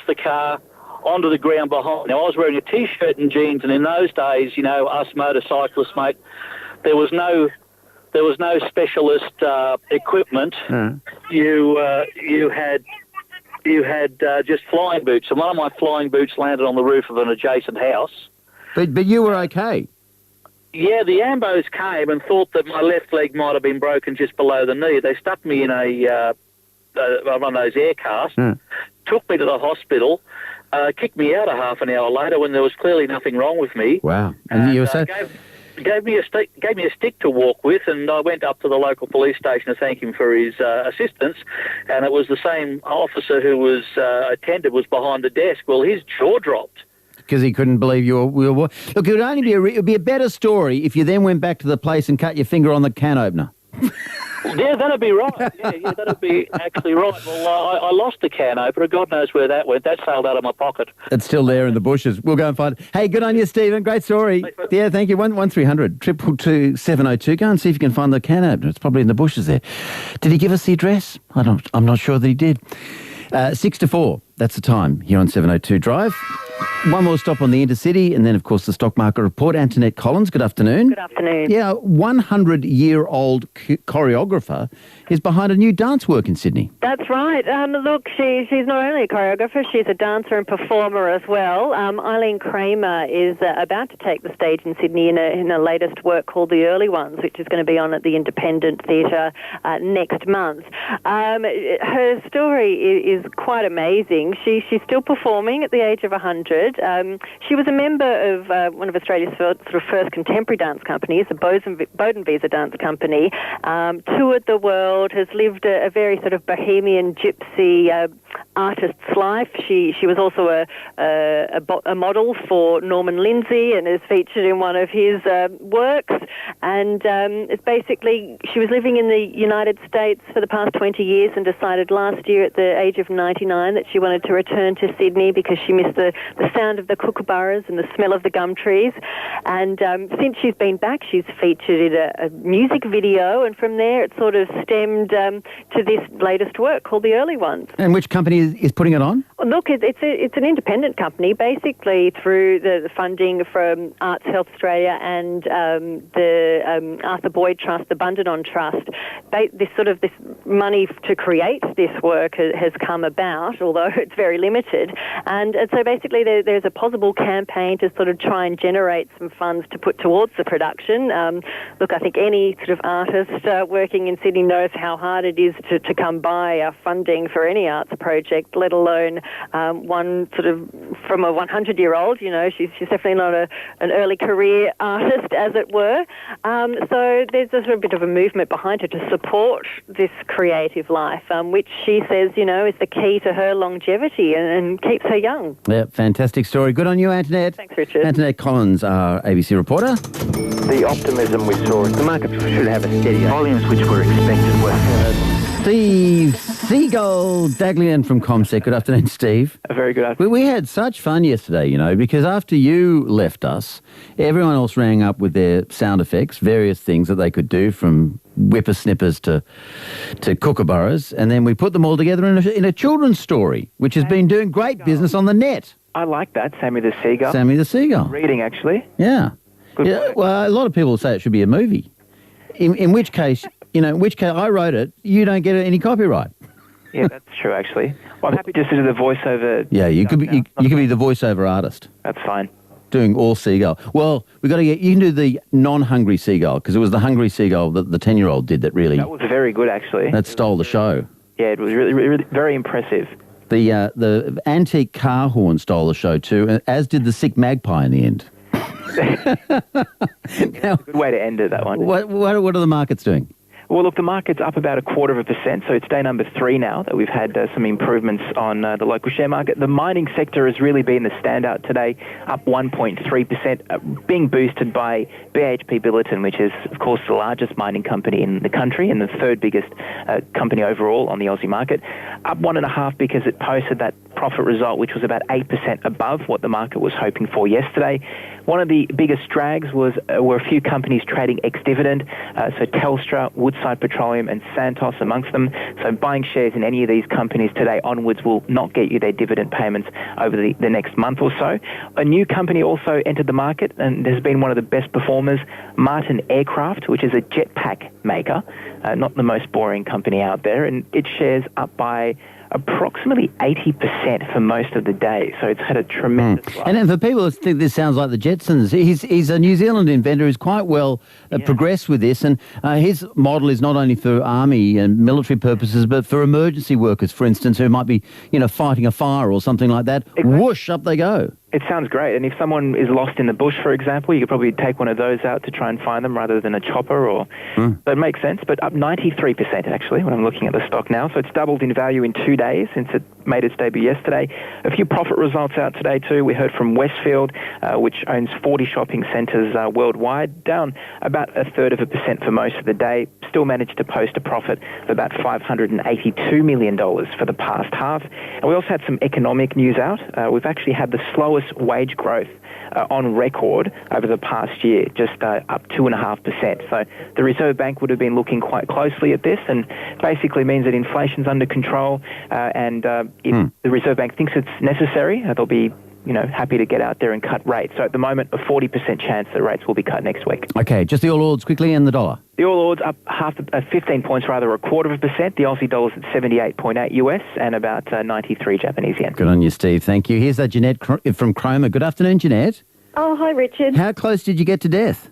the car onto the ground behind. Now, I was wearing a T-shirt and jeans, and in those days, you know, us motorcyclists, mate, there was no specialist equipment. You had just flying boots, and one of my flying boots landed on the roof of an adjacent house. But you were okay. Yeah, the ambos came and thought that my left leg might have been broken just below the knee. They stuck me in one of those air casts, took me to the hospital, kicked me out a half an hour later when there was clearly nothing wrong with me. Wow. And you were so... Gave me a stick to walk with, and I went up to the local police station to thank him for his assistance. And it was the same officer who was attended was behind the desk. Well, his jaw dropped because he couldn't believe you were. Look, it would be a better story if you then went back to the place and cut your finger on the can opener. Yeah, that'd be right. Yeah, that'd be actually right. Well, I lost the can opener. God knows where that went. That sailed out of my pocket. It's still there in the bushes. We'll go and find it. Hey, good on you, Stephen. Great story. Yeah, thank you. 1300 222 702. Go and see if you can find the can opener. It's probably in the bushes there. Did he give us the address? I'm not sure that he did. 6 to 4. That's the time here on 702 Drive. One more stop on the Intercity, and then, of course, the stock market report. Antoinette Collins, good afternoon. Good afternoon. Yeah, 100-year-old choreographer is behind a new dance work in Sydney. That's right. Look, she's not only a choreographer, she's a dancer and performer as well. Eileen Kramer is about to take the stage in Sydney in her latest work called The Early Ones, which is going to be on at the Independent Theatre next month. Her story is quite amazing. She's still performing at the age of 100. She was a member of one of Australia's first contemporary dance companies, the Bowden Visa Dance Company, toured the world, has lived a very sort of bohemian gypsy artist's life. She was also a model for Norman Lindsay and is featured in one of his works. And it's basically, she was living in the United States for the past 20 years and decided last year at the age of 99 that she wanted to return to Sydney because she missed the sound of the kookaburras and the smell of the gum trees. And since she's been back, she's featured in a music video, and from there it sort of stemmed to this latest work called The Early Ones. And which company is putting it on? Look, it's an independent company, basically through the funding from Arts Health Australia and the Arthur Boyd Trust, the Bundanon Trust. This money to create this work has come about, although it's very limited. And so basically there's a possible campaign to sort of try and generate some funds to put towards the production. Look, I think any sort of artist working in Sydney knows how hard it is to come by funding for any arts project. project, let alone one sort of from a 100-year-old. You know, she's definitely not an early career artist, as it were. So there's a sort of bit of a movement behind her to support this creative life, which she says, you know, is the key to her longevity and keeps her young. Yeah, fantastic story. Good on you, Antoinette. Thanks, Richard. Antoinette Collins, our ABC reporter. The optimism we saw, the market should have a steady volumes which were expected were. Steve Seagull Daglian from Comsec. Good afternoon, Steve. A very good afternoon. We had such fun yesterday, you know, because after you left us, everyone else rang up with their sound effects, various things that they could do, from whippersnippers to kookaburras, and then we put them all together in a children's story, which has been doing great business on the net. I like that, Sammy the Seagull. Sammy the Seagull. Reading, actually. Yeah. Well, a lot of people say it should be a movie. In which case, I wrote it. You don't get any copyright. Yeah, that's true, actually. Well, I'm happy just to do the voiceover. Yeah, you could be the voiceover artist. That's fine. Doing all seagull. Well, you can do the non-hungry seagull, because it was the hungry seagull that the 10-year-old did that really. That was very good, actually. That stole the show. Yeah, it was really very impressive. The antique car horn stole the show too, as did the sick magpie in the end. Now, a good way to end it, that one. What are the markets doing? Well, look, the market's up about 0.25%, so it's day number 3 now that we've had some improvements on the local share market. The mining sector has really been the standout today, up 1.3%, being boosted by BHP Billiton, which is, of course, the largest mining company in the country and the third biggest company overall on the Aussie market. Up 1.5% because it posted that profit result, which was about 8% above what the market was hoping for yesterday. One of the biggest drags were a few companies trading ex-dividend, so Telstra, Woodside Petroleum and Santos amongst them. So buying shares in any of these companies today onwards will not get you their dividend payments over the next month or so. A new company also entered the market and has been one of the best performers, Martin Aircraft, which is a jetpack maker, not the most boring company out there, and its shares up by approximately 80% for most of the day. So it's had a tremendous rise. And then for people who think this sounds like the Jetsons, he's a New Zealand inventor who's quite well progressed with this, and his model is not only for army and military purposes, but for emergency workers, for instance, who might be, fighting a fire or something like that. Exactly. Whoosh, up they go. It sounds great. And if someone is lost in the bush, for example, you could probably take one of those out to try and find them rather than a chopper. So it makes sense. But up 93%, actually, when I'm looking at the stock now. So it's doubled in value in 2 days since it made its debut yesterday. A few profit results out today, too. We heard from Westfield, which owns 40 shopping centres worldwide, down about 1/3% for most of the day. Still managed to post a profit of about $582 million for the past half. And we also had some economic news out. We've actually had the slowest wage growth on record over the past year, just up 2.5%. So the Reserve Bank would have been looking quite closely at this, and basically means that inflation's under control, and if the Reserve Bank thinks it's necessary, they'll be happy to get out there and cut rates. So at the moment, a 40% chance that rates will be cut next week. Okay, just the All Ords quickly and the dollar. The All Ords up 15 points, rather 1/4%. The Aussie dollar's at 78.8 US and about 93 Japanese yen. Good on you, Steve. Thank you. Here's Jeanette from Cromer. Good afternoon, Jeanette. Oh, hi, Richard. How close did you get to death?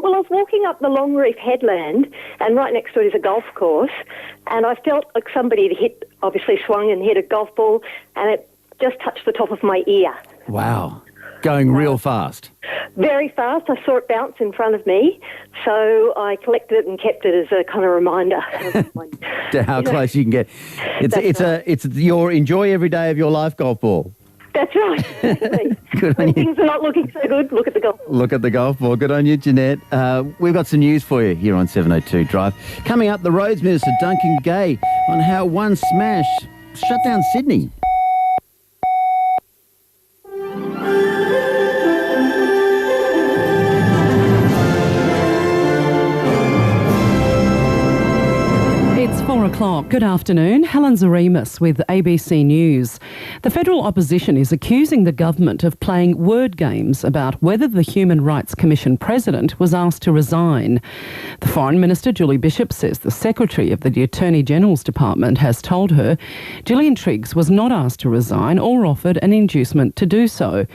Well, I was walking up the Longreef headland, and right next to it is a golf course, and I felt like somebody had obviously swung and hit a golf ball, and it just touched the top of my ear. Wow. Going real fast. Very fast. I saw it bounce in front of me, so I collected it and kept it as a kind of reminder. To how close you can get. It's your enjoy every day of your life golf ball. That's right. Good on you. Things are not looking so good. Look at the golf. Look at the golf ball. Good on you, Jeanette. We've got some news for you here on 702 Drive. Coming up, the Roads Minister, Duncan Gay, on how one smash shut down Sydney. It's 4 o'clock. Good afternoon. Helen Zaremus with ABC News. The federal opposition is accusing the government of playing word games about whether the Human Rights Commission president was asked to resign. The Foreign Minister, Julie Bishop, says the Secretary of the Attorney General's Department has told her Gillian Triggs was not asked to resign or offered an inducement to do so.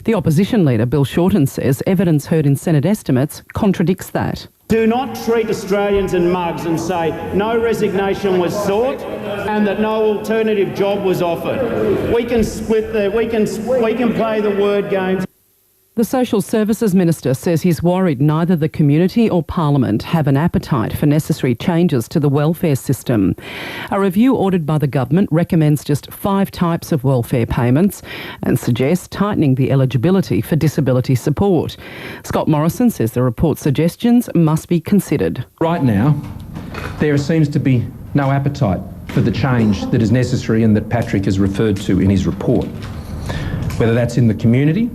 The opposition leader, Bill Shorten, says evidence heard in Senate estimates contradicts that. Do not treat Australians in mugs and say no resignation was sought and that no alternative job was offered. We can play the word games. The Social Services Minister says he's worried neither the community or Parliament have an appetite for necessary changes to the welfare system. A review ordered by the government recommends just 5 types of welfare payments and suggests tightening the eligibility for disability support. Scott Morrison says the report's suggestions must be considered. Right now, there seems to be no appetite for the change that is necessary and that Patrick has referred to in his report. Whether that's in the community,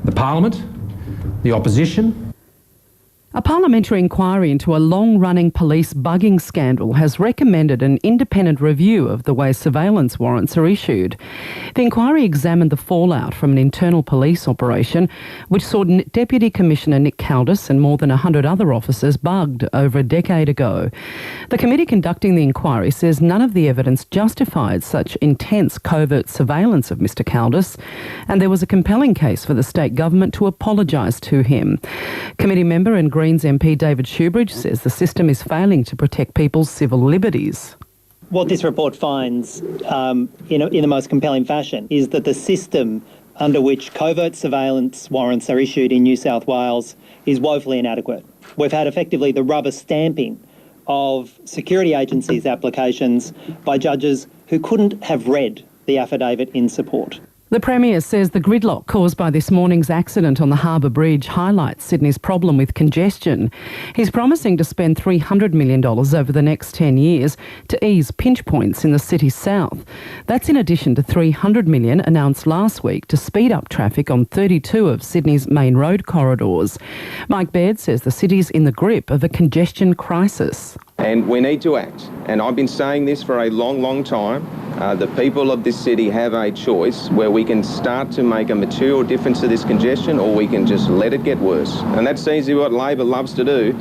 the Parliament, the opposition. A parliamentary inquiry into a long-running police bugging scandal has recommended an independent review of the way surveillance warrants are issued. The inquiry examined the fallout from an internal police operation which saw Deputy Commissioner Nick Caldis and more than 100 other officers bugged over a decade ago. The committee conducting the inquiry says none of the evidence justified such intense covert surveillance of Mr Caldis, and there was a compelling case for the state government to apologise to him. Committee member and Greens MP David Shoebridge says the system is failing to protect people's civil liberties. What this report finds in the most compelling fashion is that the system under which covert surveillance warrants are issued in New South Wales is woefully inadequate. We've had effectively the rubber stamping of security agencies' applications by judges who couldn't have read the affidavit in support. The Premier says the gridlock caused by this morning's accident on the Harbour Bridge highlights Sydney's problem with congestion. He's promising to spend $300 million over the next 10 years to ease pinch points in the city's south. That's in addition to $300 million announced last week to speed up traffic on 32 of Sydney's main road corridors. Mike Baird says the city's in the grip of a congestion crisis. And we need to act. And I've been saying this for a long, long time. The people of this city have a choice where we can start to make a material difference to this congestion, or we can just let it get worse. And that seems to be what Labor loves to do.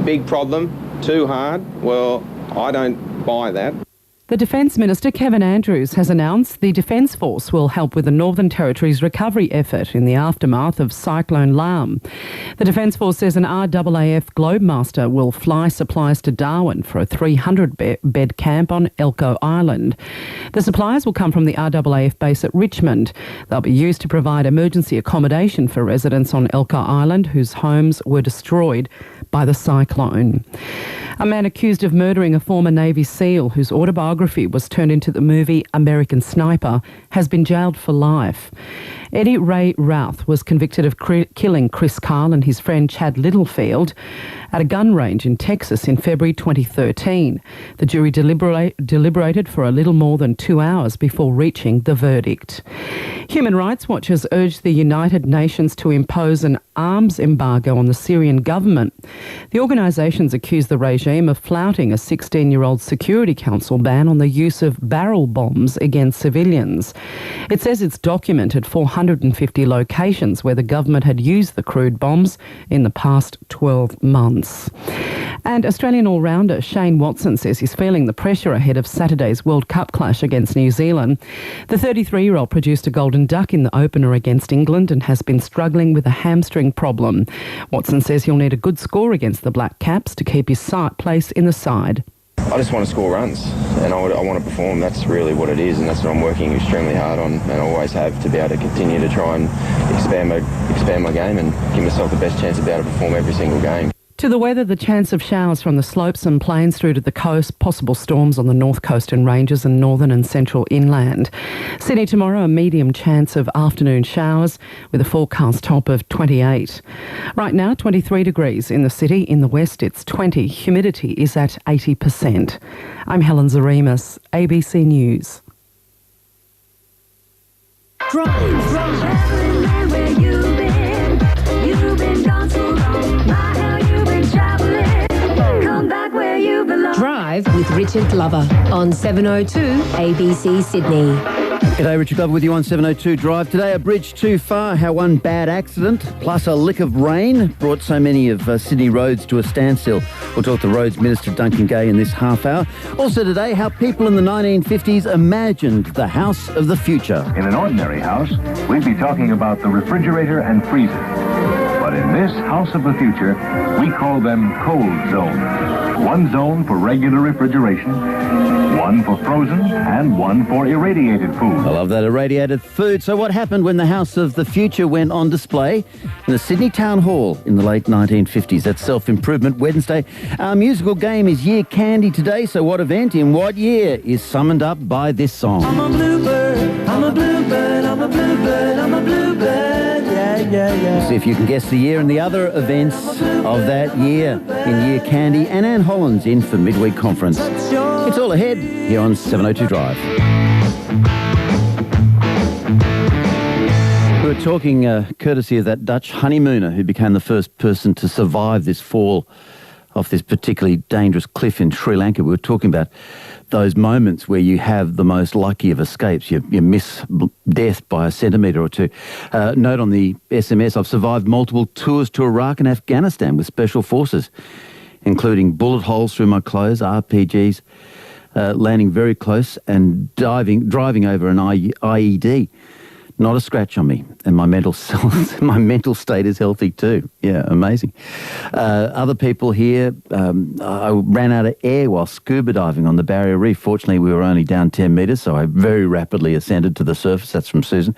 Big problem, too hard. Well, I don't buy that. The Defence Minister, Kevin Andrews, has announced the Defence Force will help with the Northern Territory's recovery effort in the aftermath of Cyclone Lam. The Defence Force says an RAAF Globemaster will fly supplies to Darwin for a 300-bed camp on Elcho Island. The supplies will come from the RAAF base at Richmond. They'll be used to provide emergency accommodation for residents on Elcho Island whose homes were destroyed by the cyclone. A man accused of murdering a former Navy SEAL whose autobiography was turned into the movie American Sniper has been jailed for life. Eddie Ray Routh was convicted of killing Chris Kyle and his friend Chad Littlefield at a gun range in Texas in February 2013. The jury deliberated for a little more than 2 hours before reaching the verdict. Human Rights Watch has urged the United Nations to impose an arms embargo on the Syrian government. The organisations accuse the regime of flouting a 16-year-old Security Council ban on the use of barrel bombs against civilians. It says it's documented 450 locations where the government had used the crude bombs in the past 12 months. And Australian all-rounder Shane Watson says he's feeling the pressure ahead of Saturday's World Cup clash against New Zealand. The 33-year-old produced a golden duck in the opener against England and has been struggling with a hamstring problem. Watson says he'll need a good score against the Black Caps to keep his place in the side. I just want to score runs and I want to perform. That's really what it is, and that's what I'm working extremely hard on, and I always have, to be able to continue to try and expand my game and give myself the best chance to be able to perform every single game. To the weather, the chance of showers from the slopes and plains through to the coast, possible storms on the north coast and ranges and northern and central inland. Sydney tomorrow, a medium chance of afternoon showers with a forecast top of 28. Right now, 23 degrees in the city. In the west, it's 20. Humidity is at 80%. I'm Helen Zaremus, ABC News. Drive with Richard Glover on 702 ABC Sydney. G'day, Richard Glover with you on 702 Drive. Today, a bridge too far, how one bad accident plus a lick of rain brought so many of Sydney roads to a standstill. We'll talk to Roads Minister Duncan Gay in this half hour. Also today, how people in the 1950s imagined the house of the future. In an ordinary house, we'd be talking about the refrigerator and freezer. But in this house of the future, we call them cold zones. One zone for regular refrigeration, one for frozen, and one for irradiated food. I love that, irradiated food. So what happened when the House of the Future went on display in the Sydney Town Hall in the late 1950s? That's Self-Improvement Wednesday. Our musical game is Year Candy today. So what event in what year is summoned up by this song? I'm a bluebird, I'm a bluebird, I'm a bluebird, I'm a bluebird, yeah. See if you can guess the year and the other events of that year in Year Candy. And Anne Holland's in for Midweek Conference. It's all ahead here on 702 Drive. We were talking courtesy of that Dutch honeymooner who became the first person to survive this fall off this particularly dangerous cliff in Sri Lanka. We were talking about those moments where you have the most lucky of escapes. You miss death by a centimetre or two. Note on the SMS, I've survived multiple tours to Iraq and Afghanistan with special forces, including bullet holes through my clothes, RPGs, landing very close and driving over an IED. Not a scratch on me, and my mental state is healthy too. Yeah, amazing. Other people here, I ran out of air while scuba diving on the Barrier Reef. Fortunately, we were only down 10 metres, so I very rapidly ascended to the surface. That's from Susan.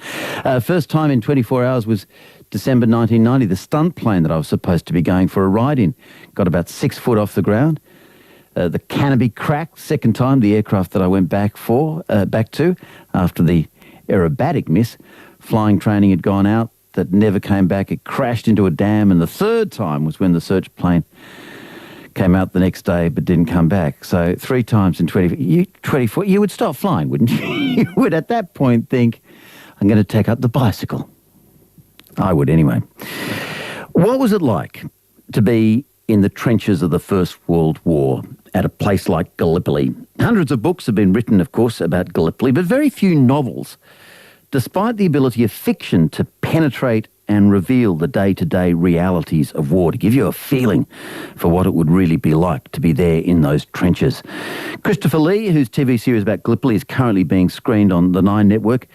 First time in 24 hours was December 1990. The stunt plane that I was supposed to be going for a ride in got about 6 foot off the ground. The canopy cracked. Second time, the aircraft that I went back to after the aerobatic miss. Flying training had gone out. That never came back. It crashed into a dam. And the third time was when the search plane came out the next day but didn't come back. So 3 times in 24, you would stop flying, wouldn't you? You would at that point think, I'm going to take up the bicycle. I would anyway. What was it like to be in the trenches of the First World War at a place like Gallipoli? Hundreds of books have been written, of course, about Gallipoli, but very few novels, despite the ability of fiction to penetrate and reveal the day-to-day realities of war, to give you a feeling for what it would really be like to be there in those trenches. Christopher Lee, whose TV series about Gallipoli is currently being screened on the 9 network,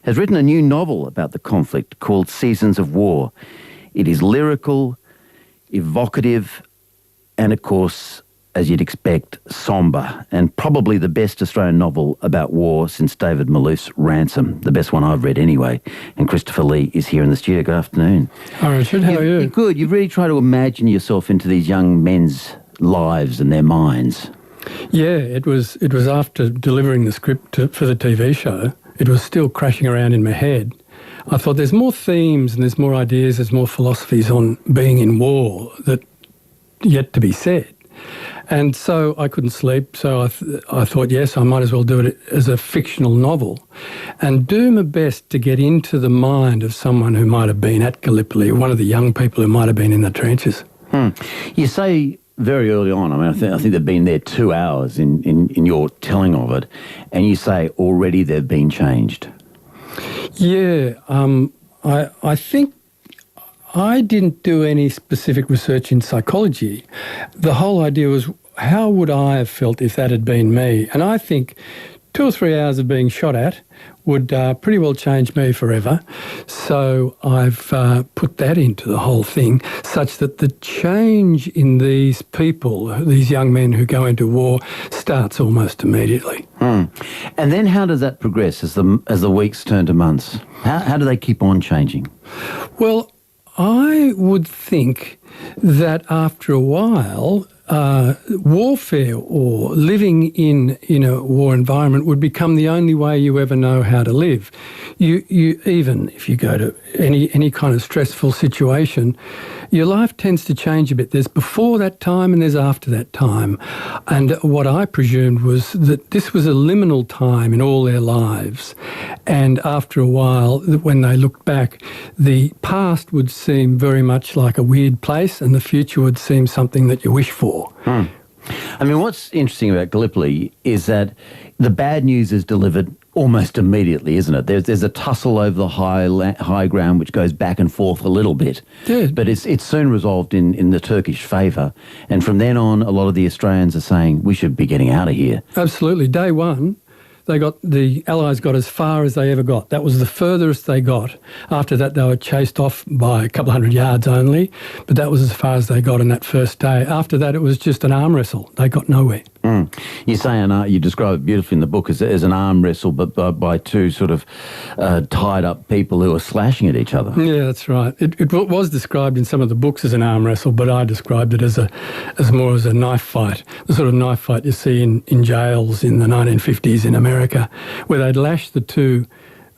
has written a new novel about the conflict called Seasons of War. It is lyrical, evocative, and of course, as you'd expect, sombre, and probably the best Australian novel about war since David Malouf's Ransom, the best one I've read anyway. And Christopher Lee is here in the studio. Good afternoon. Hi, Richard. How are you? Good. You've really tried to imagine yourself into these young men's lives and their minds. Yeah, it was after delivering the script for the TV show. It was still crashing around in my head. I thought there's more themes and there's more ideas, there's more philosophies on being in war that yet to be said. And so I couldn't sleep, so I thought, yes, I might as well do it as a fictional novel and do my best to get into the mind of someone who might have been at Gallipoli, one of the young people who might have been in the trenches. You say very early on, I mean, I think they've been there 2 hours in your telling of it, and you say already they've been changed. Yeah, I think I didn't do any specific research in psychology. The whole idea was, how would I have felt if that had been me? And I think 2 or 3 hours of being shot at would pretty well change me forever. So I've put that into the whole thing, such that the change in these people, these young men who go into war, starts almost immediately. And then how does that progress as the weeks turn to months? How do they keep on changing? Well, I would think that after a while, warfare or living in a war environment would become the only way you ever know how to live. You even if you go to any kind of stressful situation, your life tends to change a bit. There's before that time and there's after that time. And what I presumed was that this was a liminal time in all their lives. And after a while, when they looked back, the past would seem very much like a weird place and the future would seem something that you wish for. I mean, what's interesting about Gallipoli is that the bad news is delivered almost immediately, isn't it? There's a tussle over the high ground which goes back and forth a little bit. Yeah. But it's soon resolved in the Turkish favour. And from then on, a lot of the Australians are saying, we should be getting out of here. Absolutely. Day one, the Allies got as far as they ever got. That was the furthest they got. After that, they were chased off by a couple of hundred yards only, but that was as far as they got on that first day. After that, it was just an arm wrestle. They got nowhere. You say you describe it beautifully in the book as an arm wrestle, but by two sort of tied up people who are slashing at each other. Yeah, that's right. It was described in some of the books as an arm wrestle, but I described it as more as a knife fight, the sort of knife fight you see in jails in the 1950s in America, where they'd lash the two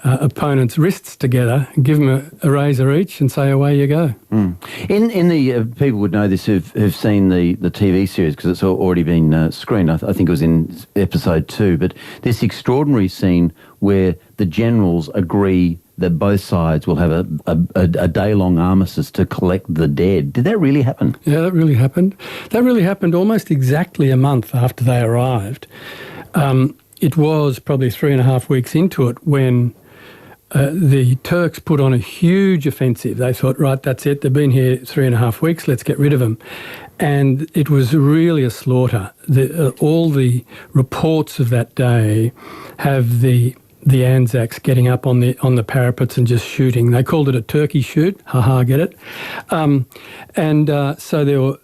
opponents' wrists together, give them a razor each, and say, away you go. In the people would know this who've seen the TV series, because it's already been screened. I think it was in episode 2. But this extraordinary scene where the generals agree that both sides will have a day-long armistice to collect the dead. Did that really happen? Yeah, that really happened. That really happened almost exactly a month after they arrived. It was probably 3.5 weeks into it when the Turks put on a huge offensive. They thought, right, that's it. They've been here 3.5 weeks. Let's get rid of them. And it was really a slaughter. All the reports of that day have the Anzacs getting up on the parapets and just shooting. They called it a turkey shoot. Ha, get it? So there were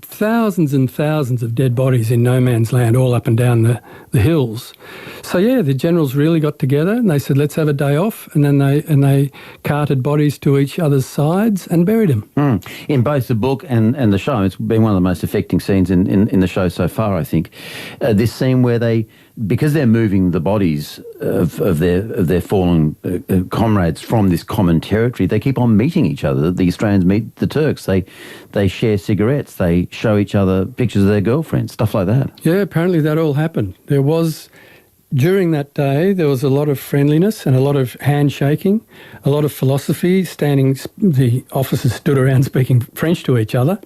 thousands and thousands of dead bodies in no man's land all up and down the hills. So yeah, the generals really got together and they said, let's have a day off, and then they carted bodies to each other's sides and buried them. In both the book and the show, it's been one of the most affecting scenes in the show so far, I think. This scene where because they're moving the bodies of their fallen comrades from this common territory, they keep on meeting each other. The Australians meet the Turks. They share cigarettes. They show each other pictures of their girlfriends, stuff like that. Yeah, apparently that all happened. During that day, there was a lot of friendliness and a lot of handshaking, a lot of philosophy, the officers stood around speaking French to each other.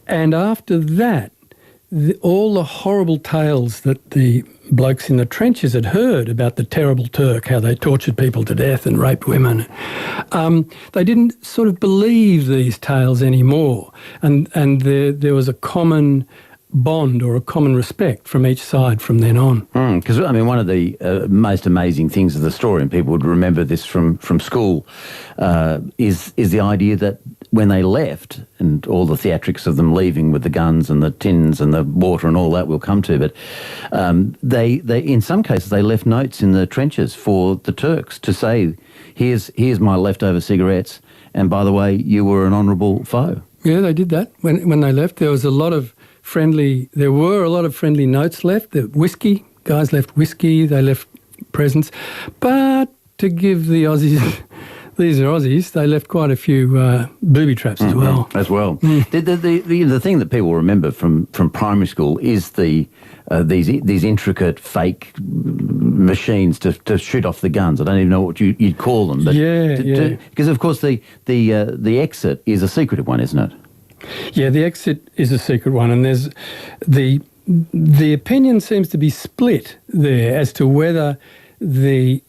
And after that, all the horrible tales that the blokes in the trenches had heard about the terrible Turk, how they tortured people to death and raped women, they didn't sort of believe these tales anymore. And there was a common bond or a common respect from each side from then on. Because, one of the most amazing things of the story, and people would remember this from school, is the idea that when they left, and all the theatrics of them leaving with the guns and the tins and the water and all that we'll come to, but they in some cases they left notes in the trenches for the Turks to say, here's my leftover cigarettes, and by the way, you were an honourable foe. Yeah, they did that. When they left, there were a lot of friendly notes left. The whiskey, guys left whiskey, they left presents. But to give the Aussies, these are Aussies, they left quite a few booby traps as well. The thing that people remember from primary school is these intricate fake machines to shoot off the guns. I don't even know what you'd call them. But because of course the exit is a secretive one, isn't it? Yeah, the exit is a secret one, and there's the opinion seems to be split there as to whether the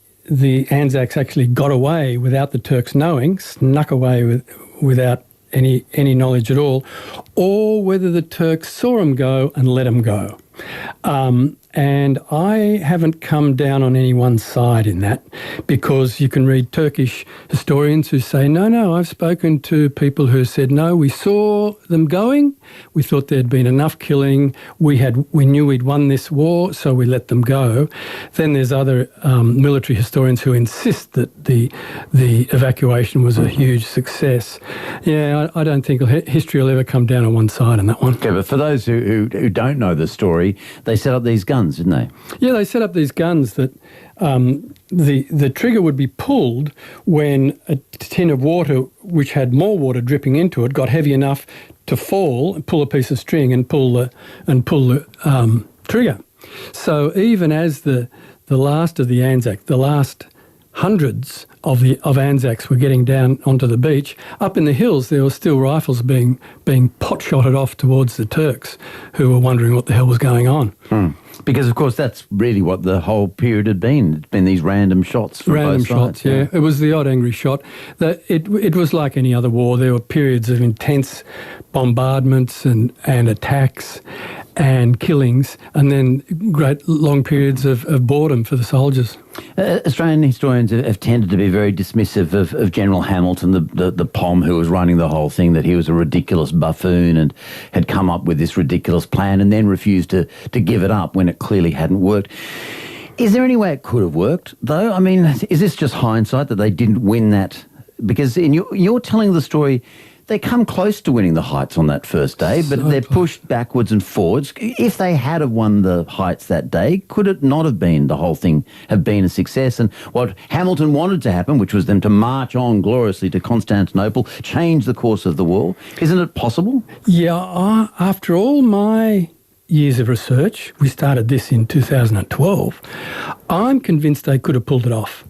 Anzacs actually got away without the Turks knowing, snuck away without any knowledge at all, or whether the Turks saw them go and let them go. And I haven't come down on any one side in that, because you can read Turkish historians who say, no, I've spoken to people who said, no, we saw them going, we thought there'd been enough killing, we knew we'd won this war, so we let them go. Then there's other military historians who insist that the evacuation was a huge success. Yeah, I don't think history will ever come down on one side on that one. Okay, but for those who don't know the story, they set up these guns, didn't they? Yeah, they set up these guns that the trigger would be pulled when a tin of water, which had more water dripping into it, got heavy enough to fall and pull a piece of string and pull the trigger. So even as the last of the Anzac, the last hundreds of Anzacs were getting down onto the beach, up in the hills there were still rifles being pot-shotted off towards the Turks, who were wondering what the hell was going on. Because, of course, that's really what the whole period had been. It's been these random shots from both sides. Yeah. It was the odd angry shot. It was like any other war. There were periods of intense bombardments and attacks, and killings, and then great long periods of boredom for the soldiers. Australian historians have tended to be very dismissive of General Hamilton, the POM who was running the whole thing, that he was a ridiculous buffoon and had come up with this ridiculous plan and then refused to give it up when it clearly hadn't worked. Is there any way it could have worked, though? I mean, is this just hindsight that they didn't win that? Because you're telling the story, they come close to winning the Heights on that first day, but they're pushed backwards and forwards. If they had have won the Heights that day, could it not have been, the whole thing have been a success? And what Hamilton wanted to happen, which was them to march on gloriously to Constantinople, change the course of the war, isn't it possible? Yeah, after all my years of research, we started this in 2012, I'm convinced they could have pulled it off.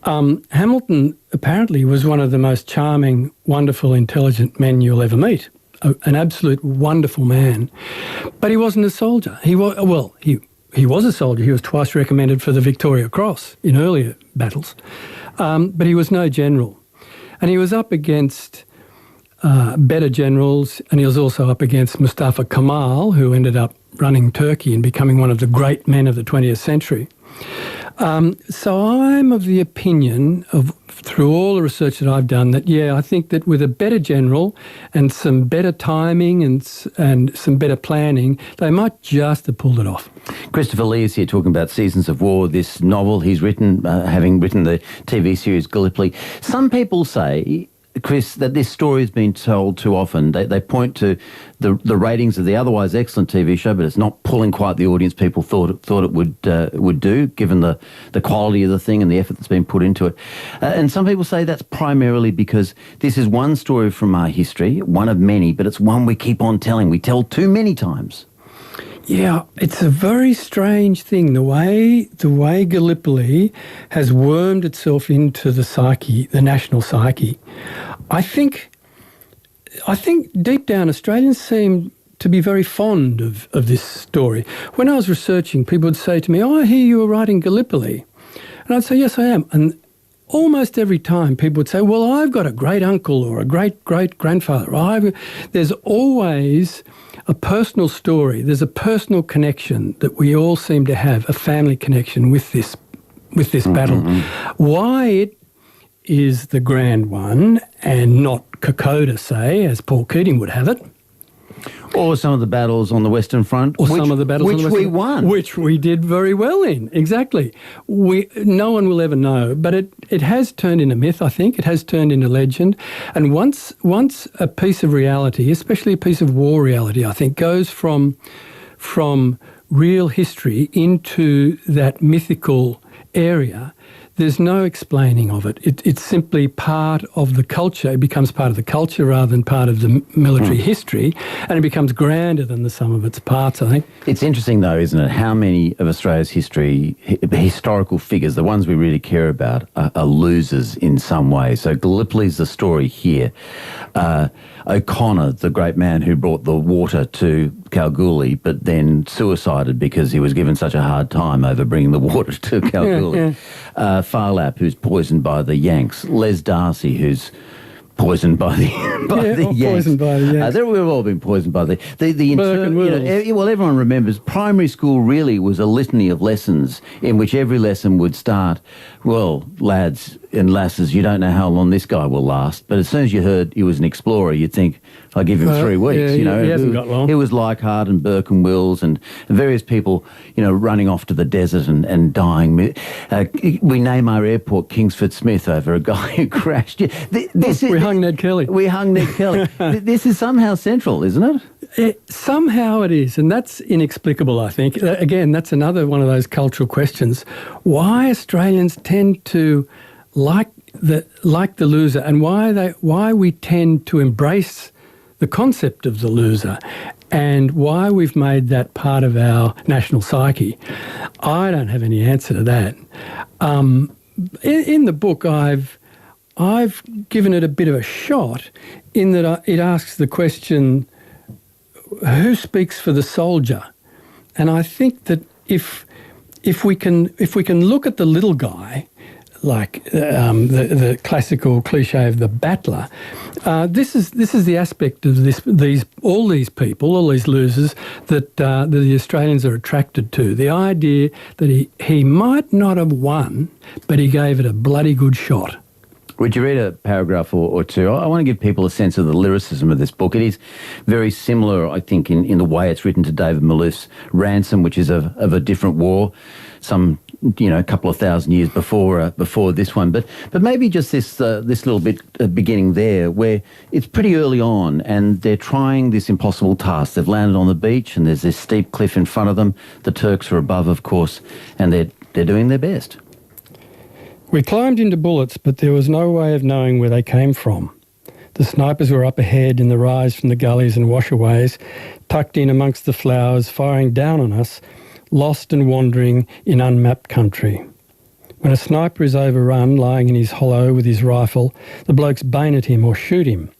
Hamilton apparently was one of the most charming, wonderful, intelligent men you'll ever meet. An absolute wonderful man. But he wasn't a soldier. He was a soldier. He was twice recommended for the Victoria Cross in earlier battles. But he was no general. And he was up against better generals, and he was also up against Mustafa Kemal, who ended up running Turkey and becoming one of the great men of the 20th century. So I'm of the opinion through all the research that I've done, that, I think that with a better general and some better timing and some better planning, they might just have pulled it off. Christopher Lee is here talking about Seasons of War, this novel he's written, having written the TV series Gallipoli. Some people say, Chris, that this story has been told too often. They point to the ratings of the otherwise excellent TV show, but it's not pulling quite the audience people thought it would do, given the quality of the thing and the effort that's been put into it. And some people say that's primarily because this is one story from our history, one of many, but it's one we keep on telling. We tell too many times. Yeah, it's a very strange thing, the way Gallipoli has wormed itself into the psyche, the national psyche. I think deep down Australians seem to be very fond of this story. When I was researching, people would say to me, I hear you were writing Gallipoli. And I'd say, yes, I am. And almost every time people would say, well, I've got a great uncle or a great-great-grandfather. There's always a personal story. There's a personal connection that we all seem to have, a family connection with this battle. Why it is the grand one and not Kokoda, say, as Paul Keating would have it. Or some of the battles on the Western Front, which we won. Which we did very well in, exactly. No one will ever know, but it has turned into myth, I think. It has turned into legend. And once a piece of reality, especially a piece of war reality, I think, goes from real history into that mythical area, there's no explaining of it. It's simply part of the culture. It becomes part of the culture rather than part of the military history, and it becomes grander than the sum of its parts, I think. It's interesting, though, isn't it, how many of Australia's historical figures, the ones we really care about, are losers in some way. So Gallipoli's the story here. O'Connor, the great man who brought the water to Kalgoorlie, but then suicided because he was given such a hard time over bringing the water to Kalgoorlie. Farlap, who's poisoned by the Yanks. Les Darcy, who's poisoned by the Yanks. Poisoned by the Yanks. We've all been poisoned by the well, everyone remembers primary school really was a litany of lessons in which every lesson would start, well, lads and lasses, you don't know how long this guy will last. But as soon as you heard he was an explorer, you'd think, I'll give him 3 weeks. He hasn't got long. It was Leichhardt and Burke and Wills and various people, running off to the desert and dying. We name our airport Kingsford Smith over a guy who crashed. We hung Ned Kelly. This is somehow central, isn't it? Somehow it is, and that's inexplicable, I think. Again, that's another one of those cultural questions. Why Australians tend to like the loser, and why we tend to embrace the concept of the loser, and why we've made that part of our national psyche. I don't have any answer to that. In the book, I've given it a bit of a shot in that it asks the question, who speaks for the soldier? And I think that if we can look at the little guy the classical cliche of the battler. This is the aspect of all these people, all these losers that the Australians are attracted to. The idea that he might not have won, but he gave it a bloody good shot. Would you read a paragraph or two? I want to give people a sense of the lyricism of this book. It is very similar, I think, in the way it's written to David Malouf's Ransom, which is of a different war, some a couple of thousand years before this one. But maybe just this little bit beginning there, where it's pretty early on, and they're trying this impossible task. They've landed on the beach, and there's this steep cliff in front of them. The Turks are above, of course, and they're doing their best. We climbed into bullets, but there was no way of knowing where they came from. The snipers were up ahead in the rise from the gullies and washaways, tucked in amongst the flowers, firing down on us, lost and wandering in unmapped country. When a sniper is overrun, lying in his hollow with his rifle, the blokes bayonet him or shoot him.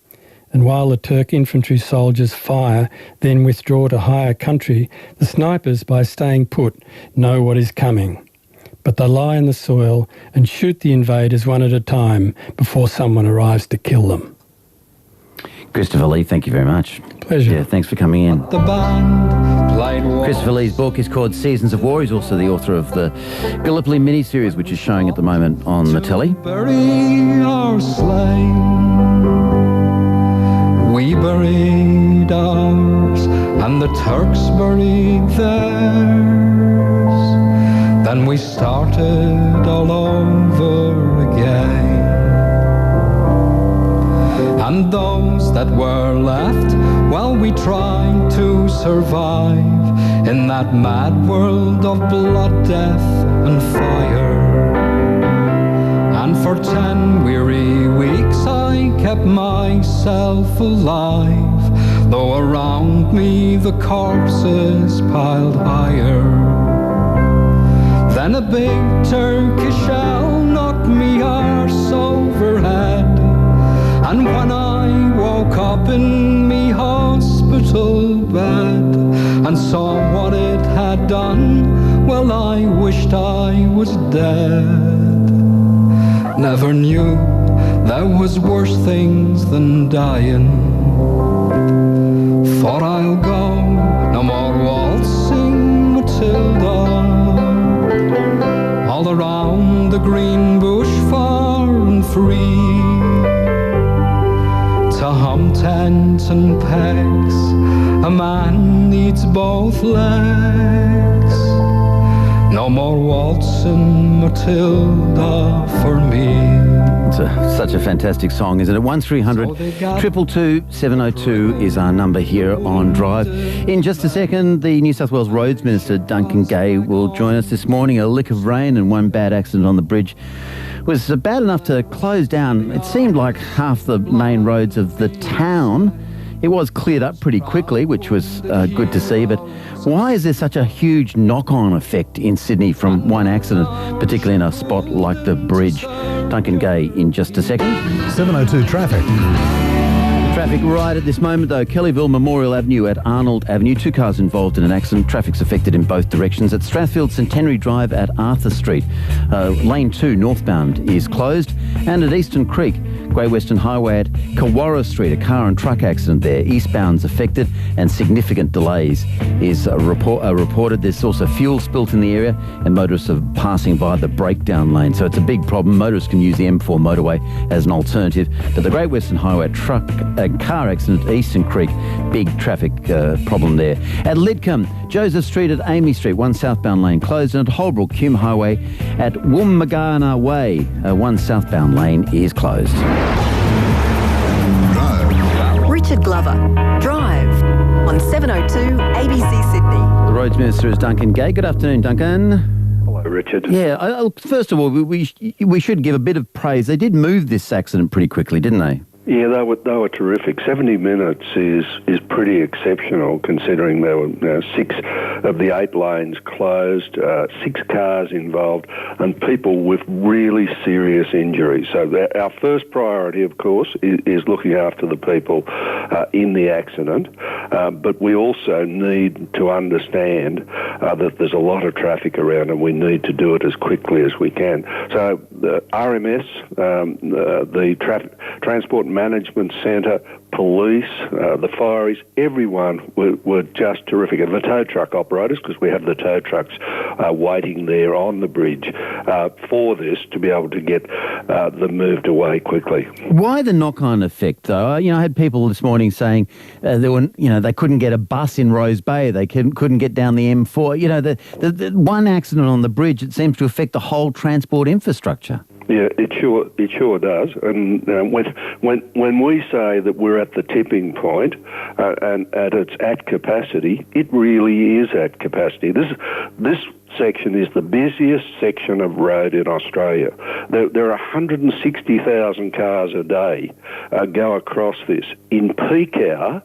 And while the Turk infantry soldiers fire, then withdraw to higher country, the snipers, by staying put, know what is coming. But they lie in the soil and shoot the invaders one at a time before someone arrives to kill them. Christopher Lee, thank you very much. Pleasure. Yeah, thanks for coming in. The band played Christopher Lee's book is called Seasons of War. He's also the author of the Gallipoli miniseries, which is showing at the moment on the telly. Bury our slain. We buried ours, and the Turks buried theirs. Then we started all over again. And those that were left, well, we tried to survive in that mad world of blood, death and fire. And for 10 weary weeks I kept myself alive, though around me the corpses piled higher. Then a big Turkish shell knocked me arse overhead, and when I woke up in me hospital bed and saw what it had done, well, I wished I was dead. Never knew there was worse things than dying. For I'll go, no more waltzing Matilda, all around the green bush far and free, to hum tents and pegs, a man needs both legs. No more waltzing Matilda for me. It's such a fantastic song, isn't it? 1300 222 702 is our number here on Drive. In just a second, the New South Wales Roads Minister, Duncan Gay, will join us this morning. A lick of rain and one bad accident on the bridge was bad enough to close down, it seemed like, half the main roads of the town. It was cleared up pretty quickly, which was good to see, but why is there such a huge knock-on effect in Sydney from one accident, particularly in a spot like the bridge? Duncan Gay in just a second. 702 traffic. Traffic right at this moment, though. Kellyville Memorial Avenue at Arnold Avenue. 2 cars involved in an accident. Traffic's affected in both directions. At Strathfield Centenary Drive at Arthur Street, Lane 2 northbound is closed. And at Eastern Creek, Great Western Highway at Kawara Street, a car and truck accident there. Eastbound's affected and significant delays is reported. There's also fuel spilt in the area and motorists are passing via the breakdown lane. So it's a big problem. Motorists can use the M4 motorway as an alternative. But the Great Western Highway car accident at Eastern Creek, big traffic problem there. At Lidcombe, Joseph Street at Amy Street, one southbound lane closed. And at Holbrook, Hume Highway at Woomagana Way, one southbound lane is closed. Richard Glover, Drive, on 702 ABC Sydney. The Roads Minister is Duncan Gay. Good afternoon, Duncan. Hello, Richard. Yeah, first of all, we should give a bit of praise. They did move this accident pretty quickly, didn't they? Yeah, they were terrific. 70 minutes is pretty exceptional, considering there were 6 of the 8 lanes closed, 6 cars involved, and people with really serious injuries. So our first priority, of course, is looking after the people in the accident, but we also need to understand that there's a lot of traffic around, and we need to do it as quickly as we can. So the RMS, the Transport Management Centre, police, the fireys, everyone were just terrific. And the tow truck operators, because we have the tow trucks waiting there on the bridge for this to be able to get them moved away quickly. Why the knock-on effect, though? I had people this morning saying they couldn't get a bus in Rose Bay, they couldn't get down the M4. The one accident on the bridge, it seems to affect the whole transport infrastructure. Yeah, it sure does. And when we say that we're at the tipping point and it's at capacity, it really is at capacity. This section is the busiest section of road in Australia. There are 160,000 cars a day go across this. In peak hour,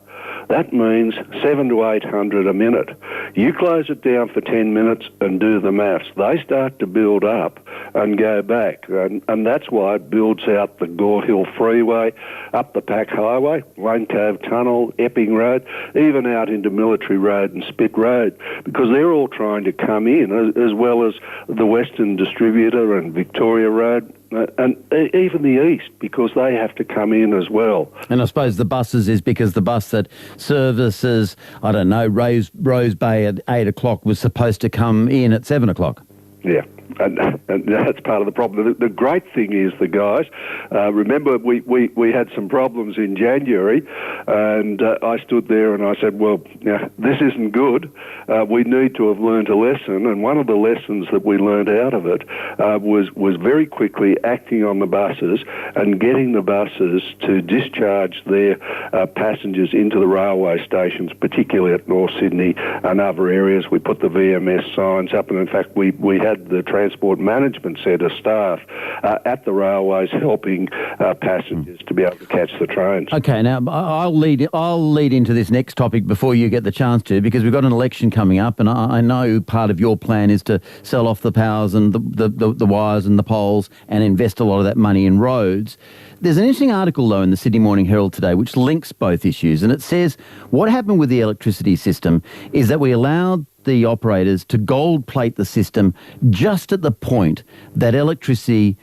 that means 700 to 800 a minute. You close it down for 10 minutes and do the maths. They start to build up and go back. And that's why it builds out the Gore Hill Freeway, up the Pack Highway, Lane Cove Tunnel, Epping Road, even out into Military Road and Spit Road, because they're all trying to come in, as well as the Western Distributor and Victoria Road, and even the east, because they have to come in as well. And I suppose the buses is because the bus that services, I don't know, Rose Bay at 8 o'clock was supposed to come in at 7 o'clock. Yeah. And that's part of the problem. The great thing is the guys, remember we had some problems in January, and I stood there and I said, well, this isn't good. We need to have learned a lesson, and one of the lessons that we learned out of it was very quickly acting on the buses and getting the buses to discharge their passengers into the railway stations, particularly at North Sydney and other areas. We put the VMS signs up, and in fact we had the Transport Management Centre staff at the railways helping passengers to be able to catch the trains. Okay, now I'll lead into this next topic before you get the chance to, because we've got an election coming up, and I know part of your plan is to sell off the powers and the wires and the poles and invest a lot of that money in roads. There's an interesting article, though, in the Sydney Morning Herald today which links both issues, and it says what happened with the electricity system is that we allowed the operators to gold plate the system just at the point that electricity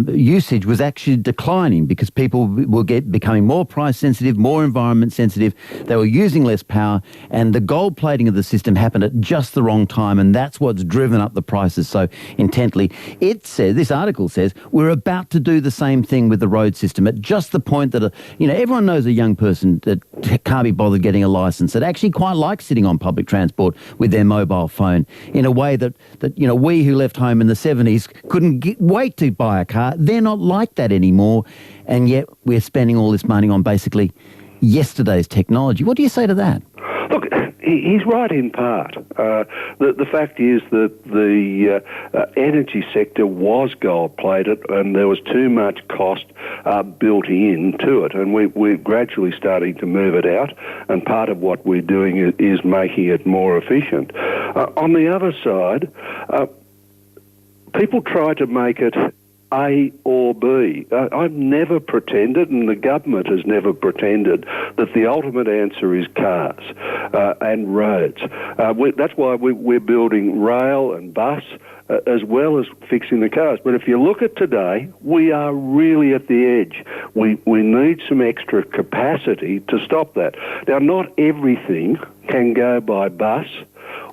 usage was actually declining, because people were becoming more price sensitive, more environment sensitive. They were using less power, and the gold plating of the system happened at just the wrong time, and that's what's driven up the prices so intently. It says, this article says, we're about to do the same thing with the road system at just the point that everyone knows a young person that can't be bothered getting a licence, that actually quite likes sitting on public transport with their mobile phone in a way that we who left home in the 70s couldn't wait to buy a car. They're not like that anymore, and yet we're spending all this money on basically yesterday's technology. What do you say to that? Look, he's right in part. The fact is that the energy sector was gold-plated, and there was too much cost built into it, and we're gradually starting to move it out, and part of what we're doing is making it more efficient. On the other side, people try to make it A or B. I've never pretended, and the government has never pretended, that the ultimate answer is cars and roads. That's why we're building rail and bus as well as fixing the cars. But if you look at today, we are really at the edge. We need some extra capacity to stop that. Now, not everything can go by bus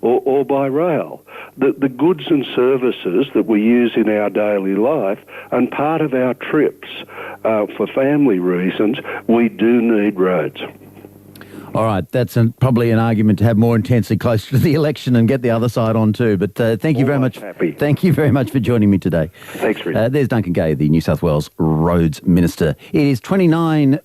or by rail. The goods and services that we use in our daily life, and part of our trips for family reasons, we do need roads. All right, that's probably an argument to have more intensely closer to the election and get the other side on too. But thank you very much. Happy. Thank you very much for joining me today. Thanks, Richard. There's Duncan Gay, the New South Wales Roads Minister. It is 29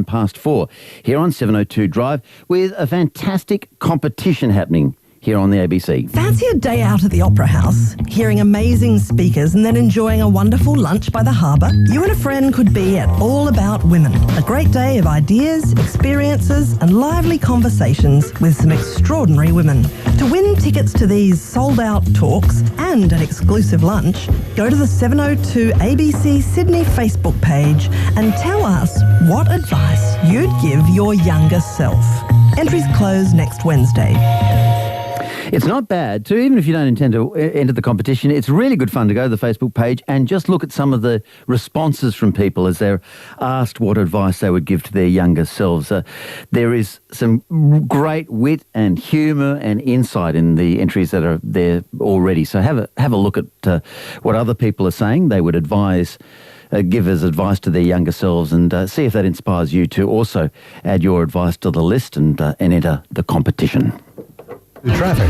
past 4 here on 702 Drive, with a fantastic competition happening here on the ABC. Fancy a day out at the Opera House, hearing amazing speakers and then enjoying a wonderful lunch by the harbour? You and a friend could be at All About Women. A great day of ideas, experiences and lively conversations with some extraordinary women. To win tickets to these sold-out talks and an exclusive lunch, go to the 702 ABC Sydney Facebook page and tell us what advice you'd give your younger self. Entries close next Wednesday. It's not bad, too, even if you don't intend to enter the competition. It's really good fun to go to the Facebook page and just look at some of the responses from people as they're asked what advice they would give to their younger selves. There is some great wit and humour and insight in the entries that are there already. So have a look at what other people are saying. They would advise... give as advice to their younger selves and see if that inspires you to also add your advice to the list and enter the competition. Traffic.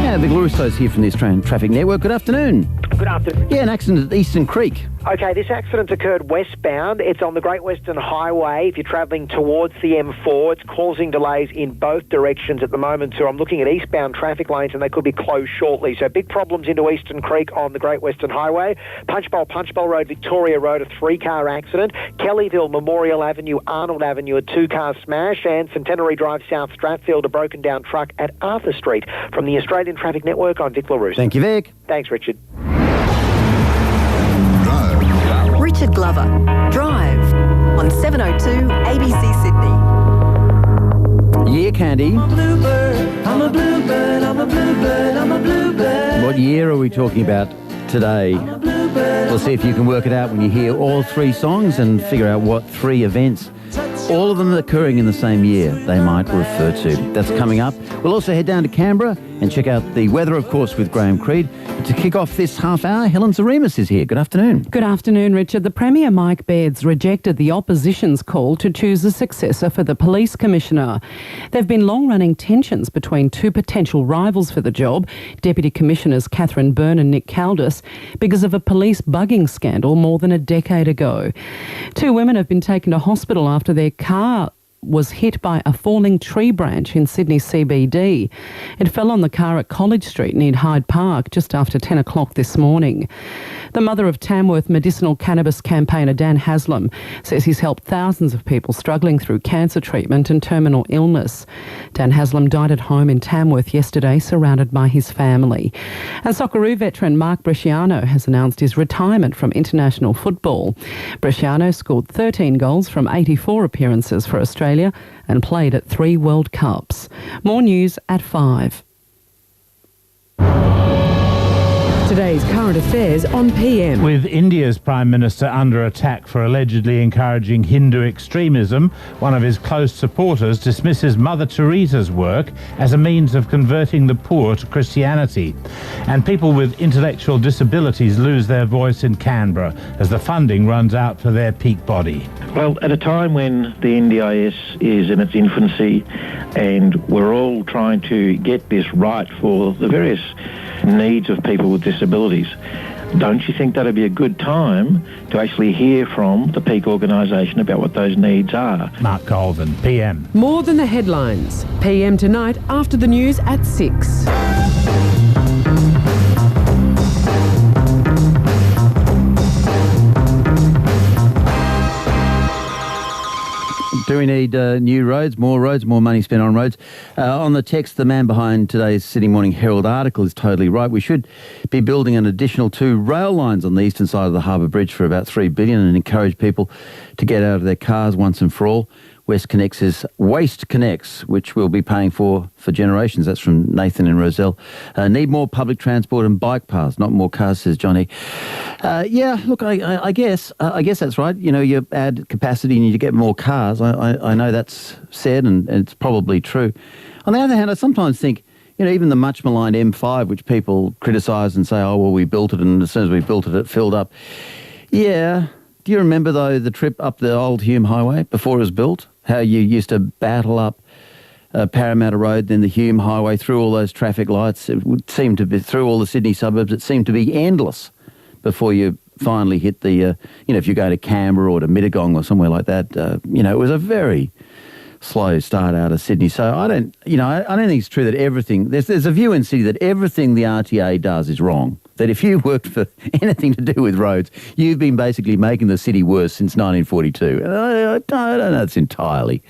Yeah, Vic Russo's here from the Australian Traffic Network. Good afternoon. Good afternoon. Yeah, an accident at Eastern Creek. Okay, this accident occurred westbound. It's on the Great Western Highway. If you're travelling towards the M4, it's causing delays in both directions at the moment. So I'm looking at eastbound traffic lanes and they could be closed shortly. So big problems into Eastern Creek on the Great Western Highway. Punchbowl Road, Victoria Road, a 3-car accident. Kellyville, Memorial Avenue, Arnold Avenue, a 2-car smash. And Centenary Drive, South Stratfield, a broken down truck at Arthur Street. From the Australian Traffic Network, I'm Vic LaRusse. Thank you, Vic. Thanks, Richard. Richard Glover. Drive on 702 ABC Sydney. Yeah, Candy. I'm a bluebird, I'm a bluebird, I'm a bluebird, I'm a bluebird. What year are we talking about today? We'll see if you can work it out when you hear all 3 songs and figure out what 3 events, all of them occurring in the same year, they might refer to. That's coming up. We'll also head down to Canberra and check out the weather, of course, with Graham Creed. But to kick off this half hour, Helen Zaremis is here. Good afternoon. Good afternoon, Richard. The Premier, Mike Bairds, rejected the opposition's call to choose a successor for the Police Commissioner. There have been long-running tensions between 2 potential rivals for the job, Deputy Commissioners Catherine Byrne and Nick Caldis, because of a police bugging scandal more than a decade ago. 2 women have been taken to hospital after their car was hit by a falling tree branch in Sydney CBD. It fell on the car at College Street near Hyde Park just after 10 o'clock this morning. The mother of Tamworth medicinal cannabis campaigner Dan Haslam says he's helped thousands of people struggling through cancer treatment and terminal illness. Dan Haslam died at home in Tamworth yesterday, surrounded by his family. And Socceroo veteran Mark Bresciano has announced his retirement from international football. Bresciano scored 13 goals from 84 appearances for Australia and played at 3 World Cups. More news at 5. Today's current affairs on PM. With India's Prime Minister under attack for allegedly encouraging Hindu extremism, one of his close supporters dismisses Mother Teresa's work as a means of converting the poor to Christianity. And people with intellectual disabilities lose their voice in Canberra as the funding runs out for their peak body. Well, at a time when the NDIS is in its infancy and we're all trying to get this right for the various needs of people with disabilities, don't you think that'd be a good time to actually hear from the peak organisation about what those needs are? Mark Colvin, PM. More than the headlines. PM tonight after the news at 6. Do we need new roads, more money spent on roads? On the text, the man behind today's Sydney Morning Herald article is totally right. We should be building an additional 2 rail lines on the eastern side of the Harbour Bridge for about $3 billion and encourage people to get out of their cars once and for all. West Connects is Waste Connects, which we'll be paying for generations. That's from Nathan and Roselle. Need more public transport and bike paths, not more cars, says Johnny. Yeah, look, I guess that's right. You know, you add capacity and you get more cars. I know that's said and it's probably true. On the other hand, I sometimes think, you know, even the much maligned M5, which people criticise and say, oh, well, we built it and as soon as we built it, it filled up. Yeah. Do you remember, though, the trip up the old Hume Highway before it was built? How you used to battle up Parramatta Road, then the Hume Highway, through all those traffic lights. It would seem to be through all the Sydney suburbs. It seemed to be endless before you finally hit the, you know, if you go to Canberra or to Mittagong or somewhere like that. You know, it was a very slow start out of Sydney. So I don't think it's true that everything, there's a view in Sydney that everything the RTA does is wrong. That if you worked for anything to do with roads, you've been basically making the city worse since 1942. I don't know it's entirely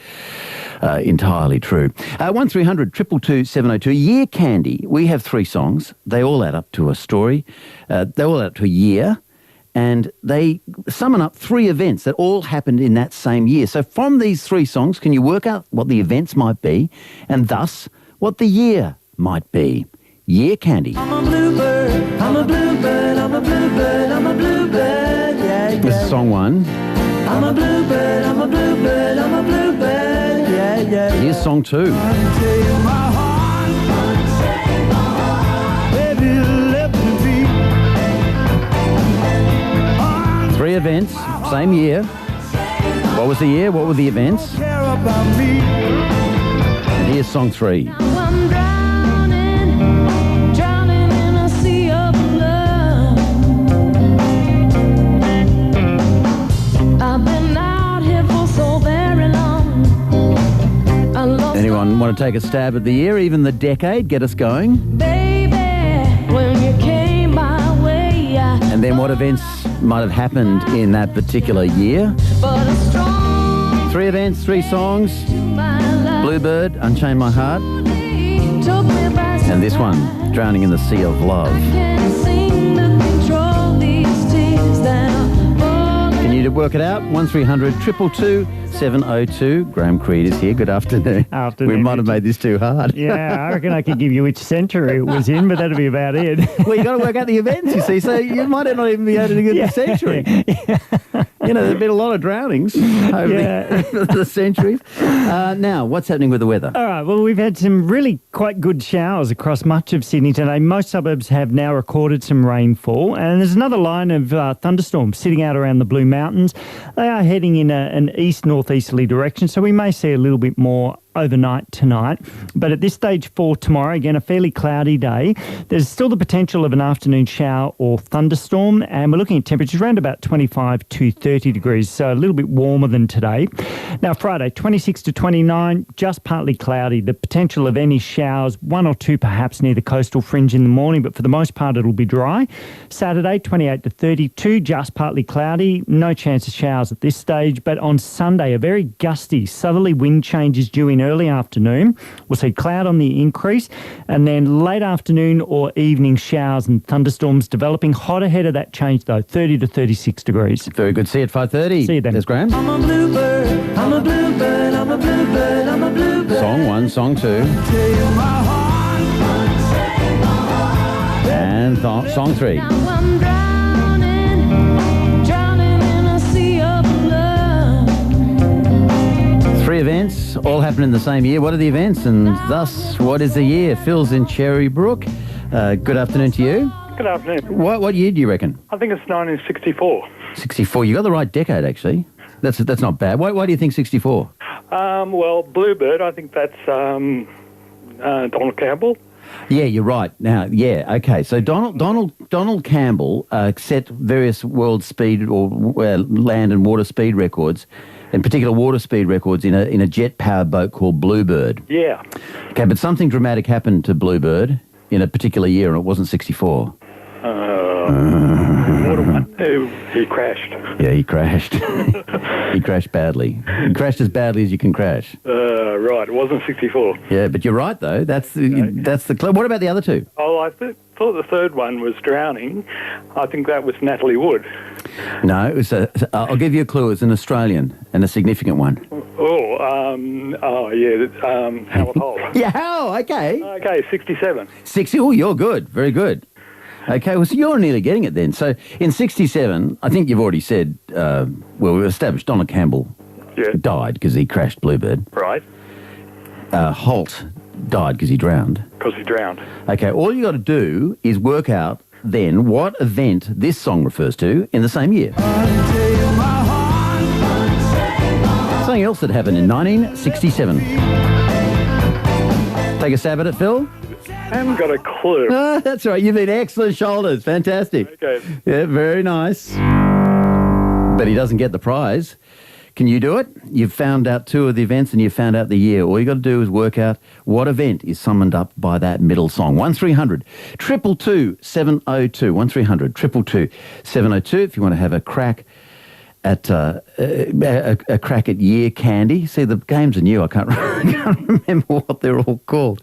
true. 1300 222 702. Year Candy. We have 3 songs. They all add up to a story. They all add up to a year. And they summon up 3 events that all happened in that same year. So from these 3 songs, can you work out what the events might be and thus what the year might be? Year Candy. I'm a bluebird, I'm a bluebird, I'm a bluebird, I'm a bluebird, yeah, yeah. This is song 1. I'm a bluebird, I'm a bluebird, I'm a bluebird, yeah, yeah. Here's song 2. Baby, let me be. 3 events, same year. What was the year? What were the events? And here's song 3. Anyone want to take a stab at the year, even the decade? Get us going. Baby, when you came my way, And then what events might have happened in that particular year? 3 events, 3 songs. Bluebird, Unchain My Heart. And this one, Drowning in the Sea of Love. Can you work it out? 1300 222 702. Graham Creed is here. Good afternoon. Afternoon. We might have made this too hard. Yeah, I reckon I could give you which century it was in, but that'll be about it. Well, you got to work out the events, you see, so you might not even be able to get the century. You know, there's been a lot of drownings over the centuries. Now, what's happening with the weather? All right, well, we've had some really quite good showers across much of Sydney today. Most suburbs have now recorded some rainfall, and there's another line of thunderstorms sitting out around the Blue Mountains. They are heading in an east-northeasterly direction, so we may see a little bit more overnight tonight. But at this stage for tomorrow, again, a fairly cloudy day. There's still the potential of an afternoon shower or thunderstorm, and we're looking at temperatures around about 25 to 30 degrees, so a little bit warmer than today. Now, Friday, 26 to 29, just partly cloudy. The potential of any showers, 1 or 2 perhaps near the coastal fringe in the morning, but for the most part it'll be dry. Saturday, 28 to 32, just partly cloudy. No chance of showers at this stage, but on Sunday, a very gusty southerly wind change is due in early afternoon. We'll see cloud on the increase, and then late afternoon or evening showers and thunderstorms developing. Hot ahead of that change though, 30 to 36 degrees. Very good. See you at 5:30. See you then. There's Graham. I'm a bluebird, I'm a bluebird, I'm a bluebird, I'm a bluebird. Song 1, song 2. And song 3. Three events, all happen in the same year. What are the events, and thus, what is the year? Phil's in Cherrybrook. Good afternoon to you. Good afternoon. What year do you reckon? I think it's 1964. 64. You got the right decade, actually. That's not bad. Why do you think 64? Well, Bluebird, I think that's Donald Campbell. Yeah, you're right. Now, yeah, okay. So Donald Campbell set various world speed or land and water speed records, in particular water speed records, in a jet-powered boat called Bluebird. Yeah. Okay, but something dramatic happened to Bluebird in a particular year, and it wasn't 64. He crashed. Yeah, he crashed. He crashed badly. He crashed as badly as you can crash. Right, it wasn't 64. Yeah, but you're right, though. That's the clue. What about the other two? Oh, I thought the third one was drowning. I think that was Natalie Wood. No, it was I'll give you a clue. It's an Australian and a significant one. Howard Holt. Yeah, how? Okay. Okay, 67. 60. Oh, you're good. Very good. Okay, well, so you're nearly getting it then. So in 67, I think you've already said, we've established Donald Campbell died because he crashed Bluebird. Right. Holt died because he drowned. Because he drowned. Okay, all you got to do is work out then what event this song refers to in the same year. Something else that happened in 1967. Take a stab at it, Phil. I haven't got a clue. That's right. You've been excellent shoulders. Fantastic. Okay. Yeah, very nice. But he doesn't get the prize Can you do it? You've found out 2 of the events and you've found out the year. All you got to do is work out what event is summoned up by that middle song. 1300 222 702. 1300 222 702 if you want to have a crack at a crack at year candy. See, the games are new. I can't remember what they're all called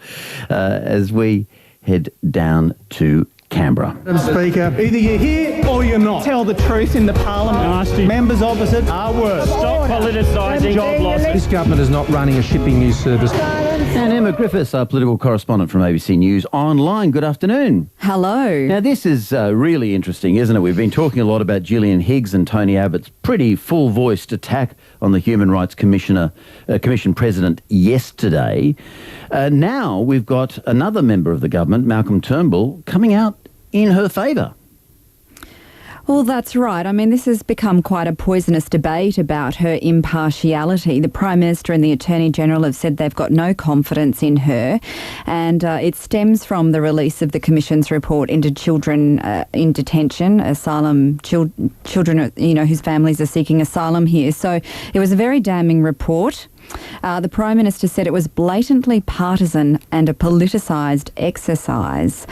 as we head down to Canberra. Madam Speaker, either you're here or you're not. Tell the truth in the Parliament. Nasty. Members opposite are worse. Stop politicising job losses. This government is not running a shipping news service. And Emma Griffiths, our political correspondent from ABC News Online. Good afternoon. Hello. Now, this is really interesting, isn't it? We've been talking a lot about Gillian Higgs and Tony Abbott's pretty full-voiced attack on the Human Rights Commission President yesterday. Now we've got another member of the government, Malcolm Turnbull, coming out in her favour. Well, that's right. I mean, this has become quite a poisonous debate about her impartiality. The Prime Minister and the Attorney-General have said they've got no confidence in her, and it stems from the release of the Commission's report into children in detention, asylum children, whose families are seeking asylum here. So it was a very damning report. The Prime Minister said it was blatantly partisan and a politicised exercise.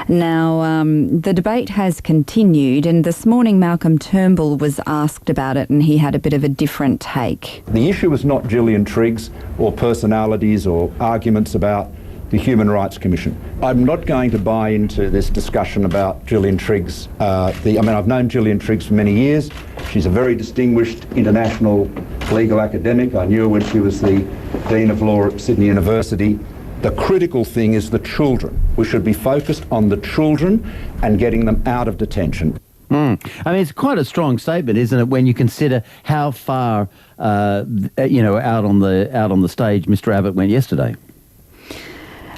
Now, the debate has continued, and this morning Malcolm Turnbull was asked about it and he had a bit of a different take. The issue was not Gillian Triggs or personalities or arguments about the Human Rights Commission. I'm not going to buy into this discussion about Gillian Triggs. I've known Gillian Triggs for many years. She's a very distinguished international legal academic. I knew her when she was the Dean of Law at Sydney University. The critical thing is the children. We should be focused on the children and getting them out of detention. I mean, it's quite a strong statement, isn't it, when you consider how far, out on the stage Mr. Abbott went yesterday?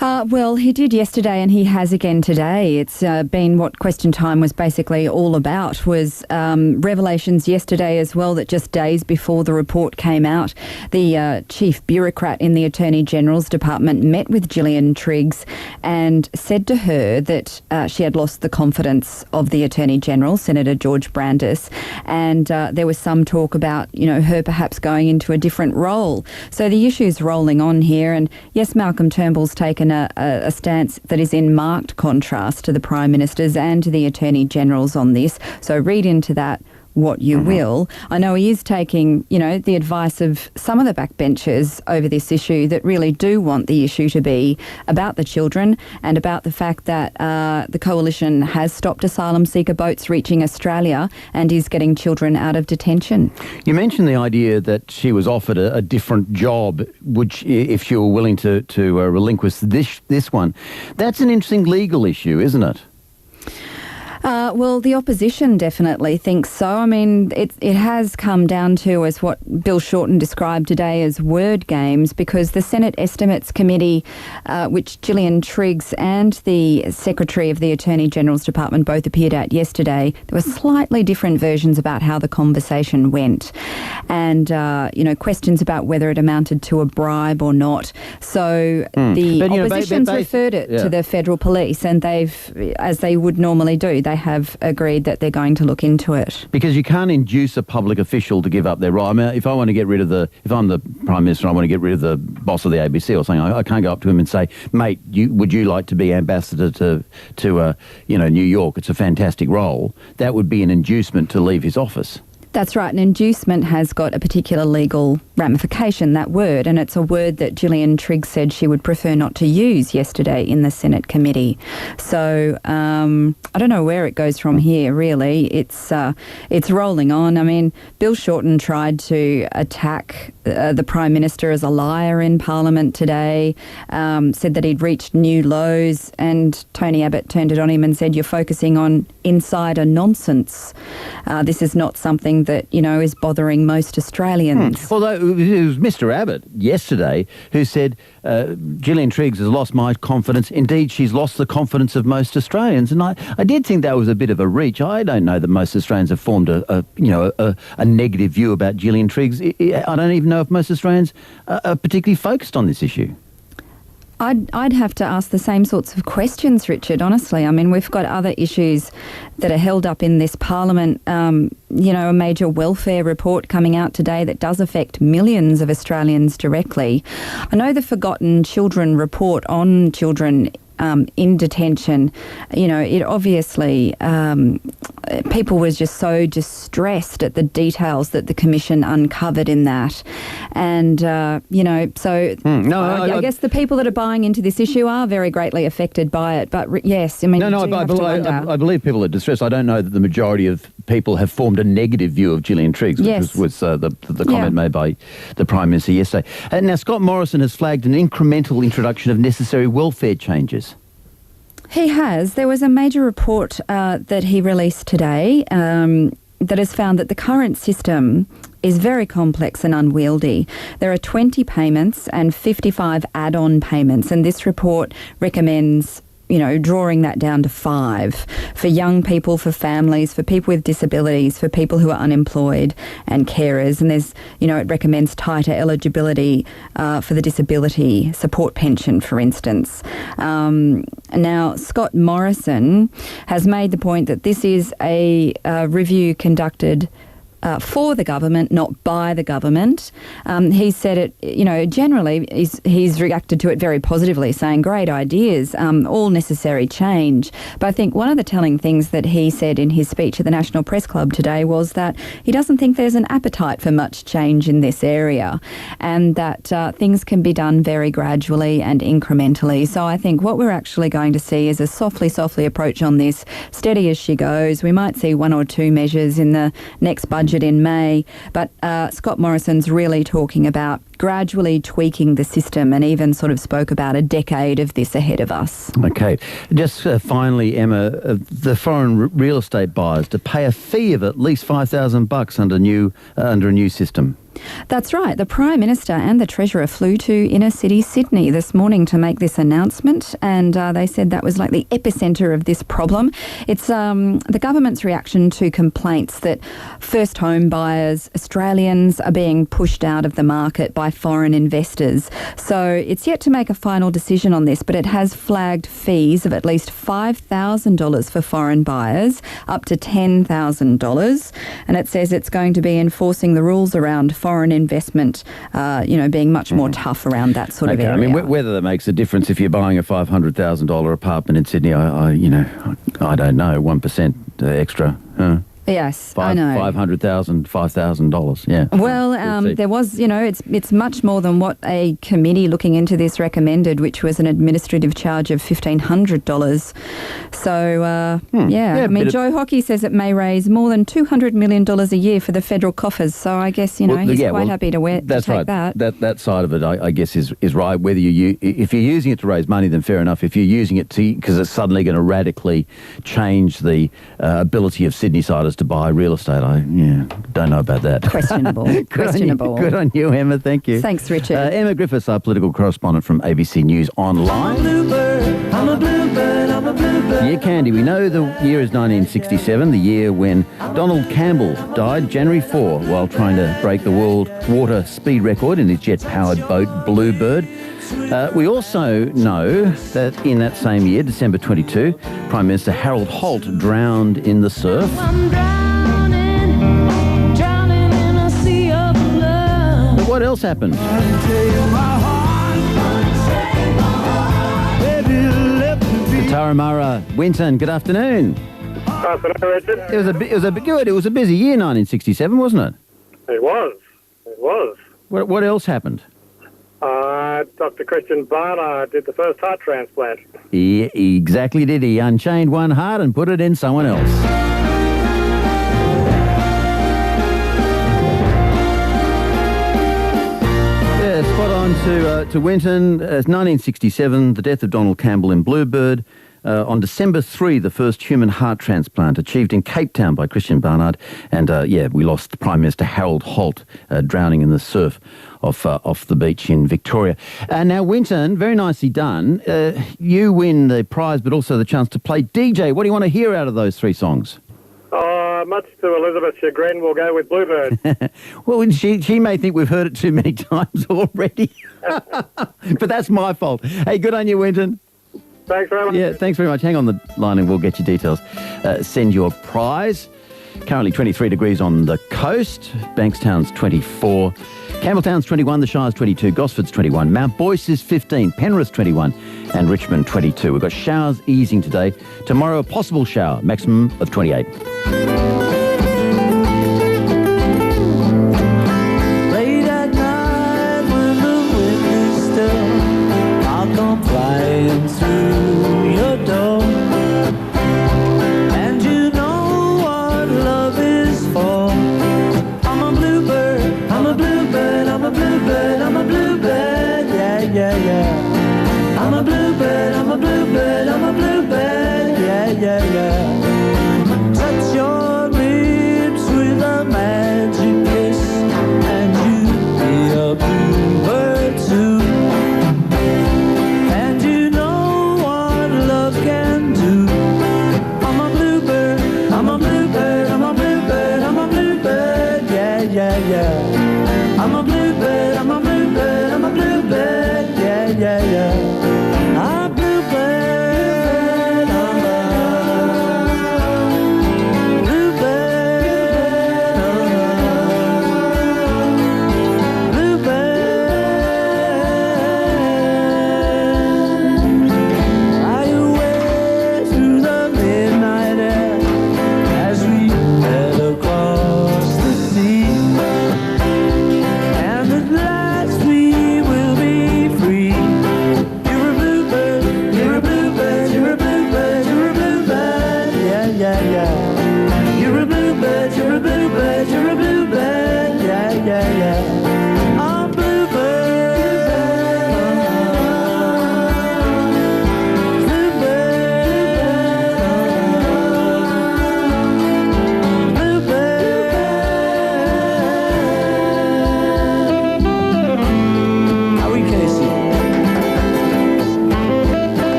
Well, he did yesterday and he has again today. It's been what Question Time was basically all about, was revelations yesterday as well that just days before the report came out, the chief bureaucrat in the Attorney-General's department met with Gillian Triggs and said to her that she had lost the confidence of the Attorney-General, Senator George Brandis, and there was some talk about, her perhaps going into a different role. So the issue's rolling on here, and yes, Malcolm Turnbull's taken a stance that is in marked contrast to the Prime Minister's and to the Attorney-General's on this. So read into that what you will. I know he is taking, the advice of some of the backbenchers over this issue that really do want the issue to be about the children and about the fact that the Coalition has stopped asylum seeker boats reaching Australia and is getting children out of detention. You mentioned the idea that she was offered a different job, which if she were willing to relinquish this one. That's an interesting legal issue, isn't it? Well, the opposition definitely thinks so. I mean, it has come down to, as what Bill Shorten described today as word games, because the Senate Estimates Committee, which Gillian Triggs and the Secretary of the Attorney-General's Department both appeared at yesterday, there were slightly different versions about how the conversation went and, questions about whether it amounted to a bribe or not. So the opposition's referred it to the federal police, and they've, as they would normally do, they have agreed that they're going to look into it. Because you can't induce a public official to give up their right. I mean, if I want to get rid of if I'm the Prime Minister and I want to get rid of the boss of the ABC or something, I can't go up to him and say, mate, would you like to be ambassador to New York? It's a fantastic role. That would be an inducement to leave his office. That's right. An inducement has got a particular legal ramification, that word, and it's a word that Gillian Triggs said she would prefer not to use yesterday in the Senate committee. So I don't know where it goes from here, really. It's rolling on. I mean, Bill Shorten tried to attack the Prime Minister as a liar in Parliament today, said that he'd reached new lows, and Tony Abbott turned it on him and said, you're focusing on insider nonsense. This is not something that, is bothering most Australians. Although it was Mr. Abbott yesterday who said Gillian Triggs has lost my confidence. Indeed, she's lost the confidence of most Australians. And I did think that was a bit of a reach. I don't know that most Australians have formed a negative view about Gillian Triggs. I don't even know if most Australians are particularly focused on this issue. I'd have to ask the same sorts of questions, Richard, honestly. I mean, we've got other issues that are held up in this Parliament. A major welfare report coming out today that does affect millions of Australians directly. I know the Forgotten Children report on children in detention, it obviously, people were just so distressed at the details that the Commission uncovered in that. And, I guess the people that are buying into this issue are very greatly affected by it. But yes, I mean, I believe people are distressed. I don't know that the majority of people have formed a negative view of Gillian Triggs, which was the comment made by the Prime Minister yesterday. Now, Scott Morrison has flagged an incremental introduction of necessary welfare changes. He has. There was a major report that he released today that has found that the current system is very complex and unwieldy. There are 20 payments and 55 add-on payments, and this report recommends drawing that down to 5 for young people, for families, for people with disabilities, for people who are unemployed and carers. And there's, it recommends tighter eligibility for the disability support pension, for instance. Now, Scott Morrison has made the point that this is a review conducted for the government, not by the government. He said it, generally he's reacted to it very positively, saying great ideas, all necessary change. But I think one of the telling things that he said in his speech at the National Press Club today was that he doesn't think there's an appetite for much change in this area, and that things can be done very gradually and incrementally. So I think what we're actually going to see is a softly approach on this, steady as she goes. We might see 1 or 2 measures in the next budget in May, but Scott Morrison's really talking about gradually tweaking the system, and even sort of spoke about a decade of this ahead of us. Okay. Just finally, Emma, the foreign real estate buyers to pay a fee of at least $5,000 under a new system. That's right. The Prime Minister and the Treasurer flew to inner city Sydney this morning to make this announcement, and they said that was like the epicentre of this problem. It's the government's reaction to complaints that first home buyers, Australians, are being pushed out of the market by foreign investors. So it's yet to make a final decision on this, but it has flagged fees of at least $5,000 for foreign buyers, up to $10,000, and it says it's going to be enforcing the rules around foreign investment, being much more tough around that sort of area. I mean, whether that makes a difference if you're buying a $500,000 apartment in Sydney, I don't know, 1% extra. Yes, I know. $500,000, $5,000, yeah. Well, there was, it's much more than what a committee looking into this recommended, which was an administrative charge of $1,500. So, I mean, Joe Hockey says it may raise more than $200 million a year for the federal coffers. So I guess, he's quite happy to take that. That side of it, I guess, is right. Whether if you're using it to raise money, then fair enough. If you're using it because it's suddenly going to radically change the ability of Sydneysiders to buy real estate, I don't know about that. Questionable. Good on you, Emma. Thank you. Thanks, Richard. Emma Griffiths, our political correspondent from ABC News Online. I'm a bluebird. Yeah, Candy, we know the year is 1967, the year when Donald Campbell died January 4 while trying to break the world water speed record in his jet-powered boat Bluebird. We also know that in that same year, December 22, Prime Minister Harold Holt drowned in the surf. But what else happened? Taramara Winton, good afternoon. Afternoon, Richard. It was a busy year, 1967, wasn't it? It was. What else happened? Dr. Christian Barnard did the first heart transplant. He exactly did. He unchained one heart and put it in someone else. Yeah, spot on to Winton. 1967, the death of Donald Campbell in Bluebird. On December 3, the first human heart transplant achieved in Cape Town by Christian Barnard. And, we lost Prime Minister Harold Holt drowning in the surf off the beach in Victoria. Now, Winton, very nicely done. You win the prize, but also the chance to play DJ. What do you want to hear out of those 3 songs? much to Elizabeth's chagrin, we'll go with Bluebird. Well, she may think we've heard it too many times already. But that's my fault. Hey, good on you, Winton. Thanks very much. Yeah, thanks very much. Hang on the line and we'll get your details. Send your prize. Currently 23 degrees on the coast. Bankstown's 24. Campbelltown's 21. The Shire's 22. Gosford's 21. Mount Boyce is 15. Penrith's 21. And Richmond 22. We've got showers easing today. Tomorrow, a possible shower. Maximum of 28. Late at night when the wind is still, I'll come flying through your door. And you know what love is for. I'm a bluebird, I'm a bluebird, I'm a bluebird, I'm a bluebird, yeah, yeah, yeah. I'm a bluebird, I'm a bluebird, I'm a bluebird, yeah, yeah, yeah. Touch your lips with a magic kiss, and you'll be a bluebird too. And you know what love can do. I'm a bluebird, I'm a bluebird, I'm a bluebird, I'm a bluebird, yeah, yeah, yeah. I'm a bluebird, I'm a bluebird, I'm a bluebird, yeah, yeah, yeah. I'm a bluebird, I'm a bluebird, bluebird. Fly away through the midnight air as we head across the sea. And at last we will be free. You're a bluebird, you're a bluebird, you're a bluebird, you're a bluebird, yeah, yeah, yeah. You're a bluebird, you're a bluebird, you're a bluebird, yeah, yeah, yeah. I'm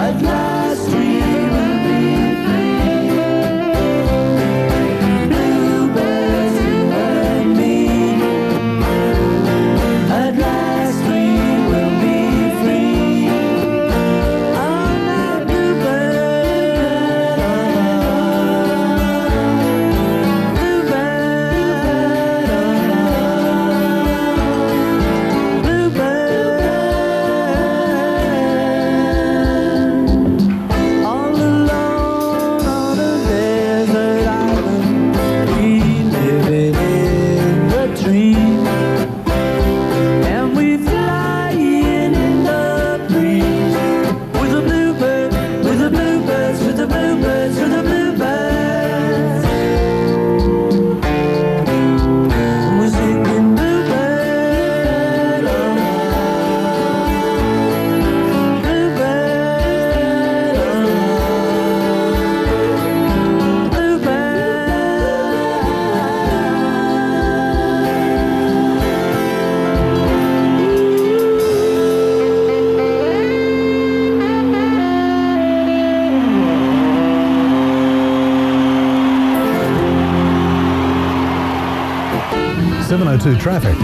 At last we will be free. Bluebirds, you and me. At last we will be free. I'm a bluebird, all alone on a desert island, we living in the dream, and we fly in the breeze with the bluebird, with the bluebirds, with the bluebirds, with the bluebirds. We're singing bluebird, traffic.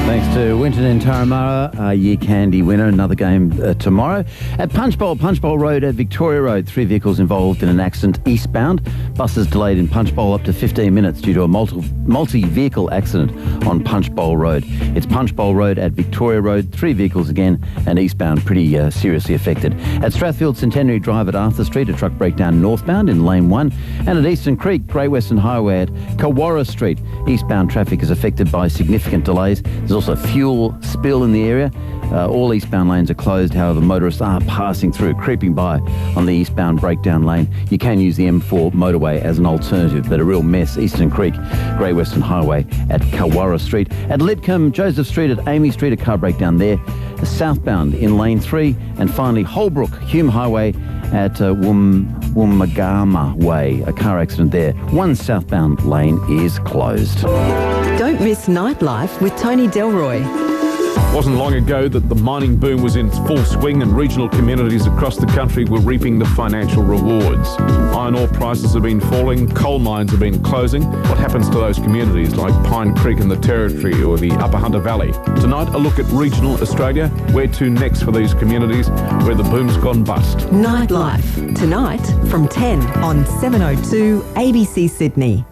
Thanks to Winton and Tarramara, our Year Candy winner. Another game tomorrow. At Punch Bowl Road at Victoria Road, 3 vehicles involved in an accident eastbound. Buses delayed in Punch Bowl up to 15 minutes due to a multi-vehicle accident on Punch Bowl Road. It's Punch Bowl Road at Victoria Road, 3 vehicles again, and eastbound pretty seriously affected. At Strathfield Centenary Drive at Arthur Street, a truck breakdown northbound in Lane 1. And at Eastern Creek, Great Western Highway at Kawara Street, eastbound traffic is affected by significant delays. There's also fuel spill in the area. All eastbound lanes are closed, however motorists are passing through, creeping by on the eastbound breakdown lane. You can use the M4 motorway as an alternative, but a real mess. Eastern Creek, Great Western Highway at Kawara Street. At Lidcombe, Joseph Street at Amy Street, a car breakdown there. Southbound in lane 3. And finally, Holbrook, Hume Highway at Woomagama Way, a car accident there. One southbound lane is closed. Don't miss nightlife with Tony Delroy. Wasn't long ago that the mining boom was in full swing and regional communities across the country were reaping the financial rewards. Iron ore prices have been falling, coal mines have been closing. What happens to those communities like Pine Creek in the Territory or the Upper Hunter Valley? Tonight, a look at regional Australia. Where to next for these communities where the boom's gone bust? Nightlife, tonight from 10 on 702 ABC Sydney.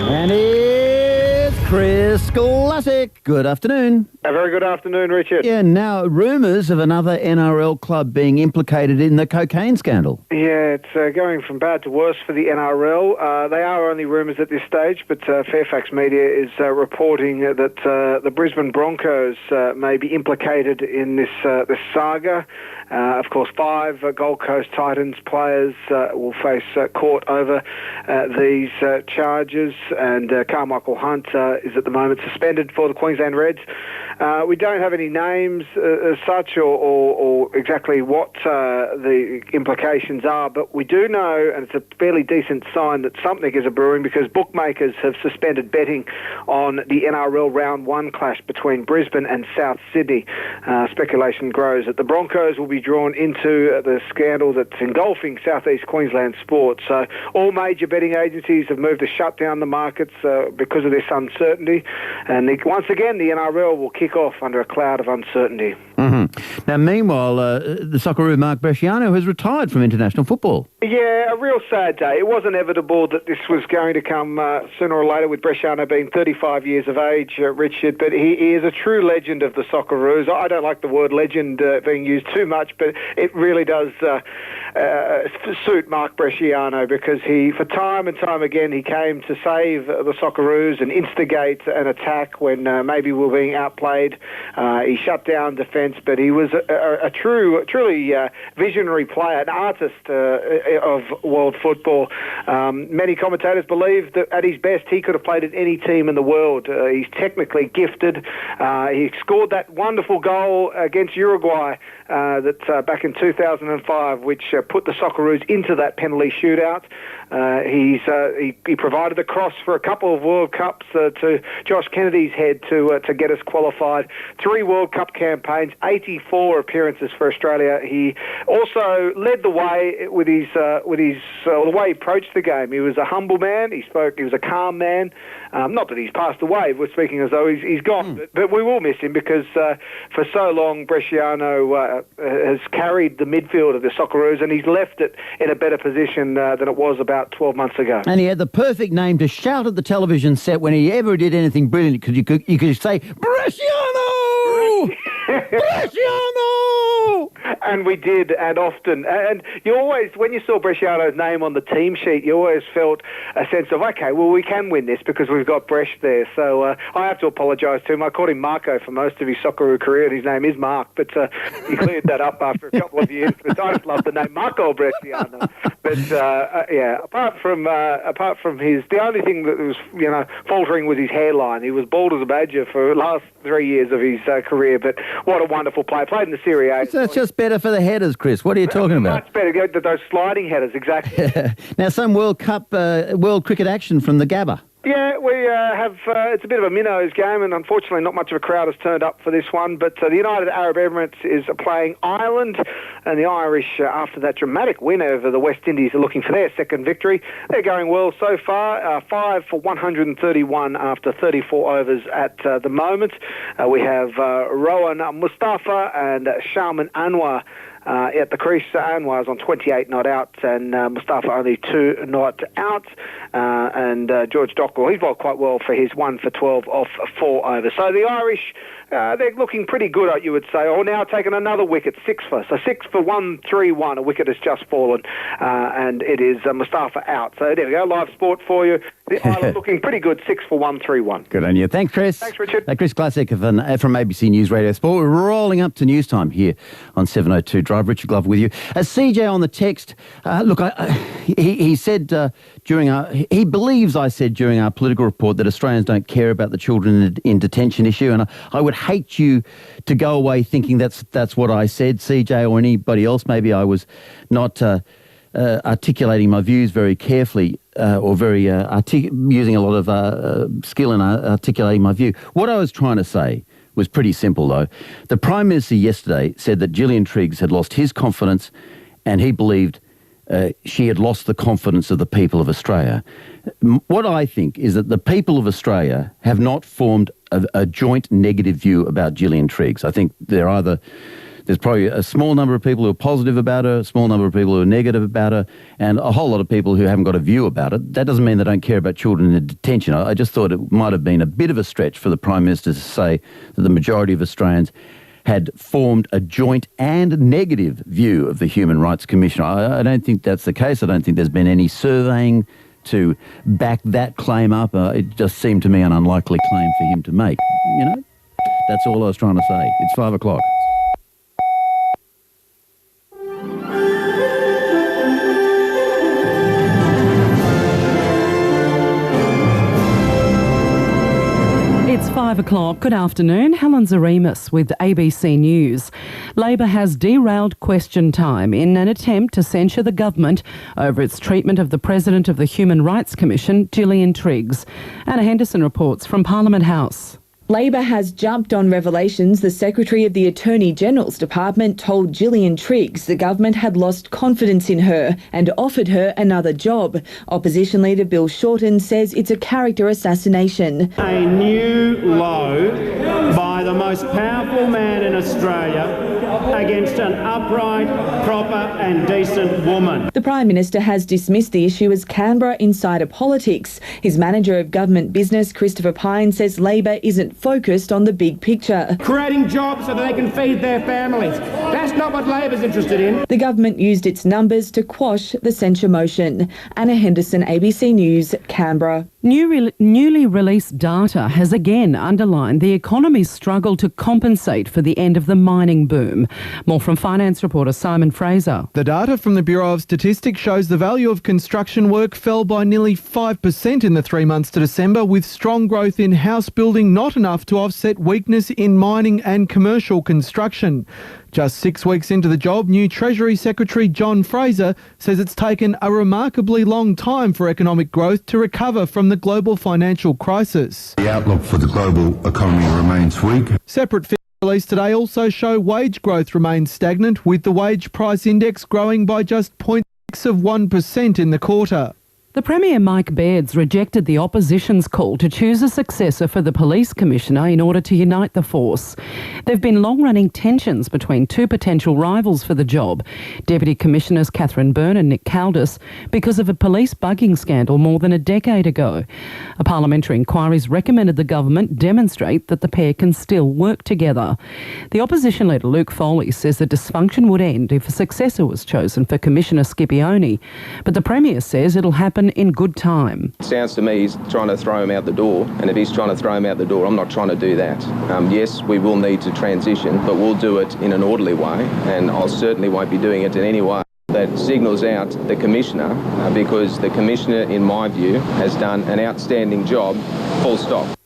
And it's Chris Classic. Good afternoon. A very good afternoon, Richard. Yeah, now rumours of another NRL club being implicated in the cocaine scandal. Yeah, it's going from bad to worse for the NRL. They are only rumours at this stage, but Fairfax Media is reporting that the Brisbane Broncos may be implicated in this saga. Of course, 5 Gold Coast Titans players will face court over these charges, and Carmichael Hunt is at the moment suspended for the Queensland Reds. We don't have any names as such or exactly what the implications are, but we do know, and it's a fairly decent sign, that something is brewing because bookmakers have suspended betting on the NRL Round 1 clash between Brisbane and South Sydney. Speculation grows that the Broncos will be drawn into the scandal that's engulfing southeast Queensland sports. So all major betting agencies have moved to shut down the markets because of this uncertainty, and once again the NRL will kick off under a cloud of uncertainty. Mm-hmm. Now, meanwhile, the Socceroo Mark Bresciano has retired from international football. Yeah, a real sad day. It was inevitable that this was going to come sooner or later, with Bresciano being 35 years of age, Richard, but he is a true legend of the Socceroos. I don't like the word legend being used too much, but it really does suit Mark Bresciano, because he, for time and time again, he came to save the Socceroos and instigate an attack when maybe we were being outplayed. He shut down defence, but he was a truly visionary player, an artist of world football. Many commentators believe that at his best he could have played at any team in the world. He's technically gifted. He scored that wonderful goal against Uruguay back in 2005, which put the Socceroos into that penalty shootout. He provided the cross for a couple of World Cups to Josh Kennedy's head to get us qualified. 3 World Cup campaigns, 84 appearances for Australia. He also led the way with the way he approached the game. He was a humble man. He was a calm man. Not that he's passed away. We're speaking as though he's gone, but we will miss him, because for so long Bresciano has carried the midfield of the Socceroos, and he's left it in a better position than it was about 12 months ago. And he had the perfect name to shout at the television set when he ever did anything brilliant, because you could say, Bresciano! Bresciano! And we did, and often. And you always, when you saw Bresciano's name on the team sheet, you always felt a sense of, okay, well, we can win this because we've got Bresh there. So I have to apologise to him. I called him Marco for most of his Socceroo career, and his name is Mark, but he cleared that up after a couple of years. But I just love the name Marco Bresciano. But yeah, apart from his, the only thing that was faltering was his hairline. He was bald as a badger for the last 3 years of his career. But what a wonderful player! Played in the Serie A. So that's just better for the headers, Chris. What are you talking about? Much better. Those sliding headers, exactly. Now, some World Cup, World Cricket action from the Gabba. Yeah, we have, it's a bit of a minnows game, and unfortunately not much of a crowd has turned up for this one, but the United Arab Emirates is playing Ireland, and the Irish, after that dramatic win over the West Indies, are looking for their second victory. They're going well so far, 5 for 131 after 34 overs at the moment. We have Rowan Mustafa and Sharman Anwar at the crease. Anwar's on 28 not out, and Mustafa only 2 not out. And George Dockrell, he's bowled quite well for his 1 for 12 off 4 overs. So the Irish, they're looking pretty good, you would say. Now taken another wicket, 6 for. So 6 for 131. A wicket has just fallen, and it is Mustafa out. So there we go, live sport for you. The Ireland looking pretty good, 6 for 131. Good on you. Thanks, Chris. Thanks, Richard. Chris Classic from ABC News Radio Sport. We're rolling up to news time here on 702 Drive. Richard Glover with you. CJ on the text, look, he said he believes I said during our political report that Australians don't care about the children in detention issue, and I would hate you to go away thinking that's what I said, CJ, or anybody else. Maybe I was not articulating my views very carefully. or very using a lot of skill in articulating my view. What I was trying to say was pretty simple, though. The Prime Minister yesterday said that Gillian Triggs had lost his confidence and he believed she had lost the confidence of the people of Australia. What I think is that the people of Australia have not formed a joint negative view about Gillian Triggs. I think there's probably a small number of people who are positive about her, a small number of people who are negative about her, and a whole lot of people who haven't got a view about it. That doesn't mean they don't care about children in detention. I just thought it might have been a bit of a stretch for the Prime Minister to say that the majority of Australians had formed a joint and negative view of the Human Rights Commission. I don't think that's the case. I don't think there's been any surveying to back that claim up. It just seemed to me an unlikely claim for him to make. You know, that's all I was trying to say. It's 5 o'clock. It's 5 o'clock. Good afternoon. Helen Zaremus with ABC News. Labor has derailed question time in an attempt to censure the government over its treatment of the President of the Human Rights Commission, Gillian Triggs. Anna Henderson reports from Parliament House. Labor has jumped on revelations the Secretary of the Attorney General's Department told Gillian Triggs the government had lost confidence in her and offered her another job. Opposition leader Bill Shorten says it's a character assassination. A new low by the most powerful man in Australia against an upright, proper and decent woman. The Prime Minister has dismissed the issue as Canberra insider politics. His manager of government business, Christopher Pine, says Labor isn't focused on the big picture. Creating jobs so that they can feed their families. That's not what Labor's interested in. The government used its numbers to quash the censure motion. Anna Henderson, ABC News, Canberra. Newly released data has again underlined the economy's struggle to compensate for the end of the mining boom. More from finance reporter Simon Fraser. The data from the Bureau of Statistics shows the value of construction work fell by nearly 5% in the 3 months to December, with strong growth in house building not enough to offset weakness in mining and commercial construction. Just 6 weeks into the job, new Treasury Secretary John Fraser says it's taken a remarkably long time for economic growth to recover from the global financial crisis. The outlook for the global economy remains weak. Separate figures released today also show wage growth remains stagnant, with the wage price index growing by just 0.6% in the quarter. The Premier, Mike Bairds, rejected the opposition's call to choose a successor for the Police Commissioner in order to unite the force. There have been long-running tensions between two potential rivals for the job, Deputy Commissioners Catherine Byrne and Nick Caldis, because of a police bugging scandal more than a decade ago. A parliamentary inquiry's recommended the government demonstrate that the pair can still work together. The opposition leader Luke Foley says the dysfunction would end if a successor was chosen for Commissioner Scipione, but the Premier says it'll happen in good time. It sounds to me he's trying to throw him out the door, and if he's trying to throw him out the door, I'm not trying to do that. Yes, we will need to transition, but we'll do it in an orderly way, and I certainly won't be doing it in any way that signals out the Commissioner, because the Commissioner, in my view, has done an outstanding job, full stop.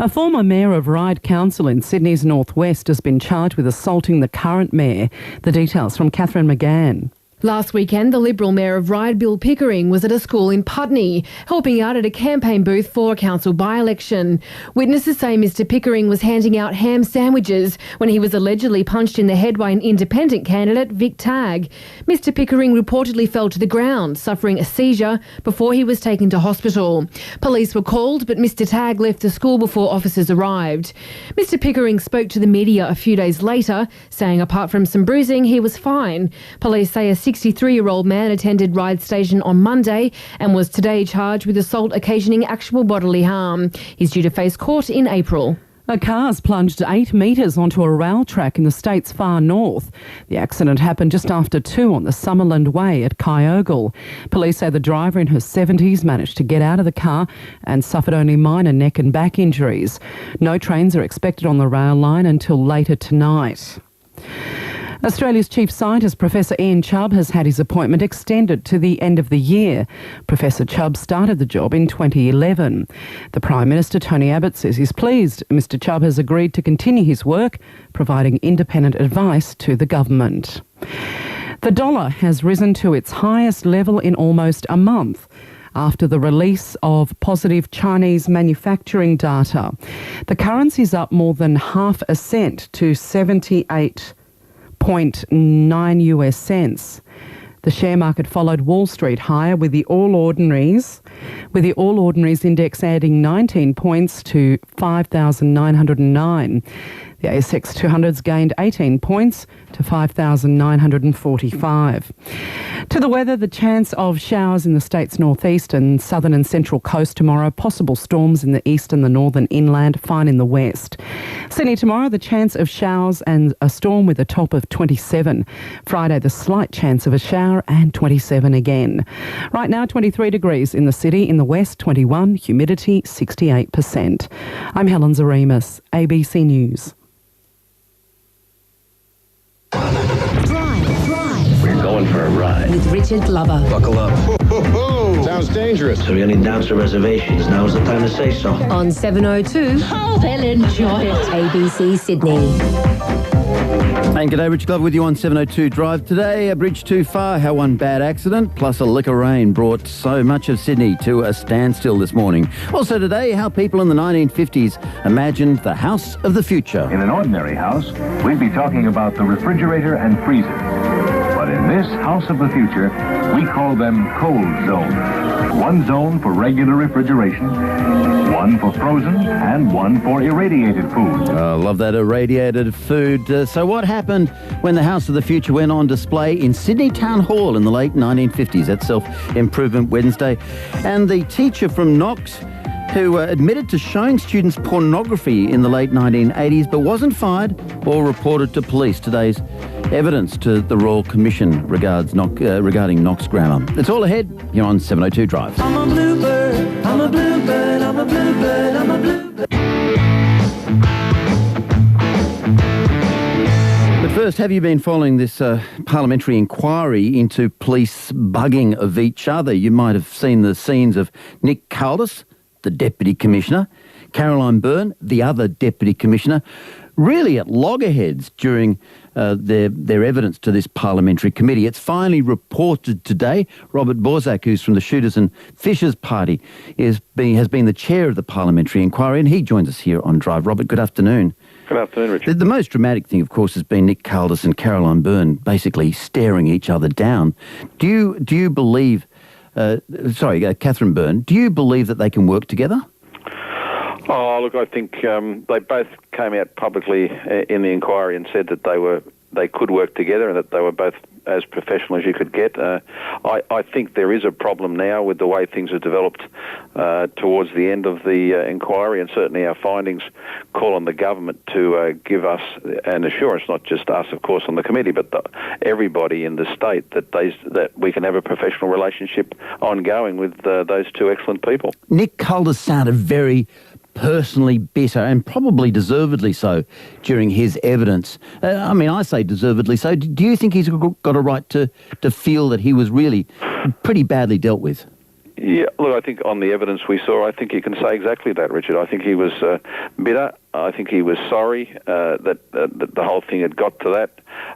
A former mayor of Ryde Council in Sydney's northwest has been charged with assaulting the current mayor. The details from Catherine McGann. Last weekend, the Liberal Mayor of Ryde, Bill Pickering, was at a school in Putney, helping out at a campaign booth for a council by-election. Witnesses say Mr Pickering was handing out ham sandwiches when he was allegedly punched in the head by an independent candidate, Vic Tagg. Mr Pickering reportedly fell to the ground, suffering a seizure, before he was taken to hospital. Police were called, but Mr Tagg left the school before officers arrived. Mr Pickering spoke to the media a few days later, saying apart from some bruising, he was fine. Police say a 63-year-old man attended Ryde Station on Monday and was today charged with assault occasioning actual bodily harm. He's due to face court in April. A car's plunged 8 metres onto a rail track in the state's far north. The accident happened just after 2 on the Summerland Way at Kyogle. Police say the driver in her 70s managed to get out of the car and suffered only minor neck and back injuries. No trains are expected on the rail line until later tonight. Australia's chief scientist, Professor Ian Chubb, has had his appointment extended to the end of the year. Professor Chubb started the job in 2011. The Prime Minister, Tony Abbott, says he's pleased Mr Chubb has agreed to continue his work, providing independent advice to the government. The dollar has risen to its highest level in almost a month. after the release of positive Chinese manufacturing data. The currency's up more than half a cent to 78.9 US cents. The share market followed Wall Street higher with the All Ordinaries index adding 19 points to 5,909. The ASX 200's gained 18 points to 5,945. To the weather, the chance of showers in the state's northeast and southern and central coast tomorrow, possible storms in the east and the northern inland, fine in the west. Sydney tomorrow, the chance of showers and a storm with a top of 27. Friday, the slight chance of a shower and 27 again. Right now, 23 degrees in the city, in the west 21, humidity 68%. I'm Helen Zaremus, ABC News. We're going for a ride. With Richard Glover. Buckle up. Sounds dangerous. So you're heading down to reservations. Now's the time to say so. On 702. Oh, they'll enjoy it. ABC Sydney. And g'day, Richard Glover with you on 702 Drive. Today, a bridge too far, how one bad accident plus a lick of rain brought so much of Sydney to a standstill this morning. Also today, how people in the 1950s imagined the house of the future. In an ordinary house, we'd be talking about the refrigerator and freezer. But in this house of the future, we call them cold zones. One zone for regular refrigeration, one for frozen, and one for irradiated food. I love that, irradiated food. So what happened when the House of the Future went on display in Sydney Town Hall in the late 1950s? That's Self-Improvement Wednesday. And the teacher from Knox who admitted to showing students pornography in the late 1980s but wasn't fired or reported to police. Today's evidence to the Royal Commission regarding Knox Grammar. It's all ahead here on 702 Drive. I'm a bluebird, I'm a bluebird, I'm a bluebird, I'm a bluebird. But first, have you been following this parliamentary inquiry into police bugging of each other? You might have seen the scenes of Nick Caldis, the Deputy Commissioner, Caroline Byrne, the other Deputy Commissioner, really at loggerheads during their evidence to this parliamentary committee. It's finally reported today. Robert Borzak, who's from the Shooters and Fishers Party, has been the chair of the parliamentary inquiry, and he joins us here on Drive. Robert, good afternoon. Good afternoon, Richard. The most dramatic thing, of course, has been Nick Caldis and Caroline Byrne basically staring each other down. Do you believe... Catherine Byrne, do you believe that they can work together? Oh, look, I think they both came out publicly in the inquiry and said that they could work together and that they were both as professional as you could get. I think there is a problem now with the way things have developed towards the end of the inquiry, and certainly our findings call on the government to give us an assurance, not just us, of course, on the committee, but everybody in the state that we can have a professional relationship ongoing with those two excellent people. Nick Caldis sounded very personally bitter, and probably deservedly so, during his evidence. I say deservedly so. Do you think he's got a right to feel that he was really pretty badly dealt with? Yeah, look, I think on the evidence we saw, I think you can say exactly that, Richard. I think he was bitter. I think he was sorry that the whole thing had got to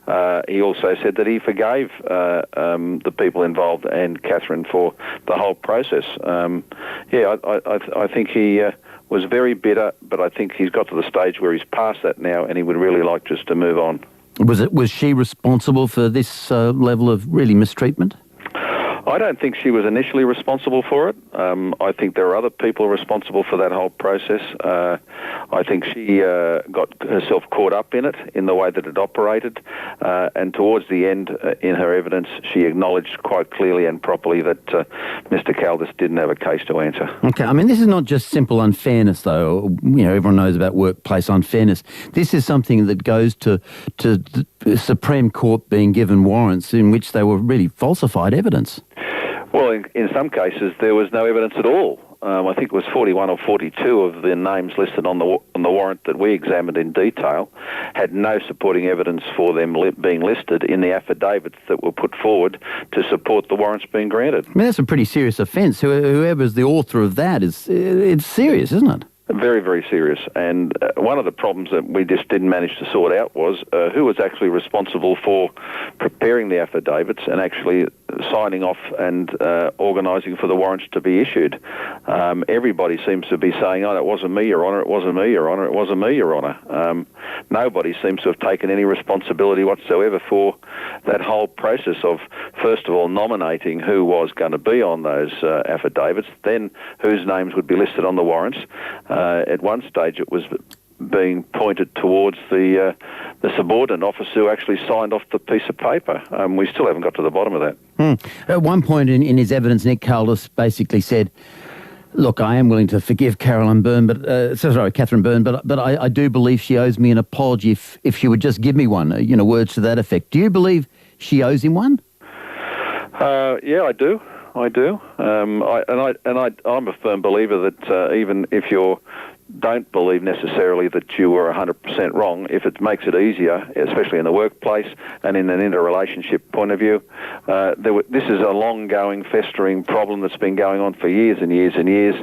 that. He also said that he forgave the people involved and Catherine for the whole process. I think he... was very bitter, but I think he's got to the stage where he's past that now, and he would really like just to move on. Was she responsible for this level of really mistreatment? I don't think she was initially responsible for it. I think there are other people responsible for that whole process. I think she got herself caught up in it, in the way that it operated. And towards the end, in her evidence, she acknowledged quite clearly and properly that Mr. Caldis didn't have a case to answer. Okay, this is not just simple unfairness, though. Everyone knows about workplace unfairness. This is something that goes to the Supreme Court being given warrants in which they were really falsified evidence. Well, in some cases, there was no evidence at all. I think it was 41 or 42 of the names listed on the warrant that we examined in detail had no supporting evidence for them being listed in the affidavits that were put forward to support the warrants being granted. That's a pretty serious offence. Whoever's the author of that it's serious, isn't it? Very, very serious. And one of the problems that we just didn't manage to sort out was who was actually responsible for preparing the affidavits and actually signing off and organising for the warrants to be issued. Everybody seems to be saying, "Oh, it wasn't me, Your Honour, it wasn't me, Your Honour, it wasn't me, Your Honour." Nobody seems to have taken any responsibility whatsoever for that whole process of, first of all, nominating who was going to be on those affidavits, then whose names would be listed on the warrants. At one stage it was being pointed towards the subordinate officer who actually signed off the piece of paper. We still haven't got to the bottom of that. At one point in his evidence, Nick Caldas basically said, "Look, I am willing to forgive Catherine Byrne, but I do believe she owes me an apology if she would just give me one." Words to that effect. Do you believe she owes him one? Yeah, I do. I'm a firm believer that even if you don't believe necessarily that you were 100% wrong, if it makes it easier, especially in the workplace and in an interrelationship point of view, this is a long-going, festering problem that's been going on for years and years and years.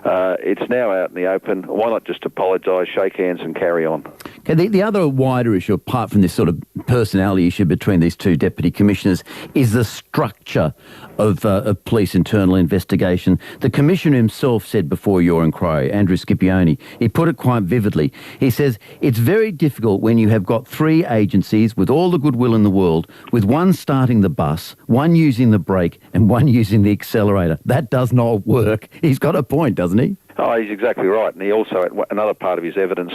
It's now out in the open. Why not just apologise, shake hands and carry on? Okay, the other wider issue, apart from this sort of personality issue between these two deputy commissioners, is the structure of police internal investigation. The commissioner himself said before your inquiry, Andrew Scipione, he put it quite vividly. He says, "It's very difficult when you have got three agencies with all the goodwill in the world, with one starting the bus, one using the brake and one using the accelerator. That does not work." He's got a point, doesn't he? Oh, he's exactly right. And he also, another part of his evidence,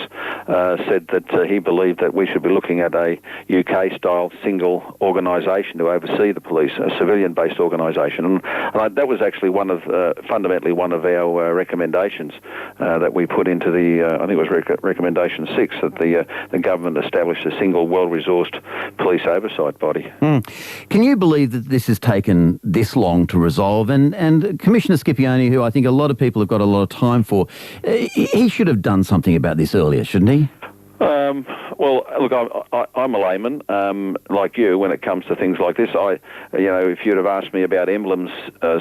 said that he believed that we should be looking at a UK-style single organisation to oversee the police, a civilian-based organisation. And that was actually fundamentally one of our recommendations that we put into I think it was recommendation 6, that the government establish a single, well-resourced police oversight body. Can you believe that this has taken this long to resolve? And Commissioner Scipione, who I think a lot of people have got a lot of time for, he should have done something about this earlier, shouldn't he? Well, look, I'm a layman, like you, when it comes to things like this. If you'd have asked me about emblems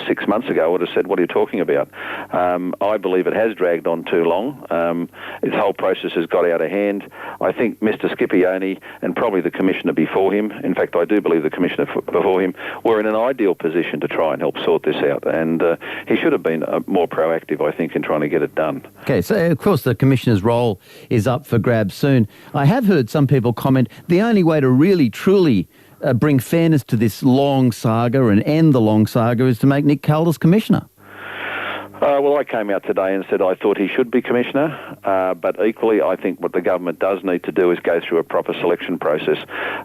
6 months ago, I would have said, "What are you talking about?" I believe it has dragged on too long. This whole process has got out of hand. I think Mr. Scipione and probably the commissioner before him, in fact, I do believe the commissioner before him, were in an ideal position to try and help sort this out. And he should have been more proactive, I think, in trying to get it done. Okay, so of course the commissioner's role is up for grabs soon. I have heard some people comment the only way to really, truly bring fairness to this long saga and end the long saga is to make Nick Caldas commissioner. Well, I came out today and said I thought he should be commissioner, but equally I think what the government does need to do is go through a proper selection process.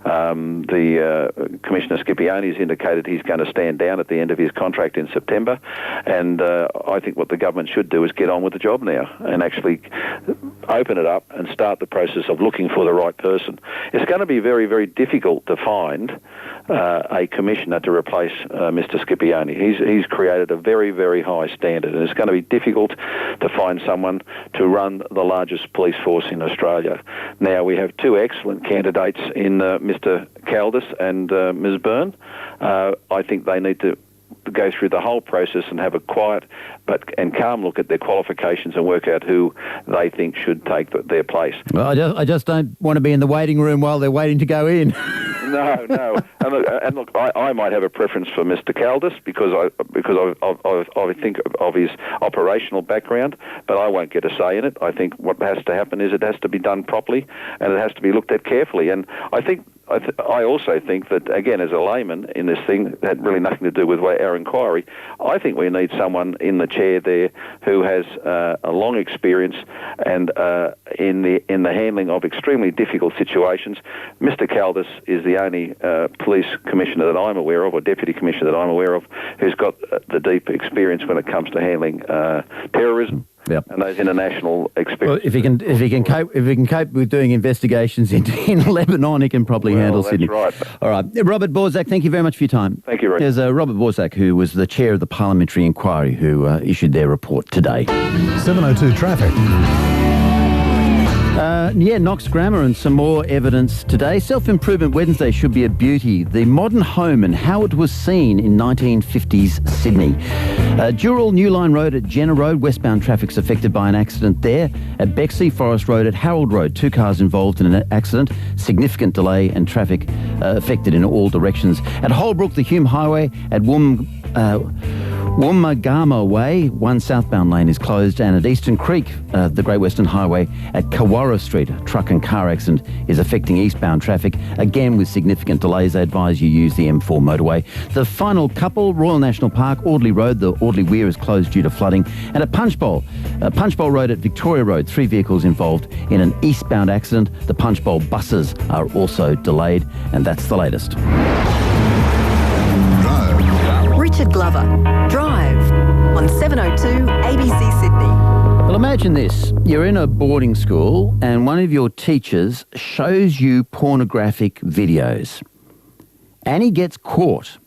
Commissioner Scipione has indicated he's going to stand down at the end of his contract in September, and I think what the government should do is get on with the job now and actually open it up and start the process of looking for the right person. It's going to be very, very difficult to find a commissioner to replace Mr. Scipione. He's created a very, very high standard, and it's going to be difficult to find someone to run the largest police force in Australia. Now, we have two excellent candidates in Mr. Caldas and Ms. Byrne. I think they need to go through the whole process and have a quiet and calm look at their qualifications and work out who they think should take their place. Well, I just don't want to be in the waiting room while they're waiting to go in. No. And look, I might have a preference for Mr. Caldas because I think of his operational background, but I won't get a say in it. I think what has to happen is it has to be done properly and it has to be looked at carefully. And I also think that, again, as a layman in this thing, that had really nothing to do with our inquiry, I think we need someone in the chair there who has a long experience and in the handling of extremely difficult situations. Mr. Caldas is the only police commissioner that I'm aware of, or deputy commissioner that I'm aware of, who's got the deep experience when it comes to handling terrorism. Yep. And those international experiences. Well, if he can cope with doing investigations in Lebanon, he can probably handle Sydney. That's right. All right, Robert Borzak, thank you very much for your time. Thank you, Rick. There's Robert Borzak, who was the chair of the Parliamentary Inquiry, who issued their report today. 7:02 traffic. Knox Grammar and some more evidence today. Self-Improvement Wednesday should be a beauty. The modern home and how it was seen in 1950s Sydney. Dural New Line Road at Jenner Road, westbound traffic's affected by an accident there. At Bexley Forest Road at Harold Road, 2 cars involved in an accident. Significant delay and traffic affected in all directions. At Holbrook, the Hume Highway at Woomagama Way, 1 southbound lane is closed, and at Eastern Creek, the Great Western Highway at Kawara Street, a truck and car accident is affecting eastbound traffic, again with significant delays. They advise you use the M4 motorway. The final couple, Royal National Park, Audley Road, the Audley Weir is closed due to flooding, and at Punchbowl Road at Victoria Road, 3 vehicles involved in an eastbound accident. The Punchbowl buses are also delayed, and that's the latest. Richard Glover, Drive, on 702 ABC Sydney. Well, imagine this. You're in a boarding school and one of your teachers shows you pornographic videos and he gets caught.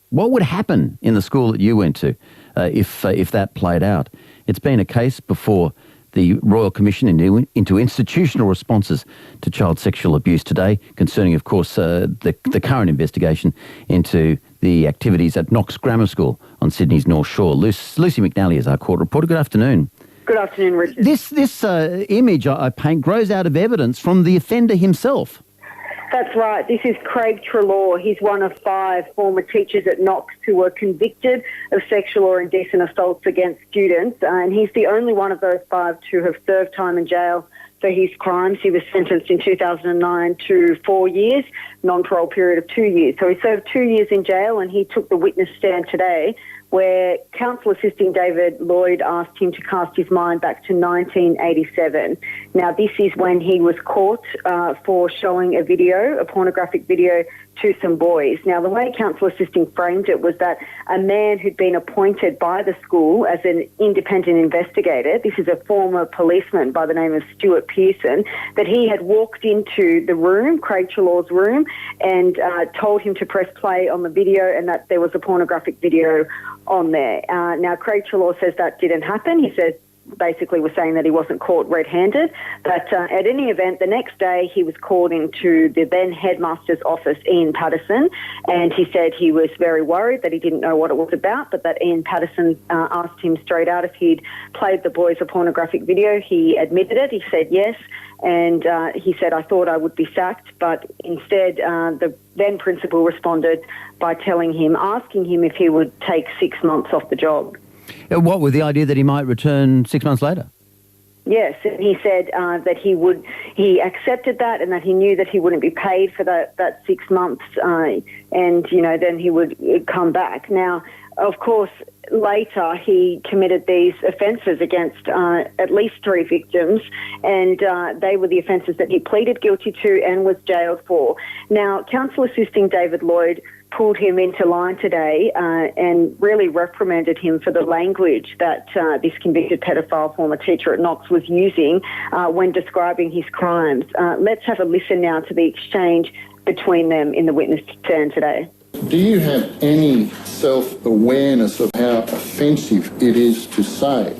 What would happen in the school that you went to if that played out? It's been a case before the Royal Commission into institutional responses to child sexual abuse today, concerning, of course, the current investigation into the activities at Knox Grammar School on Sydney's North Shore. Lucy McNally is our court reporter. Good afternoon. Good afternoon, Richard. This image I paint grows out of evidence from the offender himself. That's right. This is Craig Trelaw. He's one of 5 former teachers at Knox who were convicted of sexual or indecent assaults against students, and he's the only one of those 5 to have served time in jail for his crimes. He was sentenced in 2009 to 4 years, non-parole period of 2 years. So he served 2 years in jail, and he took the witness stand today, where Counsel Assisting David Lloyd asked him to cast his mind back to 1987. Now, this is when he was caught for showing a pornographic video to some boys. Now, the way Counsel Assisting framed it was that a man who'd been appointed by the school as an independent investigator, this is a former policeman by the name of Stuart Pearson, that he had walked into the room, Craig Trelaw's room, and told him to press play on the video and that there was a pornographic video on there. Now, Craig Trelaw says that didn't happen. He says basically was saying that he wasn't caught red-handed. But at any event, the next day he was called into the then headmaster's office, Ian Patterson, and he said he was very worried that he didn't know what it was about, but that Ian Patterson asked him straight out if he'd played the boys a pornographic video. He admitted it. He said yes. And he said, I thought I would be sacked, but instead the then principal responded by asking him if he would take 6 months off the job. What, with the idea that he might return 6 months later? Yes, and he said that he accepted that and that he knew that he wouldn't be paid for that 6 months and, then he would come back. Now, of course, later he committed these offences against at least 3 victims, and they were the offences that he pleaded guilty to and was jailed for. Now, Counsel Assisting David Lloyd pulled him into line today and really reprimanded him for the language that this convicted pedophile former teacher at Knox was using when describing his crimes. Let's have a listen now to the exchange between them in the witness stand today. Do you have any self-awareness of how offensive it is to say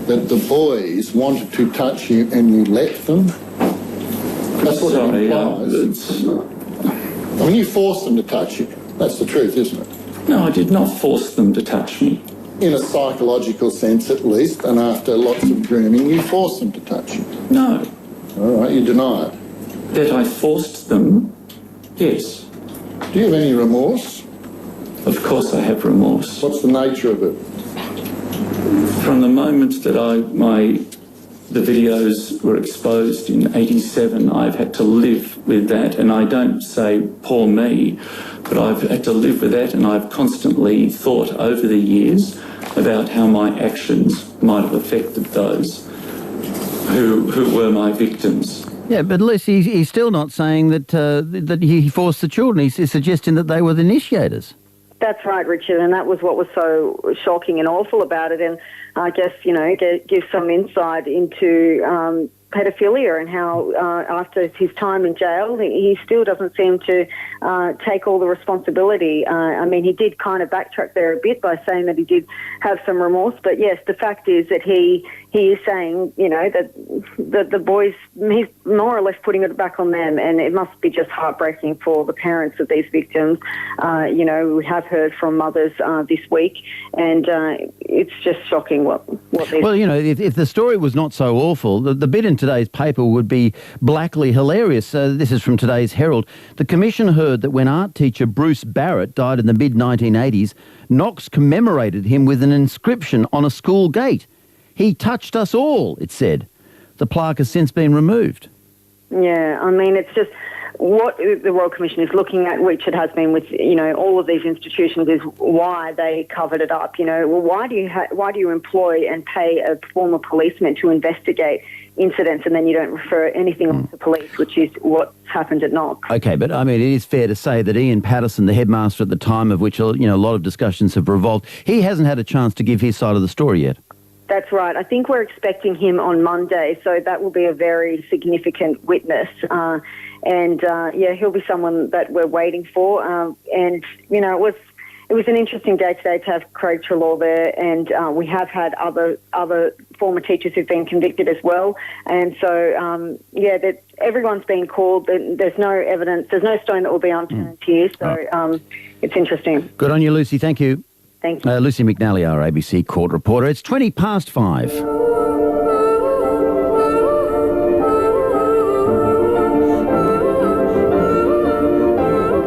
that the boys wanted to touch you and you let them? That's what it implies. I mean, you forced them to touch you. That's the truth, isn't it? No, I did not force them to touch me. In a psychological sense, at least, and after lots of grooming, you forced them to touch you. No. All right, you deny it. That I forced them, yes. Do you have any remorse? Of course I have remorse. What's the nature of it? From the moment that the videos were exposed in 87, I've had to live with that, and I don't say poor me, but I've had to live with that, and I've constantly thought over the years about how my actions might have affected those who were my victims. Yeah, but Liz, he's still not saying that he forced the children. He's suggesting that they were the initiators. That's right, Richard, and that was what was so shocking and awful about it, and I guess, give some insight into pedophilia and how after his time in jail, he still doesn't seem to take all the responsibility. I mean, he did kind of backtrack there a bit by saying that he did have some remorse, but yes, the fact is that he is saying, you know, that the boys, he's more or less putting it back on them, and it must be just heartbreaking for the parents of these victims. You know, we have heard from mothers this week, and it's just shocking what these... Well, you know, if the story was not so awful, the bit in today's paper would be blackly hilarious. This is from today's Herald. The Commission heard that when art teacher Bruce Barrett died in the mid-1980s, Knox commemorated him with an inscription on a school gate. He touched us all, it said. The plaque has since been removed. Yeah, I mean, it's just what the Royal Commission is looking at, which it has been with, you know, all of these institutions, is why they covered it up. You know, well, why do you employ and pay a former policeman to investigate incidents, and then you don't refer anything on to police, which is what's happened at Knox. Okay, but I mean, it is fair to say that Ian Patterson, the headmaster at the time, of which, you know, a lot of discussions have revolved, he hasn't had a chance to give his side of the story yet. That's right. I think we're expecting him on Monday, so that will be a very significant witness. Yeah, he'll be someone that we're waiting for. And, you know, it was an interesting day today to have Craig Treloar there, and we have had other former teachers who've been convicted as well. And so, that everyone's been called. There's no evidence. There's no stone that will be unturned here. So it's interesting. Good on you, Lucy. Thank you. Thank you. Lucy McNally, our ABC court reporter. It's 5:20.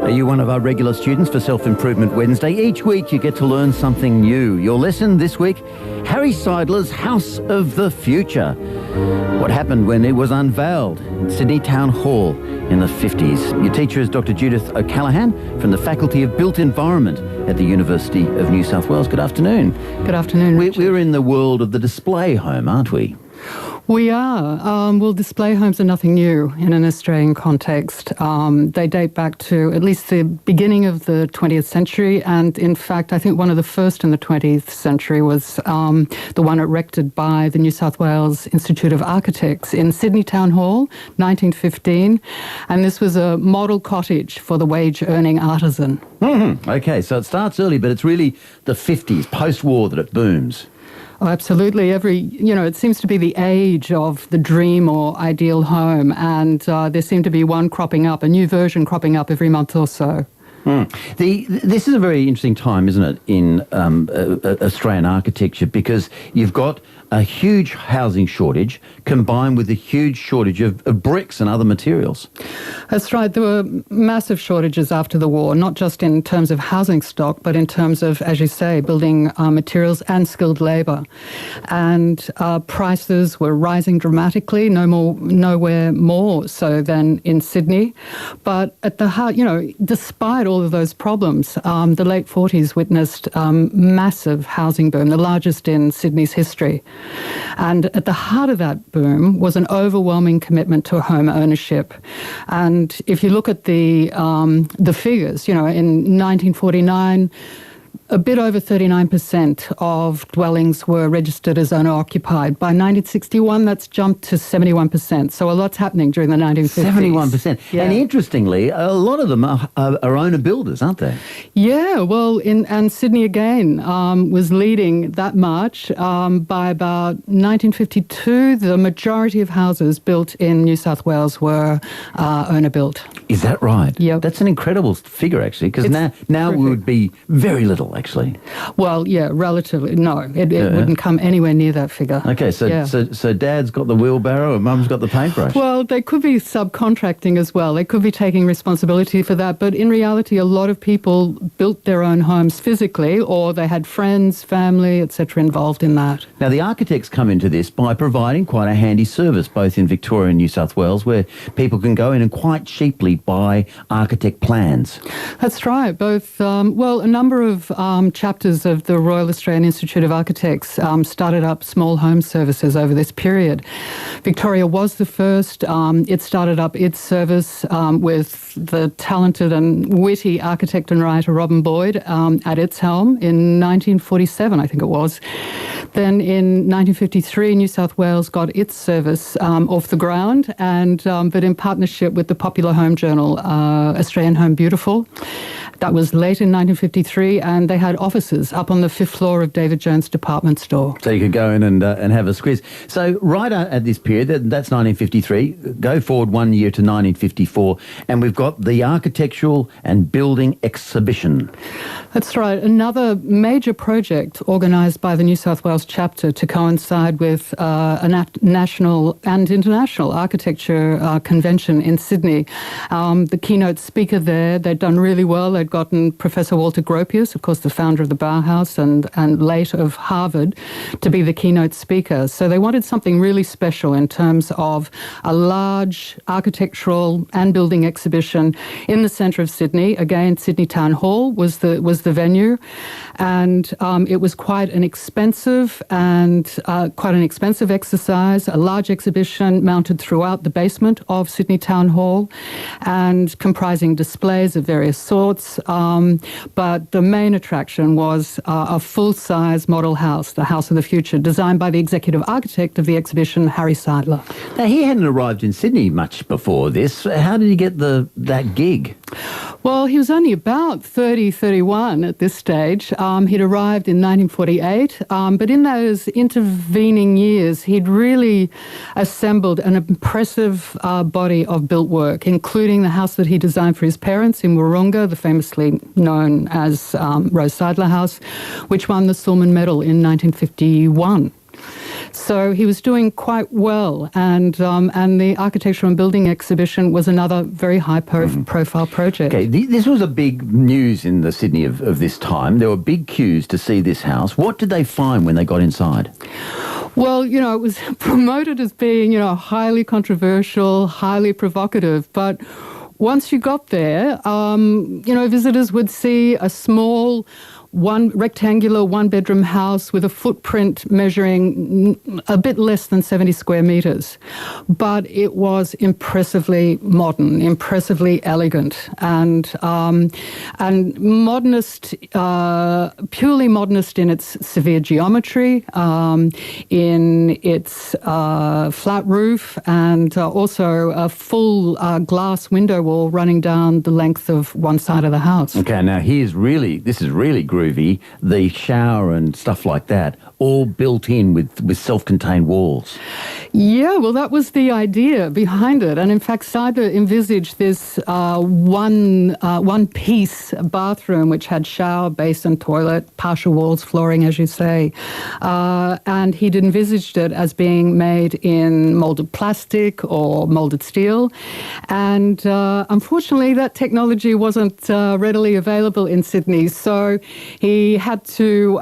Are you one of our regular students for Self-Improvement Wednesday? Each week you get to learn something new. Your lesson this week, Harry Seidler's House of the Future. What happened when it was unveiled in Sydney Town Hall in the 50s. Your teacher is Dr. Judith O'Callaghan from the Faculty of Built Environment at the University of New South Wales. Good afternoon. Good afternoon, Richard. We're in the world of the display home, aren't we? We are. Well, display homes are nothing new in an Australian context. They date back to at least the beginning of the 20th century, and in fact, I think one of the first in the 20th century was the one erected by the New South Wales Institute of Architects in Sydney Town Hall, 1915, and this was a model cottage for the wage-earning artisan. Mm-hmm. Okay, so it starts early, but it's really the 50s, post-war, that it booms. Oh, absolutely. It seems to be the age of the dream or ideal home, and there seem to be one cropping up, a new version cropping up every month or so. This is a very interesting time, isn't it, in Australian architecture, because you've got a huge housing shortage combined with a huge shortage of bricks and other materials. That's right. There were massive shortages after the war, not just in terms of housing stock, but in terms of, as you say, building materials and skilled labour. And prices were rising dramatically, nowhere more so than in Sydney. But at the heart, despite all of those problems, the late 40s witnessed massive housing boom, the largest in Sydney's history. And at the heart of that boom was an overwhelming commitment to home ownership. And if you look at the figures, in 1949, a bit over 39% of dwellings were registered as owner-occupied. By 1961, that's jumped to 71%. So a lot's happening during the 1950s. 71%. Yeah. And interestingly, a lot of them are owner-builders, aren't they? Yeah, well, and Sydney again was leading that march. By about 1952, the majority of houses built in New South Wales were owner-built. Is that right? Yeah. That's an incredible figure, actually, because now we would be very little, actually. Well, yeah, relatively. No, it wouldn't come anywhere near that figure. Okay, so Dad's got the wheelbarrow and Mum's got the paintbrush. Well, they could be subcontracting as well. They could be taking responsibility for that. But in reality, a lot of people built their own homes physically, or they had friends, family, etc. involved in that. Now, the architects come into this by providing quite a handy service, both in Victoria and New South Wales, where people can go in and quite cheaply buy architect plans. That's right. Both, a number of chapters of the Royal Australian Institute of Architects started up small home services over this period. Victoria was the first. It started up its service with the talented and witty architect and writer Robin Boyd at its helm in 1947, I think it was. Then in 1953, New South Wales got its service off the ground, and but in partnership with the popular home journal, Australian Home Beautiful. That was late in 1953, and they had offices up on the 5th floor of David Jones' department store. So you could go in and have a squeeze. So right at this period, that's 1953, go forward 1 year to 1954, and we've got the Architectural and Building Exhibition. That's right. Another major project organised by the New South Wales chapter to coincide with a national and international architecture convention in Sydney. The keynote speaker there, they'd done really well. They'd gotten Professor Walter Gropius, of course the founder of the Bauhaus and late of Harvard, to be the keynote speaker. So they wanted something really special in terms of a large architectural and building exhibition in the centre of Sydney. Again, Sydney Town Hall was the venue, and it was quite an expensive exercise, a large exhibition mounted throughout the basement of Sydney Town Hall and comprising displays of various sorts. But the main attraction was a full-size model house, the House of the Future, designed by the executive architect of the exhibition, Harry Seidler. Now, he hadn't arrived in Sydney much before this. How did he get that gig? Well, he was only about 30, 31 at this stage. He'd arrived in 1948, but in those intervening years, he'd really assembled an impressive body of built work, including the house that he designed for his parents in Wahroonga, the famously known as Rose Seidler House, which won the Sulman Medal in 1951. So he was doing quite well, and the Architectural and Building Exhibition was another very high-profile project. Okay, this was a big news in the Sydney of this time. There were big queues to see this house. What did they find when they got inside? Well, it was promoted as being, highly controversial, highly provocative, but once you got there, visitors would see a small rectangular one-bedroom house with a footprint measuring a bit less than 70 square metres. But it was impressively modern, impressively elegant, and modernist, purely modernist in its severe geometry, in its flat roof, and also a full glass window wall running down the length of one side of the house. Okay, now this is really groovy, the shower and stuff like that, all built in with self-contained walls. Yeah, well, that was the idea behind it. And in fact, Seidler envisaged this one-piece bathroom which had shower, basin, toilet, partial walls, flooring, as you say. And he'd envisaged it as being made in moulded plastic or moulded steel. And unfortunately, that technology wasn't readily available in Sydney. So he had to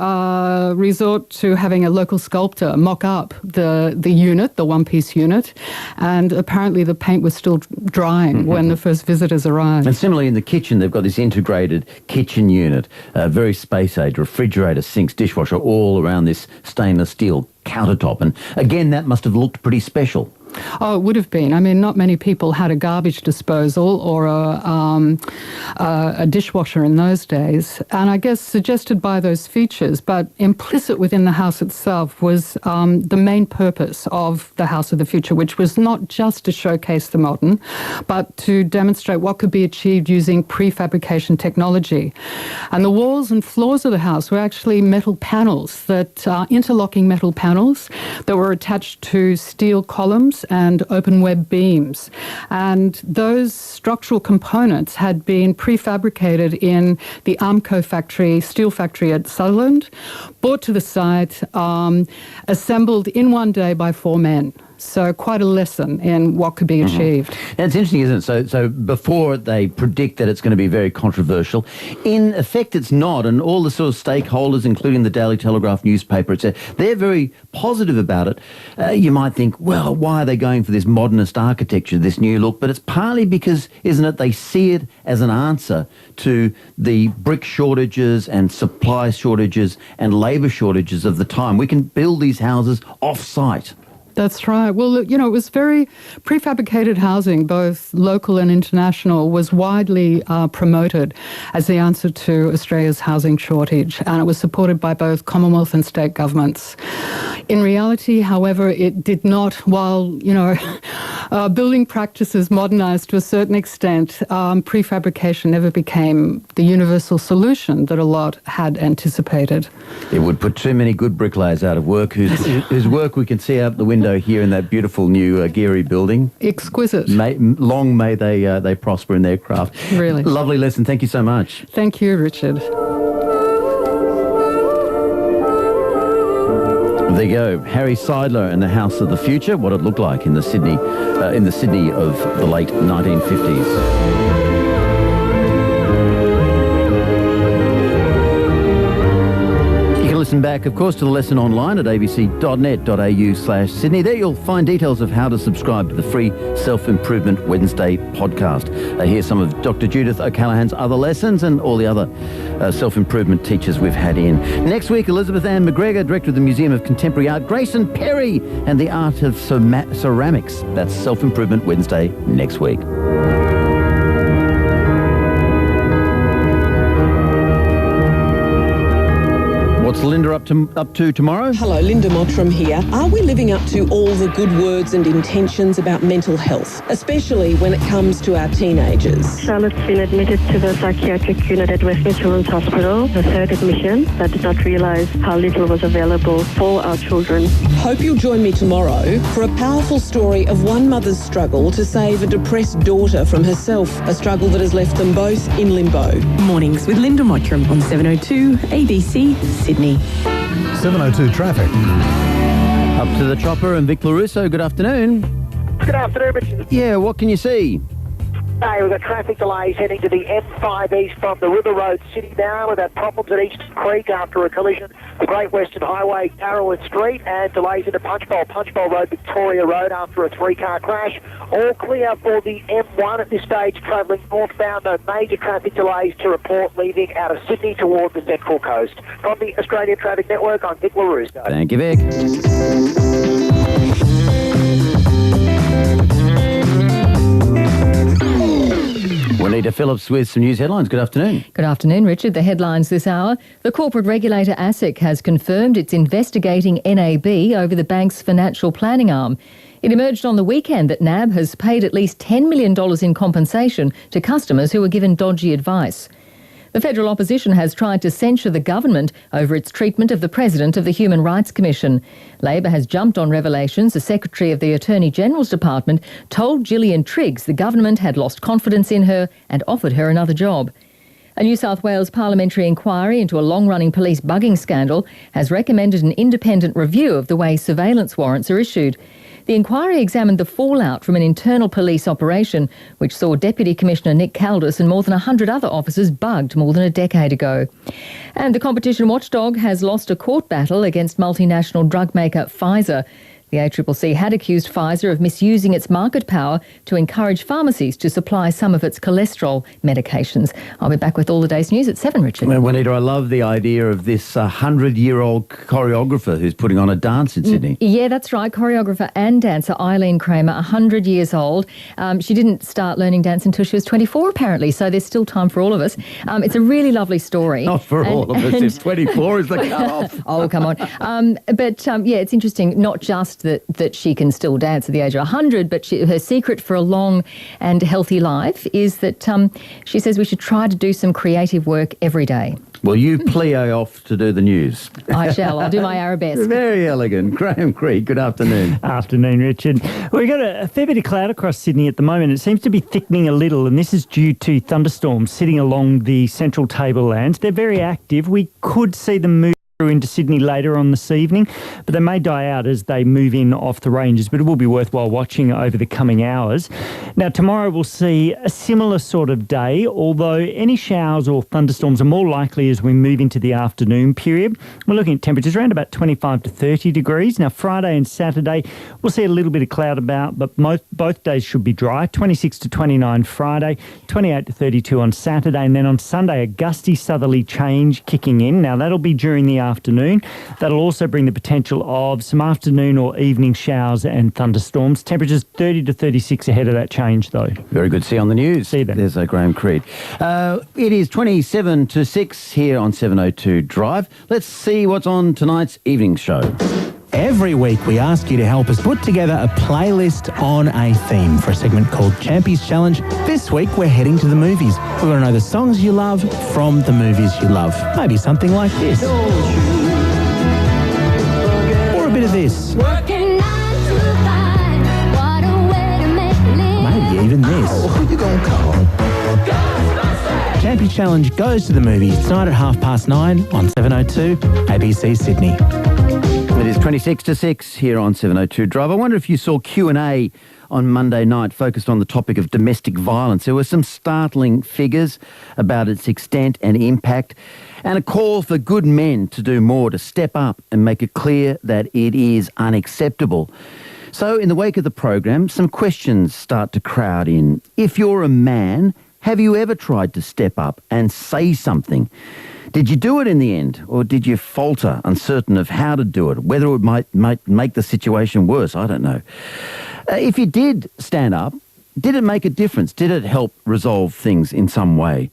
resort to having a local sculptor mock up the unit, the one-piece unit, and apparently the paint was still drying when the first visitors arrived. And similarly in the kitchen, they've got this integrated kitchen unit, very space-age, refrigerator, sinks, dishwasher, all around this stainless steel countertop. And again, that must have looked pretty special. Oh, it would have been. I mean, not many people had a garbage disposal or a dishwasher in those days. And I guess suggested by those features, but implicit within the house itself was the main purpose of the House of the Future, which was not just to showcase the modern, but to demonstrate what could be achieved using prefabrication technology. And the walls and floors of the house were actually metal panels, interlocking metal panels that were attached to steel columns and open web beams. And those structural components had been prefabricated in the Armco factory, steel factory at Sutherland, brought to the site, assembled in one day by 4 men. So quite a lesson in what could be achieved. And it's interesting, isn't it? So before they predict that it's going to be very controversial, in effect it's not, and all the sort of stakeholders, including the Daily Telegraph newspaper, etc., they're very positive about it. You might think, well, why are they going for this modernist architecture, this new look? But it's partly because, isn't it, they see it as an answer to the brick shortages and supply shortages and labour shortages of the time. We can build these houses off-site. That's right. Well, you know, it was very prefabricated housing, both local and international, was widely promoted as the answer to Australia's housing shortage, and it was supported by both Commonwealth and state governments. In reality, however, it did not, while, you know, building practices modernised to a certain extent, prefabrication never became the universal solution that a lot had anticipated. It would put too many good bricklayers out of work, whose work we can see out the window here in that beautiful new Geary building. Exquisite. Long may they prosper in their craft. Really. Lovely lesson. Thank you so much. Thank you, Richard. There you go. Harry Seidler and the House of the Future, what it looked like in the Sydney of the late 1950s. Listen back, of course, to the lesson online at abc.net.au/Sydney. There you'll find details of how to subscribe to the free Self-Improvement Wednesday podcast. Here's some of Dr. Judith O'Callaghan's other lessons and all the other self-improvement teachers we've had in. Next week, Elizabeth Ann McGregor, Director of the Museum of Contemporary Art, Grayson Perry and the Art of Ceramics. That's Self-Improvement Wednesday next week. What's Linda up to tomorrow? Hello, Linda Mottram here. Are we living up to all the good words and intentions about mental health, especially when it comes to our teenagers? Charlotte's been admitted to the psychiatric unit at Westmead Children's Hospital, the third admission. I did not realise how little was available for our children. Hope you'll join me tomorrow for a powerful story of one mother's struggle to save a depressed daughter from herself, a struggle that has left them both in limbo. Mornings with Linda Mottram on 702 ABC Sydney. 702 traffic. Up to the chopper and Vic LaRusso. Good afternoon. Good afternoon, Richard. Yeah, what can you see? Hey, we've got traffic delays heading to the M5 east from the River Road City now. We've had problems at Eastern Creek after a collision. The Great Western Highway, Darrowwood Street, and delays into Punchbowl Road, Victoria Road after a three-car crash. All clear for the M1 at this stage, travelling northbound. No major traffic delays to report leaving out of Sydney toward the Central Coast. From the Australian Traffic Network, I'm Vic LaRusso. Thank you, Vic. Juanita Phillips with some news headlines. Good afternoon. Good afternoon, Richard. The headlines this hour. The corporate regulator ASIC has confirmed it's investigating NAB over the bank's financial planning arm. It emerged on the weekend that NAB has paid at least $10 million in compensation to customers who were given dodgy advice. The federal opposition has tried to censure the government over its treatment of the president of the Human Rights Commission. Labor has jumped on revelations the Secretary of the Attorney General's Department told Gillian Triggs the government had lost confidence in her and offered her another job. A New South Wales parliamentary inquiry into a long-running police bugging scandal has recommended an independent review of the way surveillance warrants are issued. The inquiry examined the fallout from an internal police operation which saw Deputy Commissioner Nick Caldis and more than 100 other officers bugged more than a decade ago. And the competition watchdog has lost a court battle against multinational drug maker Pfizer. The ACCC had accused Pfizer of misusing its market power to encourage pharmacies to supply some of its cholesterol medications. I'll be back with all the day's news at 7, Richard. Well, Juanita, I love the idea of this 100-year-old choreographer who's putting on a dance in Sydney. Yeah, that's right. Choreographer and dancer Eileen Kramer, 100 years old. She didn't start learning dance until she was 24, apparently, so there's still time for all of us. It's a really lovely story. Not for all of us, if 24 is the cut-off. Oh, come on. Yeah, it's interesting, not just that she can still dance at the age of 100, but her secret for a long and healthy life is that she says we should try to do some creative work every day. Well, you plie off to do the news. I shall. I'll do my arabesque. Very elegant. Graham Creek, good afternoon. Afternoon, Richard. We've got a fair bit of cloud across Sydney at the moment. It seems to be thickening a little, and this is due to thunderstorms sitting along the central tablelands. They're very active. We could see them move into Sydney later on this evening, but they may die out as they move in off the ranges, but it will be worthwhile watching over the coming hours. Now, tomorrow we'll see a similar sort of day, although any showers or thunderstorms are more likely as we move into the afternoon period. We're looking at temperatures around about 25 to 30 degrees. Now, Friday and Saturday, we'll see a little bit of cloud about, but both days should be dry. 26 to 29 Friday, 28 to 32 on Saturday, and then on Sunday, a gusty southerly change kicking in. Now, that'll be during the afternoon. That'll also bring the potential of some afternoon or evening showers and thunderstorms. Temperatures 30 to 36 ahead of that change, though. Very good. See you on the news. See you then. There's Graham Creed. It is 27 to 6 here on 702 Drive. Let's see what's on tonight's evening show. Every week we ask you to help us put together a playlist on a theme for a segment called Champies Challenge. This week we're heading to the movies. We want to know the songs you love from the movies you love. Maybe something like this. Or a bit of this. Maybe even this. Who you gonna call? Champions Challenge goes to the movies tonight at 9:30 on 702 ABC Sydney. It is 26 to 6 here on 702 Drive. I wonder if you saw Q&A on Monday night focused on the topic of domestic violence. There were some startling figures about its extent and impact, and a call for good men to do more, to step up and make it clear that it is unacceptable. So in the wake of the program, some questions start to crowd in. If you're a man, have you ever tried to step up and say something? Did you do it in the end, or did you falter, uncertain of how to do it, whether it might make the situation worse? I don't know. If you did stand up, did it make a difference? Did it help resolve things in some way?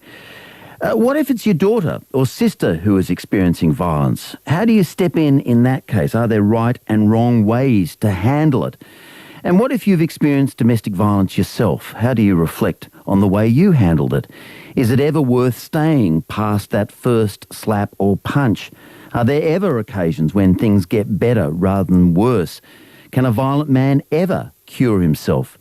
What if it's your daughter or sister who is experiencing violence? How do you step in that case? Are there right and wrong ways to handle it? And what if you've experienced domestic violence yourself? How do you reflect on the way you handled it? Is it ever worth staying past that first slap or punch? Are there ever occasions when things get better rather than worse? Can a violent man ever cure himself?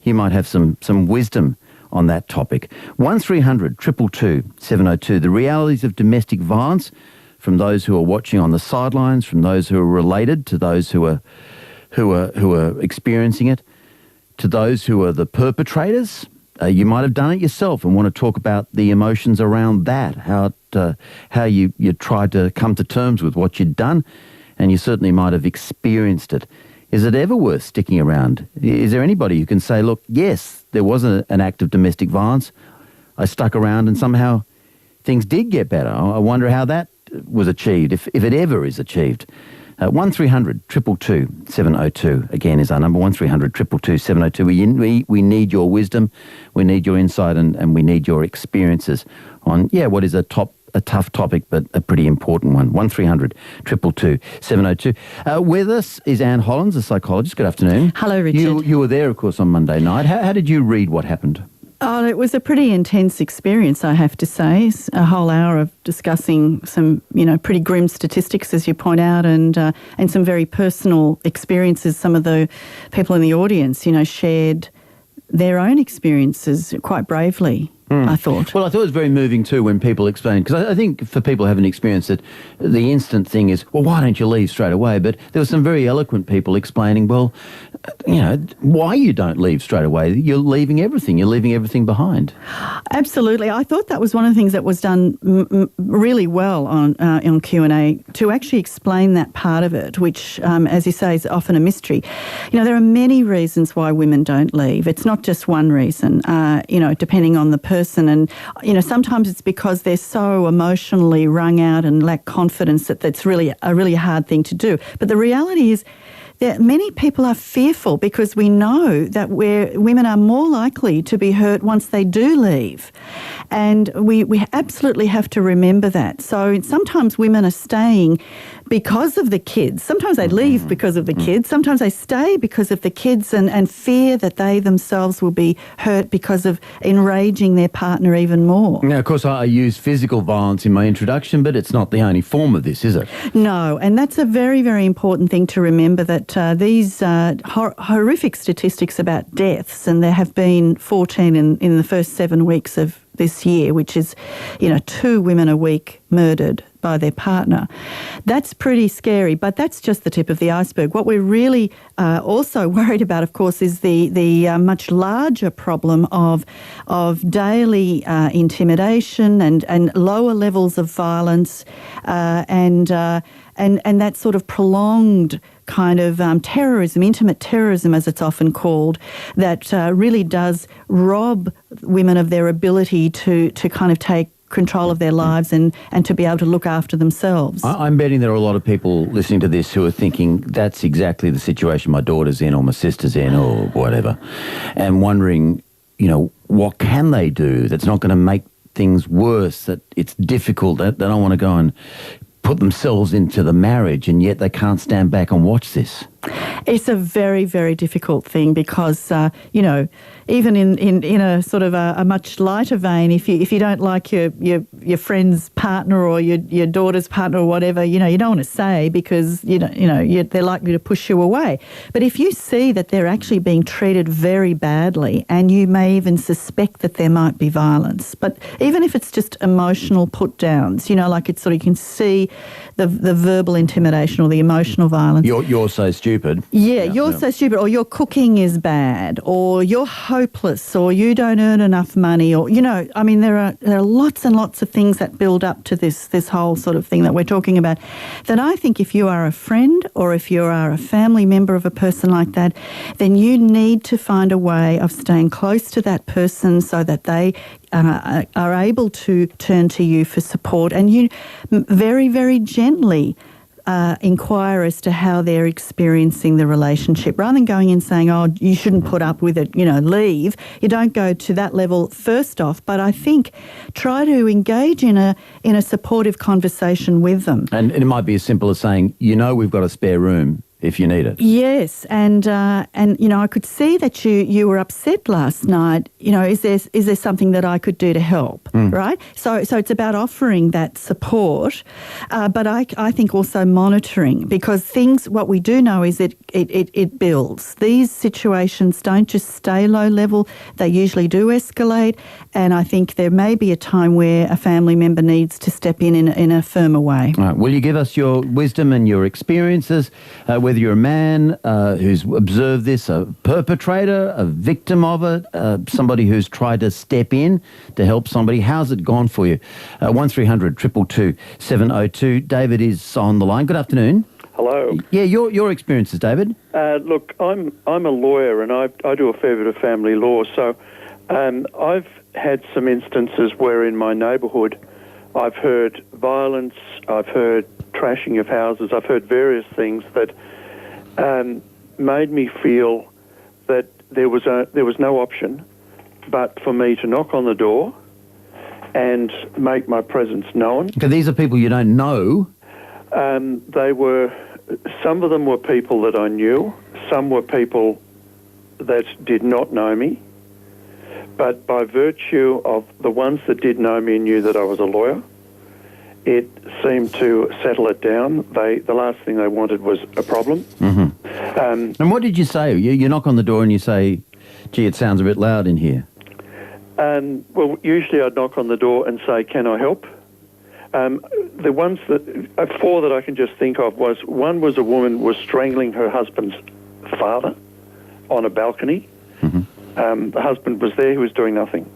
You might have some wisdom on that topic. 1300 222 702. The realities of domestic violence, from those who are watching on the sidelines, from those who are related to those who are experiencing it, to those who are the perpetrators. You might have done it yourself and want to talk about the emotions around that, how you tried to come to terms with what you'd done, and you certainly might have experienced it. Is it ever worth sticking around? Is there anybody who can say, look, yes, there was an act of domestic violence, I stuck around and somehow things did get better? I wonder how that was achieved, if it ever is achieved. 1300 222 702 again is our number. 1300 222 702. We need your wisdom, we need your insight, and we need your experiences on what is a tough topic, but a pretty important one. 1300 222 702. With us is Anne Hollins, a psychologist. Good afternoon. Hello, Richard. You were there, of course, on Monday night. How did you read what happened? Oh, it was a pretty intense experience, I have to say. A whole hour of discussing some, pretty grim statistics, as you point out, and some very personal experiences. Some of the people in the audience, shared their own experiences quite bravely. I thought. Well, I thought it was very moving too when people explained, because I think for people who haven't experienced it, the instant thing is, well, why don't you leave straight away? But there were some very eloquent people explaining, well, why you don't leave straight away. You're leaving everything. You're leaving everything behind. Absolutely. I thought that was one of the things that was done really well on Q&A, to actually explain that part of it, which, as you say, is often a mystery. There are many reasons why women don't leave. It's not just one reason, depending on the person. And, sometimes it's because they're so emotionally wrung out and lack confidence that that's really a hard thing to do. But the reality is that many people are fearful, because we know that women are more likely to be hurt once they do leave. And we absolutely have to remember that. So sometimes women are staying because of the kids. Sometimes they leave because of the kids. Sometimes they stay because of the kids and fear that they themselves will be hurt because of enraging their partner even more. Now, of course, I use physical violence in my introduction, but it's not the only form of this, is it? No, and that's a very, very important thing to remember, that these horrific statistics about deaths, and there have been 14 in the first 7 weeks of this year, which is, 2 women a week murdered by their partner. That's pretty scary, but that's just the tip of the iceberg. What we're really also worried about, of course, is the much larger problem of daily intimidation and lower levels of violence and that sort of prolonged kind of terrorism, intimate terrorism as it's often called, that really does rob women of their ability to kind of take control of their lives and to be able to look after themselves. I'm betting there are a lot of people listening to this who are thinking that's exactly the situation my daughter's in or my sister's in or whatever, and wondering, what can they do that's not going to make things worse, that it's difficult, that they don't want to go and put themselves into the marriage, and yet they can't stand back and watch this. It's a very, very difficult thing because, even in a sort of a much lighter vein, if you don't like your friend's partner or your daughter's partner or whatever, you don't want to say because they're likely to push you away. But if you see that they're actually being treated very badly, and you may even suspect that there might be violence, but even if it's just emotional put downs, like it's sort of, you can see the verbal intimidation or the emotional violence. You're so stupid. Yeah, you're so stupid, or your cooking is bad, or you're hopeless, or you don't earn enough money, or there are lots and lots of things that build up to this whole sort of thing that we're talking about. That I think if you are a friend or if you are a family member of a person like that, then you need to find a way of staying close to that person so that they are able to turn to you for support, and you very, very gently inquire as to how they're experiencing the relationship. Rather than going in saying, oh, you shouldn't put up with it, leave. You don't go to that level first off, but I think try to engage in a supportive conversation with them. And it might be as simple as saying, we've got a spare room if you need it. Yes, and I could see that you were upset last night. Is there something that I could do to help? Right. So it's about offering that support, but I think also monitoring, because what we do know is it builds. These situations don't just stay low level; they usually do escalate. And I think there may be a time where a family member needs to step in a firmer way. All right. Will you give us your wisdom and your experiences? Whether you're a man who's observed this, a perpetrator, a victim of it, somebody who's tried to step in to help somebody, how's it gone for you? 1300 222 702. David is on the line. Good afternoon. Hello. Yeah, your experiences, David. Look, I'm a lawyer and I do a fair bit of family law, so I've had some instances where in my neighbourhood I've heard violence, I've heard trashing of houses, I've heard various things that made me feel that there was no option but for me to knock on the door and make my presence known. Okay, these are people you don't know. Some of them were people that I knew, some were people that did not know me, but by virtue of the ones that did know me and knew that I was a lawyer, it seemed to settle it down. The last thing they wanted was a problem. Mm-hmm. And what did you say? You knock on the door and you say, gee, it sounds a bit loud in here. Well, usually I'd knock on the door and say, can I help? The ones four that I can just think of one was a woman was strangling her husband's father on a balcony. Mm-hmm. The husband was there, he was doing nothing.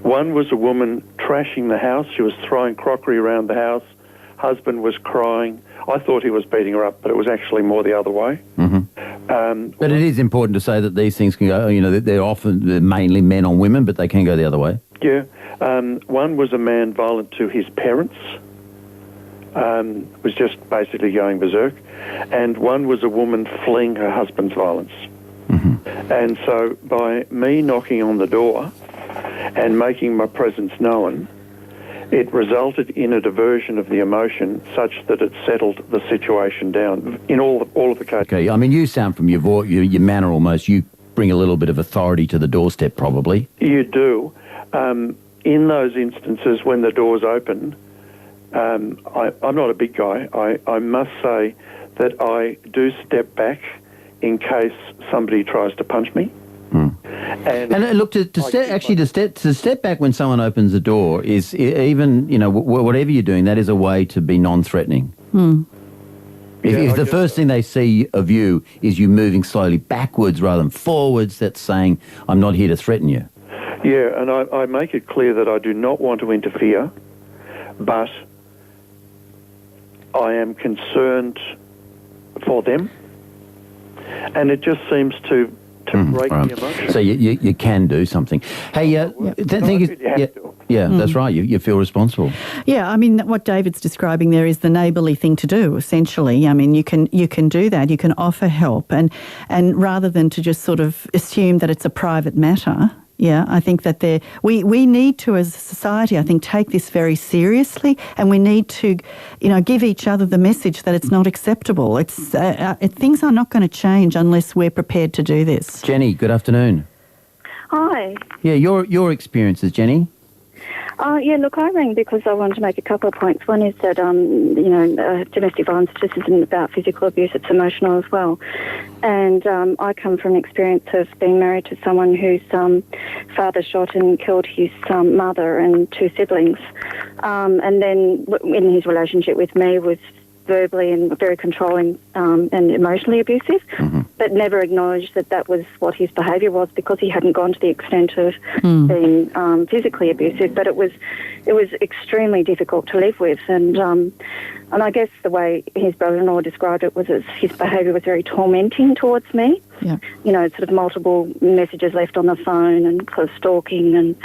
One was a woman trashing the house. She was throwing crockery around the house. Husband was crying. I thought he was beating her up, but it was actually more the other way. Mm-hmm. But it is important to say that these things can go, they're mainly men on women, but they can go the other way. Yeah. One was a man violent to his parents, was just basically going berserk. And one was a woman fleeing her husband's violence. Mm-hmm. And so by me knocking on the door and making my presence known, it resulted in a diversion of the emotion such that it settled the situation down in all of the cases. Okay, I mean, you sound from your voice, your manner almost, you bring a little bit of authority to the doorstep probably. You do. In those instances when the door's open, I'm not a big guy. I must say that I do step back in case somebody tries to punch me. And look, to step back when someone opens the door is even, whatever you're doing, that is a way to be non-threatening. If the first thing they see of you is you moving slowly backwards rather than forwards, that's saying, I'm not here to threaten you. Yeah, and I make it clear that I do not want to interfere, but I am concerned for them, and it just seems to break the emotion. So you can do something. Hey, that's right. You feel responsible. Yeah, I mean, what David's describing there is the neighbourly thing to do, essentially. I mean, you can do that. You can offer help, and rather than to just sort of assume that it's a private matter. Yeah, I think that we need to, as a society, I think, take this very seriously, and we need to, give each other the message that it's not acceptable. Things are not going to change unless we're prepared to do this. Jenny, good afternoon. Hi. Yeah, your experiences, Jenny. Look, I rang because I wanted to make a couple of points. One is that, domestic violence just isn't about physical abuse, it's emotional as well. And I come from an experience of being married to someone whose father shot and killed his mother and two siblings. And then in his relationship with me was verbally and very controlling and emotionally abusive, but never acknowledged that was what his behaviour was, because he hadn't gone to the extent of being physically abusive. But it was extremely difficult to live with, and I guess the way his brother-in-law described it was his behaviour was very tormenting towards me. Yeah. Sort of multiple messages left on the phone and sort of stalking and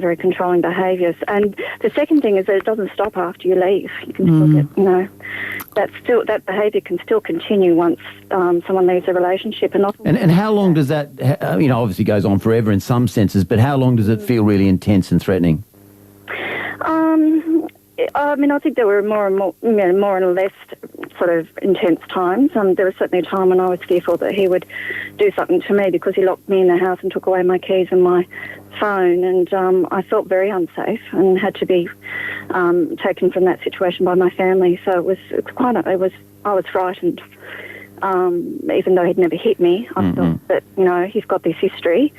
very controlling behaviours. And the second thing is that it doesn't stop after you leave. You can still get, that behaviour can still continue once someone leaves a relationship. And how long does that, obviously goes on forever in some senses, but how long does it feel really intense and threatening? I think there were more and less sort of intense times. There was certainly a time when I was fearful that he would do something to me, because he locked me in the house and took away my keys and my phone, and I felt very unsafe and had to be taken from that situation by my family. So I was frightened. Even though he'd never hit me, I felt that, he's got this history,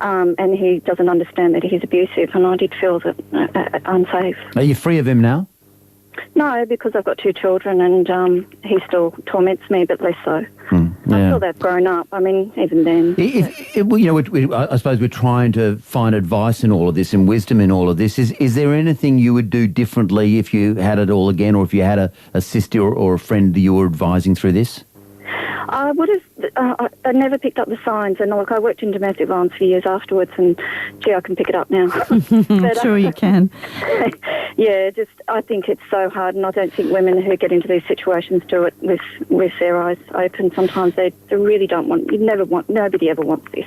and he doesn't understand that he's abusive, and I did feel that unsafe. Are you free of him now? No, because I've got two children, and he still torments me, but less so. I feel they've grown up. I mean, even then. I suppose we're trying to find advice in all of this and wisdom in all of this. Is there anything you would do differently if you had it all again, or if you had a sister or a friend that you were advising through this? I would have. I never picked up the signs, and I worked in domestic violence for years afterwards, and I can pick it up now. But, sure you can. I think it's so hard, and I don't think women who get into these situations do it with their eyes open. Sometimes they really don't want. Nobody ever wants this.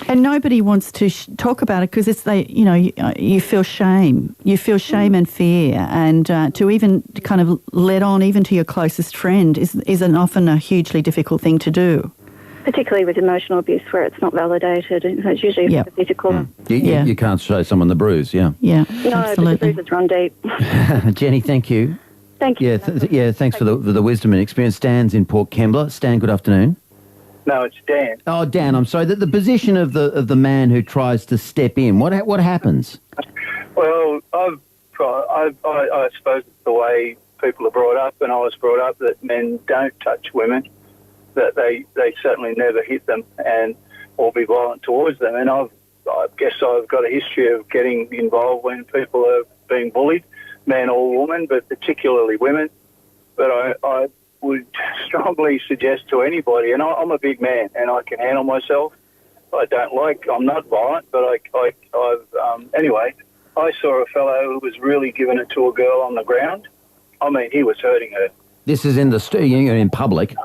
And nobody wants to talk about it, because you feel shame. You feel shame and fear, and to even kind of let on even to your closest friend is often a hugely difficult thing to do. Particularly with emotional abuse, where it's not validated, and it's usually physical. You can't show someone the bruise, No, absolutely. but the bruises run deep. Jenny, thank you. Thank you. Thanks for the wisdom and experience. Stan's in Port Kembla. Stan, good afternoon. No, it's Dan. Oh, Dan, I'm sorry. The position of the man who tries to step in, what happens? Well, I suppose it's the way people are brought up, and I was brought up that men don't touch women, that they certainly never hit them or be violent towards them. And I guess I've got a history of getting involved when people are being bullied, man or woman, but particularly women. But I would strongly suggest to anybody, and I'm a big man and I can handle myself. I'm not violent, but anyway, I saw a fellow who was really giving it to a girl on the ground. I mean, he was hurting her. This is in in public?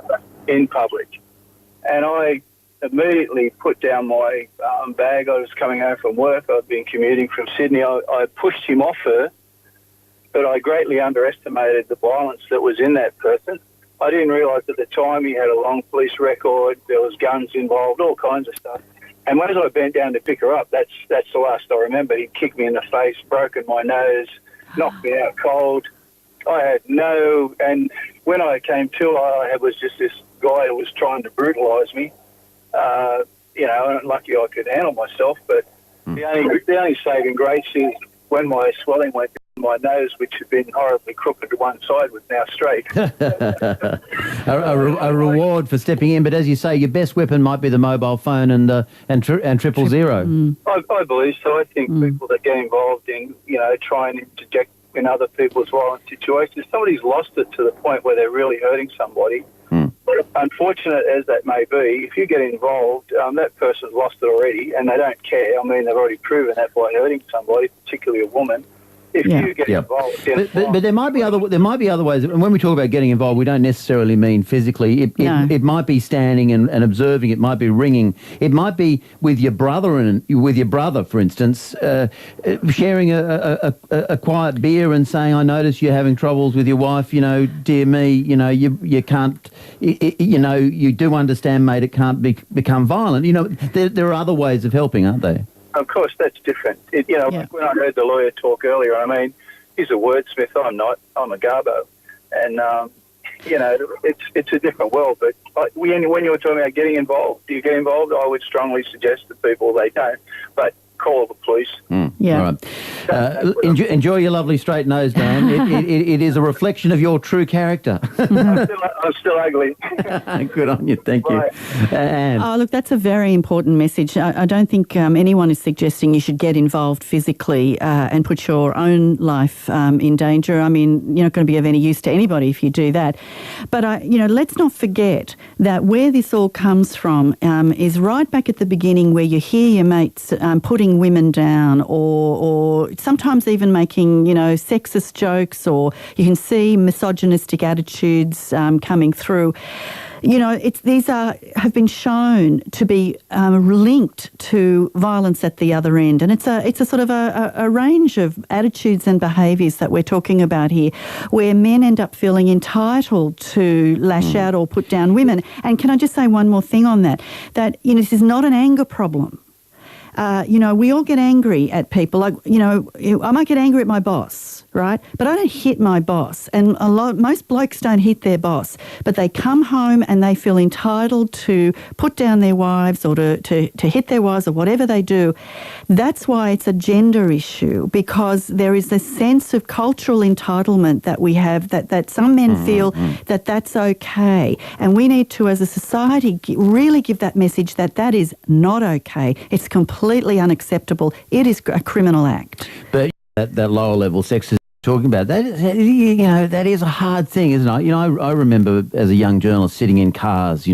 In public. And I immediately put down my bag. I was coming home from work. I'd been commuting from Sydney. I pushed him off her, but I greatly underestimated the violence that was in that person. I didn't realise at the time he had a long police record, there was guns involved, all kinds of stuff. And as I bent down to pick her up, that's the last I remember. He kicked me in the face, broken my nose, knocked me out cold. And when I came to, I was just this guy who was trying to brutalise me. I'm lucky I could handle myself, but the only saving grace is when my swelling went down my nose, which had been horribly crooked to one side, was now straight. a reward for stepping in, but as you say, your best weapon might be the mobile phone and 000. I believe so. I think people that get involved in, try and interject in other people's violent situations, somebody's lost it to the point where they're really hurting somebody. But unfortunate as that may be, if you get involved, that person's lost it already, and they don't care. I mean, they've already proven that by hurting somebody, particularly a woman. If you get involved, but there might be other ways. And when we talk about getting involved, we don't necessarily mean physically. It might be standing and observing. It might be ringing. It might be with your brother for instance, sharing a quiet beer and saying, "I notice you're having troubles with your wife. Dear me, you can't. You do understand, mate. It can't become violent. There are other ways of helping, aren't there?" Of course, that's different. Like when I heard the lawyer talk earlier, I mean, he's a wordsmith. I'm not. I'm a garbo. And, it's a different world. But when you were talking about getting involved, do you get involved? I would strongly suggest to people they don't. But call the police. All right. Enjoy your lovely straight nose, Dan. It is a reflection of your true character. I'm still ugly. Good on you. Thank you. Oh, look, that's a very important message. I don't think anyone is suggesting you should get involved physically and put your own life in danger. I mean, you're not going to be of any use to anybody if you do that. But, let's not forget that where this all comes from is right back at the beginning, where you hear your mates putting women down or sometimes even making, sexist jokes, or you can see misogynistic attitudes coming through. These have been shown to be linked to violence at the other end, and it's a sort of a range of attitudes and behaviours that we're talking about here, where men end up feeling entitled to lash out or put down women. And can I just say one more thing on that? That this is not an anger problem. We all get angry at people. Like, I might get angry at my boss, right? But I don't hit my boss. And most blokes don't hit their boss. But they come home and they feel entitled to put down their wives or to hit their wives or whatever they do. That's why it's a gender issue, because there is a sense of cultural entitlement that we have, that some men feel that that's okay. And we need to, as a society, really give that message that is not okay. It's completely unacceptable. It is a criminal act. But that lower level sexism talking about, that is a hard thing, isn't it? I remember as a young journalist sitting in cars,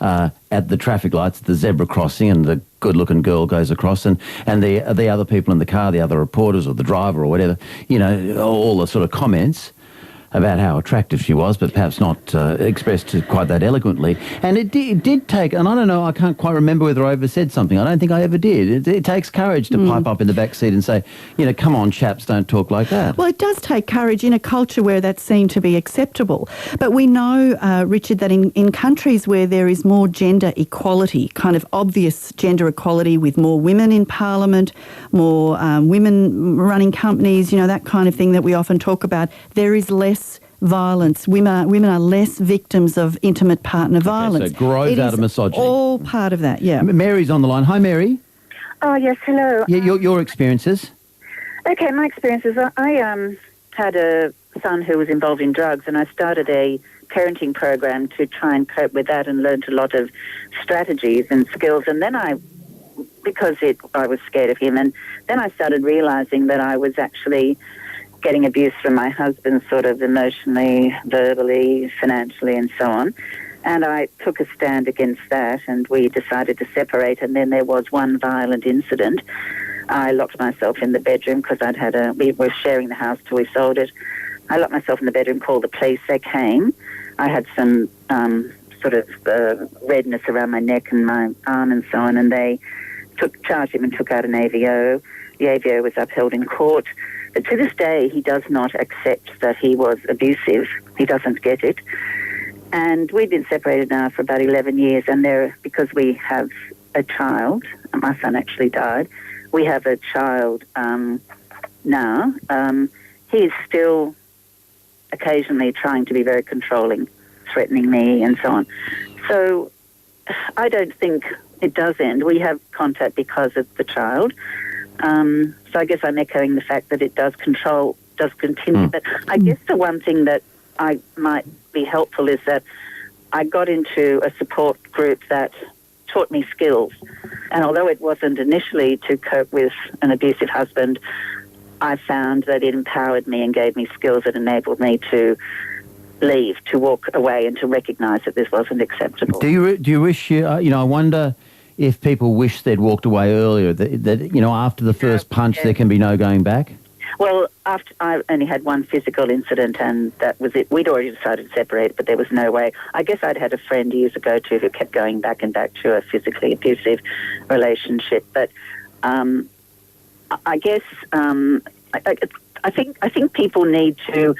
at the traffic lights, the zebra crossing, and the good-looking girl goes across, and the other people in the car, the other reporters or the driver or whatever, all the sort of comments about how attractive she was, but perhaps not expressed quite that eloquently. And it did take, and I don't know, I can't quite remember whether I ever said something. I don't think I ever did. It takes courage to pipe up in the back seat and say, come on, chaps, don't talk like that. Well, it does take courage in a culture where that seemed to be acceptable. But we know, Richard, that in countries where there is more gender equality, kind of obvious gender equality with more women in parliament, more women running companies, that kind of thing that we often talk about, there is less violence. Women are less victims of intimate partner violence. So it grows out of misogyny. All part of that, yeah. Mary's on the line. Hi, Mary. Oh, yes, hello. Yeah, your experiences. Okay, my experiences. I had a son who was involved in drugs, and I started a parenting program to try and cope with that, and learned a lot of strategies and skills. And then I was scared of him, and then I started realising that I was actually getting abuse from my husband, sort of emotionally, verbally, financially, and so on. And I took a stand against that, and we decided to separate. And then there was one violent incident. I locked myself in the bedroom because we were sharing the house till we sold it. I locked myself in the bedroom, called the police. They came. I had some sort of redness around my neck and my arm and so on, and they charged him and took out an AVO. The AVO was upheld in court. But to this day, he does not accept that he was abusive. He doesn't get it. And we've been separated now for about 11 years, and because we have a child, my son actually died, we have a child now. He is still occasionally trying to be very controlling, threatening me and so on. So I don't think it does end. We have contact because of the child. So I guess I'm echoing the fact that it does continue. But I guess the one thing that I might be helpful is that I got into a support group that taught me skills. And although it wasn't initially to cope with an abusive husband, I found that it empowered me and gave me skills that enabled me to leave, to walk away and to recognise that this wasn't acceptable. Do you wish, I wonder if people wish they'd walked away earlier, that after the first punch there can be no going back? Well, after I only had one physical incident and that was it. We'd already decided to separate, but there was no way. I guess I'd had a friend years ago too who kept going back and back to a physically abusive relationship. But I guess I think people need to.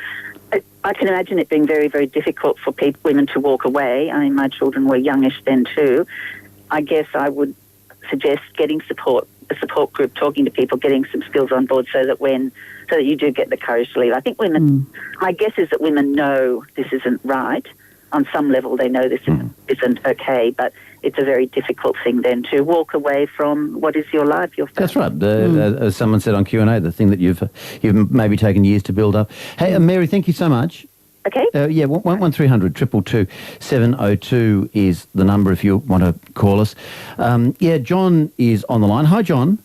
I can imagine it being very, very difficult for women to walk away. I mean, my children were youngish then too. I guess I would suggest getting support, a support group, talking to people, getting some skills on board so that you do get the courage to leave. I think women, my guess is that women know this isn't right. On some level, they know this isn't okay, but it's a very difficult thing then to walk away from what is your life, your family. That's right. As someone said on Q&A, the thing that you've maybe taken years to build up. Hey, Mary, thank you so much. Okay. 1300 222 702 is the number if you want to call us. John is on the line. Hi, John.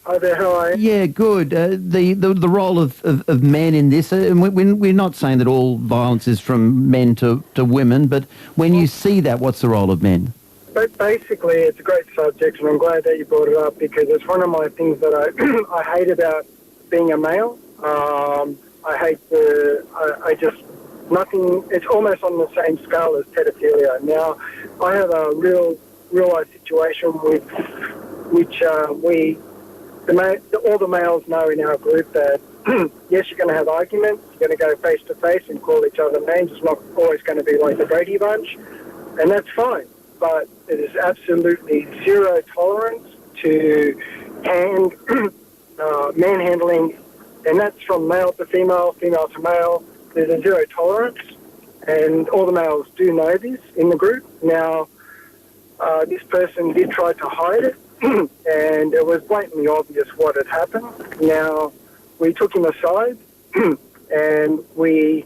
Hi there, how are you? Yeah, good. The role of men in this, we're not saying that all violence is from men to women, but when you see that, what's the role of men? But basically, it's a great subject, and I'm glad that you brought it up because it's one of my things that I hate about being a male. I hate nothing, it's almost on the same scale as pedophilia. Now, I have a real life situation which all the males know in our group that, yes, you're going to have arguments, you're going to go face to face and call each other names. It's not always going to be like the Brady Bunch, and that's fine. But it is absolutely zero tolerance to manhandling, and that's from male to female, female to male. There's a zero tolerance, and all the males do know this in the group. Now, this person did try to hide it, and it was blatantly obvious what had happened. Now, we took him aside, and we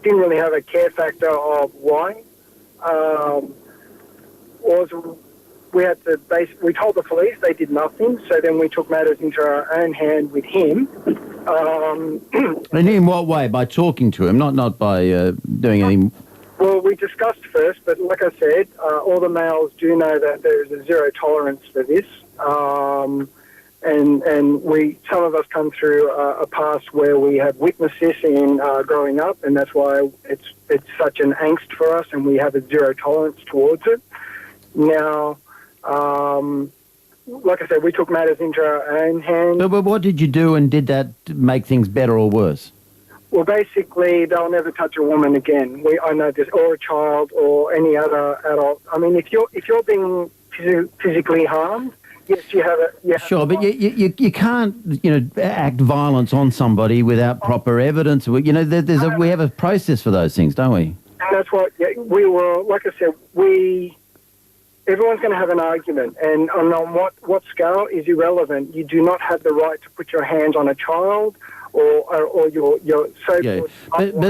didn't really have a care factor of why. We told the police, they did nothing, so then we took matters into our own hand with him. And in what way? By talking to him, not by doing anything? Well, we discussed first, but like I said, all the males do know that there is a zero tolerance for this. And some of us come through a past where we have witnessed this in growing up, and that's why it's such an angst for us, and we have a zero tolerance towards it. Now, like I said, we took matters into our own hands. But what did you do, and did that make things better or worse? Well, basically, they'll never touch a woman again. I know this, or a child, or any other adult. I mean, if you're being physically harmed, yes, you have a... Sure, but you can't, act violence on somebody without proper evidence. We have a process for those things, don't we? And that's what we were, like I said, everyone's going to have an argument, and on what scale is irrelevant. You do not have the right to put your hands on a child or your so-called...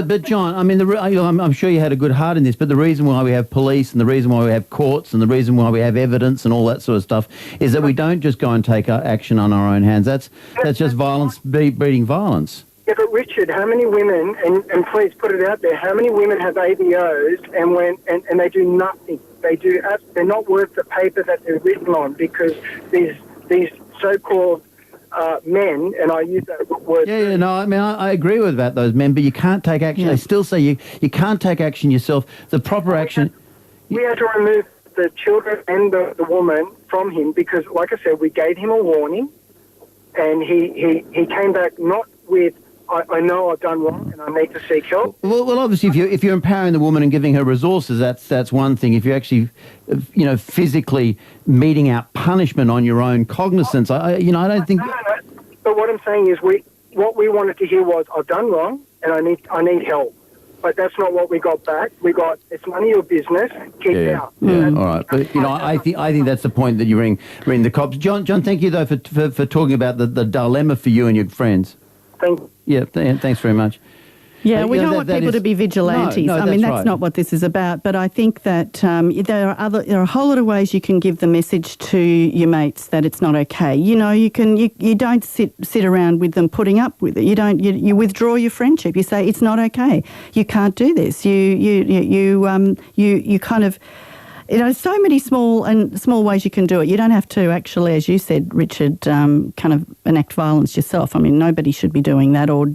But John, I mean, I'm sure you had a good heart in this, but the reason why we have police and the reason why we have courts and the reason why we have evidence and all that sort of stuff is that we don't just go and take action on our own hands. That's just violence breeding violence. Yeah, but Richard, how many women, and please put it out there, how many women have ABOs and they do nothing? They're not worth the paper that they're written on because these so-called men, and I use that word... I agree with those men, but you can't take action. They still say you can't take action yourself. The proper action... We had to remove the children and the woman from him because, like I said, we gave him a warning, and he came back not with... I know I've done wrong and I need to seek help. Well, obviously, if you're empowering the woman and giving her resources, that's one thing. If you're actually, physically meting out punishment on your own cognizance, I don't think. No. But what I'm saying is, what we wanted to hear was, I've done wrong and I need help. but that's not what we got back. We got, it's none of your business, keep out. Yeah, all right. But, I think that's the point that you ring the cops. John, thank you, though, for talking about the dilemma for you and your friends. Thank you. Yeah, thanks very much. Yeah, we don't want people to be vigilantes. No, I mean, that's right. not what this is about. But I think that there are a whole lot of ways you can give the message to your mates that it's not okay. You don't sit around with them putting up with it. You withdraw your friendship. You say it's not okay. You can't do this. You kind of. So many small ways you can do it. You don't have to actually, as you said, Richard, kind of enact violence yourself. I mean, nobody should be doing that or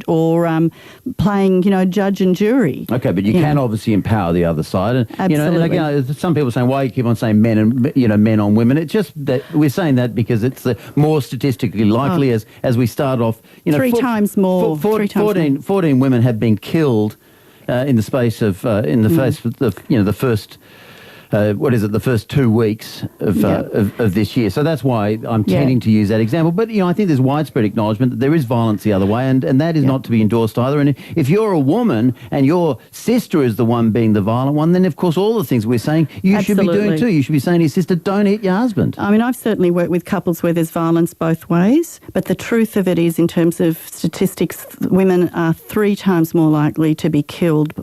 playing, judge and jury. Okay, but you can obviously empower the other side. And, Absolutely. And some people are saying, why you keep on saying men and, men on women? It's just that we're saying that because it's the more statistically likely as we start off. 3 times more. 14 women have been killed in the space of, the first... the first 2 weeks of this year. So that's why I'm tending to use that example. But, I think there's widespread acknowledgement that there is violence the other way, and that is not to be endorsed either. And if you're a woman and your sister is the one being the violent one, then, of course, all the things we're saying you should be doing too. You should be saying to your sister, don't hit your husband. I mean, I've certainly worked with couples where there's violence both ways, but the truth of it is, in terms of statistics, women are 3 times more likely to be killed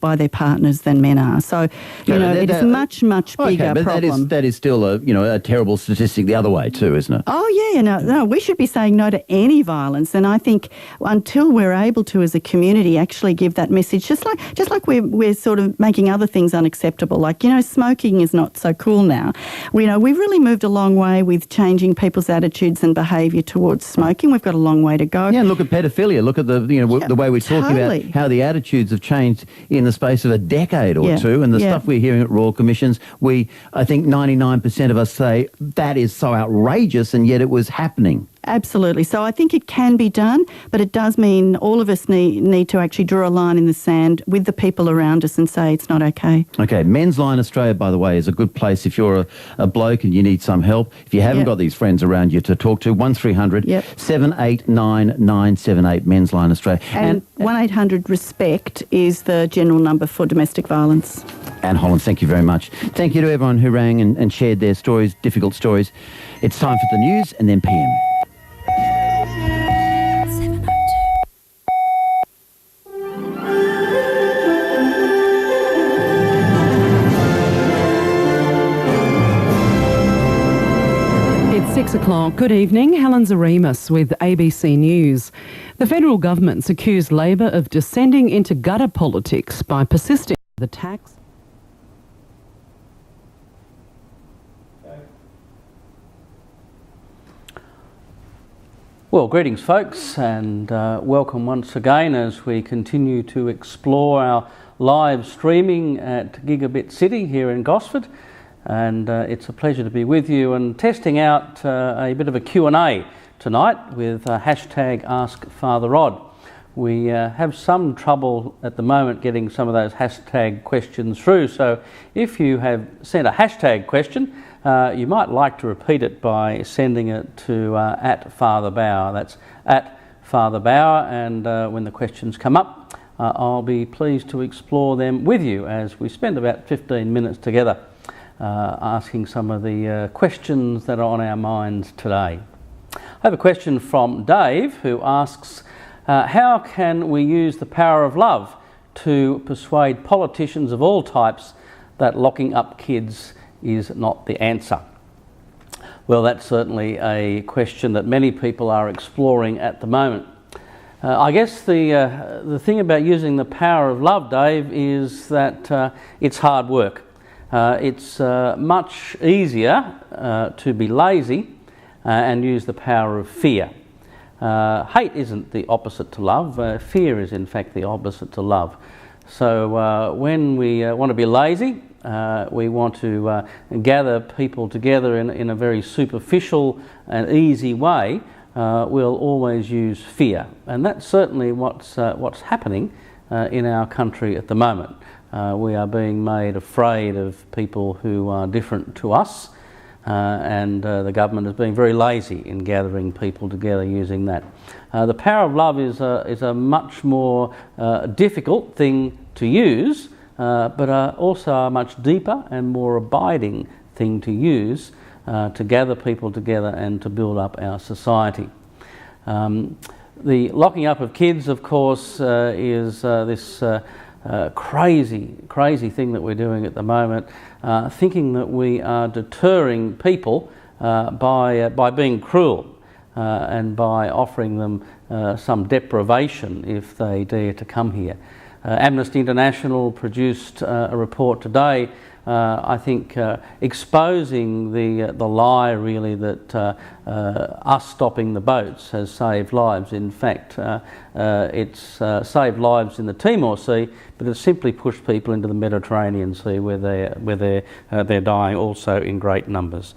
by their partners than men are. So, it is much bigger problem. That is still a terrible statistic the other way too, isn't it? Oh yeah, no, we should be saying no to any violence, and I think until we're able to, as a community, actually give that message, just like we're sort of making other things unacceptable, like smoking is not so cool now. We've really moved a long way with changing people's attitudes and behaviour towards smoking. We've got a long way to go. Yeah, and look at pedophilia. Look at the way we're talking about how the attitudes have changed in the space of a decade or two, and the stuff we're hearing at Royal Commissions. I think 99% of us say that is so outrageous, and yet it was happening. Absolutely. So I think it can be done, but it does mean all of us need to actually draw a line in the sand with the people around us and say it's not okay. Okay. Men's Line Australia, by the way, is a good place if you're a bloke and you need some help. If you haven't got these friends around you to talk to, 1300 789 978, Men's Line Australia. And 1-800-RESPECT is the general number for domestic violence. Anne Holland, thank you very much. Thank you to everyone who rang and shared their stories, difficult stories. It's time for the news and then PM. It's 6 o'clock. Good evening. Helen Zaremus with ABC News. The federal government's accused Labor of descending into gutter politics by persisting with the tax. Well, greetings folks, and welcome once again as we continue to explore our live streaming at Gigabit City here in Gosford, and it's a pleasure to be with you and testing out a bit of a Q&A tonight with hashtag Ask Father Rod. We have some trouble at the moment getting some of those hashtag questions through, so if you have sent a hashtag question, you might like to repeat it by sending it to @FatherBauer. That's @FatherBauer, and when the questions come up, I'll be pleased to explore them with you as we spend about 15 minutes together asking some of the questions that are on our minds today. I have a question from Dave, who asks, how can we use the power of love to persuade politicians of all types that locking up kids is not the answer? Well, that's certainly a question that many people are exploring at the moment. I guess the thing about using the power of love, Dave, is that it's hard work. It's much easier to be lazy and use the power of fear. Hate isn't the opposite to love. Fear is in fact the opposite to love. So when we want to be lazy, we want to gather people together in a very superficial and easy way, we'll always use fear. And that's certainly what's happening in our country at the moment. We are being made afraid of people who are different to us. and the government has been very lazy in gathering people together using that. The power of love is a much more difficult thing to use, but also a much deeper and more abiding thing to use to gather people together and to build up our society. The locking up of kids, of course, is this crazy thing that we're doing at the moment, thinking that we are deterring people by being cruel and by offering them some deprivation if they dare to come here. Amnesty International produced a report today, I think, exposing the lie really that us stopping the boats has saved lives. In fact, it's saved lives in the Timor Sea, but it's simply pushed people into the Mediterranean Sea where they're dying also in great numbers.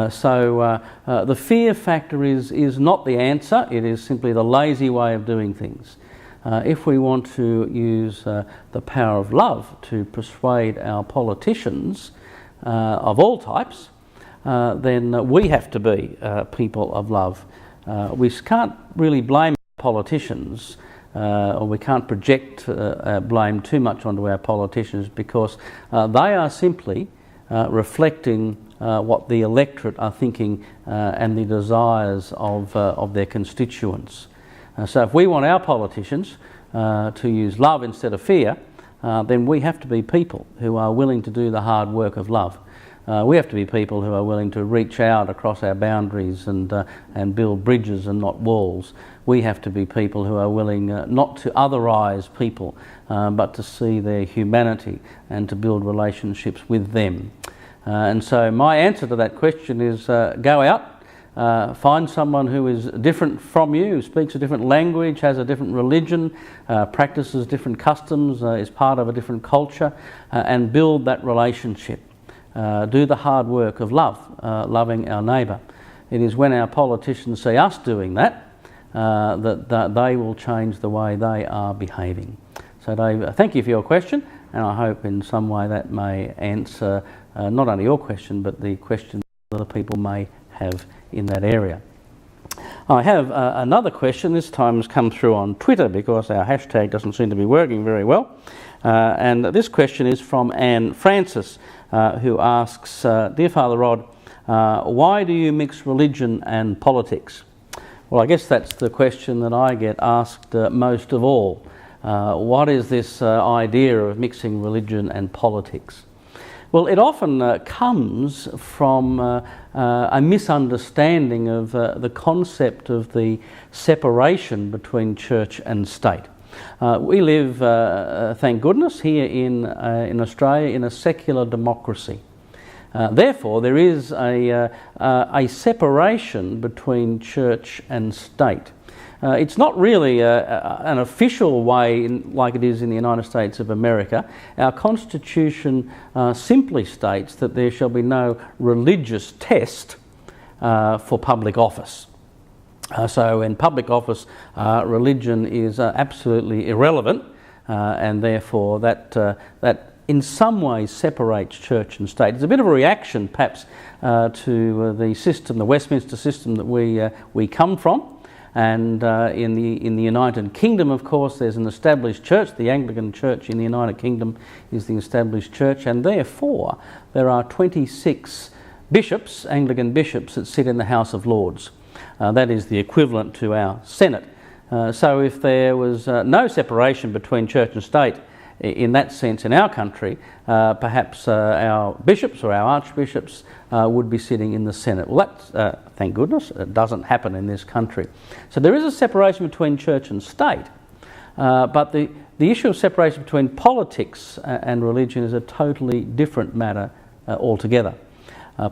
So the fear factor is not the answer. It is simply the lazy way of doing things. If we want to use the power of love to persuade our politicians of all types, then we have to be people of love. We can't really blame politicians, or we can't project blame too much onto our politicians, because they are simply reflecting what the electorate are thinking and the desires of their constituents. So if we want our politicians to use love instead of fear, then we have to be people who are willing to do the hard work of love. We have to be people who are willing to reach out across our boundaries and build bridges and not walls. We have to be people who are willing not to otherize people, but to see their humanity and to build relationships with them. And so my answer to that question is go out. Find someone who is different from you, speaks a different language, has a different religion, practices different customs, is part of a different culture, and build that relationship. Do the hard work of love, loving our neighbour. It is when our politicians see us doing that, that they will change the way they are behaving. So Dave, thank you for your question, and I hope in some way that may answer not only your question, but the question that other people may have in that area. I have another question. This time has come through on Twitter because our hashtag doesn't seem to be working very well. And this question is from Anne Francis, who asks, Dear Father Rod, why do you mix religion and politics? Well, I guess that's the question that I get asked most of all. What is this idea of mixing religion and politics? Well, it often comes from a misunderstanding of the concept of the separation between church and state. We live, thank goodness, here in Australia in a secular democracy. Therefore, there is a separation between church and state. It's not really an official way like it is in the United States of America. Our Constitution simply states that there shall be no religious test for public office. So in public office, religion is absolutely irrelevant, and therefore that in some ways separates church and state. It's a bit of a reaction perhaps to the system, the Westminster system that we come from. And in the United Kingdom, of course, there's an established church. The Anglican Church in the United Kingdom is the established church, and therefore there are 26 bishops, Anglican bishops, that sit in the House of Lords. That is the equivalent to our Senate. So if there was no separation between church and state in that sense in our country, perhaps our bishops or our archbishops would be sitting in the Senate. Well, that's, thank goodness, it doesn't happen in this country. So there is a separation between church and state, but the issue of separation between politics and religion is a totally different matter altogether.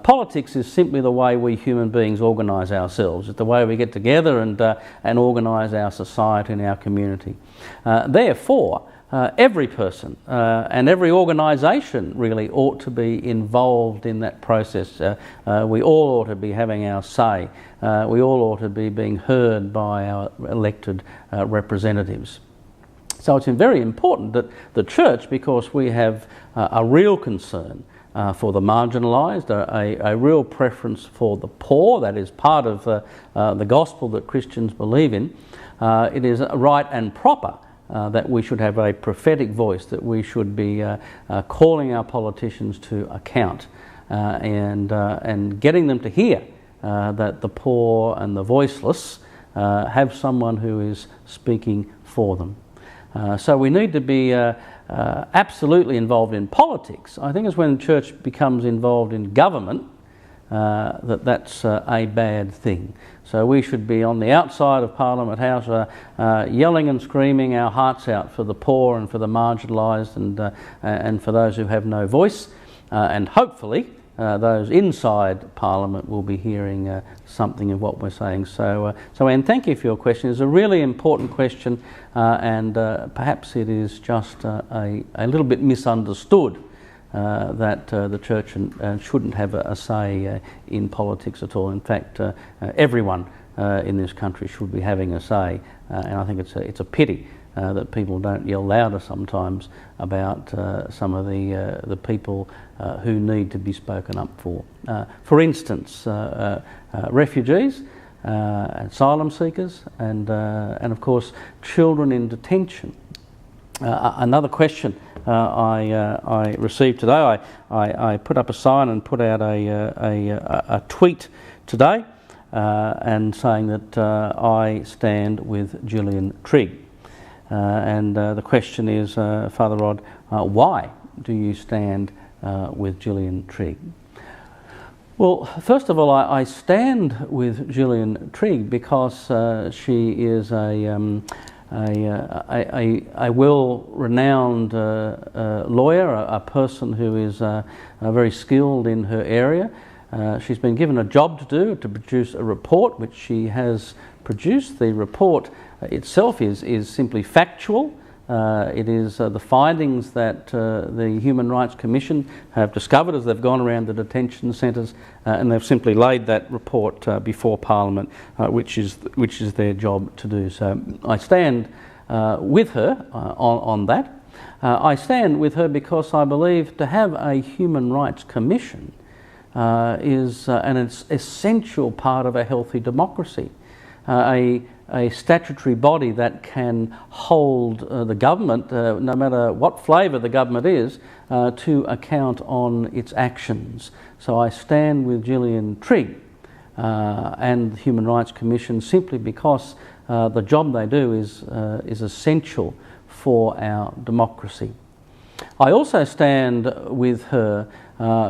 Politics is simply the way we human beings organise ourselves. It's the way we get together and organise our society and our community. Therefore, every person and every organisation really ought to be involved in that process. We all ought to be having our say. We all ought to be being heard by our elected representatives. So it's very important that the church, because we have a real concern for the marginalised, a real preference for the poor. That is part of the gospel that Christians believe in. It is right and proper that we should have a prophetic voice, that we should be calling our politicians to account and getting them to hear that the poor and the voiceless have someone who is speaking for them. So we need to be absolutely involved in politics. I think it's when the church becomes involved in government that's a bad thing. So we should be on the outside of Parliament House yelling and screaming our hearts out for the poor and for the marginalised and for those who have no voice. And hopefully those inside Parliament will be hearing something of what we're saying. So Anne, thank you for your question. It's a really important question, and perhaps it is just a little bit misunderstood that the church shouldn't have a say in politics at all. In fact, everyone in this country should be having a say, and I think it's a pity that people don't yell louder sometimes about some of the people who need to be spoken up for. For instance, refugees, asylum seekers, and of course children in detention. Another question I received today. I put up a sign and put out a tweet today, and saying that I stand with Gillian Trigg. And the question is, Father Rod, why do you stand with Gillian Trigg? Well, first of all, I stand with Gillian Trigg because she is a well-renowned lawyer, a person who is very skilled in her area. She's been given a job to do, to produce a report, which she has produced. The report itself is simply factual. It is the findings that the Human Rights Commission have discovered as they've gone around the detention centres, and they've simply laid that report before Parliament, which is their job to do. So I stand with her on that. I stand with her because I believe to have a Human Rights Commission is an essential part of a healthy democracy. A statutory body that can hold the government, no matter what flavour the government is, to account on its actions. So I stand with Gillian Trigg and the Human Rights Commission simply because the job they do is essential for our democracy. I also stand with her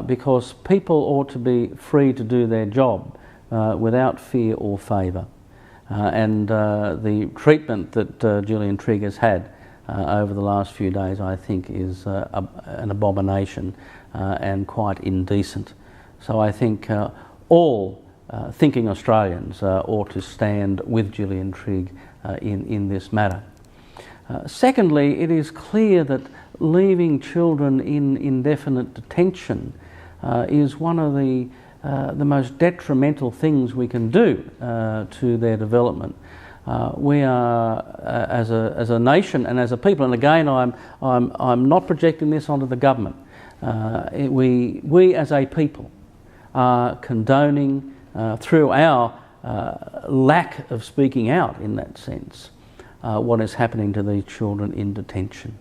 because people ought to be free to do their job without fear or favour. And the treatment that Gillian Trigg has had over the last few days, I think, is an abomination and quite indecent. So I think all thinking Australians ought to stand with Gillian Trigg in this matter. Secondly, it is clear that leaving children in indefinite detention is one of the most detrimental things we can do to their development. We are, as a nation and as a people, and again, I'm not projecting this onto the government. We as a people are condoning through our lack of speaking out in that sense what is happening to these children in detention.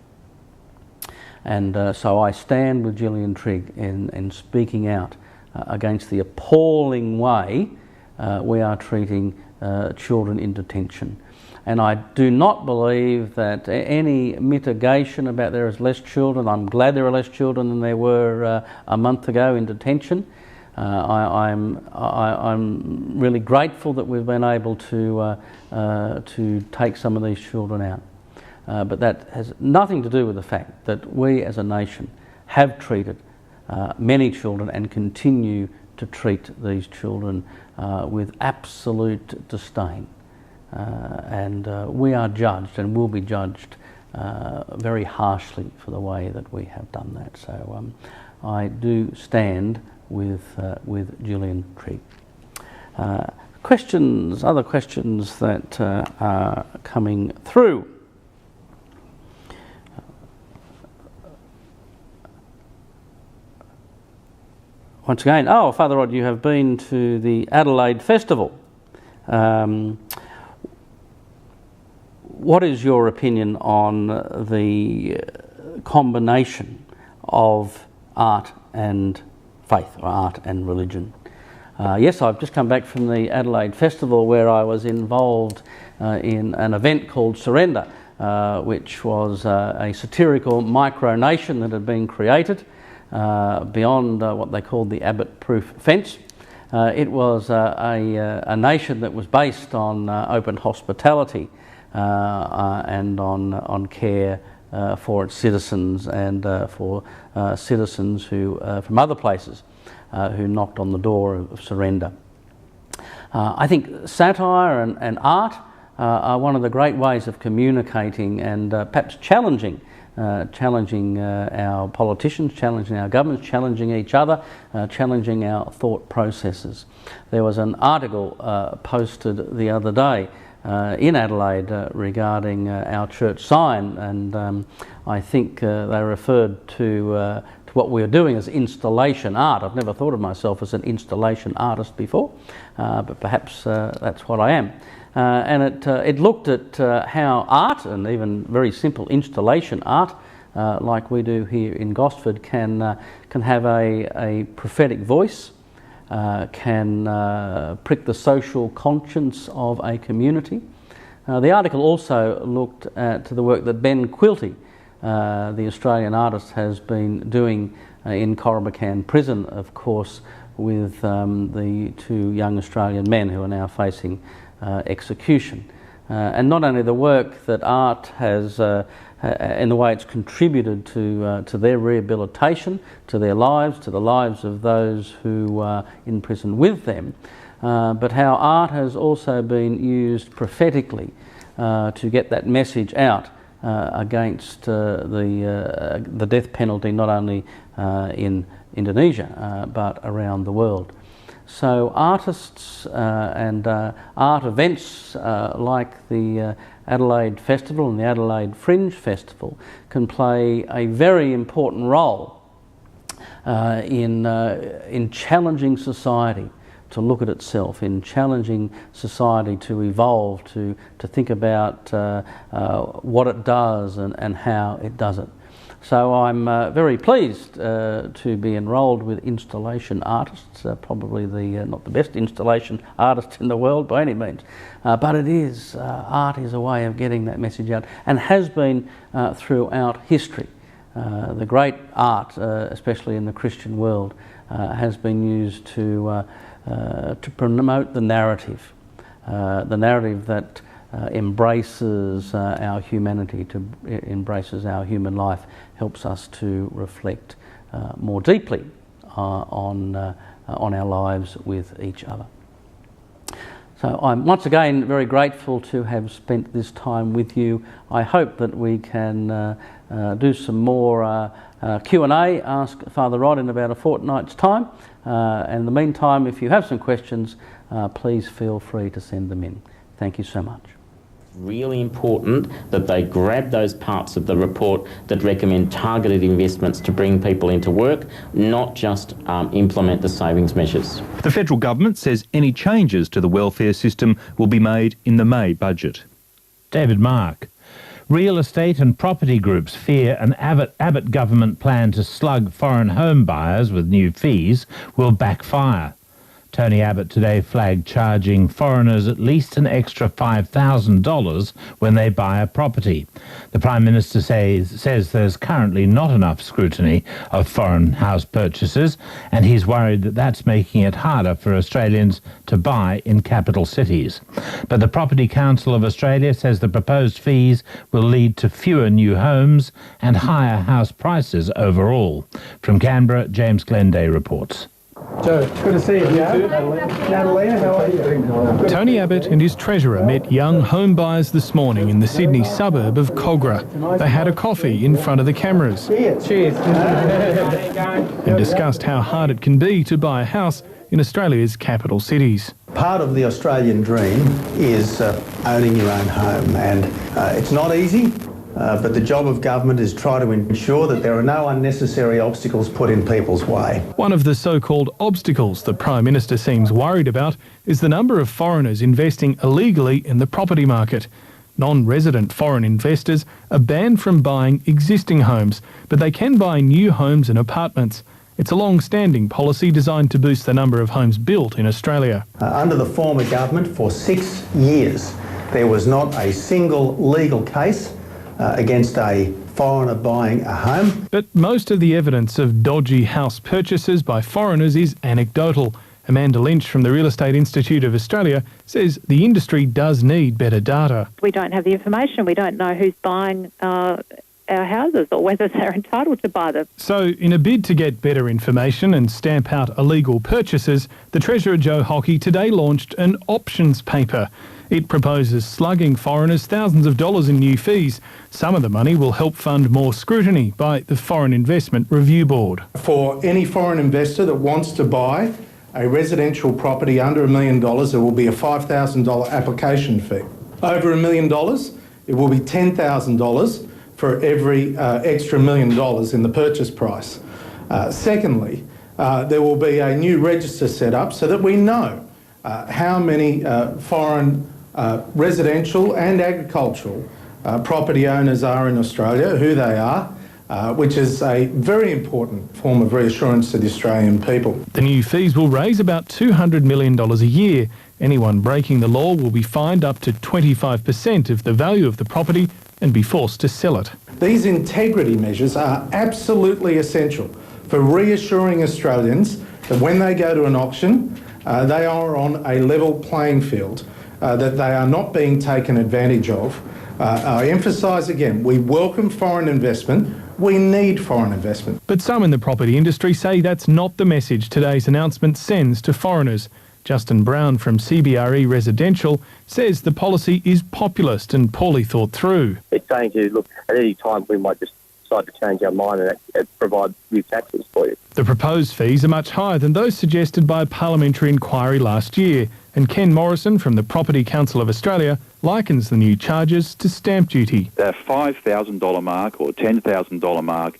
And so I stand with Gillian Trigg in speaking out against the appalling way we are treating children in detention. And I do not believe that any mitigation about there is less children. I'm glad there are less children than there were a month ago in detention. I'm really grateful that we've been able to take some of these children out. But that has nothing to do with the fact that we as a nation have treated many children and continue to treat these children with absolute disdain. And we are judged and will be judged very harshly for the way that we have done that. So I do stand with Gillian Trigg. Other questions that are coming through. once again, Father Rod, you have been to the Adelaide Festival. What is your opinion on the combination of art and faith, or art and religion? Yes, I've just come back from the Adelaide Festival, where I was involved in an event called Surrender, which was a satirical micronation that had been created beyond what they called the Abbott-proof fence. It was a nation that was based on open hospitality and on care for its citizens, and for citizens who from other places who knocked on the door of Surrender. I think satire and art are one of the great ways of communicating and perhaps challenging our politicians, challenging our governments, challenging each other, challenging our thought processes. There was an article posted the other day in Adelaide regarding our church sign, and I think they referred to what we are doing as installation art. I've never thought of myself as an installation artist before, but perhaps that's what I am. And it looked at how art, and even very simple installation art, like we do here in Gosford, can have a prophetic voice, can prick the social conscience of a community. The article also looked at the work that Ben Quilty, the Australian artist, has been doing in Corribacan prison, of course, with the two young Australian men who are now facing execution. And not only the work that art has, in the way it's contributed to their rehabilitation, to their lives, to the lives of those who are in prison with them, but how art has also been used prophetically to get that message out against the death penalty, not only in Indonesia but around the world. So artists and art events like the Adelaide Festival and the Adelaide Fringe Festival can play a very important role in challenging society to look at itself, in challenging society to evolve, to think about what it does and how it does it. So I'm very pleased to be enrolled with installation artists, probably not the best installation artists in the world by any means, but it is, art is a way of getting that message out, and has been throughout history. The great art, especially in the Christian world, has been used to promote the narrative that embraces our humanity, embraces our human life, helps us to reflect more deeply on our lives with each other. So I'm once again very grateful to have spent this time with you. I hope that we can do some more Q&A, ask Father Rod in about a fortnight's time. And in the meantime, if you have some questions, please feel free to send them in. Thank you so much. Really important that they grab those parts of the report that recommend targeted investments to bring people into work, not just implement the savings measures. The federal government says any changes to the welfare system will be made in the May budget. David Mark. Real estate and property groups fear an Abbott government plan to slug foreign home buyers with new fees will backfire. Tony Abbott today flagged charging foreigners at least an extra $5,000 when they buy a property. The Prime Minister says there's currently not enough scrutiny of foreign house purchases, and he's worried that that's making it harder for Australians to buy in capital cities. But the Property Council of Australia says the proposed fees will lead to fewer new homes and higher house prices overall. From Canberra, James Glenday reports. Joe, it's good to see you. Natalie, how are you? Tony Abbott and his treasurer met young home buyers this morning in the Sydney suburb of Kogarah. They had a coffee in front of the cameras. Cheers. And discussed how hard it can be to buy a house in Australia's capital cities. Part of the Australian dream is owning your own home, and it's not easy. but the job of government is try to ensure that there are no unnecessary obstacles put in people's way. One of the so-called obstacles the Prime Minister seems worried about is the number of foreigners investing illegally in the property market. Non-resident foreign investors are banned from buying existing homes, but they can buy new homes and apartments. It's a long-standing policy designed to boost the number of homes built in Australia. Under the former government, for 6 years, there was not a single legal case against a foreigner buying a home. But most of the evidence of dodgy house purchases by foreigners is anecdotal. Amanda Lynch from the Real Estate Institute of Australia says the industry does need better data. We don't have the information. We don't know who's buying our houses or whether they're entitled to buy them. So, in a bid to get better information and stamp out illegal purchases, the Treasurer Joe Hockey today launched an options paper. It proposes slugging foreigners thousands of dollars in new fees. Some of the money will help fund more scrutiny by the Foreign Investment Review Board. For any foreign investor that wants to buy a residential property under $1 million, there will be a $5,000 application fee. Over $1 million, it will be $10,000 for every extra $1 million in the purchase price. Secondly, there will be a new register set up so that we know how many foreign residential and agricultural property owners are in Australia, who they are, which is a very important form of reassurance to the Australian people. The new fees will raise about $200 million a year. Anyone breaking the law will be fined up to 25% of the value of the property and be forced to sell it. These integrity measures are absolutely essential for reassuring Australians that when they go to an auction, they are on a level playing field, that they are not being taken advantage of. I emphasise again, we welcome foreign investment. We need foreign investment. But some in the property industry say that's not the message today's announcement sends to foreigners. Justin Brown from CBRE Residential says the policy is populist and poorly thought through. It's saying to you, look, at any time we might just decide to change our mind and provide new taxes for you. The proposed fees are much higher than those suggested by a parliamentary inquiry last year, and Ken Morrison from the Property Council of Australia likens the new charges to stamp duty. The $5,000 mark or $10,000 mark,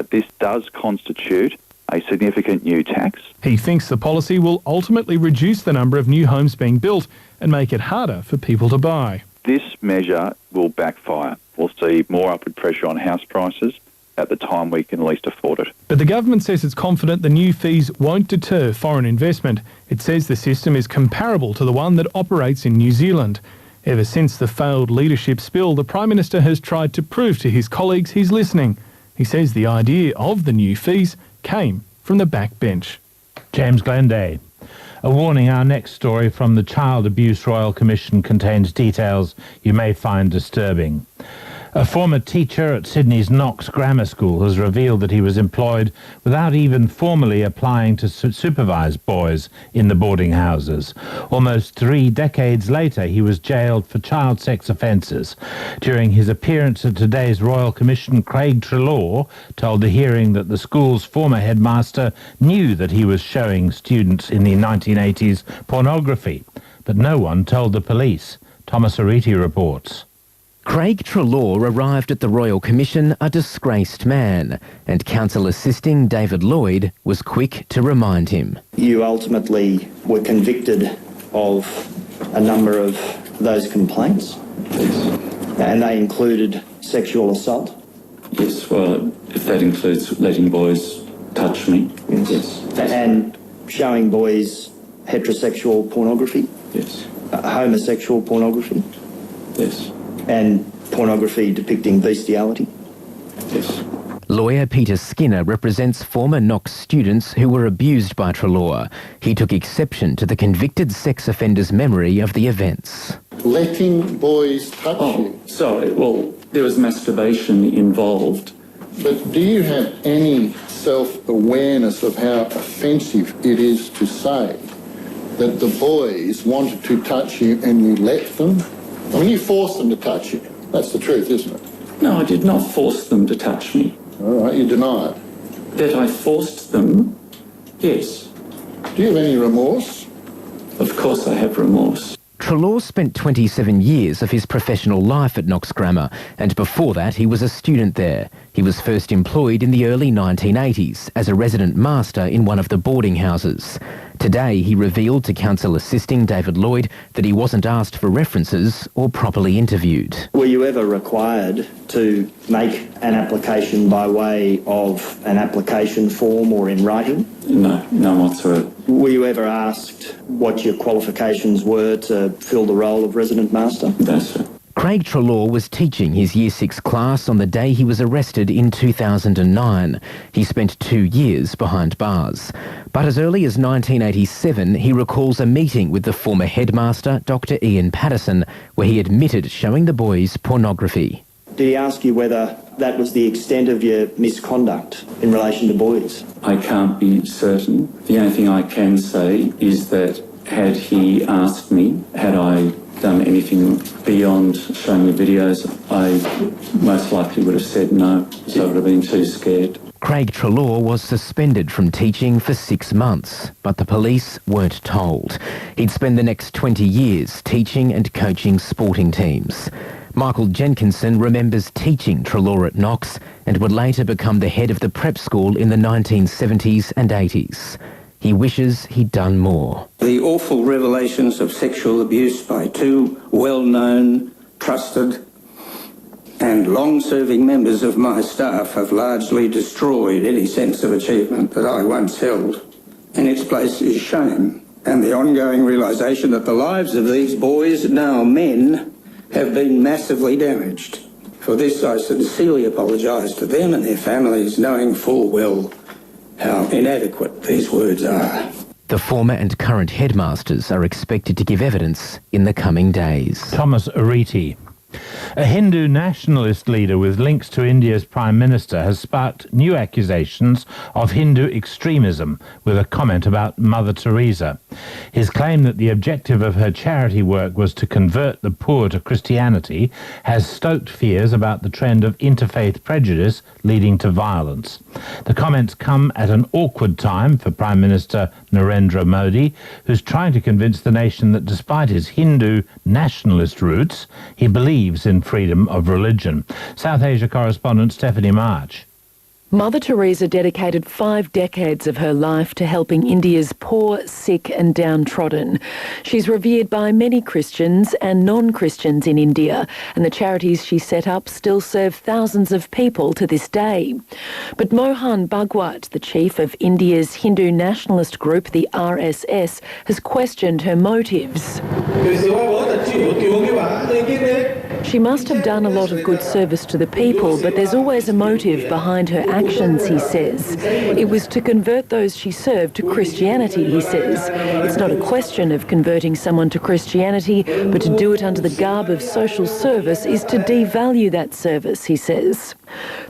this does constitute a significant new tax. He thinks the policy will ultimately reduce the number of new homes being built and make it harder for people to buy. This measure will backfire. We'll see more upward pressure on house prices at the time we can least afford it. But the government says it's confident the new fees won't deter foreign investment. It says the system is comparable to the one that operates in New Zealand. Ever since the failed leadership spill, the Prime Minister has tried to prove to his colleagues he's listening. He says the idea of the new fees came from the backbench. James Glenday. A warning, our next story from the Child Abuse Royal Commission contains details you may find disturbing. A former teacher at Sydney's Knox Grammar School has revealed that he was employed without even formally applying to supervise boys in the boarding houses. Almost 3 decades later, he was jailed for child sex offences. During his appearance at today's Royal Commission, Craig Treloar told the hearing that the school's former headmaster knew that he was showing students in the 1980s pornography, but no one told the police. Thomas Ariti reports. Craig Treloar arrived at the Royal Commission a disgraced man, and counsel assisting David Lloyd was quick to remind him. You ultimately were convicted of a number of those complaints, and they included sexual assault. Yes, well, if that includes letting boys touch me, yes. And showing boys heterosexual pornography? Yes. Homosexual pornography? Yes. And pornography depicting bestiality? Yes. Lawyer Peter Skinner represents former Knox students who were abused by Treloar. He took exception to the convicted sex offender's memory of the events. Letting boys touch you? Sorry, well, there was masturbation involved. But do you have any self-awareness of how offensive it is to say that the boys wanted to touch you and you let them? I mean, you forced them to touch you. That's the truth, isn't it? No, I did not force them to touch me. All right, you deny it. That I forced them? Yes. Do you have any remorse? Of course I have remorse. Treloar spent 27 years of his professional life at Knox Grammar, and before that he was a student there. He was first employed in the early 1980s as a resident master in one of the boarding houses. Today he revealed to counsel assisting David Lloyd that he wasn't asked for references or properly interviewed. Were you ever required to make an application by way of an application form or in writing? No, none whatsoever. Were you ever asked what your qualifications were to fill the role of resident master? No, sir. Craig Treloar was teaching his Year 6 class on the day he was arrested in 2009. He spent 2 years behind bars. But as early as 1987, he recalls a meeting with the former headmaster, Dr. Ian Patterson, where he admitted showing the boys pornography. Did he ask you whether that was the extent of your misconduct in relation to boys? I can't be certain. The only thing I can say is that had he asked me, had I done anything beyond showing the videos, I most likely would have said no, so I would have been too scared. Craig Treloar was suspended from teaching for 6 months, but the police weren't told. He'd spend the next 20 years teaching and coaching sporting teams. Michael Jenkinson remembers teaching Treloar at Knox and would later become the head of the prep school in the 1970s and 80s. He wishes he'd done more. The awful revelations of sexual abuse by two well-known, trusted and long-serving members of my staff have largely destroyed any sense of achievement that I once held. In its place is shame and the ongoing realisation that the lives of these boys, now men, have been massively damaged. For this I sincerely apologise to them and their families, knowing full well how inadequate these words are. The former and current headmasters are expected to give evidence in the coming days. Thomas Ariti. A Hindu nationalist leader with links to India's Prime Minister has sparked new accusations of Hindu extremism with a comment about Mother Teresa. His claim that the objective of her charity work was to convert the poor to Christianity has stoked fears about the trend of interfaith prejudice leading to violence. The comments come at an awkward time for Prime Minister Narendra Modi, who's trying to convince the nation that despite his Hindu nationalist roots, he believes in freedom of religion. South Asia correspondent Stephanie March. Mother Teresa dedicated 5 decades of her life to helping India's poor, sick and downtrodden. She's revered by many Christians and non-Christians in India, and the charities she set up still serve thousands of people to this day. But Mohan Bhagwat, the chief of India's Hindu nationalist group, the RSS, has questioned her motives. She must have done a lot of good service to the people, but there's always a motive behind her actions, he says. It was to convert those she served to Christianity, he says. It's not a question of converting someone to Christianity, but to do it under the garb of social service is to devalue that service, he says.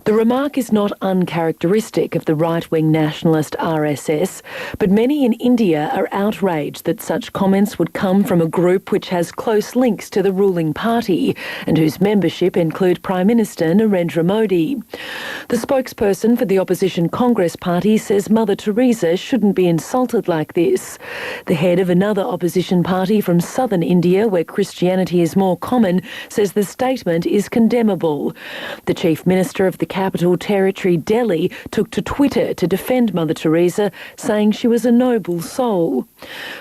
The remark is not uncharacteristic of the right-wing nationalist RSS, but many in India are outraged that such comments would come from a group which has close links to the ruling party and whose membership include Prime Minister Narendra Modi. The spokesperson for the opposition Congress Party says Mother Teresa shouldn't be insulted like this. The head of another opposition party from southern India, where Christianity is more common, says the statement is condemnable. The Chief Minister of the Capital Territory, Delhi, took to Twitter to defend Mother Teresa, saying she was a noble soul.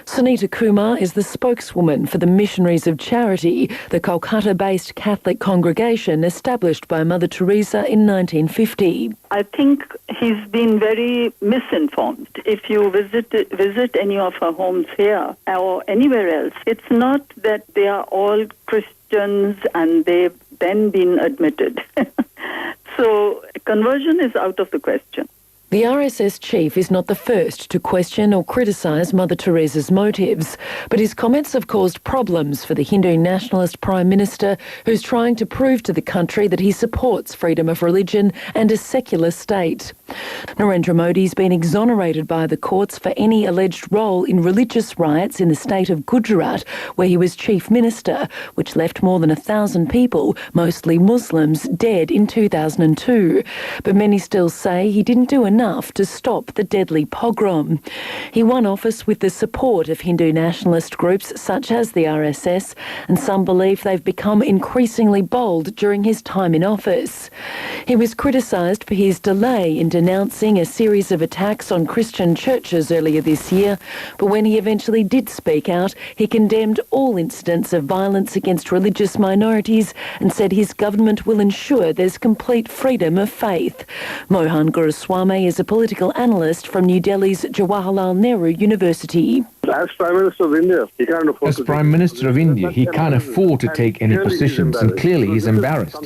Sunita Kumar is the spokeswoman for the Missionaries of Charity, the Kolkata-based Catholic congregation established by Mother Teresa in 1950. I think he's been very misinformed. If you visit any of her homes here or anywhere else, it's not that they are all Christians and they've then been admitted. So conversion is out of the question. The RSS chief is not the first to question or criticise Mother Teresa's motives, but his comments have caused problems for the Hindu nationalist Prime Minister, who's trying to prove to the country that he supports freedom of religion and a secular state. Narendra Modi's been exonerated by the courts for any alleged role in religious riots in the state of Gujarat, where he was chief minister, which left more than 1,000 people, mostly Muslims, dead in 2002. But many still say he didn't do enough to stop the deadly pogrom. He won office with the support of Hindu nationalist groups such as the RSS, and some believe they've become increasingly bold during his time in office. He was criticised for his delay in denouncing a series of attacks on Christian churches earlier this year, but when he eventually did speak out, he condemned all incidents of violence against religious minorities and said his government will ensure there's complete freedom of faith. Mohan Guruswamy is a political analyst from New Delhi's Jawaharlal Nehru University. As Prime Minister of India, he can't afford As Prime Minister of India, he can't afford to take any positions, and clearly he's embarrassed.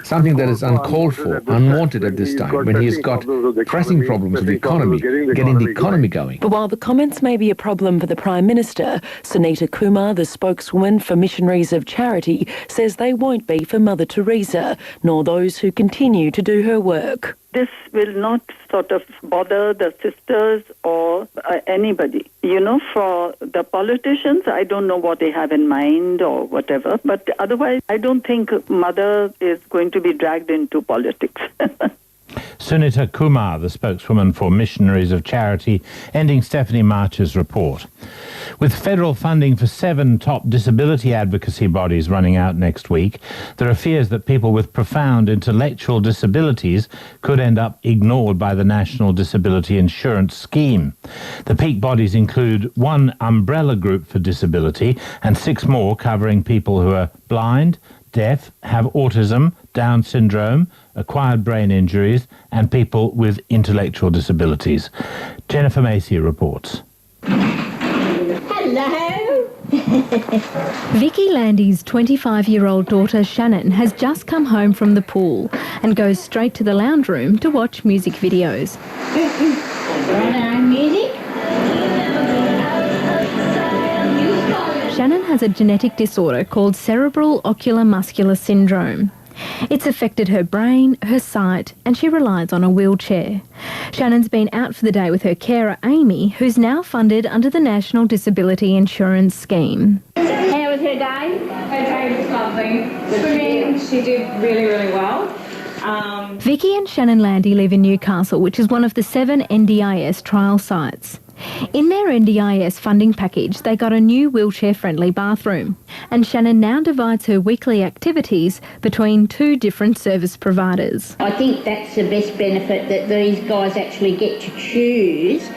Something that is uncalled for, unwanted at this time, when he's got pressing problems with the economy, getting the economy going. But while the comments may be a problem for the Prime Minister, Sunita Kumar, the spokeswoman for Missionaries of Charity, says they won't be for Mother Teresa, nor those who continue to do her work. This will not sort of bother the sisters or anybody. You know, for the politicians, I don't know what they have in mind or whatever, but otherwise, I don't think Mother is going to be dragged into politics. Sunita Kumar, the spokeswoman for Missionaries of Charity, ending Stephanie March's report. With federal funding for 7 top disability advocacy bodies running out next week, there are fears that people with profound intellectual disabilities could end up ignored by the National Disability Insurance Scheme. The peak bodies include one umbrella group for disability and 6 more covering people who are blind, deaf, have autism, Down syndrome, acquired brain injuries, and people with intellectual disabilities. Jennifer Macy reports. Hello. Vicky Landy's 25-year-old daughter Shannon has just come home from the pool and goes straight to the lounge room to watch music videos. Music? Shannon has a genetic disorder called cerebral ocular muscular syndrome. It's affected her brain, her sight, and she relies on a wheelchair. Shannon's been out for the day with her carer Amy, who's now funded under the National Disability Insurance Scheme. How was her day? Her day was lovely. Swimming, she did really, really well. Vicky and Shannon Landy live in Newcastle, which is one of the 7 NDIS trial sites. In their NDIS funding package, they got a new wheelchair-friendly bathroom, and Shannon now divides her weekly activities between 2 different service providers. I think that's the best benefit, that these guys actually get to choose.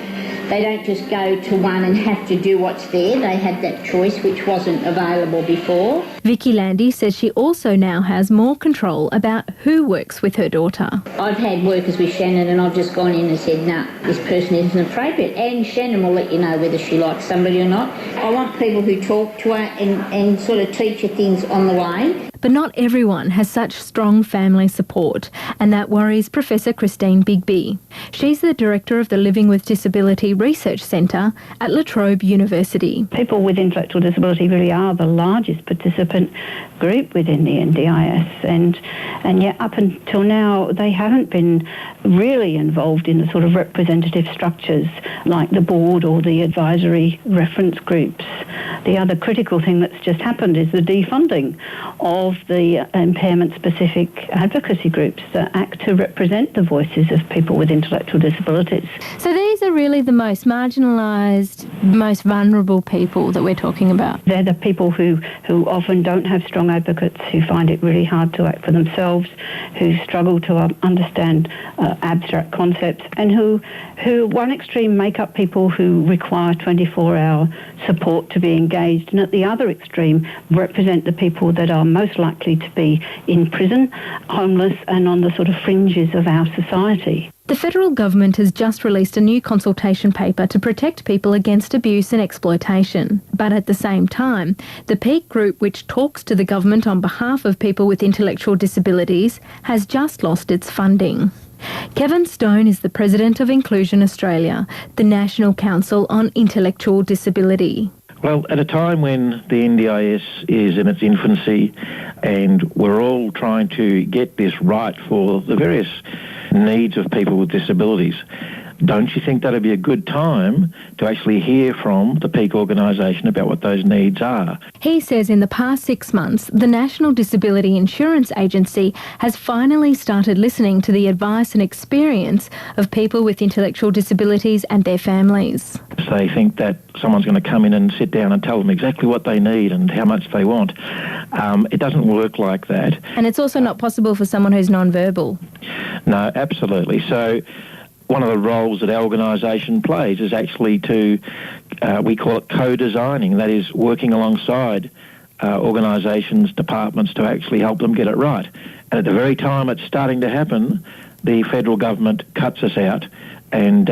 They don't just go to one and have to do what's there. They have that choice, which wasn't available before. Vicky Landy says she also now has more control about who works with her daughter. I've had workers with Shannon and I've just gone in and said, no, this person isn't appropriate. And Shannon will let you know whether she likes somebody or not. I want people who talk to her and sort of teach her things on the way. But not everyone has such strong family support, and that worries Professor Christine Bigby. She's the director of the Living with Disability Research Centre at La Trobe University. People with intellectual disability really are the largest participant group within the NDIS, and yet up until now they haven't been really involved in the sort of representative structures like the board or the advisory reference groups. The other critical thing that's just happened is the defunding of the impairment-specific advocacy groups that act to represent the voices of people with intellectual disabilities. So these are really the most marginalised, most vulnerable people that we're talking about? They're the people who often don't have strong advocates, who find it really hard to act for themselves, who struggle to understand abstract concepts, and who one extreme make up people who require 24-hour support to be engaged, and at the other extreme represent the people that are most likely to be in prison, homeless, and on the sort of fringes of our society. The federal government has just released a new consultation paper to protect people against abuse and exploitation. But at the same time, the peak group, which talks to the government on behalf of people with intellectual disabilities, has just lost its funding. Kevin Stone is the president of Inclusion Australia, the National Council on Intellectual Disability. Well, at a time when the NDIS is in its infancy and we're all trying to get this right for the various needs of people with disabilities. Don't you think that'd be a good time to actually hear from the peak organisation about what those needs are? He says in the past 6 months, the National Disability Insurance Agency has finally started listening to the advice and experience of people with intellectual disabilities and their families. They think that someone's going to come in and sit down and tell them exactly what they need and how much they want. It doesn't work like that. And it's also not possible for someone who's non-verbal. No, absolutely. So one of the roles that our organisation plays is actually to, we call it co-designing, that is working alongside organisations, departments to actually help them get it right. And at the very time it's starting to happen, the federal government cuts us out and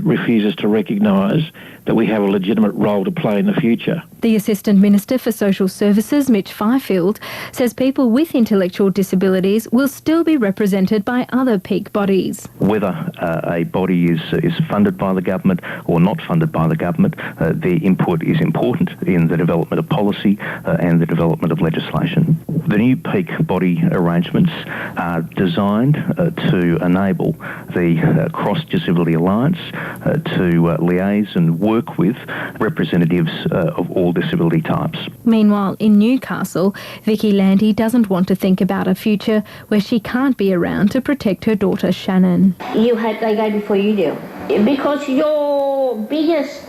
refuses to recognise that we have a legitimate role to play in the future. The Assistant Minister for Social Services, Mitch Fifield, says people with intellectual disabilities will still be represented by other peak bodies. Whether a body is funded by the government or not funded by the government, their input is important in the development of policy and the development of legislation. The new peak body arrangements are designed to enable the Cross-Disability Alliance to liaise and work with representatives of all disability types. Meanwhile, in Newcastle, Vicky Landy doesn't want to think about a future where she can't be around to protect her daughter Shannon. They go before you do. Because your biggest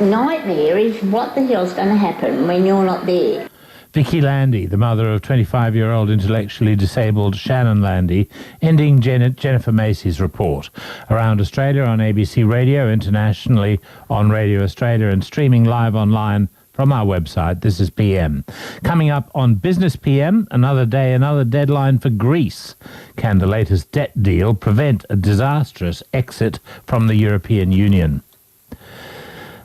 nightmare is what the hell's going to happen when you're not there. Vicky Landy, the mother of 25-year-old intellectually disabled Shannon Landy, ending Jennifer Macy's report. Around Australia on ABC Radio, internationally on Radio Australia and streaming live online from our website. This is PM. Coming up on Business PM, another day, another deadline for Greece. Can the latest debt deal prevent a disastrous exit from the European Union?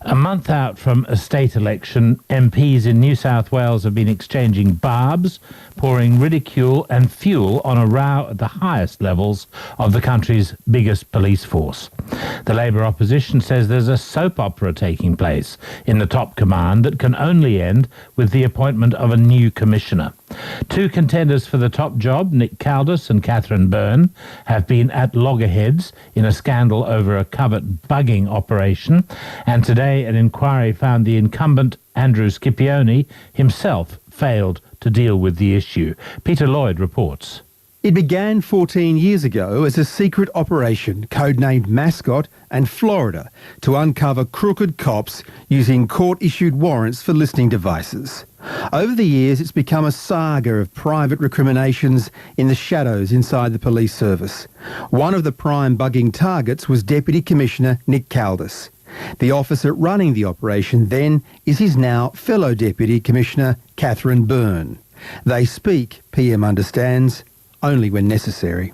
A month out from a state election, MPs in New South Wales have been exchanging barbs, pouring ridicule and fuel on a row at the highest levels of the country's biggest police force. The Labor opposition says there's a soap opera taking place in the top command that can only end with the appointment of a new commissioner. Two contenders for the top job, Nick Caldus and Catherine Byrne, have been at loggerheads in a scandal over a covert bugging operation, and today an inquiry found the incumbent Andrew Scipione himself failed to deal with the issue. Peter Lloyd reports. It began 14 years ago as a secret operation codenamed Mascot and Florida to uncover crooked cops using court-issued warrants for listening devices. Over the years, it's become a saga of private recriminations in the shadows inside the police service. One of the prime bugging targets was Deputy Commissioner Nick Caldus. The officer running the operation then is his now fellow Deputy Commissioner Catherine Byrne. They speak, PM understands, only when necessary.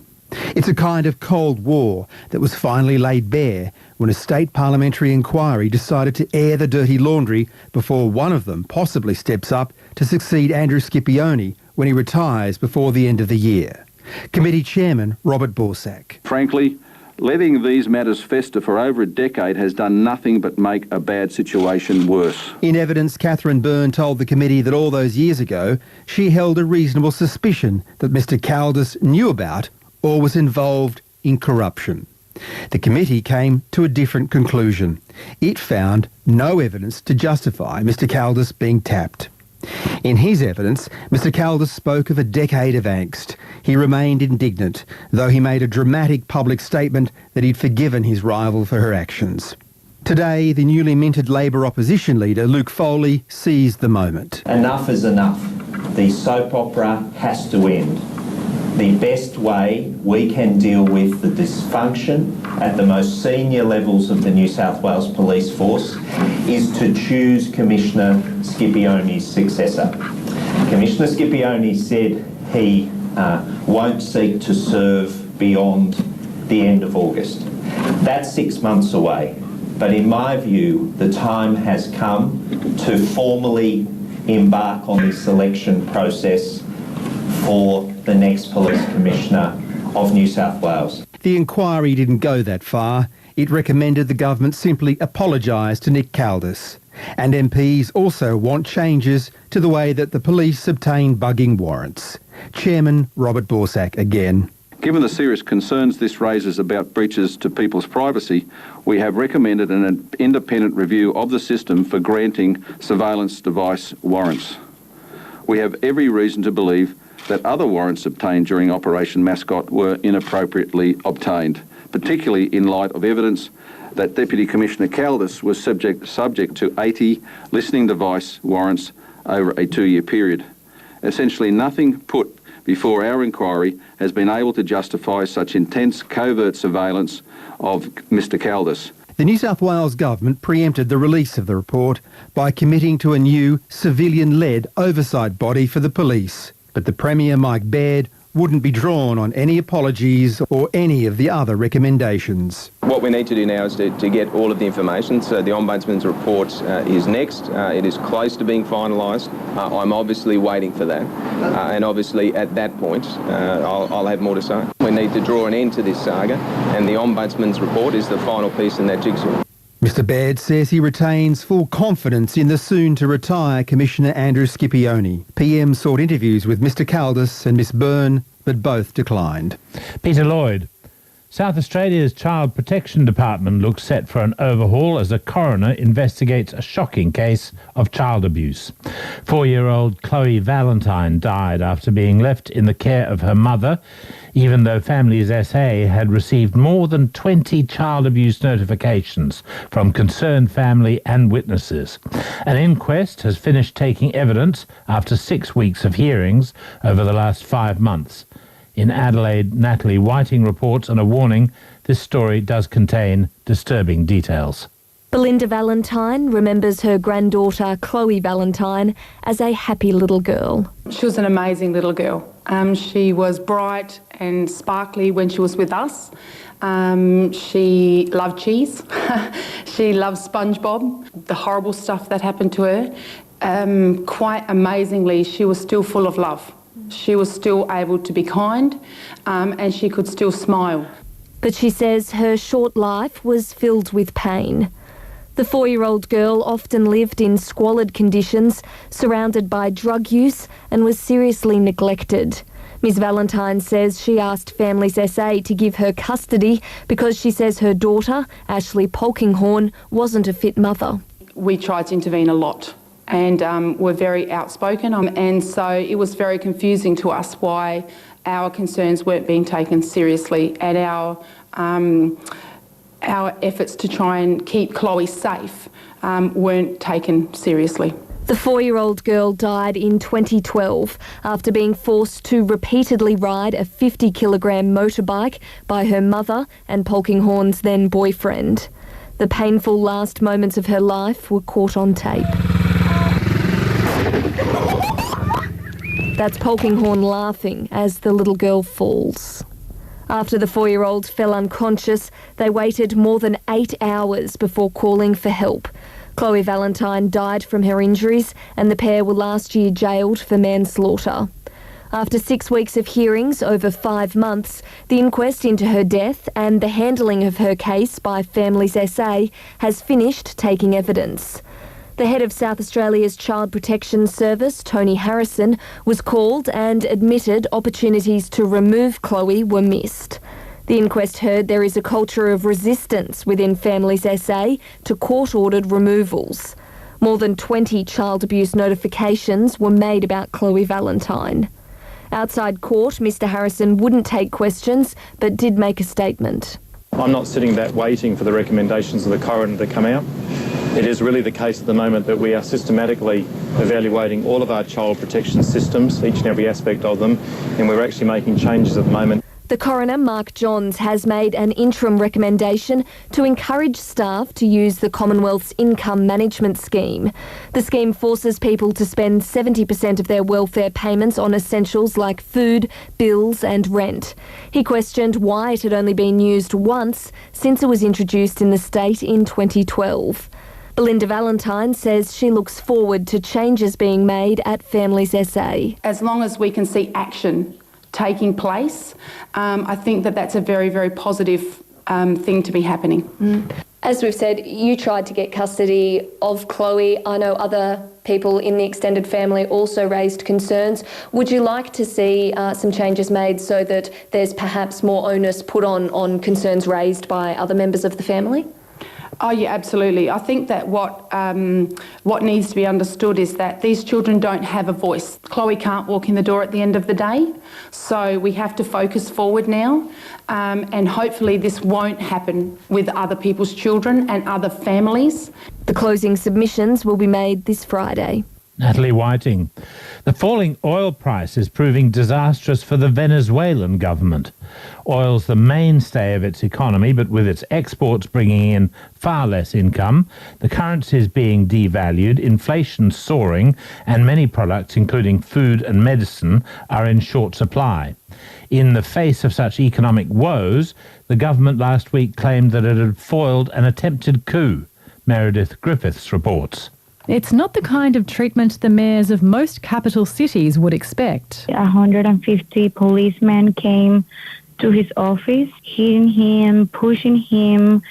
It's a kind of Cold War that was finally laid bare when a state parliamentary inquiry decided to air the dirty laundry before one of them possibly steps up to succeed Andrew Scipione when he retires before the end of the year. Committee Chairman Robert Borsak. Frankly, letting these matters fester for over a decade has done nothing but make a bad situation worse. In evidence, Catherine Byrne told the committee that all those years ago, she held a reasonable suspicion that Mr Caldus knew about or was involved in corruption. The committee came to a different conclusion. It found no evidence to justify Mr Caldus being tapped. In his evidence, Mr Caldus spoke of a decade of angst. He remained indignant, though he made a dramatic public statement that he'd forgiven his rival for her actions. Today, the newly minted Labor opposition leader, Luke Foley, seized the moment. Enough is enough. The soap opera has to end. The best way we can deal with the dysfunction at the most senior levels of the New South Wales Police Force is to choose Commissioner Scipione's successor. Commissioner Scipione said he won't seek to serve beyond the end of August. That's 6 months away, but in my view, the time has come to formally embark on this selection process for the next Police Commissioner of New South Wales. The inquiry didn't go that far. It recommended the government simply apologise to Nick Caldus. And MPs also want changes to the way that the police obtain bugging warrants. Chairman Robert Borsak again. Given the serious concerns this raises about breaches to people's privacy, we have recommended an independent review of the system for granting surveillance device warrants. We have every reason to believe that other warrants obtained during Operation Mascot were inappropriately obtained, particularly in light of evidence that Deputy Commissioner Caldas was subject to 80 listening device warrants over a 2-year period. Essentially nothing put before our inquiry has been able to justify such intense covert surveillance of Mr Caldas. The New South Wales government preempted the release of the report by committing to a new civilian-led oversight body for the police. But the Premier, Mike Baird, wouldn't be drawn on any apologies or any of the other recommendations. What we need to do now is to get all of the information. So the Ombudsman's report is next. It is close to being finalised. I'm obviously waiting for that. And obviously at that point, I'll have more to say. We need to draw an end to this saga, and the Ombudsman's report is the final piece in that jigsaw. Mr Baird says he retains full confidence in the soon-to-retire Commissioner Andrew Scipione. PM sought interviews with Mr Caldas and Miss Byrne, but both declined. Peter Lloyd. South Australia's Child Protection Department looks set for an overhaul as a coroner investigates a shocking case of child abuse. 4-year-old Chloe Valentine died after being left in the care of her mother, even though Families SA had received more than 20 child abuse notifications from concerned family and witnesses. An inquest has finished taking evidence after 6 weeks of hearings over the last 5 months. In Adelaide, Natalie Whiting reports on a warning this story does contain disturbing details. Belinda Valentine remembers her granddaughter Chloe Valentine as a happy little girl. She was an amazing little girl. She was bright and sparkly when she was with us. She loved cheese. She loved SpongeBob. The horrible stuff that happened to her. Quite amazingly, she was still full of love. She was still able to be kind, and she could still smile. But she says her short life was filled with pain. The 4-year-old girl often lived in squalid conditions, surrounded by drug use, and was seriously neglected. Ms Valentine says she asked Families SA to give her custody because she says her daughter, Ashley Polkinghorne, wasn't a fit mother. We tried to intervene a lot, and were very outspoken, and so it was very confusing to us why our concerns weren't being taken seriously, and our efforts to try and keep Chloe safe weren't taken seriously. The 4-year-old girl died in 2012 after being forced to repeatedly ride a 50-kilogram motorbike by her mother and Polkinghorne's then boyfriend. The painful last moments of her life were caught on tape. That's Polkinghorne laughing as the little girl falls. After the 4-year-old fell unconscious, they waited more than 8 hours before calling for help. Chloe Valentine died from her injuries, and the pair were last year jailed for manslaughter. After 6 weeks of hearings over 5 months, the inquest into her death and the handling of her case by Families SA has finished taking evidence. The head of South Australia's Child Protection Service, Tony Harrison, was called and admitted opportunities to remove Chloe were missed. The inquest heard there is a culture of resistance within Families SA to court-ordered removals. More than 20 child abuse notifications were made about Chloe Valentine. Outside court, Mr Harrison wouldn't take questions, but did make a statement. I'm not sitting back waiting for the recommendations of the coroner to come out. It is really the case at the moment that we are systematically evaluating all of our child protection systems, each and every aspect of them, and we're actually making changes at the moment. The coroner, Mark Johns, has made an interim recommendation to encourage staff to use the Commonwealth's Income Management Scheme. The scheme forces people to spend 70% of their welfare payments on essentials like food, bills and rent. He questioned why it had only been used once since it was introduced in the state in 2012. Belinda Valentine says she looks forward to changes being made at Families SA. As long as we can see action taking place, I think that that's a very, very positive thing to be happening. As we've said, you tried to get custody of Chloe. I know other people in the extended family also raised concerns. Would you like to see some changes made so that there's perhaps more onus put on concerns raised by other members of the family? Oh yeah, absolutely. I think that what needs to be understood is that these children don't have a voice. Chloe can't walk in the door at the end of the day, so we have to focus forward now, and hopefully this won't happen with other people's children and other families. The closing submissions will be made this Friday. Natalie Whiting. The falling oil price is proving disastrous for the Venezuelan government. Oil's the mainstay of its economy, but with its exports bringing in far less income, the currency is being devalued, inflation soaring, and many products, including food and medicine, are in short supply. In the face of such economic woes, the government last week claimed that it had foiled an attempted coup. Meredith Griffiths reports. It's not the kind of treatment the mayors of most capital cities would expect. 150 policemen came to his office, hitting him, pushing him.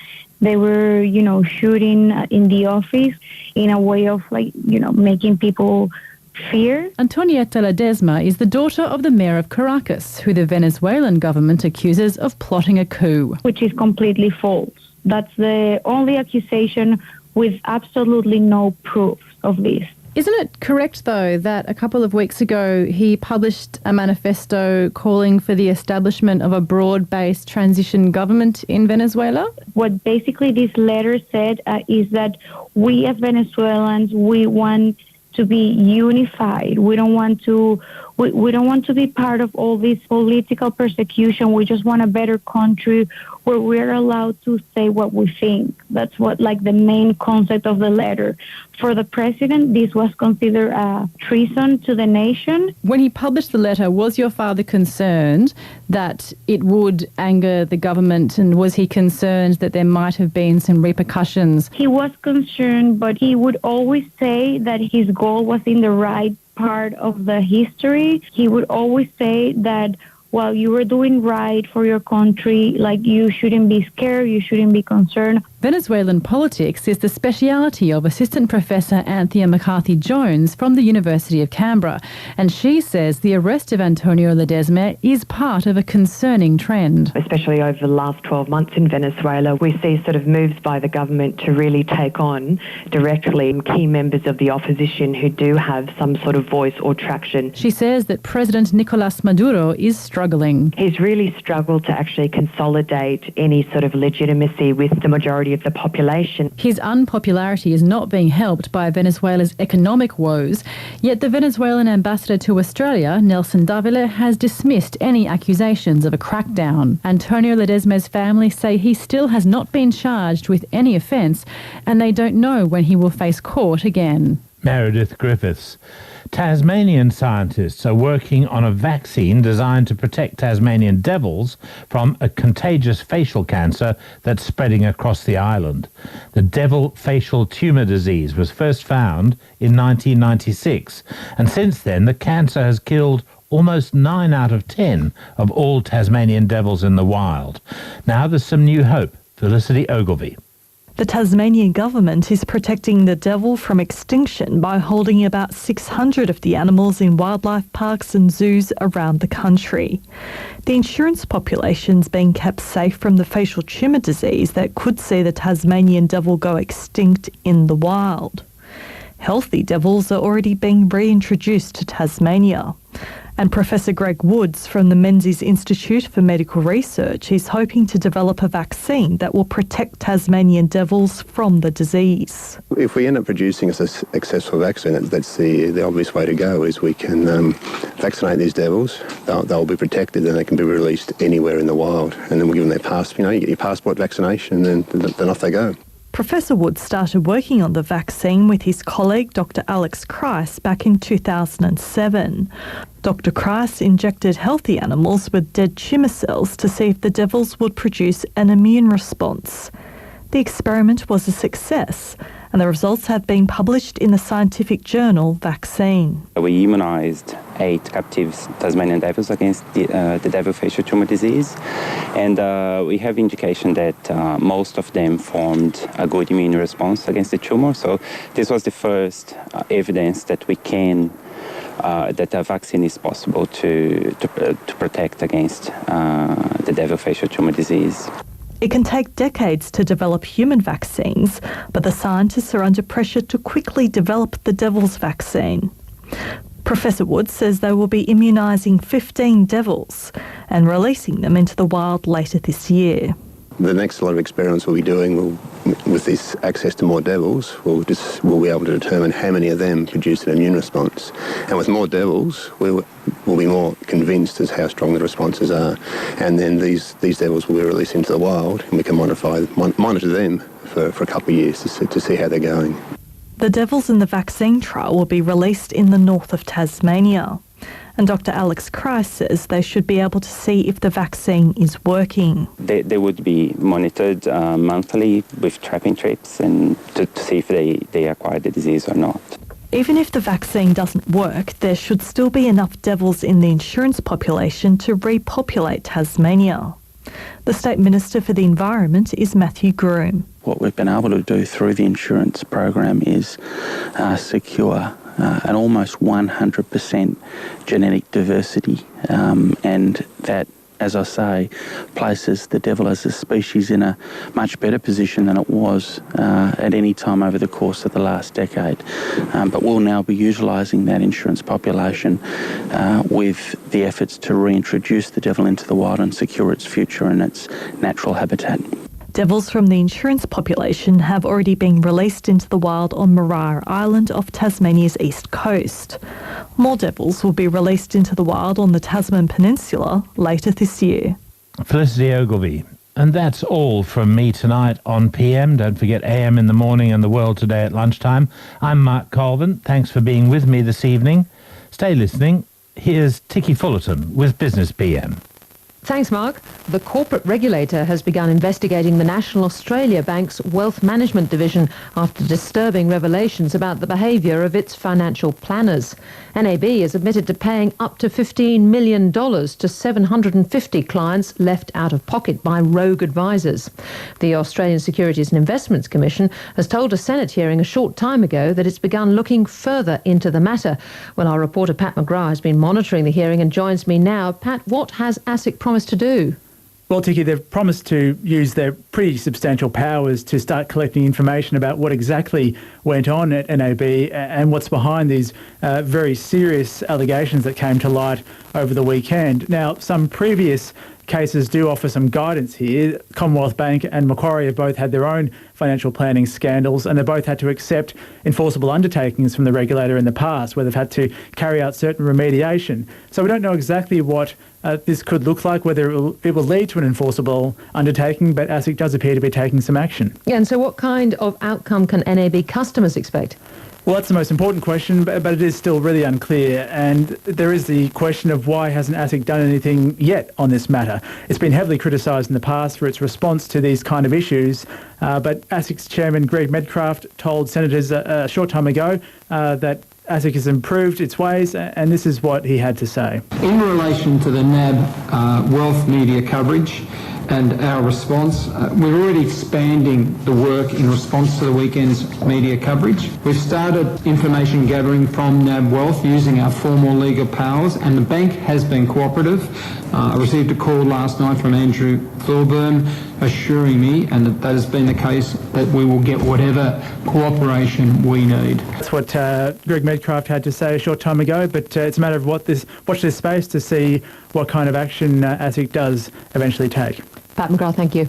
They were, shooting in the office in a way of, making people fear. Antonieta Ledesma is the daughter of the mayor of Caracas, who the Venezuelan government accuses of plotting a coup. Which is completely false. That's the only accusation with absolutely no proof of this. Isn't it correct, though, that a couple of weeks ago he published a manifesto calling for the establishment of a broad-based transition government in Venezuela? What basically this letter said is that we as Venezuelans, we want to be unified. We don't want to be part of all this political persecution. We just want a better country where we're allowed to say what we think. That's what, the main concept of the letter. For the president, this was considered a treason to the nation. When he published the letter, was your father concerned that it would anger the government, and was he concerned that there might have been some repercussions? He was concerned, but he would always say that his goal was in the right part of the history. He would always say that while you were doing right for your country, you shouldn't be scared, you shouldn't be concerned. Venezuelan politics is the speciality of Assistant Professor Anthea McCarthy-Jones from the University of Canberra, and she says the arrest of Antonio Ledesma is part of a concerning trend. Especially over the last 12 months in Venezuela, we see sort of moves by the government to really take on directly key members of the opposition who do have some sort of voice or traction. She says that President Nicolas Maduro is struggling. He's really struggled to actually consolidate any sort of legitimacy with the majority of the population. His unpopularity is not being helped by Venezuela's economic woes, yet the Venezuelan ambassador to Australia, Nelson Davila, has dismissed any accusations of a crackdown. Antonio Ledesma's family say he still has not been charged with any offence, and they don't know when he will face court again. Meredith Griffiths. Tasmanian scientists are working on a vaccine designed to protect Tasmanian devils from a contagious facial cancer that's spreading across the island. The devil facial tumour disease was first found in 1996, and since then the cancer has killed almost 9 out of 10 of all Tasmanian devils in the wild. Now there's some new hope. Felicity Ogilvie. The Tasmanian government is protecting the devil from extinction by holding about 600 of the animals in wildlife parks and zoos around the country. The insurance population's being kept safe from the facial tumour disease that could see the Tasmanian devil go extinct in the wild. Healthy devils are already being reintroduced to Tasmania. And Professor Greg Woods from the Menzies Institute for Medical Research is hoping to develop a vaccine that will protect Tasmanian devils from the disease. If we end up producing a successful vaccine, that's the obvious way to go, is we can vaccinate these devils, they'll be protected and they can be released anywhere in the wild. And then we'll give them their passport, you get your passport vaccination and then off they go. Professor Woods started working on the vaccine with his colleague Dr. Alex Krice back in 2007. Dr. Krice injected healthy animals with dead tumour cells to see if the devils would produce an immune response. The experiment was a success, and the results have been published in the scientific journal Vaccine. We immunised 8 captive Tasmanian devils against the devil facial tumour disease, and we have indication that most of them formed a good immune response against the tumour. So this was the first evidence that we can that a vaccine is possible to protect against the devil facial tumour disease. It can take decades to develop human vaccines, but the scientists are under pressure to quickly develop the devil's vaccine. Professor Woods says they will be immunising 15 devils and releasing them into the wild later this year. The next lot of experiments we'll be doing with this access to more devils, we'll be able to determine how many of them produce an immune response. And with more devils, we'll be more convinced as how strong the responses are. And then these devils will be released into the wild, and we can monitor them for a couple of years to see how they're going. The devils in the vaccine trial will be released in the north of Tasmania. And Dr. Alex Christ says they should be able to see if the vaccine is working. They would be monitored monthly with trapping trips and to see if they acquire the disease or not. Even if the vaccine doesn't work, there should still be enough devils in the insurance population to repopulate Tasmania. The State Minister for the Environment is Matthew Groom. What we've been able to do through the insurance program is secure an almost 100% genetic diversity, and that, as I say, places the devil as a species in a much better position than it was at any time over the course of the last decade. But we'll now be utilising that insurance population with the efforts to reintroduce the devil into the wild and secure its future and its natural habitat. Devils from the insurance population have already been released into the wild on Maria Island off Tasmania's east coast. More devils will be released into the wild on the Tasman Peninsula later this year. Felicity Ogilvie. And that's all from me tonight on PM. Don't forget AM in the morning and the world today at lunchtime. I'm Mark Colvin. Thanks for being with me this evening. Stay listening. Here's Tikki Fullerton with Business PM. Thanks, Mark. The corporate regulator has begun investigating the National Australia Bank's wealth management division after disturbing revelations about the behaviour of its financial planners. NAB is admitted to paying up to $15 million to 750 clients left out of pocket by rogue advisors. The Australian Securities and Investments Commission has told a Senate hearing a short time ago that it's begun looking further into the matter. Well, our reporter Pat McGrath has been monitoring the hearing and joins me now. Pat, what has ASIC promised to do? Well, Tikki, they've promised to use their pretty substantial powers to start collecting information about what exactly went on at NAB and what's behind these very serious allegations that came to light over the weekend. Now, some previous cases do offer some guidance here. Commonwealth Bank and Macquarie have both had their own financial planning scandals, and they both had to accept enforceable undertakings from the regulator in the past, where they've had to carry out certain remediation. So we don't know exactly what this could look like, whether it will lead to an enforceable undertaking, but ASIC does appear to be taking some action. Yeah, and so what kind of outcome can NAB customers expect? Well, that's the most important question, but it is still really unclear. And there is the question of why hasn't ASIC done anything yet on this matter? It's been heavily criticised in the past for its response to these kind of issues, but ASIC's chairman, Greg Medcraft, told senators a short time ago that ASIC has improved its ways, and this is what he had to say. In relation to the NAB wealth media coverage and our response, we're already expanding the work in response to the weekend's media coverage. We've started information gathering from NAB Wealth using our formal legal powers, and the bank has been cooperative. I received a call last night from Andrew Thorburn assuring me, and that has been the case, that we will get whatever cooperation we need. That's what Greg Medcraft had to say a short time ago, but it's a matter of watch this space to see what kind of action ASIC does eventually take. Pat McGrath, thank you.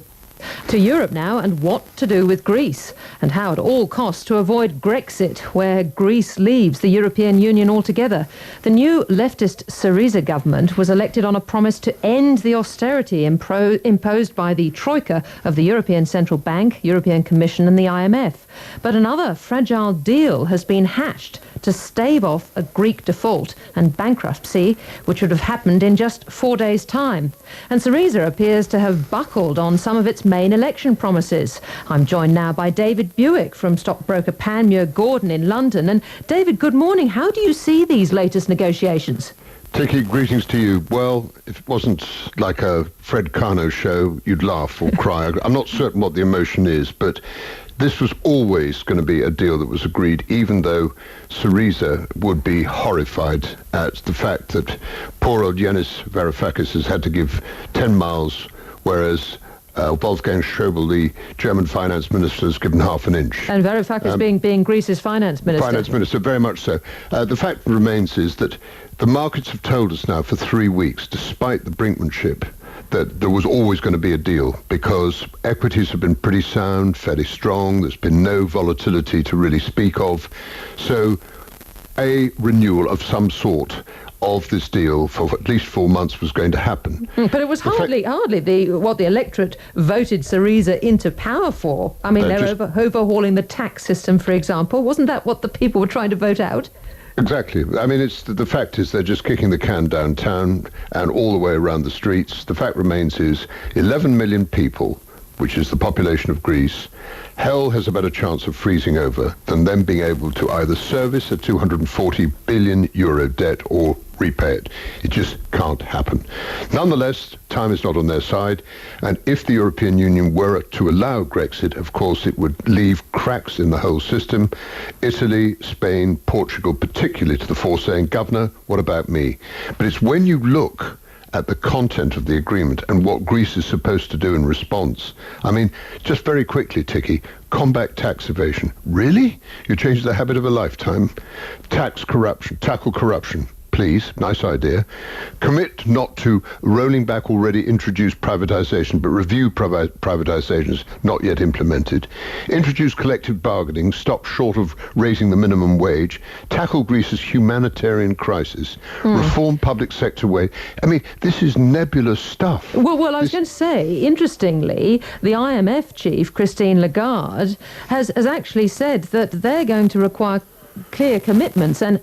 To Europe now, and what to do with Greece, and how at all costs to avoid Grexit, where Greece leaves the European Union altogether. The new leftist Syriza government was elected on a promise to end the austerity imposed by the Troika of the European Central Bank, European Commission and the IMF. But another fragile deal has been hatched to stave off a Greek default and bankruptcy, which would have happened in just 4 days' time. And Syriza appears to have buckled on some of its main election promises. I'm joined now by David Buick from stockbroker Panmure Gordon in London. And David, good morning. How do you see these latest negotiations? Tiki, greetings to you. Well, if it wasn't like a Fred Carno show, you'd laugh or cry. I'm not certain what the emotion is, but this was always going to be a deal that was agreed, even though Syriza would be horrified at the fact that poor old Yanis Varoufakis has had to give 10 miles, whereas Wolfgang Schäuble, the German finance minister, has given half an inch. And Varoufakis being Greece's finance minister. Finance minister, very much so. The fact remains is that the markets have told us now for 3 weeks, despite the brinkmanship, that there was always going to be a deal, because equities have been pretty sound, fairly strong. There's been no volatility to really speak of. So a renewal of some sort of this deal for at least 4 months was going to happen. But it was hardly what the electorate voted Syriza into power for. I mean, they're overhauling the tax system, for example. Wasn't that what the people were trying to vote out? Exactly. I mean, the fact is they're just kicking the can downtown and all the way around the streets. The fact remains is 11 million people, which is the population of Greece, hell has a better chance of freezing over than them being able to either service a 240 billion euro debt or repay it. It just can't happen. Nonetheless, time is not on their side, and if the European Union were to allow Grexit, of course it would leave cracks in the whole system. Italy, Spain, Portugal, particularly to the fore, saying, "Governor, what about me?" But it's when you look at the content of the agreement and what Greece is supposed to do in response. I mean, just very quickly, Tiki, combat tax evasion. Really? You change the habit of a lifetime? Tackle corruption. Please, nice idea. Commit not to rolling back already introduced privatisation, but review privatisations not yet implemented. Introduce collective bargaining, stop short of raising the minimum wage. Tackle Greece's humanitarian crisis. Reform public sector way. I mean, this is nebulous stuff. Well, I was going to say, interestingly, the IMF chief, Christine Lagarde, has actually said that they're going to require clear commitments and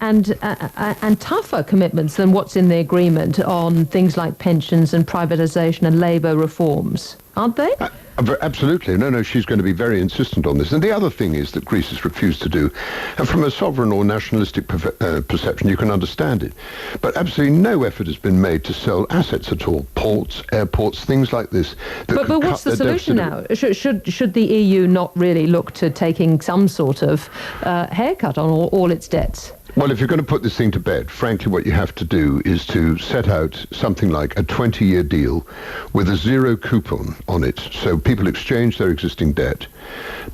tougher commitments than what's in the agreement on things like pensions and privatisation and labour reforms, aren't they? Absolutely. No, she's going to be very insistent on this. And the other thing is that Greece has refused to do, and from a sovereign or nationalistic perception, you can understand it. But absolutely no effort has been made to sell assets at all. Ports, airports, things like this. But what's the solution now? Should the EU not really look to taking some sort of haircut on all its debts? Well, if you're going to put this thing to bed, frankly, what you have to do is to set out something like a 20-year deal with a zero coupon on it. So people exchange their existing debt,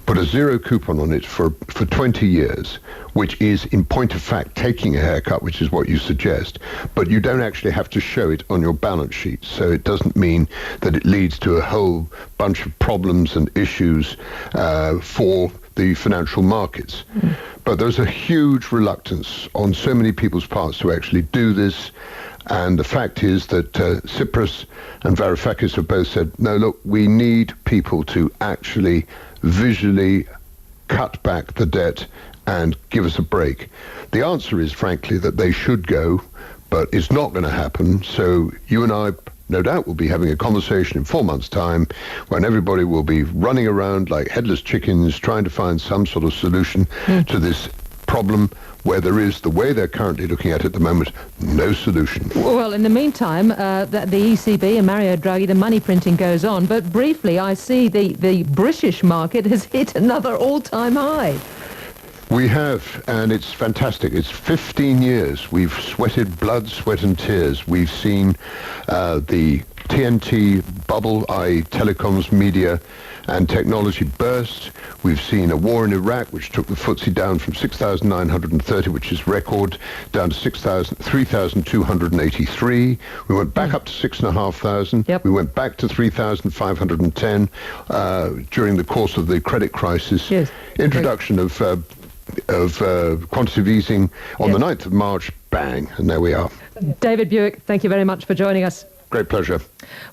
put a zero coupon on it for 20 years, which is, in point of fact, taking a haircut, which is what you suggest. But you don't actually have to show it on your balance sheet. So it doesn't mean that it leads to a whole bunch of problems and issues for the financial markets. But there's a huge reluctance on so many people's parts to actually do this. And the fact is that Tsipras and Varoufakis have both said, no, look, we need people to actually visually cut back the debt and give us a break. The answer is, frankly, that they should go, but it's not going to happen. So you and I, no doubt, will be having a conversation in 4 months' time when everybody will be running around like headless chickens trying to find some sort of solution to this problem where there is, the way they're currently looking at it at the moment, no solution. Well, in the meantime, the ECB and Mario Draghi, the money printing goes on. But briefly, I see the British market has hit another all-time high. We have, and it's fantastic. It's 15 years. We've sweated blood, sweat and tears. We've seen the TNT bubble, i.e. telecoms, media and technology burst. We've seen a war in Iraq, which took the FTSE down from 6,930, which is record, down to 3,283. We went back up to 6,500. Yep. We went back to 3,510 during the course of the credit crisis. Yes. Introduction of quantitative easing on the 9th of March, bang, and there we are. David Buick, thank you very much for joining us. Great pleasure.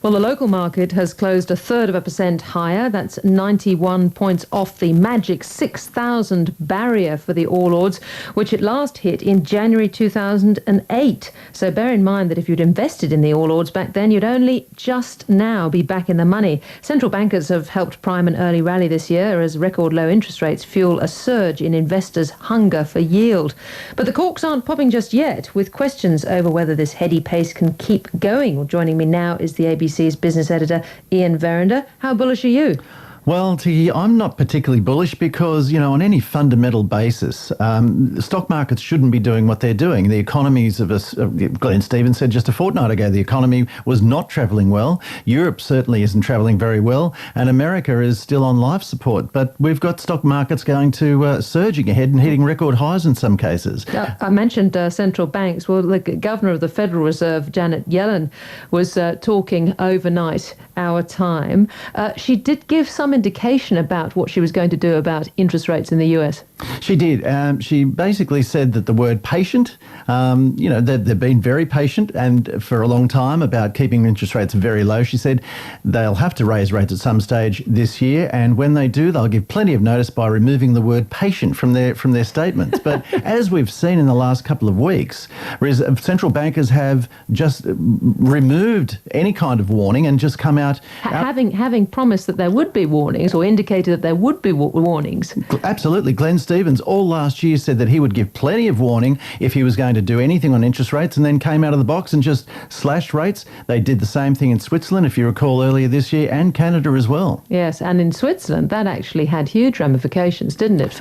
Well, the local market has closed 1/3% higher. That's 91 points off the magic 6,000 barrier for the All Ords, which it last hit in January 2008. So bear in mind that if you'd invested in the All Ords back then, you'd only just now be back in the money. Central bankers have helped prime an early rally this year as record low interest rates fuel a surge in investors' hunger for yield. But the corks aren't popping just yet, with questions over whether this heady pace can keep going. Well, joining me now is the ABC's business editor, Ian Verinder. How bullish are you? Well, Tiggy, I'm not particularly bullish because, on any fundamental basis, the stock markets shouldn't be doing what they're doing. The economies of us, Glenn Stevens said just a fortnight ago, the economy was not travelling well. Europe certainly isn't travelling very well, and America is still on life support. But we've got stock markets going to surging ahead and hitting record highs in some cases. I mentioned central banks. Well, the Governor of the Federal Reserve, Janet Yellen, was talking overnight, our time. She did give some indication about what she was going to do about interest rates in the US. She did. She basically said that the word patient, they've been very patient and for a long time about keeping interest rates very low. She said they'll have to raise rates at some stage this year, and when they do, they'll give plenty of notice by removing the word patient from their statements. But as we've seen in the last couple of weeks, central bankers have just removed any kind of warning and just come out... Having promised that there would be warnings or indicated that there would be warnings. Absolutely. Glenn Stevens all last year said that he would give plenty of warning if he was going to do anything on interest rates, and then came out of the box and just slashed rates. They did the same thing in Switzerland, if you recall, earlier this year, and Canada as well. Yes, and in Switzerland, that actually had huge ramifications, didn't it?